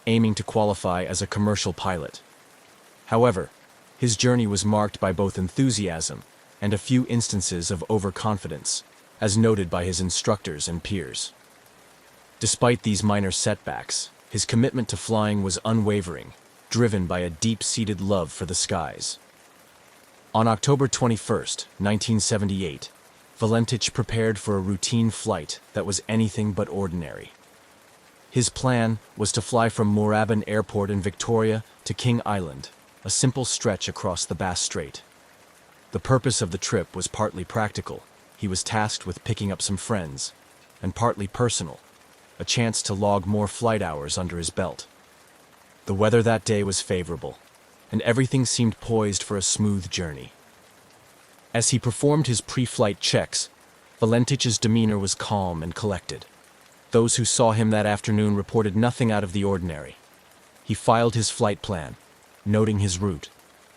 aiming to qualify as a commercial pilot. However, his journey was marked by both enthusiasm and a few instances of overconfidence, as noted by his instructors and peers. Despite these minor setbacks, his commitment to flying was unwavering, driven by a deep-seated love for the skies. On October 21, 1978, Valentich prepared for a routine flight that was anything but ordinary. His plan was to fly from Moorabbin Airport in Victoria to King Island, a simple stretch across the Bass Strait. The purpose of the trip was partly practical. He was tasked with picking up some friends, and partly personal, a chance to log more flight hours under his belt. The weather that day was favorable, and everything seemed poised for a smooth journey. As he performed his pre-flight checks, Valentich's demeanor was calm and collected. Those who saw him that afternoon reported nothing out of the ordinary. He filed his flight plan, noting his route,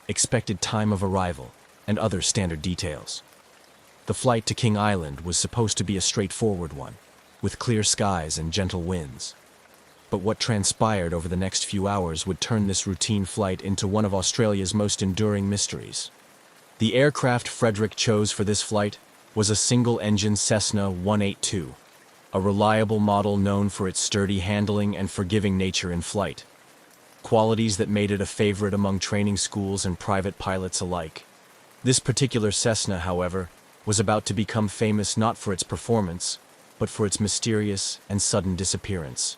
expected time of arrival, and other standard details. The flight to King Island was supposed to be a straightforward one, with clear skies and gentle winds. But what transpired over the next few hours would turn this routine flight into one of Australia's most enduring mysteries. The aircraft Frederick chose for this flight was a single-engine Cessna 182, a reliable model known for its sturdy handling and forgiving nature in flight, qualities that made it a favorite among training schools and private pilots alike. This particular Cessna, however, was about to become famous not for its performance, but for its mysterious and sudden disappearance.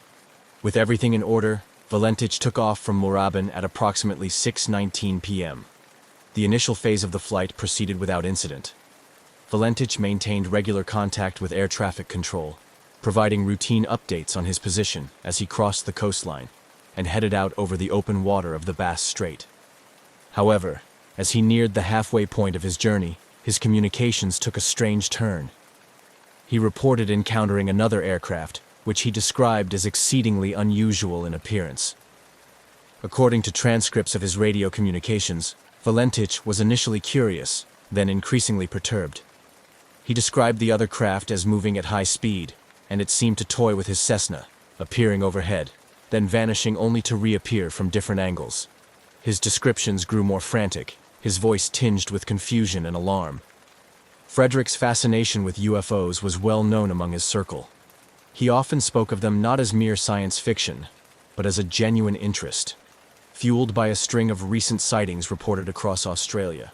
With everything in order, Valentich took off from Moorabbin at approximately 6:19 p.m. The initial phase of the flight proceeded without incident. Valentich maintained regular contact with air traffic control, providing routine updates on his position as he crossed the coastline and headed out over the open water of the Bass Strait. However, as he neared the halfway point of his journey, his communications took a strange turn. He reported encountering another aircraft, which he described as exceedingly unusual in appearance. According to transcripts of his radio communications, Valentich was initially curious, then increasingly perturbed. He described the other craft as moving at high speed, and it seemed to toy with his Cessna, appearing overhead, then vanishing only to reappear from different angles. His descriptions grew more frantic, his voice tinged with confusion and alarm. Frederick's fascination with UFOs was well known among his circle. He often spoke of them not as mere science fiction, but as a genuine interest, fueled by a string of recent sightings reported across Australia.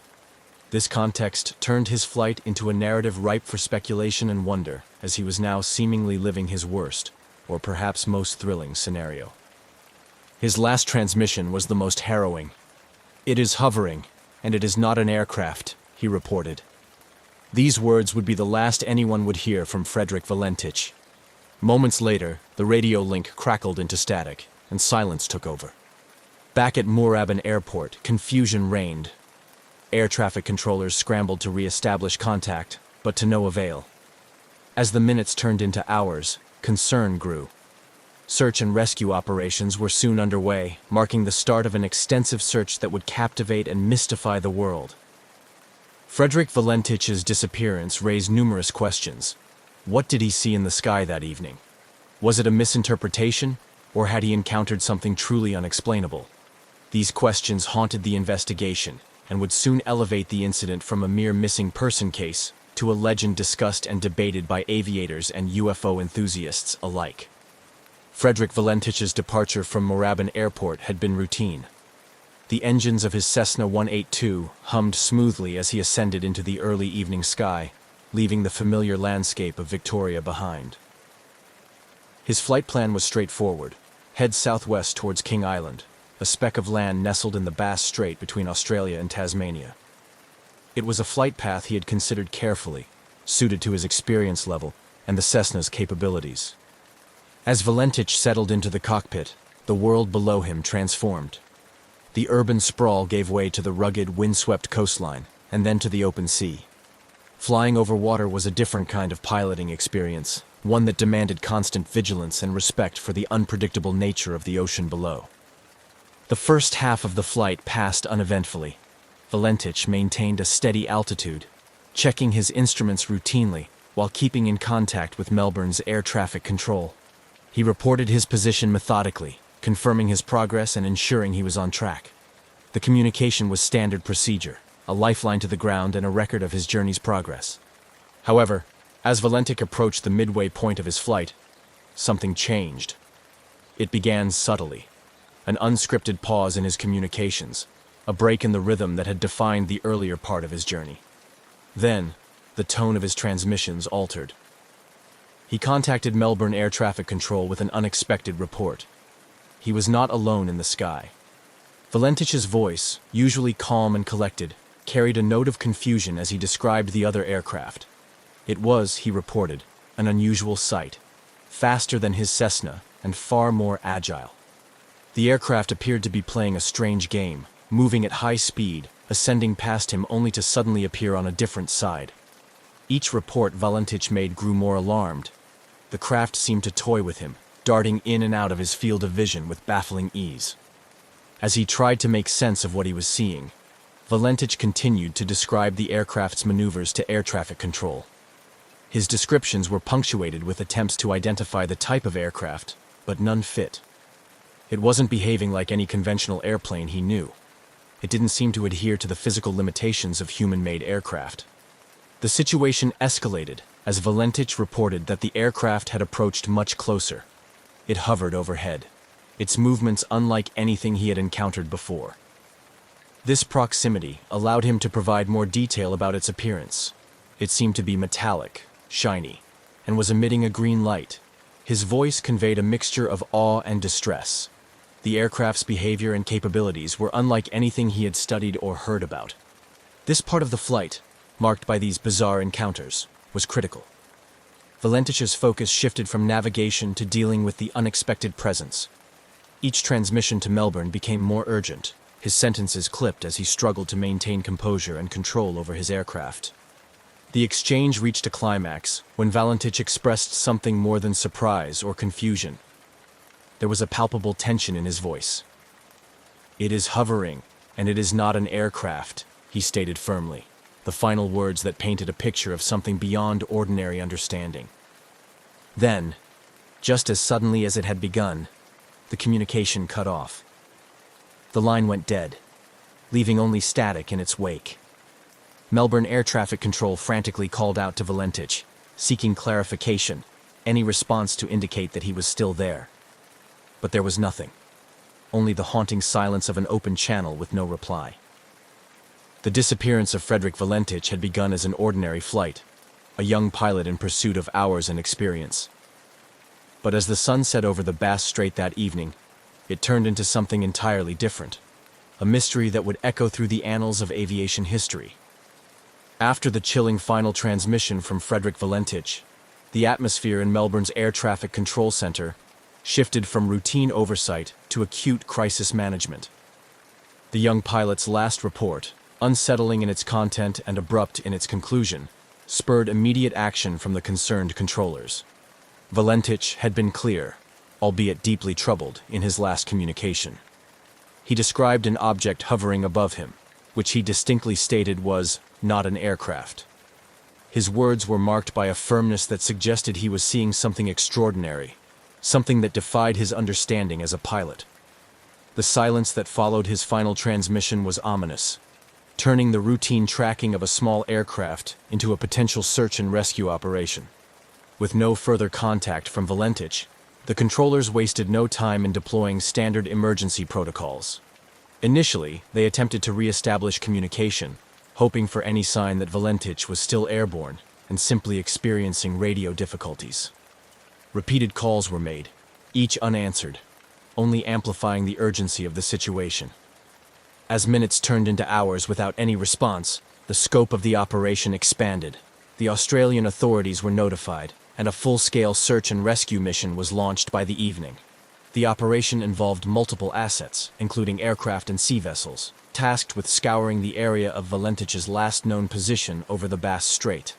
This context turned his flight into a narrative ripe for speculation and wonder, as he was now seemingly living his worst, or perhaps most thrilling, scenario. His last transmission was the most harrowing. "It is hovering, and it is not an aircraft," he reported. These words would be the last anyone would hear from Frederick Valentich. Moments later, the radio link crackled into static, and silence took over. Back at Moorabbin Airport, confusion reigned. Air traffic controllers scrambled to re-establish contact, but to no avail. As the minutes turned into hours, concern grew. Search and rescue operations were soon underway, marking the start of an extensive search that would captivate and mystify the world. Frederick Valentich's disappearance raised numerous questions. What did he see in the sky that evening? Was it a misinterpretation, or had he encountered something truly unexplainable? These questions haunted the investigation and would soon elevate the incident from a mere missing person case to a legend discussed and debated by aviators and UFO enthusiasts alike. Frederick Valentich's departure from Moorabbin Airport had been routine. The engines of his Cessna 182 hummed smoothly as he ascended into the early evening sky, leaving the familiar landscape of Victoria behind. His flight plan was straightforward: head southwest towards King Island, a speck of land nestled in the Bass Strait between Australia and Tasmania. It was a flight path he had considered carefully, suited to his experience level and the Cessna's capabilities. As Valentich settled into the cockpit, the world below him transformed. The urban sprawl gave way to the rugged, windswept coastline, and then to the open sea. Flying over water was a different kind of piloting experience, one that demanded constant vigilance and respect for the unpredictable nature of the ocean below. The first half of the flight passed uneventfully. Valentich maintained a steady altitude, checking his instruments routinely while keeping in contact with Melbourne's air traffic control. He reported his position methodically, confirming his progress and ensuring he was on track. The communication was standard procedure, a lifeline to the ground and a record of his journey's progress. However, as Valentich approached the midway point of his flight, something changed. It began subtly. An unscripted pause in his communications, a break in the rhythm that had defined the earlier part of his journey. Then, the tone of his transmissions altered. He contacted Melbourne Air Traffic Control with an unexpected report. He was not alone in the sky. Valentich's voice, usually calm and collected, carried a note of confusion as he described the other aircraft. It was, he reported, an unusual sight, faster than his Cessna and far more agile. The aircraft appeared to be playing a strange game, moving at high speed, ascending past him only to suddenly appear on a different side. Each report Valentich made grew more alarmed. The craft seemed to toy with him, darting in and out of his field of vision with baffling ease. As he tried to make sense of what he was seeing, Valentich continued to describe the aircraft's maneuvers to air traffic control. His descriptions were punctuated with attempts to identify the type of aircraft, but none fit. It wasn't behaving like any conventional airplane he knew. It didn't seem to adhere to the physical limitations of human-made aircraft. The situation escalated as Valentich reported that the aircraft had approached much closer. It hovered overhead, its movements unlike anything he had encountered before. This proximity allowed him to provide more detail about its appearance. It seemed to be metallic, shiny, and was emitting a green light. His voice conveyed a mixture of awe and distress. The aircraft's behavior and capabilities were unlike anything he had studied or heard about. This part of the flight, marked by these bizarre encounters, was critical. Valentich's focus shifted from navigation to dealing with the unexpected presence. Each transmission to Melbourne became more urgent, his sentences clipped as he struggled to maintain composure and control over his aircraft. The exchange reached a climax when Valentich expressed something more than surprise or confusion. There was a palpable tension in his voice. "It is hovering, and it is not an aircraft," he stated firmly, the final words that painted a picture of something beyond ordinary understanding. Then, just as suddenly as it had begun, the communication cut off. The line went dead, leaving only static in its wake. Melbourne Air Traffic Control frantically called out to Valentich, seeking clarification, any response to indicate that he was still there. But there was nothing, only the haunting silence of an open channel with no reply. The disappearance of Frederick Valentich had begun as an ordinary flight, a young pilot in pursuit of hours and experience. But as the sun set over the Bass Strait that evening, it turned into something entirely different, a mystery that would echo through the annals of aviation history. After the chilling final transmission from Frederick Valentich, the atmosphere in Melbourne's Air Traffic Control Centre shifted from routine oversight to acute crisis management. The young pilot's last report, unsettling in its content and abrupt in its conclusion, spurred immediate action from the concerned controllers. Valentich had been clear, albeit deeply troubled, in his last communication. He described an object hovering above him, which he distinctly stated was not an aircraft. His words were marked by a firmness that suggested he was seeing something extraordinary, something that defied his understanding as a pilot. The silence that followed his final transmission was ominous, turning the routine tracking of a small aircraft into a potential search and rescue operation. With no further contact from Valentich, the controllers wasted no time in deploying standard emergency protocols. Initially, they attempted to re-establish communication, hoping for any sign that Valentich was still airborne and simply experiencing radio difficulties. Repeated calls were made, each unanswered, only amplifying the urgency of the situation. As minutes turned into hours without any response, the scope of the operation expanded. The Australian authorities were notified, and a full-scale search and rescue mission was launched by the evening. The operation involved multiple assets, including aircraft and sea vessels, tasked with scouring the area of Valentich's last known position over the Bass Strait.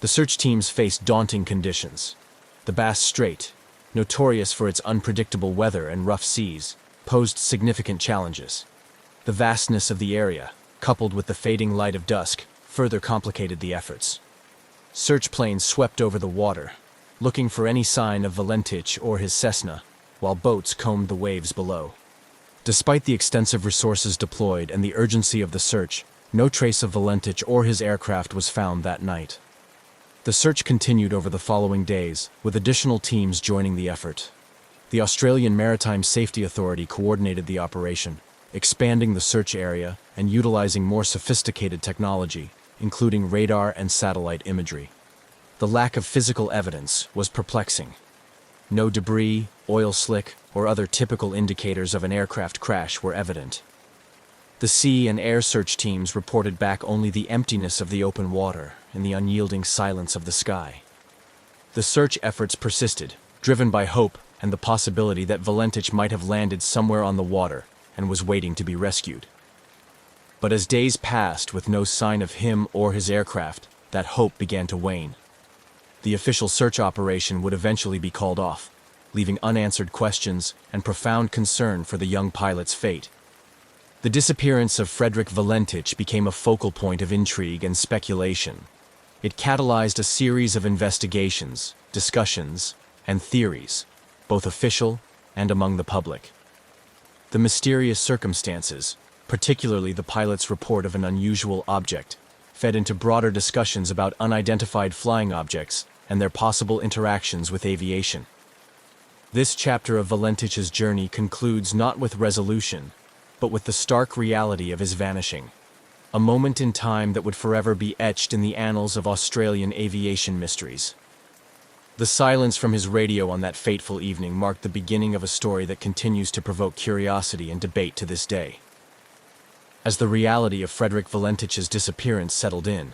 The search teams faced daunting conditions. The Bass Strait, notorious for its unpredictable weather and rough seas, posed significant challenges. The vastness of the area, coupled with the fading light of dusk, further complicated the efforts. Search planes swept over the water, looking for any sign of Valentich or his Cessna, while boats combed the waves below. Despite the extensive resources deployed and the urgency of the search, no trace of Valentich or his aircraft was found that night. The search continued over the following days, with additional teams joining the effort. The Australian Maritime Safety Authority coordinated the operation, expanding the search area and utilizing more sophisticated technology, including radar and satellite imagery. The lack of physical evidence was perplexing. No debris, oil slick, or other typical indicators of an aircraft crash were evident. The sea and air search teams reported back only the emptiness of the open water and the unyielding silence of the sky. The search efforts persisted, driven by hope and the possibility that Valentich might have landed somewhere on the water and was waiting to be rescued. But as days passed with no sign of him or his aircraft, that hope began to wane. The official search operation would eventually be called off, leaving unanswered questions and profound concern for the young pilot's fate. The disappearance of Frederick Valentich became a focal point of intrigue and speculation. It catalyzed a series of investigations, discussions, and theories, both official and among the public. The mysterious circumstances, particularly the pilot's report of an unusual object, fed into broader discussions about unidentified flying objects and their possible interactions with aviation. This chapter of Valentich's journey concludes not with resolution, but with the stark reality of his vanishing, a moment in time that would forever be etched in the annals of Australian aviation mysteries. The silence from his radio on that fateful evening marked the beginning of a story that continues to provoke curiosity and debate to this day. As the reality of Frederick Valentich's disappearance settled in,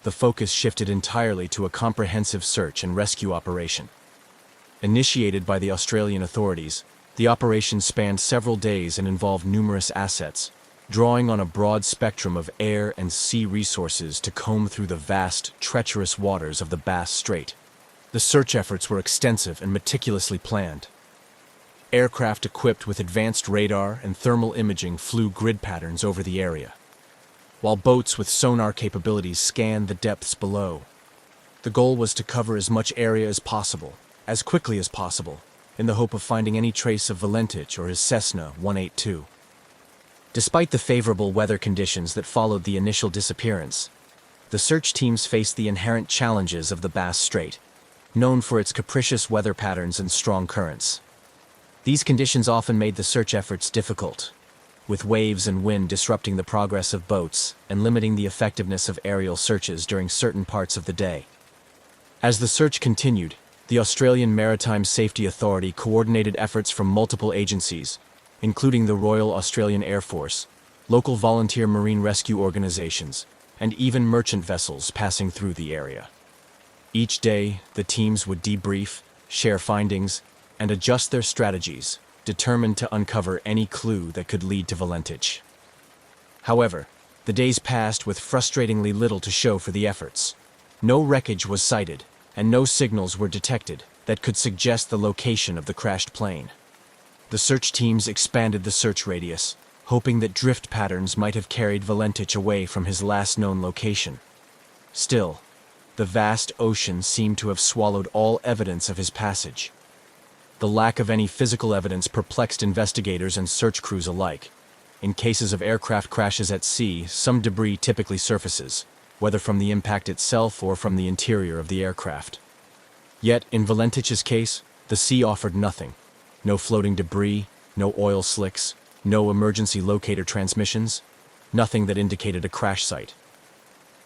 the focus shifted entirely to a comprehensive search and rescue operation. Initiated by the Australian authorities, the operation spanned several days and involved numerous assets, drawing on a broad spectrum of air and sea resources to comb through the vast, treacherous waters of the Bass Strait. The search efforts were extensive and meticulously planned. Aircraft equipped with advanced radar and thermal imaging flew grid patterns over the area, while boats with sonar capabilities scanned the depths below. The goal was to cover as much area as possible, as quickly as possible, in the hope of finding any trace of Valentich or his Cessna 182. Despite the favorable weather conditions that followed the initial disappearance, the search teams faced the inherent challenges of the Bass Strait, known for its capricious weather patterns and strong currents. These conditions often made the search efforts difficult, with waves and wind disrupting the progress of boats and limiting the effectiveness of aerial searches during certain parts of the day. As the search continued, the Australian Maritime Safety Authority coordinated efforts from multiple agencies, including the Royal Australian Air Force, local volunteer marine rescue organizations, and even merchant vessels passing through the area. Each day, the teams would debrief, share findings, and adjust their strategies, determined to uncover any clue that could lead to Valentich. However, the days passed with frustratingly little to show for the efforts. No wreckage was sighted, and no signals were detected that could suggest the location of the crashed plane. The search teams expanded the search radius, hoping that drift patterns might have carried Valentich away from his last known location. Still, the vast ocean seemed to have swallowed all evidence of his passage. The lack of any physical evidence perplexed investigators and search crews alike. In cases of aircraft crashes at sea, some debris typically surfaces, whether from the impact itself or from the interior of the aircraft. Yet, in Valentich's case, the sea offered nothing. No floating debris, no oil slicks, No emergency locator transmissions, nothing that indicated a crash site.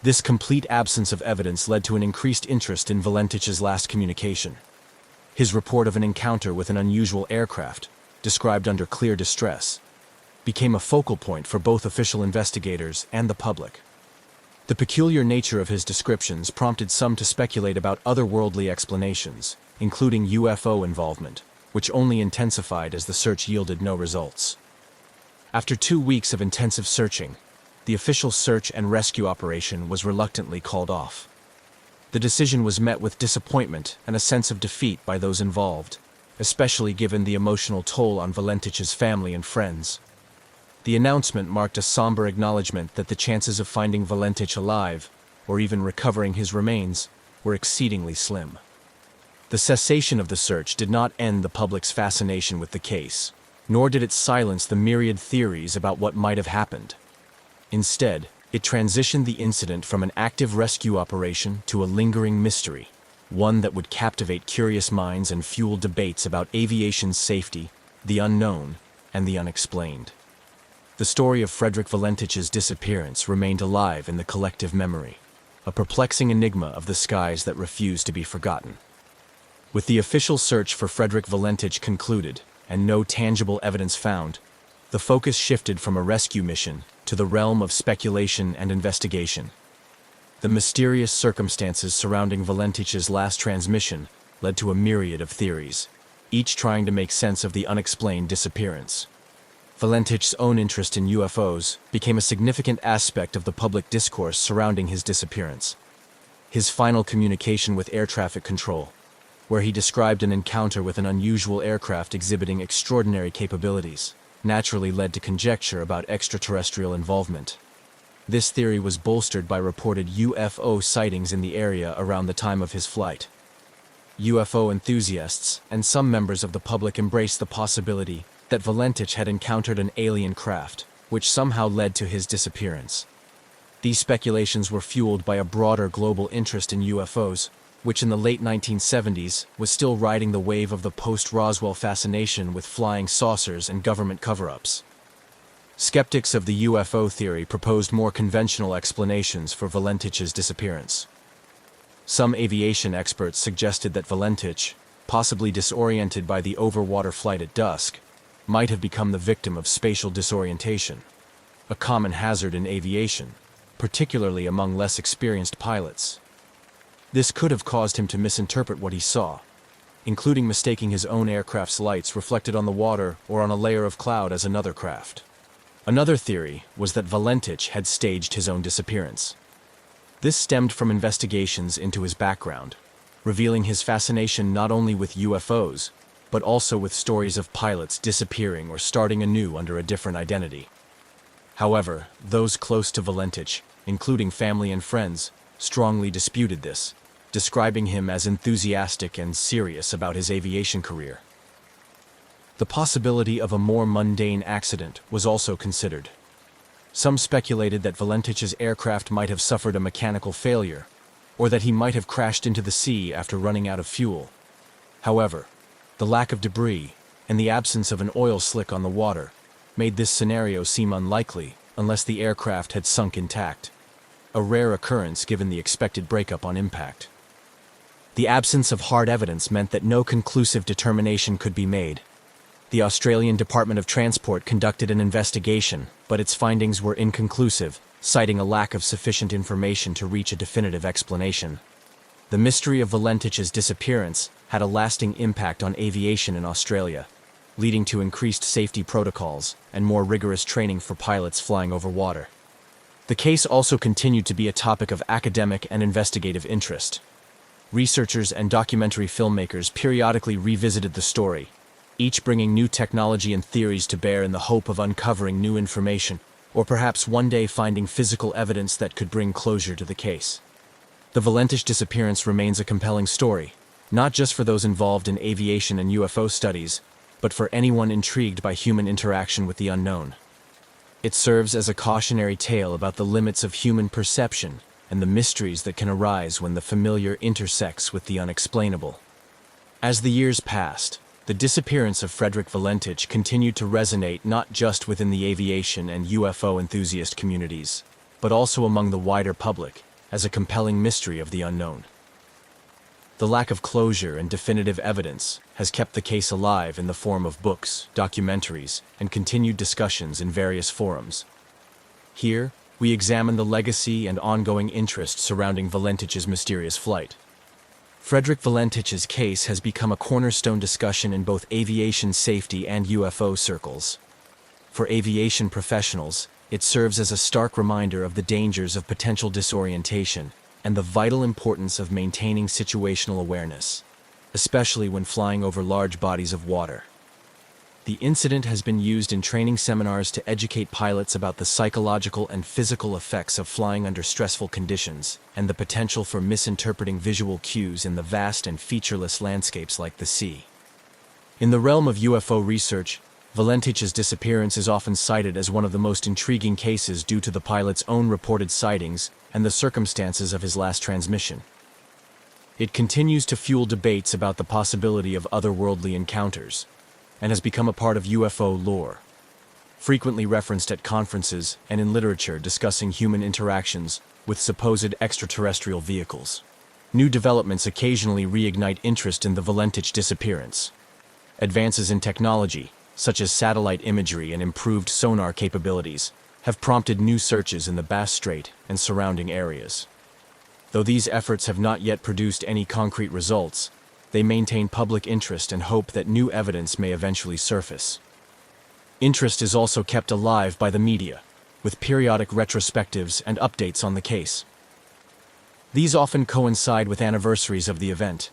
This complete absence of evidence led to an increased interest in Valentich's last communication. His report of an encounter with an unusual aircraft, described under clear distress, became a focal point for both official investigators and the public. The peculiar nature of his descriptions prompted some to speculate about otherworldly explanations, including UFO involvement, which only intensified as the search yielded no results. After 2 weeks of intensive searching, the official search and rescue operation was reluctantly called off. The decision was met with disappointment and a sense of defeat by those involved, especially given the emotional toll on Valentich's family and friends. The announcement marked a somber acknowledgement that the chances of finding Valentich alive, or even recovering his remains, were exceedingly slim. The cessation of the search did not end the public's fascination with the case, nor did it silence the myriad theories about what might have happened. Instead, it transitioned the incident from an active rescue operation to a lingering mystery, one that would captivate curious minds and fuel debates about aviation safety, the unknown, and the unexplained. The story of Frederick Valentich's disappearance remained alive in the collective memory, a perplexing enigma of the skies that refused to be forgotten. With the official search for Frederick Valentich concluded and no tangible evidence found, the focus shifted from a rescue mission to the realm of speculation and investigation. The mysterious circumstances surrounding Valentich's last transmission led to a myriad of theories, each trying to make sense of the unexplained disappearance. Valentich's own interest in UFOs became a significant aspect of the public discourse surrounding his disappearance. His final communication with air traffic control, where he described an encounter with an unusual aircraft exhibiting extraordinary capabilities, naturally led to conjecture about extraterrestrial involvement. This theory was bolstered by reported UFO sightings in the area around the time of his flight. UFO enthusiasts and some members of the public embraced the possibility that Valentich had encountered an alien craft, which somehow led to his disappearance. These speculations were fueled by a broader global interest in UFOs, which in the late 1970s was still riding the wave of the post-Roswell fascination with flying saucers and government cover-ups. Skeptics of the UFO theory proposed more conventional explanations for Valentich's disappearance. Some aviation experts suggested that Valentich, possibly disoriented by the overwater flight at dusk, might have become the victim of spatial disorientation, a common hazard in aviation, particularly among less experienced pilots. This could have caused him to misinterpret what he saw, including mistaking his own aircraft's lights reflected on the water or on a layer of cloud as another craft. Another theory was that Valentich had staged his own disappearance. This stemmed from investigations into his background, revealing his fascination not only with UFOs, but also with stories of pilots disappearing or starting anew under a different identity. However, those close to Valentich, including family and friends, strongly disputed this, describing him as enthusiastic and serious about his aviation career. The possibility of a more mundane accident was also considered. Some speculated that Valentich's aircraft might have suffered a mechanical failure, or that he might have crashed into the sea after running out of fuel. However, the lack of debris and the absence of an oil slick on the water made this scenario seem unlikely unless the aircraft had sunk intact, a rare occurrence given the expected breakup on impact. The absence of hard evidence meant that no conclusive determination could be made. The Australian Department of Transport conducted an investigation, but its findings were inconclusive, citing a lack of sufficient information to reach a definitive explanation. The mystery of Valentich's disappearance had a lasting impact on aviation in Australia, leading to increased safety protocols and more rigorous training for pilots flying over water. The case also continued to be a topic of academic and investigative interest. Researchers and documentary filmmakers periodically revisited the story, each bringing new technology and theories to bear in the hope of uncovering new information, or perhaps one day finding physical evidence that could bring closure to the case. The Valentich disappearance remains a compelling story, not just for those involved in aviation and UFO studies, but for anyone intrigued by human interaction with the unknown. It serves as a cautionary tale about the limits of human perception and the mysteries that can arise when the familiar intersects with the unexplainable. As the years passed, The disappearance of Frederick Valentich continued to resonate not just within the aviation and UFO enthusiast communities, but also among the wider public as a compelling mystery of the unknown. The lack of closure and definitive evidence has kept the case alive in the form of books, documentaries, and continued discussions in various forums. Here, we examine the legacy and ongoing interest surrounding Valentich's mysterious flight. Frederick Valentich's case has become a cornerstone discussion in both aviation safety and UFO circles. For aviation professionals, it serves as a stark reminder of the dangers of potential disorientation and the vital importance of maintaining situational awareness, especially when flying over large bodies of water. The incident has been used in training seminars to educate pilots about the psychological and physical effects of flying under stressful conditions and the potential for misinterpreting visual cues in the vast and featureless landscapes like the sea. In the realm of UFO research, Valentich's disappearance is often cited as one of the most intriguing cases due to the pilot's own reported sightings and the circumstances of his last transmission. It continues to fuel debates about the possibility of otherworldly encounters, and has become a part of UFO lore, frequently referenced at conferences and in literature discussing human interactions with supposed extraterrestrial vehicles. New developments occasionally reignite interest in the Valentich disappearance. Advances in technology, such as satellite imagery and improved sonar capabilities, have prompted new searches in the Bass Strait and surrounding areas. Though these efforts have not yet produced any concrete results, they maintain public interest and hope that new evidence may eventually surface. Interest is also kept alive by the media, with periodic retrospectives and updates on the case. These often coincide with anniversaries of the event,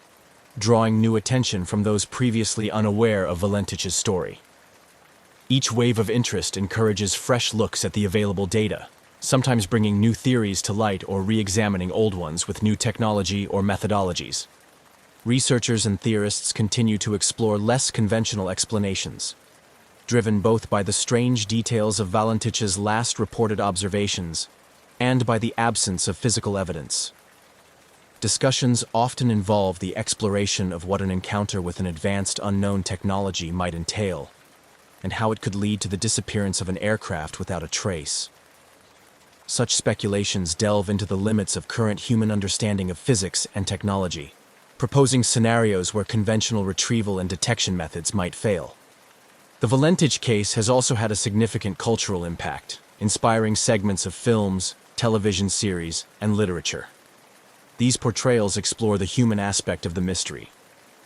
drawing new attention from those previously unaware of Valentich's story. Each wave of interest encourages fresh looks at the available data, sometimes bringing new theories to light or re-examining old ones with new technology or methodologies. Researchers and theorists continue to explore less conventional explanations, driven both by the strange details of Valentich's last reported observations and by the absence of physical evidence. Discussions often involve the exploration of what an encounter with an advanced unknown technology might entail, and how it could lead to the disappearance of an aircraft without a trace. Such speculations delve into the limits of current human understanding of physics and technology, proposing scenarios where conventional retrieval and detection methods might fail. The Valentich case has also had a significant cultural impact, inspiring segments of films, television series, and literature. These portrayals explore the human aspect of the mystery,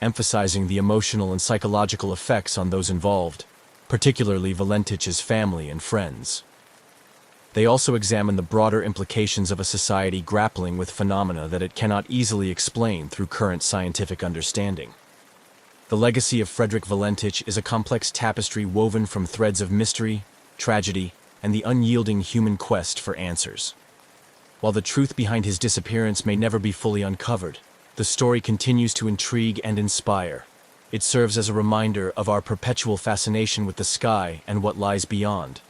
emphasizing the emotional and psychological effects on those involved, particularly Valentich's family and friends. They also examine the broader implications of a society grappling with phenomena that it cannot easily explain through current scientific understanding. The legacy of Frederick Valentich is a complex tapestry woven from threads of mystery, tragedy, and the unyielding human quest for answers. While the truth behind his disappearance may never be fully uncovered, the story continues to intrigue and inspire. It serves as a reminder of our perpetual fascination with the sky and what lies beyond,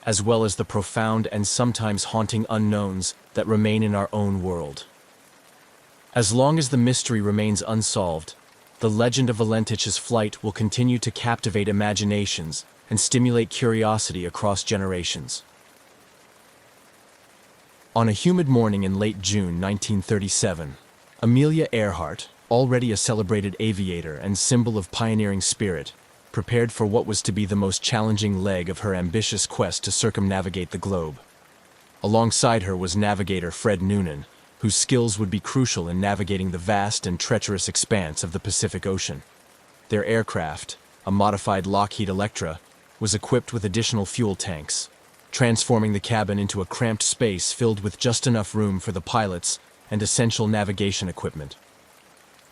as well as the profound and sometimes haunting unknowns that remain in our own world. As long as the mystery remains unsolved, the legend of Valentich's flight will continue to captivate imaginations and stimulate curiosity across generations. On a humid morning in late June 1937, Amelia Earhart, already a celebrated aviator and symbol of pioneering spirit, prepared for what was to be the most challenging leg of her ambitious quest to circumnavigate the globe. Alongside her was navigator Fred Noonan, whose skills would be crucial in navigating the vast and treacherous expanse of the Pacific Ocean. Their aircraft, a modified Lockheed Electra, was equipped with additional fuel tanks, transforming the cabin into a cramped space filled with just enough room for the pilots and essential navigation equipment.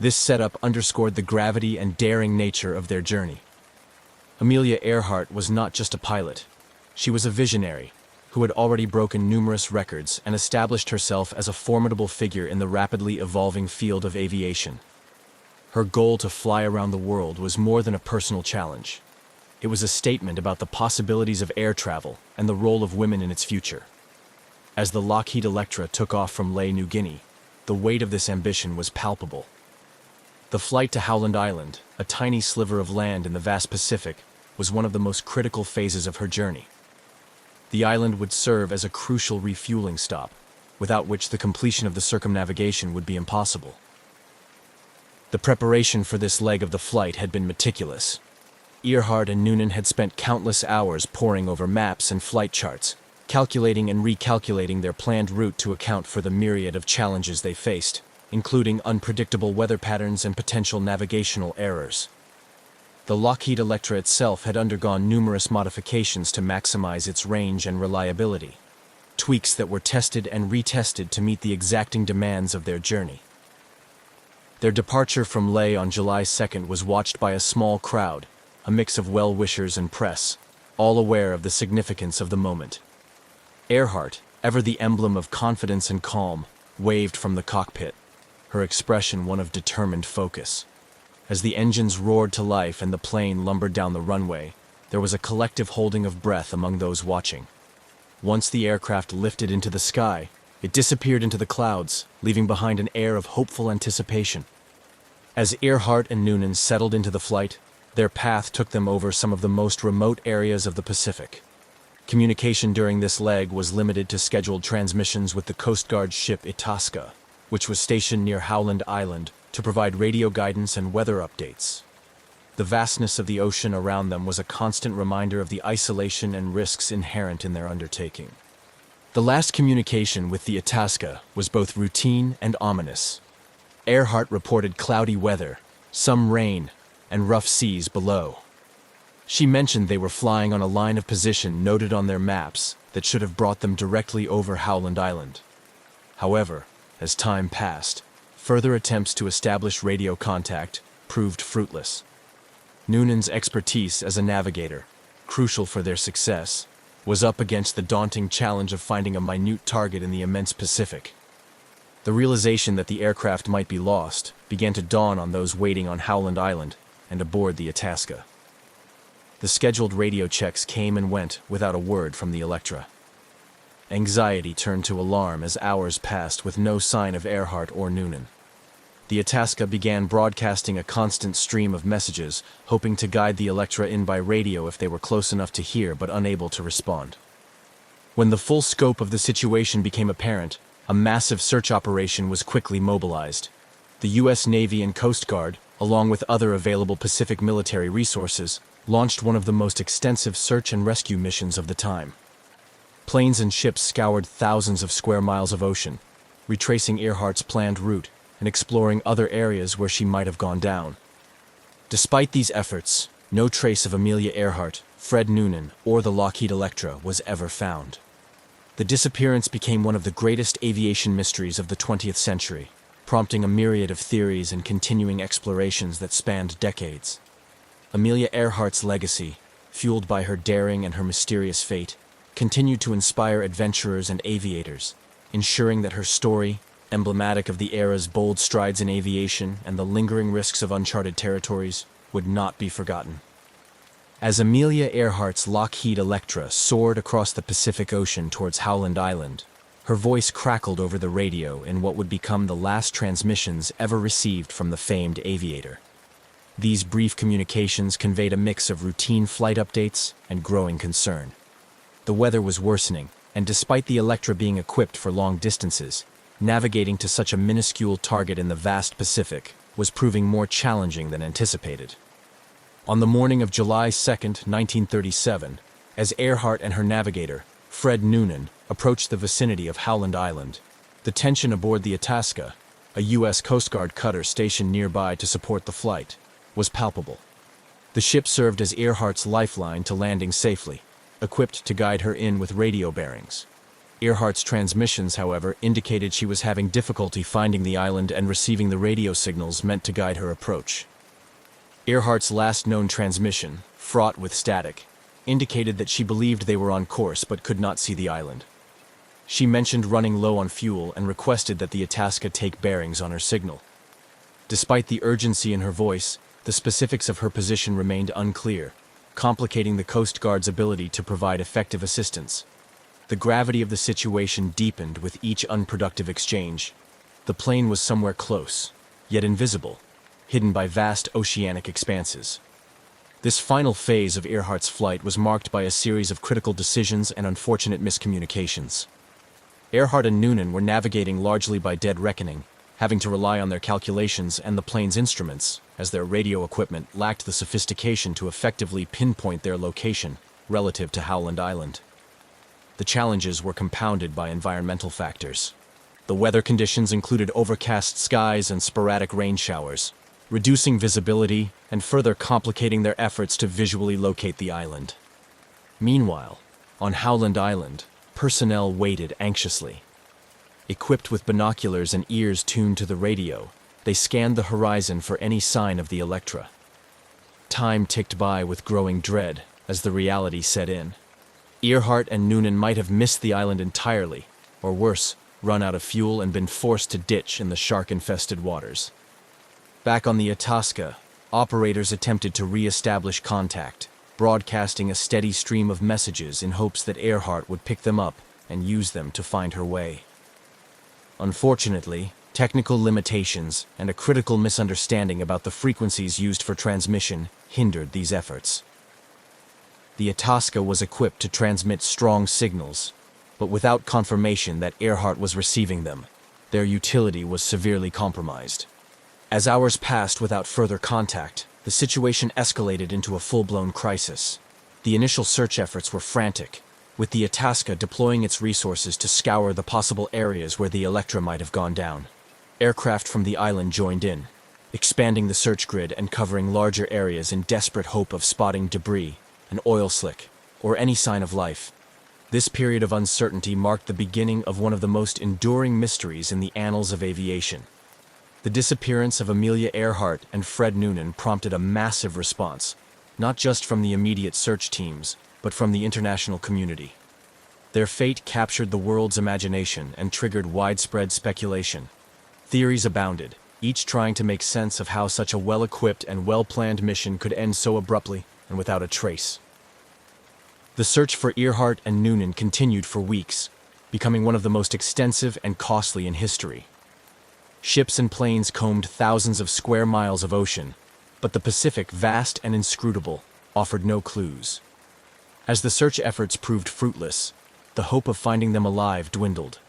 This setup underscored the gravity and daring nature of their journey. Amelia Earhart was not just a pilot. She was a visionary who had already broken numerous records and established herself as a formidable figure in the rapidly evolving field of aviation. Her goal to fly around the world was more than a personal challenge. It was a statement about the possibilities of air travel and the role of women in its future. As the Lockheed Electra took off from Lae, New Guinea, the weight of this ambition was palpable. The flight to Howland Island, a tiny sliver of land in the vast Pacific, was one of the most critical phases of her journey. The island would serve as a crucial refueling stop, without which the completion of the circumnavigation would be impossible. The preparation for this leg of the flight had been meticulous. Earhart and Noonan had spent countless hours poring over maps and flight charts, calculating and recalculating their planned route to account for the myriad of challenges they faced, including unpredictable weather patterns and potential navigational errors. The Lockheed Electra itself had undergone numerous modifications to maximize its range and reliability, tweaks that were tested and retested to meet the exacting demands of their journey. Their departure from Leh on July 2nd was watched by a small crowd, a mix of well-wishers and press, all aware of the significance of the moment. Earhart, ever the emblem of confidence and calm, waved from the cockpit, her expression one of determined focus. As the engines roared to life and the plane lumbered down the runway, there was a collective holding of breath among those watching. Once the aircraft lifted into the sky, it disappeared into the clouds, leaving behind an air of hopeful anticipation. As Earhart and Noonan settled into the flight, their path took them over some of the most remote areas of the Pacific. Communication during this leg was limited to scheduled transmissions with the Coast Guard ship Itasca, which was stationed near Howland Island to provide radio guidance and weather updates. The vastness of the ocean around them was a constant reminder of the isolation and risks inherent in their undertaking. The last communication with the Itasca was both routine and ominous. Earhart reported cloudy weather, some rain, and rough seas below. She mentioned they were flying on a line of position noted on their maps that should have brought them directly over Howland Island. However, as time passed, further attempts to establish radio contact proved fruitless. Noonan's expertise as a navigator, crucial for their success, was up against the daunting challenge of finding a minute target in the immense Pacific. The realization that the aircraft might be lost began to dawn on those waiting on Howland Island and aboard the Itasca. The scheduled radio checks came and went without a word from the Electra. Anxiety turned to alarm as hours passed with no sign of Earhart or Noonan. The Itasca began broadcasting a constant stream of messages, hoping to guide the Electra in by radio if they were close enough to hear but unable to respond. When the full scope of the situation became apparent, a massive search operation was quickly mobilized. The U.S. Navy and Coast Guard, along with other available Pacific military resources, launched one of the most extensive search and rescue missions of the time. Planes and ships scoured thousands of square miles of ocean, retracing Earhart's planned route and exploring other areas where she might have gone down. Despite these efforts, no trace of Amelia Earhart, Fred Noonan, or the Lockheed Electra was ever found. The disappearance became one of the greatest aviation mysteries of the 20th century, prompting a myriad of theories and continuing explorations that spanned decades. Amelia Earhart's legacy, fueled by her daring and her mysterious fate, continued to inspire adventurers and aviators, ensuring that her story, emblematic of the era's bold strides in aviation and the lingering risks of uncharted territories, would not be forgotten. As Amelia Earhart's Lockheed Electra soared across the Pacific Ocean towards Howland Island, her voice crackled over the radio in what would become the last transmissions ever received from the famed aviator. These brief communications conveyed a mix of routine flight updates and growing concern. The weather was worsening, and despite the Electra being equipped for long distances, navigating to such a minuscule target in the vast Pacific was proving more challenging than anticipated. On the morning of July 2, 1937, as Earhart and her navigator, Fred Noonan, approached the vicinity of Howland Island, the tension aboard the Itasca, a U.S. Coast Guard cutter stationed nearby to support the flight, was palpable. The ship served as Earhart's lifeline to landing safely, equipped to guide her in with radio bearings. Earhart's transmissions, however, indicated she was having difficulty finding the island and receiving the radio signals meant to guide her approach. Earhart's last known transmission, fraught with static, indicated that she believed they were on course but could not see the island. She mentioned running low on fuel and requested that the Itasca take bearings on her signal. Despite the urgency in her voice, the specifics of her position remained unclear, complicating the Coast Guard's ability to provide effective assistance. The gravity of the situation deepened with each unproductive exchange. The plane was somewhere close, yet invisible, hidden by vast oceanic expanses. This final phase of Earhart's flight was marked by a series of critical decisions and unfortunate miscommunications. Earhart and Noonan were navigating largely by dead reckoning, having to rely on their calculations and the plane's instruments, as their radio equipment lacked the sophistication to effectively pinpoint their location relative to Howland Island. The challenges were compounded by environmental factors. The weather conditions included overcast skies and sporadic rain showers, reducing visibility and further complicating their efforts to visually locate the island. Meanwhile, on Howland Island, personnel waited anxiously. Equipped with binoculars and ears tuned to the radio, they scanned the horizon for any sign of the Electra. Time ticked by with growing dread as the reality set in. Earhart and Noonan might have missed the island entirely, or worse, run out of fuel and been forced to ditch in the shark-infested waters. Back on the Itasca, operators attempted to re-establish contact, broadcasting a steady stream of messages in hopes that Earhart would pick them up and use them to find her way. Unfortunately, technical limitations and a critical misunderstanding about the frequencies used for transmission hindered these efforts. The Itasca was equipped to transmit strong signals, but without confirmation that Earhart was receiving them, their utility was severely compromised. As hours passed without further contact, the situation escalated into a full-blown crisis. The initial search efforts were frantic, with the Itasca deploying its resources to scour the possible areas where the Electra might have gone down. Aircraft from the island joined in, expanding the search grid and covering larger areas in desperate hope of spotting debris, an oil slick, or any sign of life. This period of uncertainty marked the beginning of one of the most enduring mysteries in the annals of aviation. The disappearance of Amelia Earhart and Fred Noonan prompted a massive response, not just from the immediate search teams, but from the international community. Their fate captured the world's imagination and triggered widespread speculation. Theories abounded, each trying to make sense of how such a well-equipped and well-planned mission could end so abruptly and without a trace. The search for Earhart and Noonan continued for weeks, becoming one of the most extensive and costly in history. Ships and planes combed thousands of square miles of ocean, but the Pacific, vast and inscrutable, offered no clues. As the search efforts proved fruitless, the hope of finding them alive dwindled,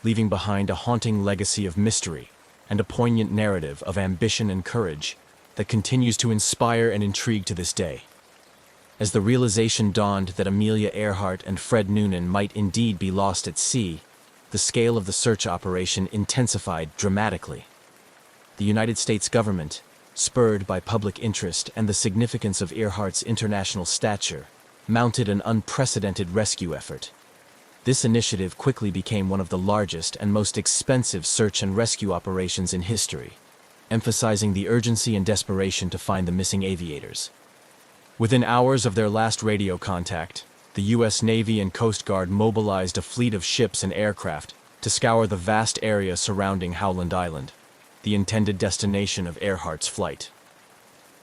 leaving behind a haunting legacy of mystery and a poignant narrative of ambition and courage that continues to inspire and intrigue to this day. As the realization dawned that Amelia Earhart and Fred Noonan might indeed be lost at sea, the scale of the search operation intensified dramatically. The United States government, spurred by public interest and the significance of Earhart's international stature, mounted an unprecedented rescue effort. This initiative quickly became one of the largest and most expensive search and rescue operations in history, emphasizing the urgency and desperation to find the missing aviators. Within hours of their last radio contact, the U.S. Navy and Coast Guard mobilized a fleet of ships and aircraft to scour the vast area surrounding Howland Island, the intended destination of Earhart's flight.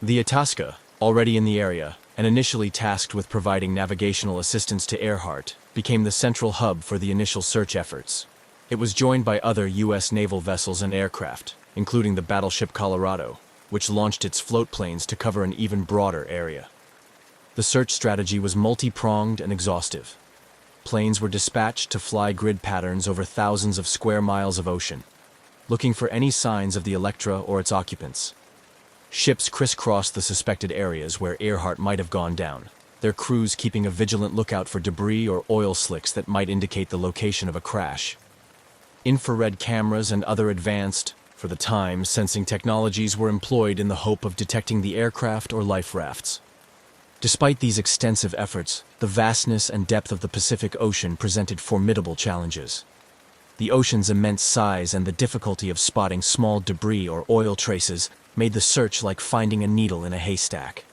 The Itasca, already in the area and initially tasked with providing navigational assistance to Earhart, became the central hub for the initial search efforts. It was joined by other U.S. naval vessels and aircraft, including the battleship Colorado, which launched its float planes to cover an even broader area. The search strategy was multi-pronged and exhaustive. Planes were dispatched to fly grid patterns over thousands of square miles of ocean, looking for any signs of the Electra or its occupants. Ships crisscrossed the suspected areas where Earhart might have gone down, their crews keeping a vigilant lookout for debris or oil slicks that might indicate the location of a crash. Infrared cameras and other advanced, for the time, sensing technologies were employed in the hope of detecting the aircraft or life rafts. Despite these extensive efforts, the vastness and depth of the Pacific Ocean presented formidable challenges. The ocean's immense size and the difficulty of spotting small debris or oil traces made the search like finding a needle in a haystack.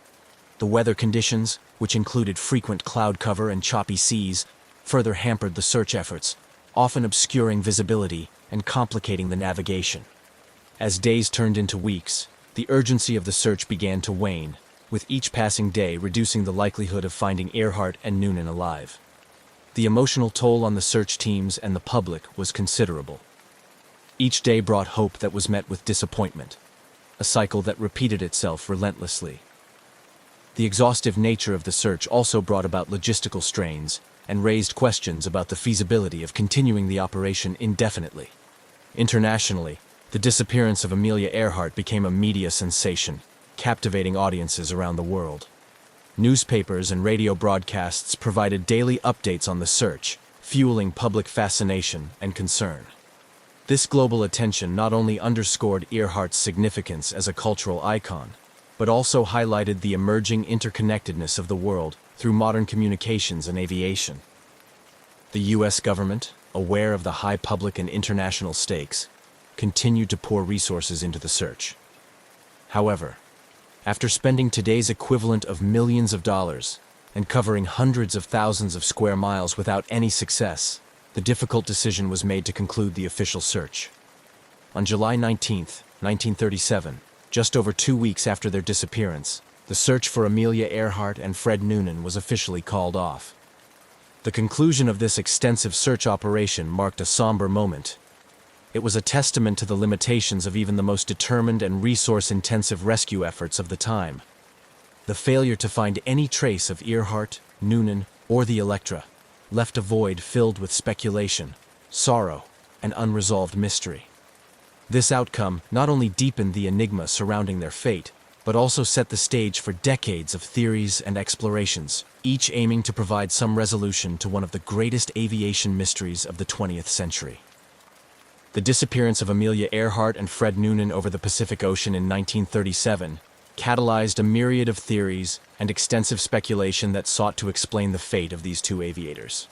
The weather conditions, which included frequent cloud cover and choppy seas, further hampered the search efforts, often obscuring visibility and complicating the navigation. As days turned into weeks, the urgency of the search began to wane, with each passing day reducing the likelihood of finding Earhart and Noonan alive. The emotional toll on the search teams and the public was considerable. Each day brought hope that was met with disappointment. a cycle that repeated itself relentlessly. The exhaustive nature of the search also brought about logistical strains and raised questions about the feasibility of continuing the operation indefinitely. Internationally, the disappearance of Amelia Earhart became a media sensation, captivating audiences around the world. Newspapers and radio broadcasts provided daily updates on the search, fueling public fascination and concern. This global attention not only underscored Earhart's significance as a cultural icon, but also highlighted the emerging interconnectedness of the world through modern communications and aviation. The U.S. government, aware of the high public and international stakes, continued to pour resources into the search. However, after spending today's equivalent of millions of dollars and covering hundreds of thousands of square miles without any success, the difficult decision was made to conclude the official search. On July 19, 1937, just over 2 weeks after their disappearance, the search for Amelia Earhart and Fred Noonan was officially called off. The conclusion of this extensive search operation marked a somber moment. It was a testament to the limitations of even the most determined and resource-intensive rescue efforts of the time. The failure to find any trace of Earhart, Noonan, or the Electra left a void filled with speculation, sorrow, and unresolved mystery. This outcome not only deepened the enigma surrounding their fate, but also set the stage for decades of theories and explorations, each aiming to provide some resolution to one of the greatest aviation mysteries of the 20th century. The disappearance of Amelia Earhart and Fred Noonan over the Pacific Ocean in 1937 catalyzed a myriad of theories and extensive speculation that sought to explain the fate of these two aviators.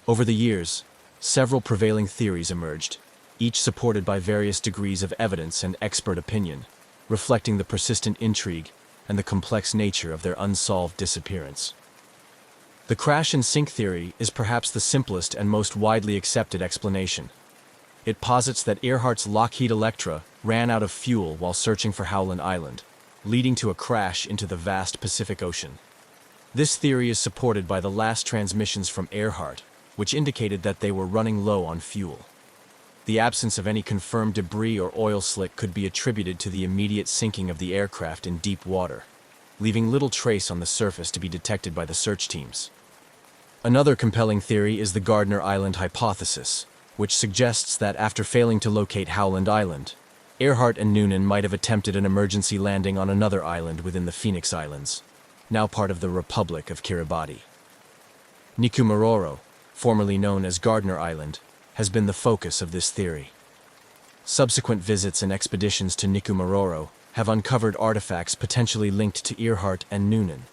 Over the years, several prevailing theories emerged, each supported by various degrees of evidence and expert opinion, reflecting the persistent intrigue and the complex nature of their unsolved disappearance. The crash and sink theory is perhaps the simplest and most widely accepted explanation. It posits that Earhart's Lockheed Electra ran out of fuel while searching for Howland Island, leading to a crash into the vast Pacific Ocean. This theory is supported by the last transmissions from Earhart, which indicated that they were running low on fuel. The absence of any confirmed debris or oil slick could be attributed to the immediate sinking of the aircraft in deep water, leaving little trace on the surface to be detected by the search teams. Another compelling theory is the Gardner Island hypothesis, which suggests that after failing to locate Howland Island, Earhart and Noonan might have attempted an emergency landing on another island within the Phoenix Islands, now part of the Republic of Kiribati. Nikumaroro, formerly known as Gardner Island, has been the focus of this theory. Subsequent visits and expeditions to Nikumaroro have uncovered artifacts potentially linked to Earhart and Noonan,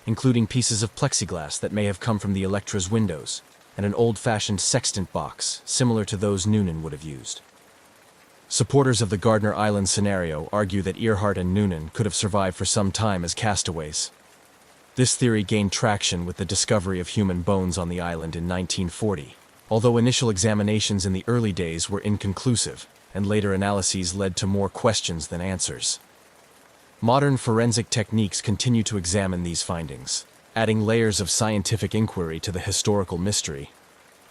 including pieces of plexiglass that may have come from the Electra's windows and an old-fashioned sextant box similar to those Noonan would have used. Supporters of the Gardner Island scenario argue that Earhart and Noonan could have survived for some time as castaways. This theory gained traction with the discovery of human bones on the island in 1940, although initial examinations in the early days were inconclusive, and later analyses led to more questions than answers. Modern forensic techniques continue to examine these findings, adding layers of scientific inquiry to the historical mystery.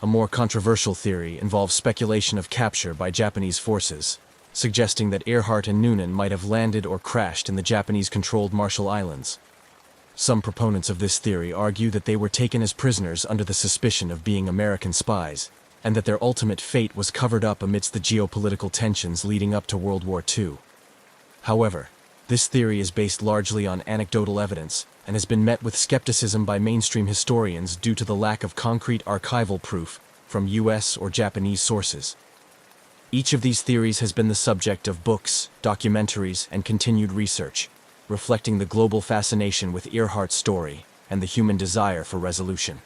A more controversial theory involves speculation of capture by Japanese forces, suggesting that Earhart and Noonan might have landed or crashed in the Japanese-controlled Marshall Islands. Some proponents of this theory argue that they were taken as prisoners under the suspicion of being American spies, and that their ultimate fate was covered up amidst the geopolitical tensions leading up to World War II. However, this theory is based largely on anecdotal evidence and has been met with skepticism by mainstream historians due to the lack of concrete archival proof from U.S. or Japanese sources. Each of these theories has been the subject of books, documentaries, and continued research, reflecting the global fascination with Earhart's story and the human desire for resolution.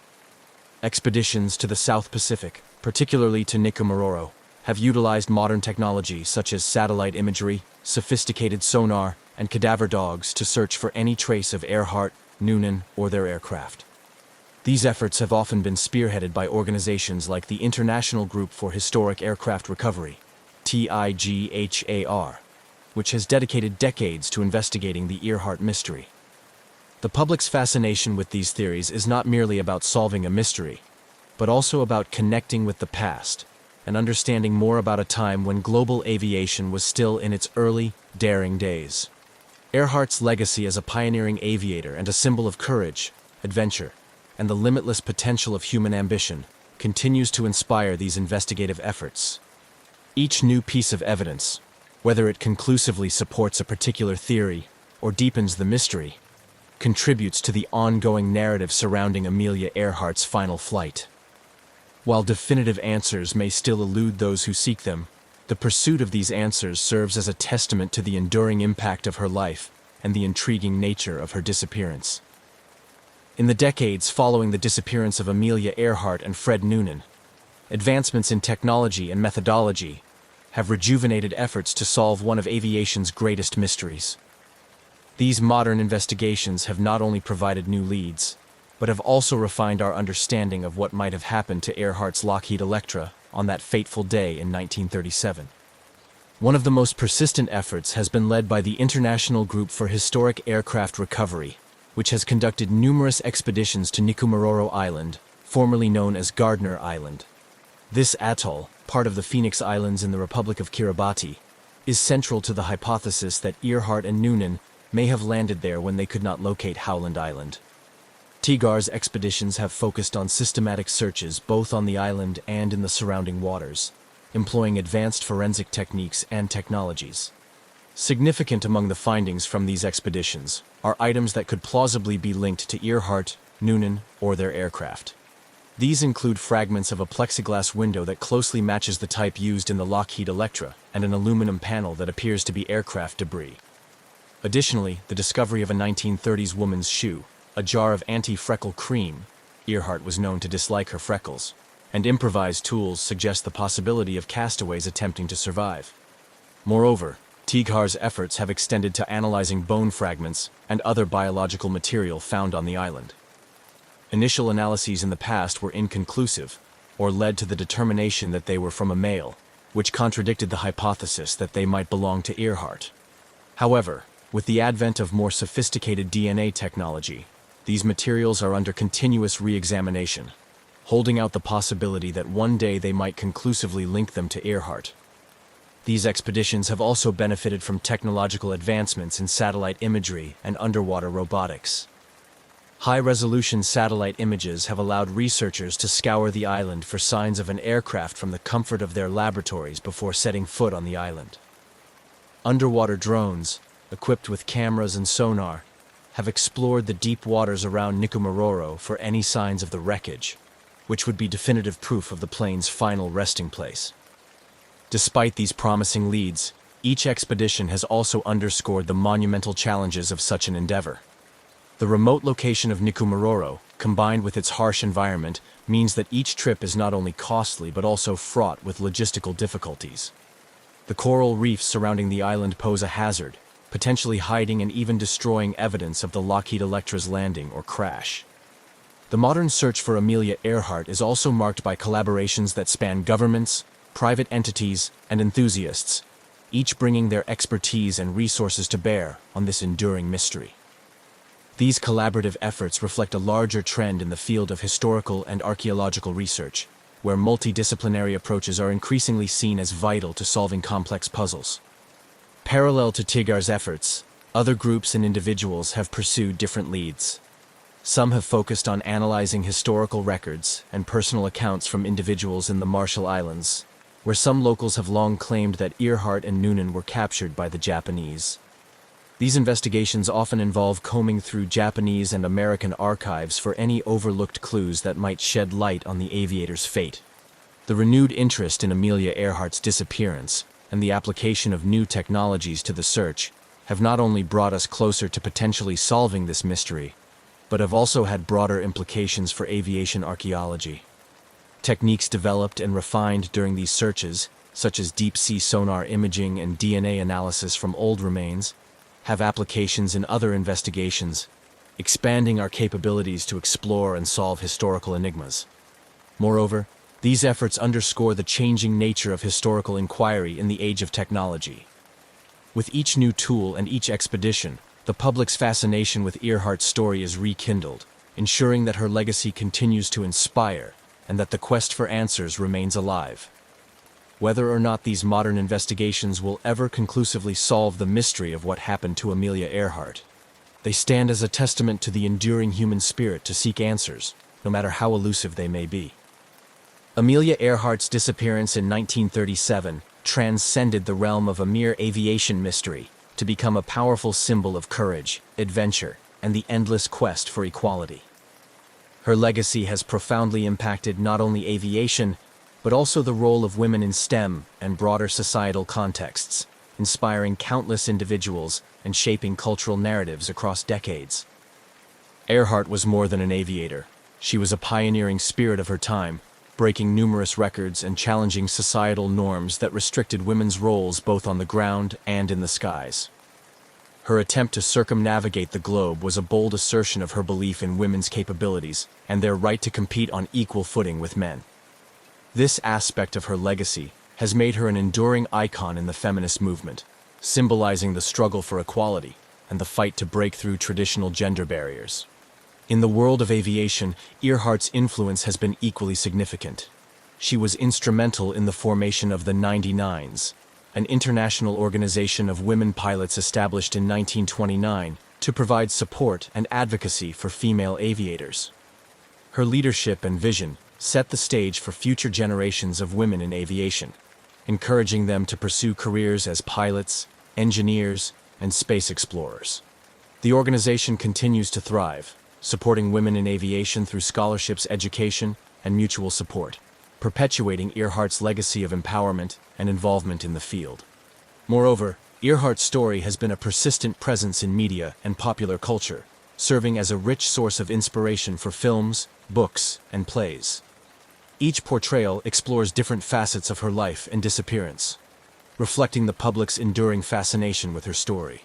Expeditions to the South Pacific, particularly to Nikumaroro, have utilized modern technology such as satellite imagery, sophisticated sonar, and cadaver dogs to search for any trace of Earhart, Noonan, or their aircraft. These efforts have often been spearheaded by organizations like the International Group for Historic Aircraft Recovery, TIGHAR, which has dedicated decades to investigating the Earhart mystery. The public's fascination with these theories is not merely about solving a mystery, but also about connecting with the past, and understanding more about a time when global aviation was still in its early, daring days. Earhart's legacy as a pioneering aviator and a symbol of courage, adventure, and the limitless potential of human ambition continues to inspire these investigative efforts. Each new piece of evidence, whether it conclusively supports a particular theory or deepens the mystery, contributes to the ongoing narrative surrounding Amelia Earhart's final flight. While definitive answers may still elude those who seek them, the pursuit of these answers serves as a testament to the enduring impact of her life and the intriguing nature of her disappearance. In the decades following the disappearance of Amelia Earhart and Fred Noonan, advancements in technology and methodology have rejuvenated efforts to solve one of aviation's greatest mysteries. These modern investigations have not only provided new leads, but have also refined our understanding of what might have happened to Earhart's Lockheed Electra on that fateful day in 1937. One of the most persistent efforts has been led by the International Group for Historic Aircraft Recovery, which has conducted numerous expeditions to Nikumaroro Island, formerly known as Gardner Island. This atoll, part of the Phoenix Islands in the Republic of Kiribati, is central to the hypothesis that Earhart and Noonan may have landed there when they could not locate Howland Island. TIGAR's expeditions have focused on systematic searches both on the island and in the surrounding waters, employing advanced forensic techniques and technologies. Significant among the findings from these expeditions are items that could plausibly be linked to Earhart, Noonan, or their aircraft. These include fragments of a plexiglass window that closely matches the type used in the Lockheed Electra and an aluminum panel that appears to be aircraft debris. Additionally, the discovery of a 1930s woman's shoe, a jar of anti-freckle cream — Earhart was known to dislike her freckles — and improvised tools suggest the possibility of castaways attempting to survive. Moreover, TIGAR's efforts have extended to analyzing bone fragments and other biological material found on the island. Initial analyses in the past were inconclusive, or led to the determination that they were from a male, which contradicted the hypothesis that they might belong to Earhart. However, with the advent of more sophisticated DNA technology, these materials are under continuous re-examination, holding out the possibility that one day they might conclusively link them to Earhart. These expeditions have also benefited from technological advancements in satellite imagery and underwater robotics. High-resolution satellite images have allowed researchers to scour the island for signs of an aircraft from the comfort of their laboratories before setting foot on the island. Underwater drones, equipped with cameras and sonar, have explored the deep waters around Nikumaroro for any signs of the wreckage, which would be definitive proof of the plane's final resting place. Despite these promising leads, each expedition has also underscored the monumental challenges of such an endeavor. The remote location of Nikumaroro, combined with its harsh environment, means that each trip is not only costly but also fraught with logistical difficulties. The coral reefs surrounding the island pose a hazard, potentially hiding and even destroying evidence of the Lockheed Electra's landing or crash. The modern search for Amelia Earhart is also marked by collaborations that span governments, private entities, and enthusiasts, each bringing their expertise and resources to bear on this enduring mystery. These collaborative efforts reflect a larger trend in the field of historical and archaeological research, where multidisciplinary approaches are increasingly seen as vital to solving complex puzzles. Parallel to TIGAR's efforts, other groups and individuals have pursued different leads. Some have focused on analyzing historical records and personal accounts from individuals in the Marshall Islands, where some locals have long claimed that Earhart and Noonan were captured by the Japanese. These investigations often involve combing through Japanese and American archives for any overlooked clues that might shed light on the aviator's fate. The renewed interest in Amelia Earhart's disappearance and the application of new technologies to the search have not only brought us closer to potentially solving this mystery, but have also had broader implications for aviation archaeology. Techniques developed and refined during these searches, such as deep-sea sonar imaging and DNA analysis from old remains, have applications in other investigations, expanding our capabilities to explore and solve historical enigmas. Moreover, these efforts underscore the changing nature of historical inquiry in the age of technology. With each new tool and each expedition, the public's fascination with Earhart's story is rekindled, ensuring that her legacy continues to inspire and that the quest for answers remains alive. whether or not these modern investigations will ever conclusively solve the mystery of what happened to Amelia Earhart. They stand as a testament to the enduring human spirit to seek answers, no matter how elusive they may be. Amelia Earhart's disappearance in 1937 transcended the realm of a mere aviation mystery to become a powerful symbol of courage, adventure, and the endless quest for equality. Her legacy has profoundly impacted not only aviation, but also the role of women in STEM and broader societal contexts, inspiring countless individuals and shaping cultural narratives across decades. Earhart was more than an aviator. She was a pioneering spirit of her time, breaking numerous records and challenging societal norms that restricted women's roles both on the ground and in the skies. Her attempt to circumnavigate the globe was a bold assertion of her belief in women's capabilities and their right to compete on equal footing with men. This aspect of her legacy has made her an enduring icon in the feminist movement, symbolizing the struggle for equality and the fight to break through traditional gender barriers. In the world of aviation, Earhart's influence has been equally significant. She was instrumental in the formation of the 99s, an international organization of women pilots established in 1929 to provide support and advocacy for female aviators. Her leadership and vision set the stage for future generations of women in aviation, encouraging them to pursue careers as pilots, engineers, and space explorers. The organization continues to thrive, supporting women in aviation through scholarships, education, and mutual support, perpetuating Earhart's legacy of empowerment and involvement in the field. Moreover, Earhart's story has been a persistent presence in media and popular culture, serving as a rich source of inspiration for films, books, and plays. Each portrayal explores different facets of her life and disappearance, reflecting the public's enduring fascination with her story.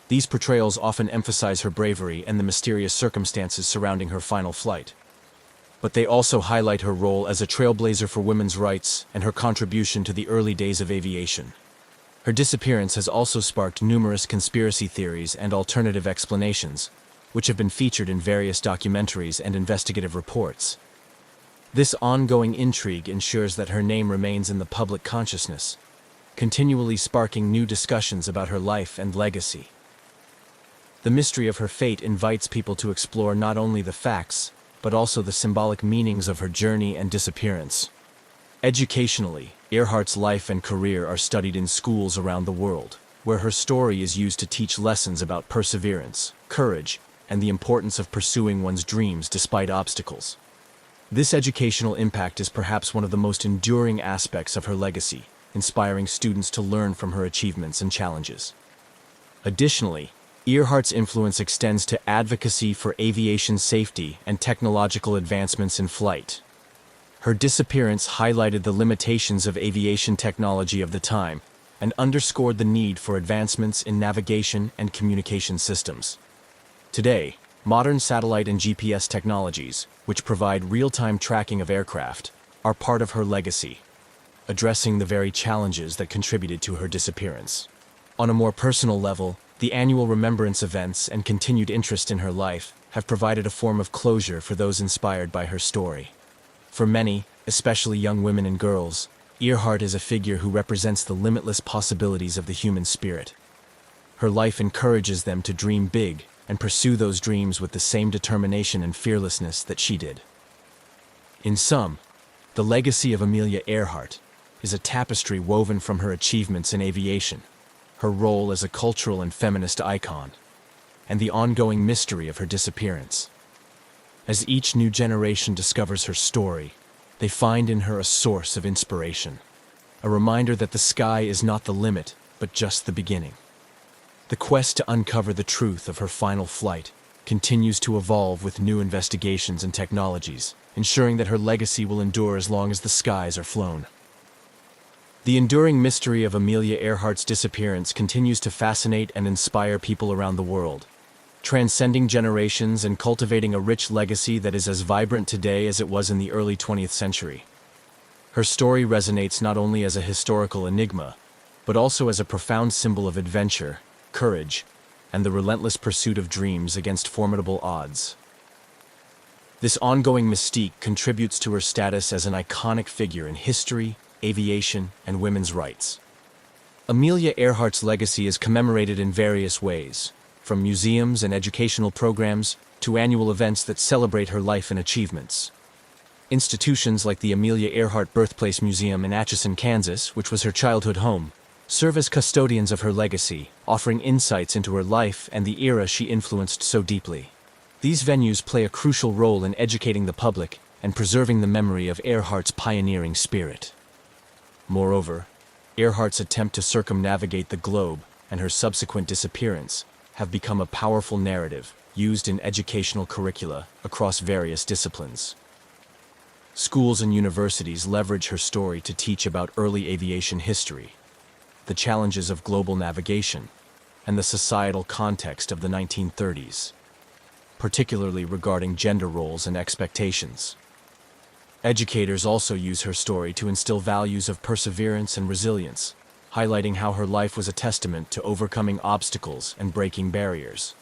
These portrayals often emphasize her bravery and the mysterious circumstances surrounding her final flight. But they also highlight her role as a trailblazer for women's rights and her contribution to the early days of aviation. Her disappearance has also sparked numerous conspiracy theories and alternative explanations, which have been featured in various documentaries and investigative reports. This ongoing intrigue ensures that her name remains in the public consciousness, continually sparking new discussions about her life and legacy. The mystery of her fate invites people to explore not only the facts, but also the symbolic meanings of her journey and disappearance. Educationally, Earhart's life and career are studied in schools around the world, where her story is used to teach lessons about perseverance, courage, and the importance of pursuing one's dreams despite obstacles. This educational impact is perhaps one of the most enduring aspects of her legacy, inspiring students to learn from her achievements and challenges. Additionally, Earhart's influence extends to advocacy for aviation safety and technological advancements in flight. Her disappearance highlighted the limitations of aviation technology of the time and underscored the need for advancements in navigation and communication systems. Today, modern satellite and GPS technologies, which provide real-time tracking of aircraft, are part of her legacy, addressing the very challenges that contributed to her disappearance. On a more personal level, the annual remembrance events and continued interest in her life have provided a form of closure for those inspired by her story. For many, especially young women and girls, Earhart is a figure who represents the limitless possibilities of the human spirit. Her life encourages them to dream big and pursue those dreams with the same determination and fearlessness that she did. In sum, the legacy of Amelia Earhart is a tapestry woven from her achievements in aviation, her role as a cultural and feminist icon, and the ongoing mystery of her disappearance. As each new generation discovers her story, they find in her a source of inspiration, a reminder that the sky is not the limit, but just the beginning. The quest to uncover the truth of her final flight continues to evolve with new investigations and technologies, ensuring that her legacy will endure as long as the skies are flown. The enduring mystery of Amelia Earhart's disappearance continues to fascinate and inspire people around the world, transcending generations and cultivating a rich legacy that is as vibrant today as it was in the early 20th century. Her story resonates not only as a historical enigma, but also as a profound symbol of adventure, courage, and the relentless pursuit of dreams against formidable odds. This ongoing mystique contributes to her status as an iconic figure in history, aviation, and women's rights. Amelia Earhart's legacy is commemorated in various ways, from museums and educational programs to annual events that celebrate her life and achievements. Institutions like the Amelia Earhart Birthplace Museum in Atchison, Kansas, which was her childhood home, serve as custodians of her legacy, offering insights into her life and the era she influenced so deeply. These venues play a crucial role in educating the public and preserving the memory of Earhart's pioneering spirit. Moreover, Earhart's attempt to circumnavigate the globe and her subsequent disappearance have become a powerful narrative used in educational curricula across various disciplines. Schools and universities leverage her story to teach about early aviation history, the challenges of global navigation, and the societal context of the 1930s, particularly regarding gender roles and expectations. Educators also use her story to instill values of perseverance and resilience, highlighting how her life was a testament to overcoming obstacles and breaking barriers.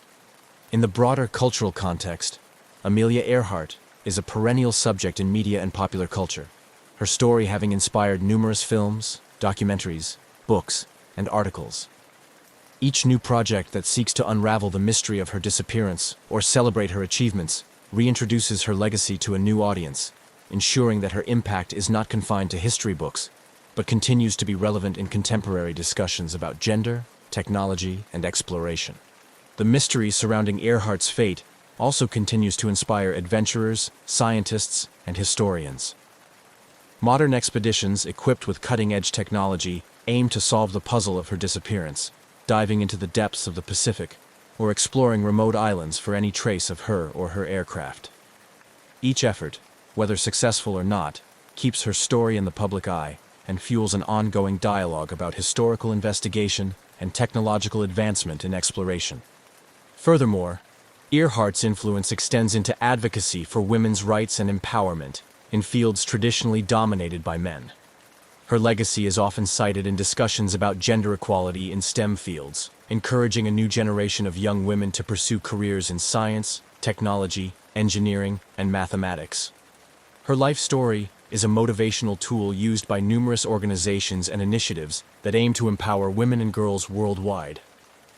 In the broader cultural context, Amelia Earhart is a perennial subject in media and popular culture, her story having inspired numerous films, documentaries, books, and articles. Each new project that seeks to unravel the mystery of her disappearance or celebrate her achievements reintroduces her legacy to a new audience, ensuring that her impact is not confined to history books, but continues to be relevant in contemporary discussions about gender, technology, and exploration. The mystery surrounding Earhart's fate also continues to inspire adventurers, scientists, and historians. Modern expeditions equipped with cutting-edge technology aim to solve the puzzle of her disappearance, diving into the depths of the Pacific or exploring remote islands for any trace of her or her aircraft. Each effort, whether successful or not, keeps her story in the public eye and fuels an ongoing dialogue about historical investigation and technological advancement in exploration. Furthermore, Earhart's influence extends into advocacy for women's rights and empowerment in fields traditionally dominated by men. Her legacy is often cited in discussions about gender equality in STEM fields, encouraging a new generation of young women to pursue careers in science, technology, engineering, and mathematics. Her life story is a motivational tool used by numerous organizations and initiatives that aim to empower women and girls worldwide.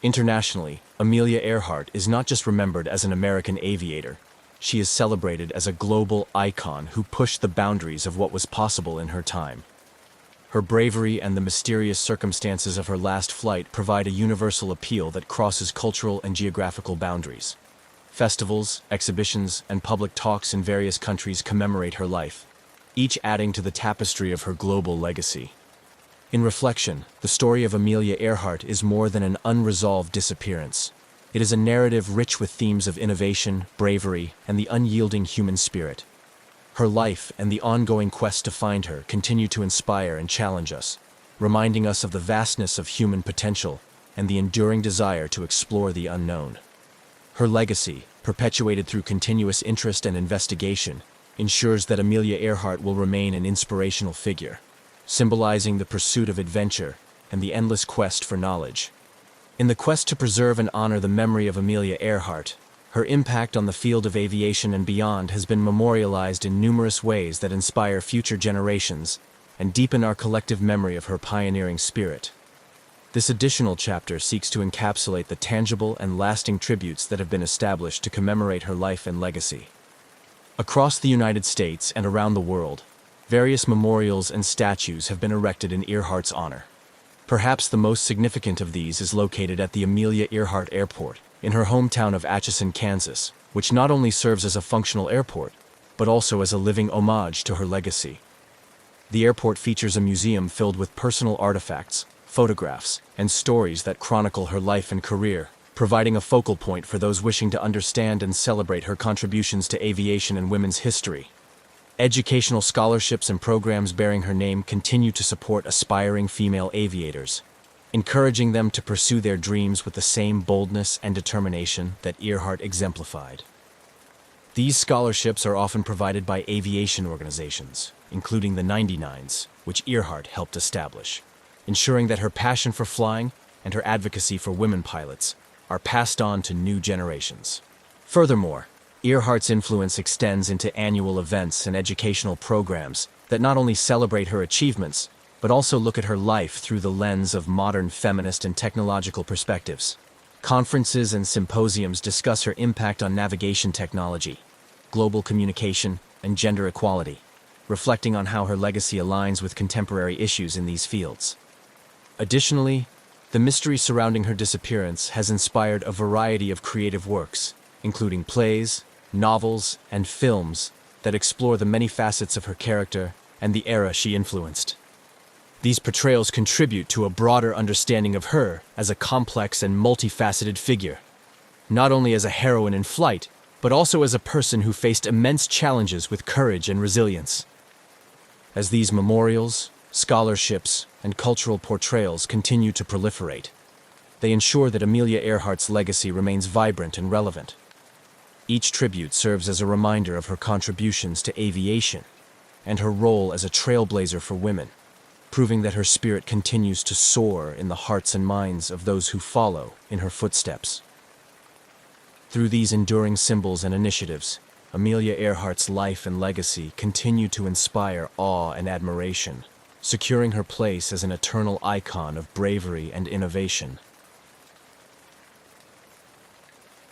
Internationally, Amelia Earhart is not just remembered as an American aviator. She is celebrated as a global icon who pushed the boundaries of what was possible in her time. Her bravery and the mysterious circumstances of her last flight provide a universal appeal that crosses cultural and geographical boundaries. Festivals, exhibitions, and public talks in various countries commemorate her life, each adding to the tapestry of her global legacy. In reflection, the story of Amelia Earhart is more than an unresolved disappearance. It is a narrative rich with themes of innovation, bravery, and the unyielding human spirit. Her life and the ongoing quest to find her continue to inspire and challenge us, reminding us of the vastness of human potential and the enduring desire to explore the unknown. Her legacy, perpetuated through continuous interest and investigation, ensures that Amelia Earhart will remain an inspirational figure, symbolizing the pursuit of adventure and the endless quest for knowledge. In the quest to preserve and honor the memory of Amelia Earhart, her impact on the field of aviation and beyond has been memorialized in numerous ways that inspire future generations and deepen our collective memory of her pioneering spirit. This additional chapter seeks to encapsulate the tangible and lasting tributes that have been established to commemorate her life and legacy. Across the United States and around the world, various memorials and statues have been erected in Earhart's honor. Perhaps the most significant of these is located at the Amelia Earhart Airport, in her hometown of Atchison, Kansas, which not only serves as a functional airport, but also as a living homage to her legacy. The airport features a museum filled with personal artifacts, photographs, and stories that chronicle her life and career, providing a focal point for those wishing to understand and celebrate her contributions to aviation and women's history. Educational scholarships and programs bearing her name continue to support aspiring female aviators, encouraging them to pursue their dreams with the same boldness and determination that Earhart exemplified. These scholarships are often provided by aviation organizations, including the 99s, which Earhart helped establish, ensuring that her passion for flying and her advocacy for women pilots are passed on to new generations. Furthermore, Earhart's influence extends into annual events and educational programs that not only celebrate her achievements, but also look at her life through the lens of modern feminist and technological perspectives. Conferences and symposiums discuss her impact on navigation technology, global communication, and gender equality, reflecting on how her legacy aligns with contemporary issues in these fields. Additionally, the mystery surrounding her disappearance has inspired a variety of creative works, including plays, novels, and films that explore the many facets of her character and the era she influenced. These portrayals contribute to a broader understanding of her as a complex and multifaceted figure, not only as a heroine in flight, but also as a person who faced immense challenges with courage and resilience. As these memorials, scholarships, and cultural portrayals continue to proliferate, they ensure that Amelia Earhart's legacy remains vibrant and relevant. Each tribute serves as a reminder of her contributions to aviation and her role as a trailblazer for women, proving that her spirit continues to soar in the hearts and minds of those who follow in her footsteps. Through these enduring symbols and initiatives, Amelia Earhart's life and legacy continue to inspire awe and admiration, securing her place as an eternal icon of bravery and innovation.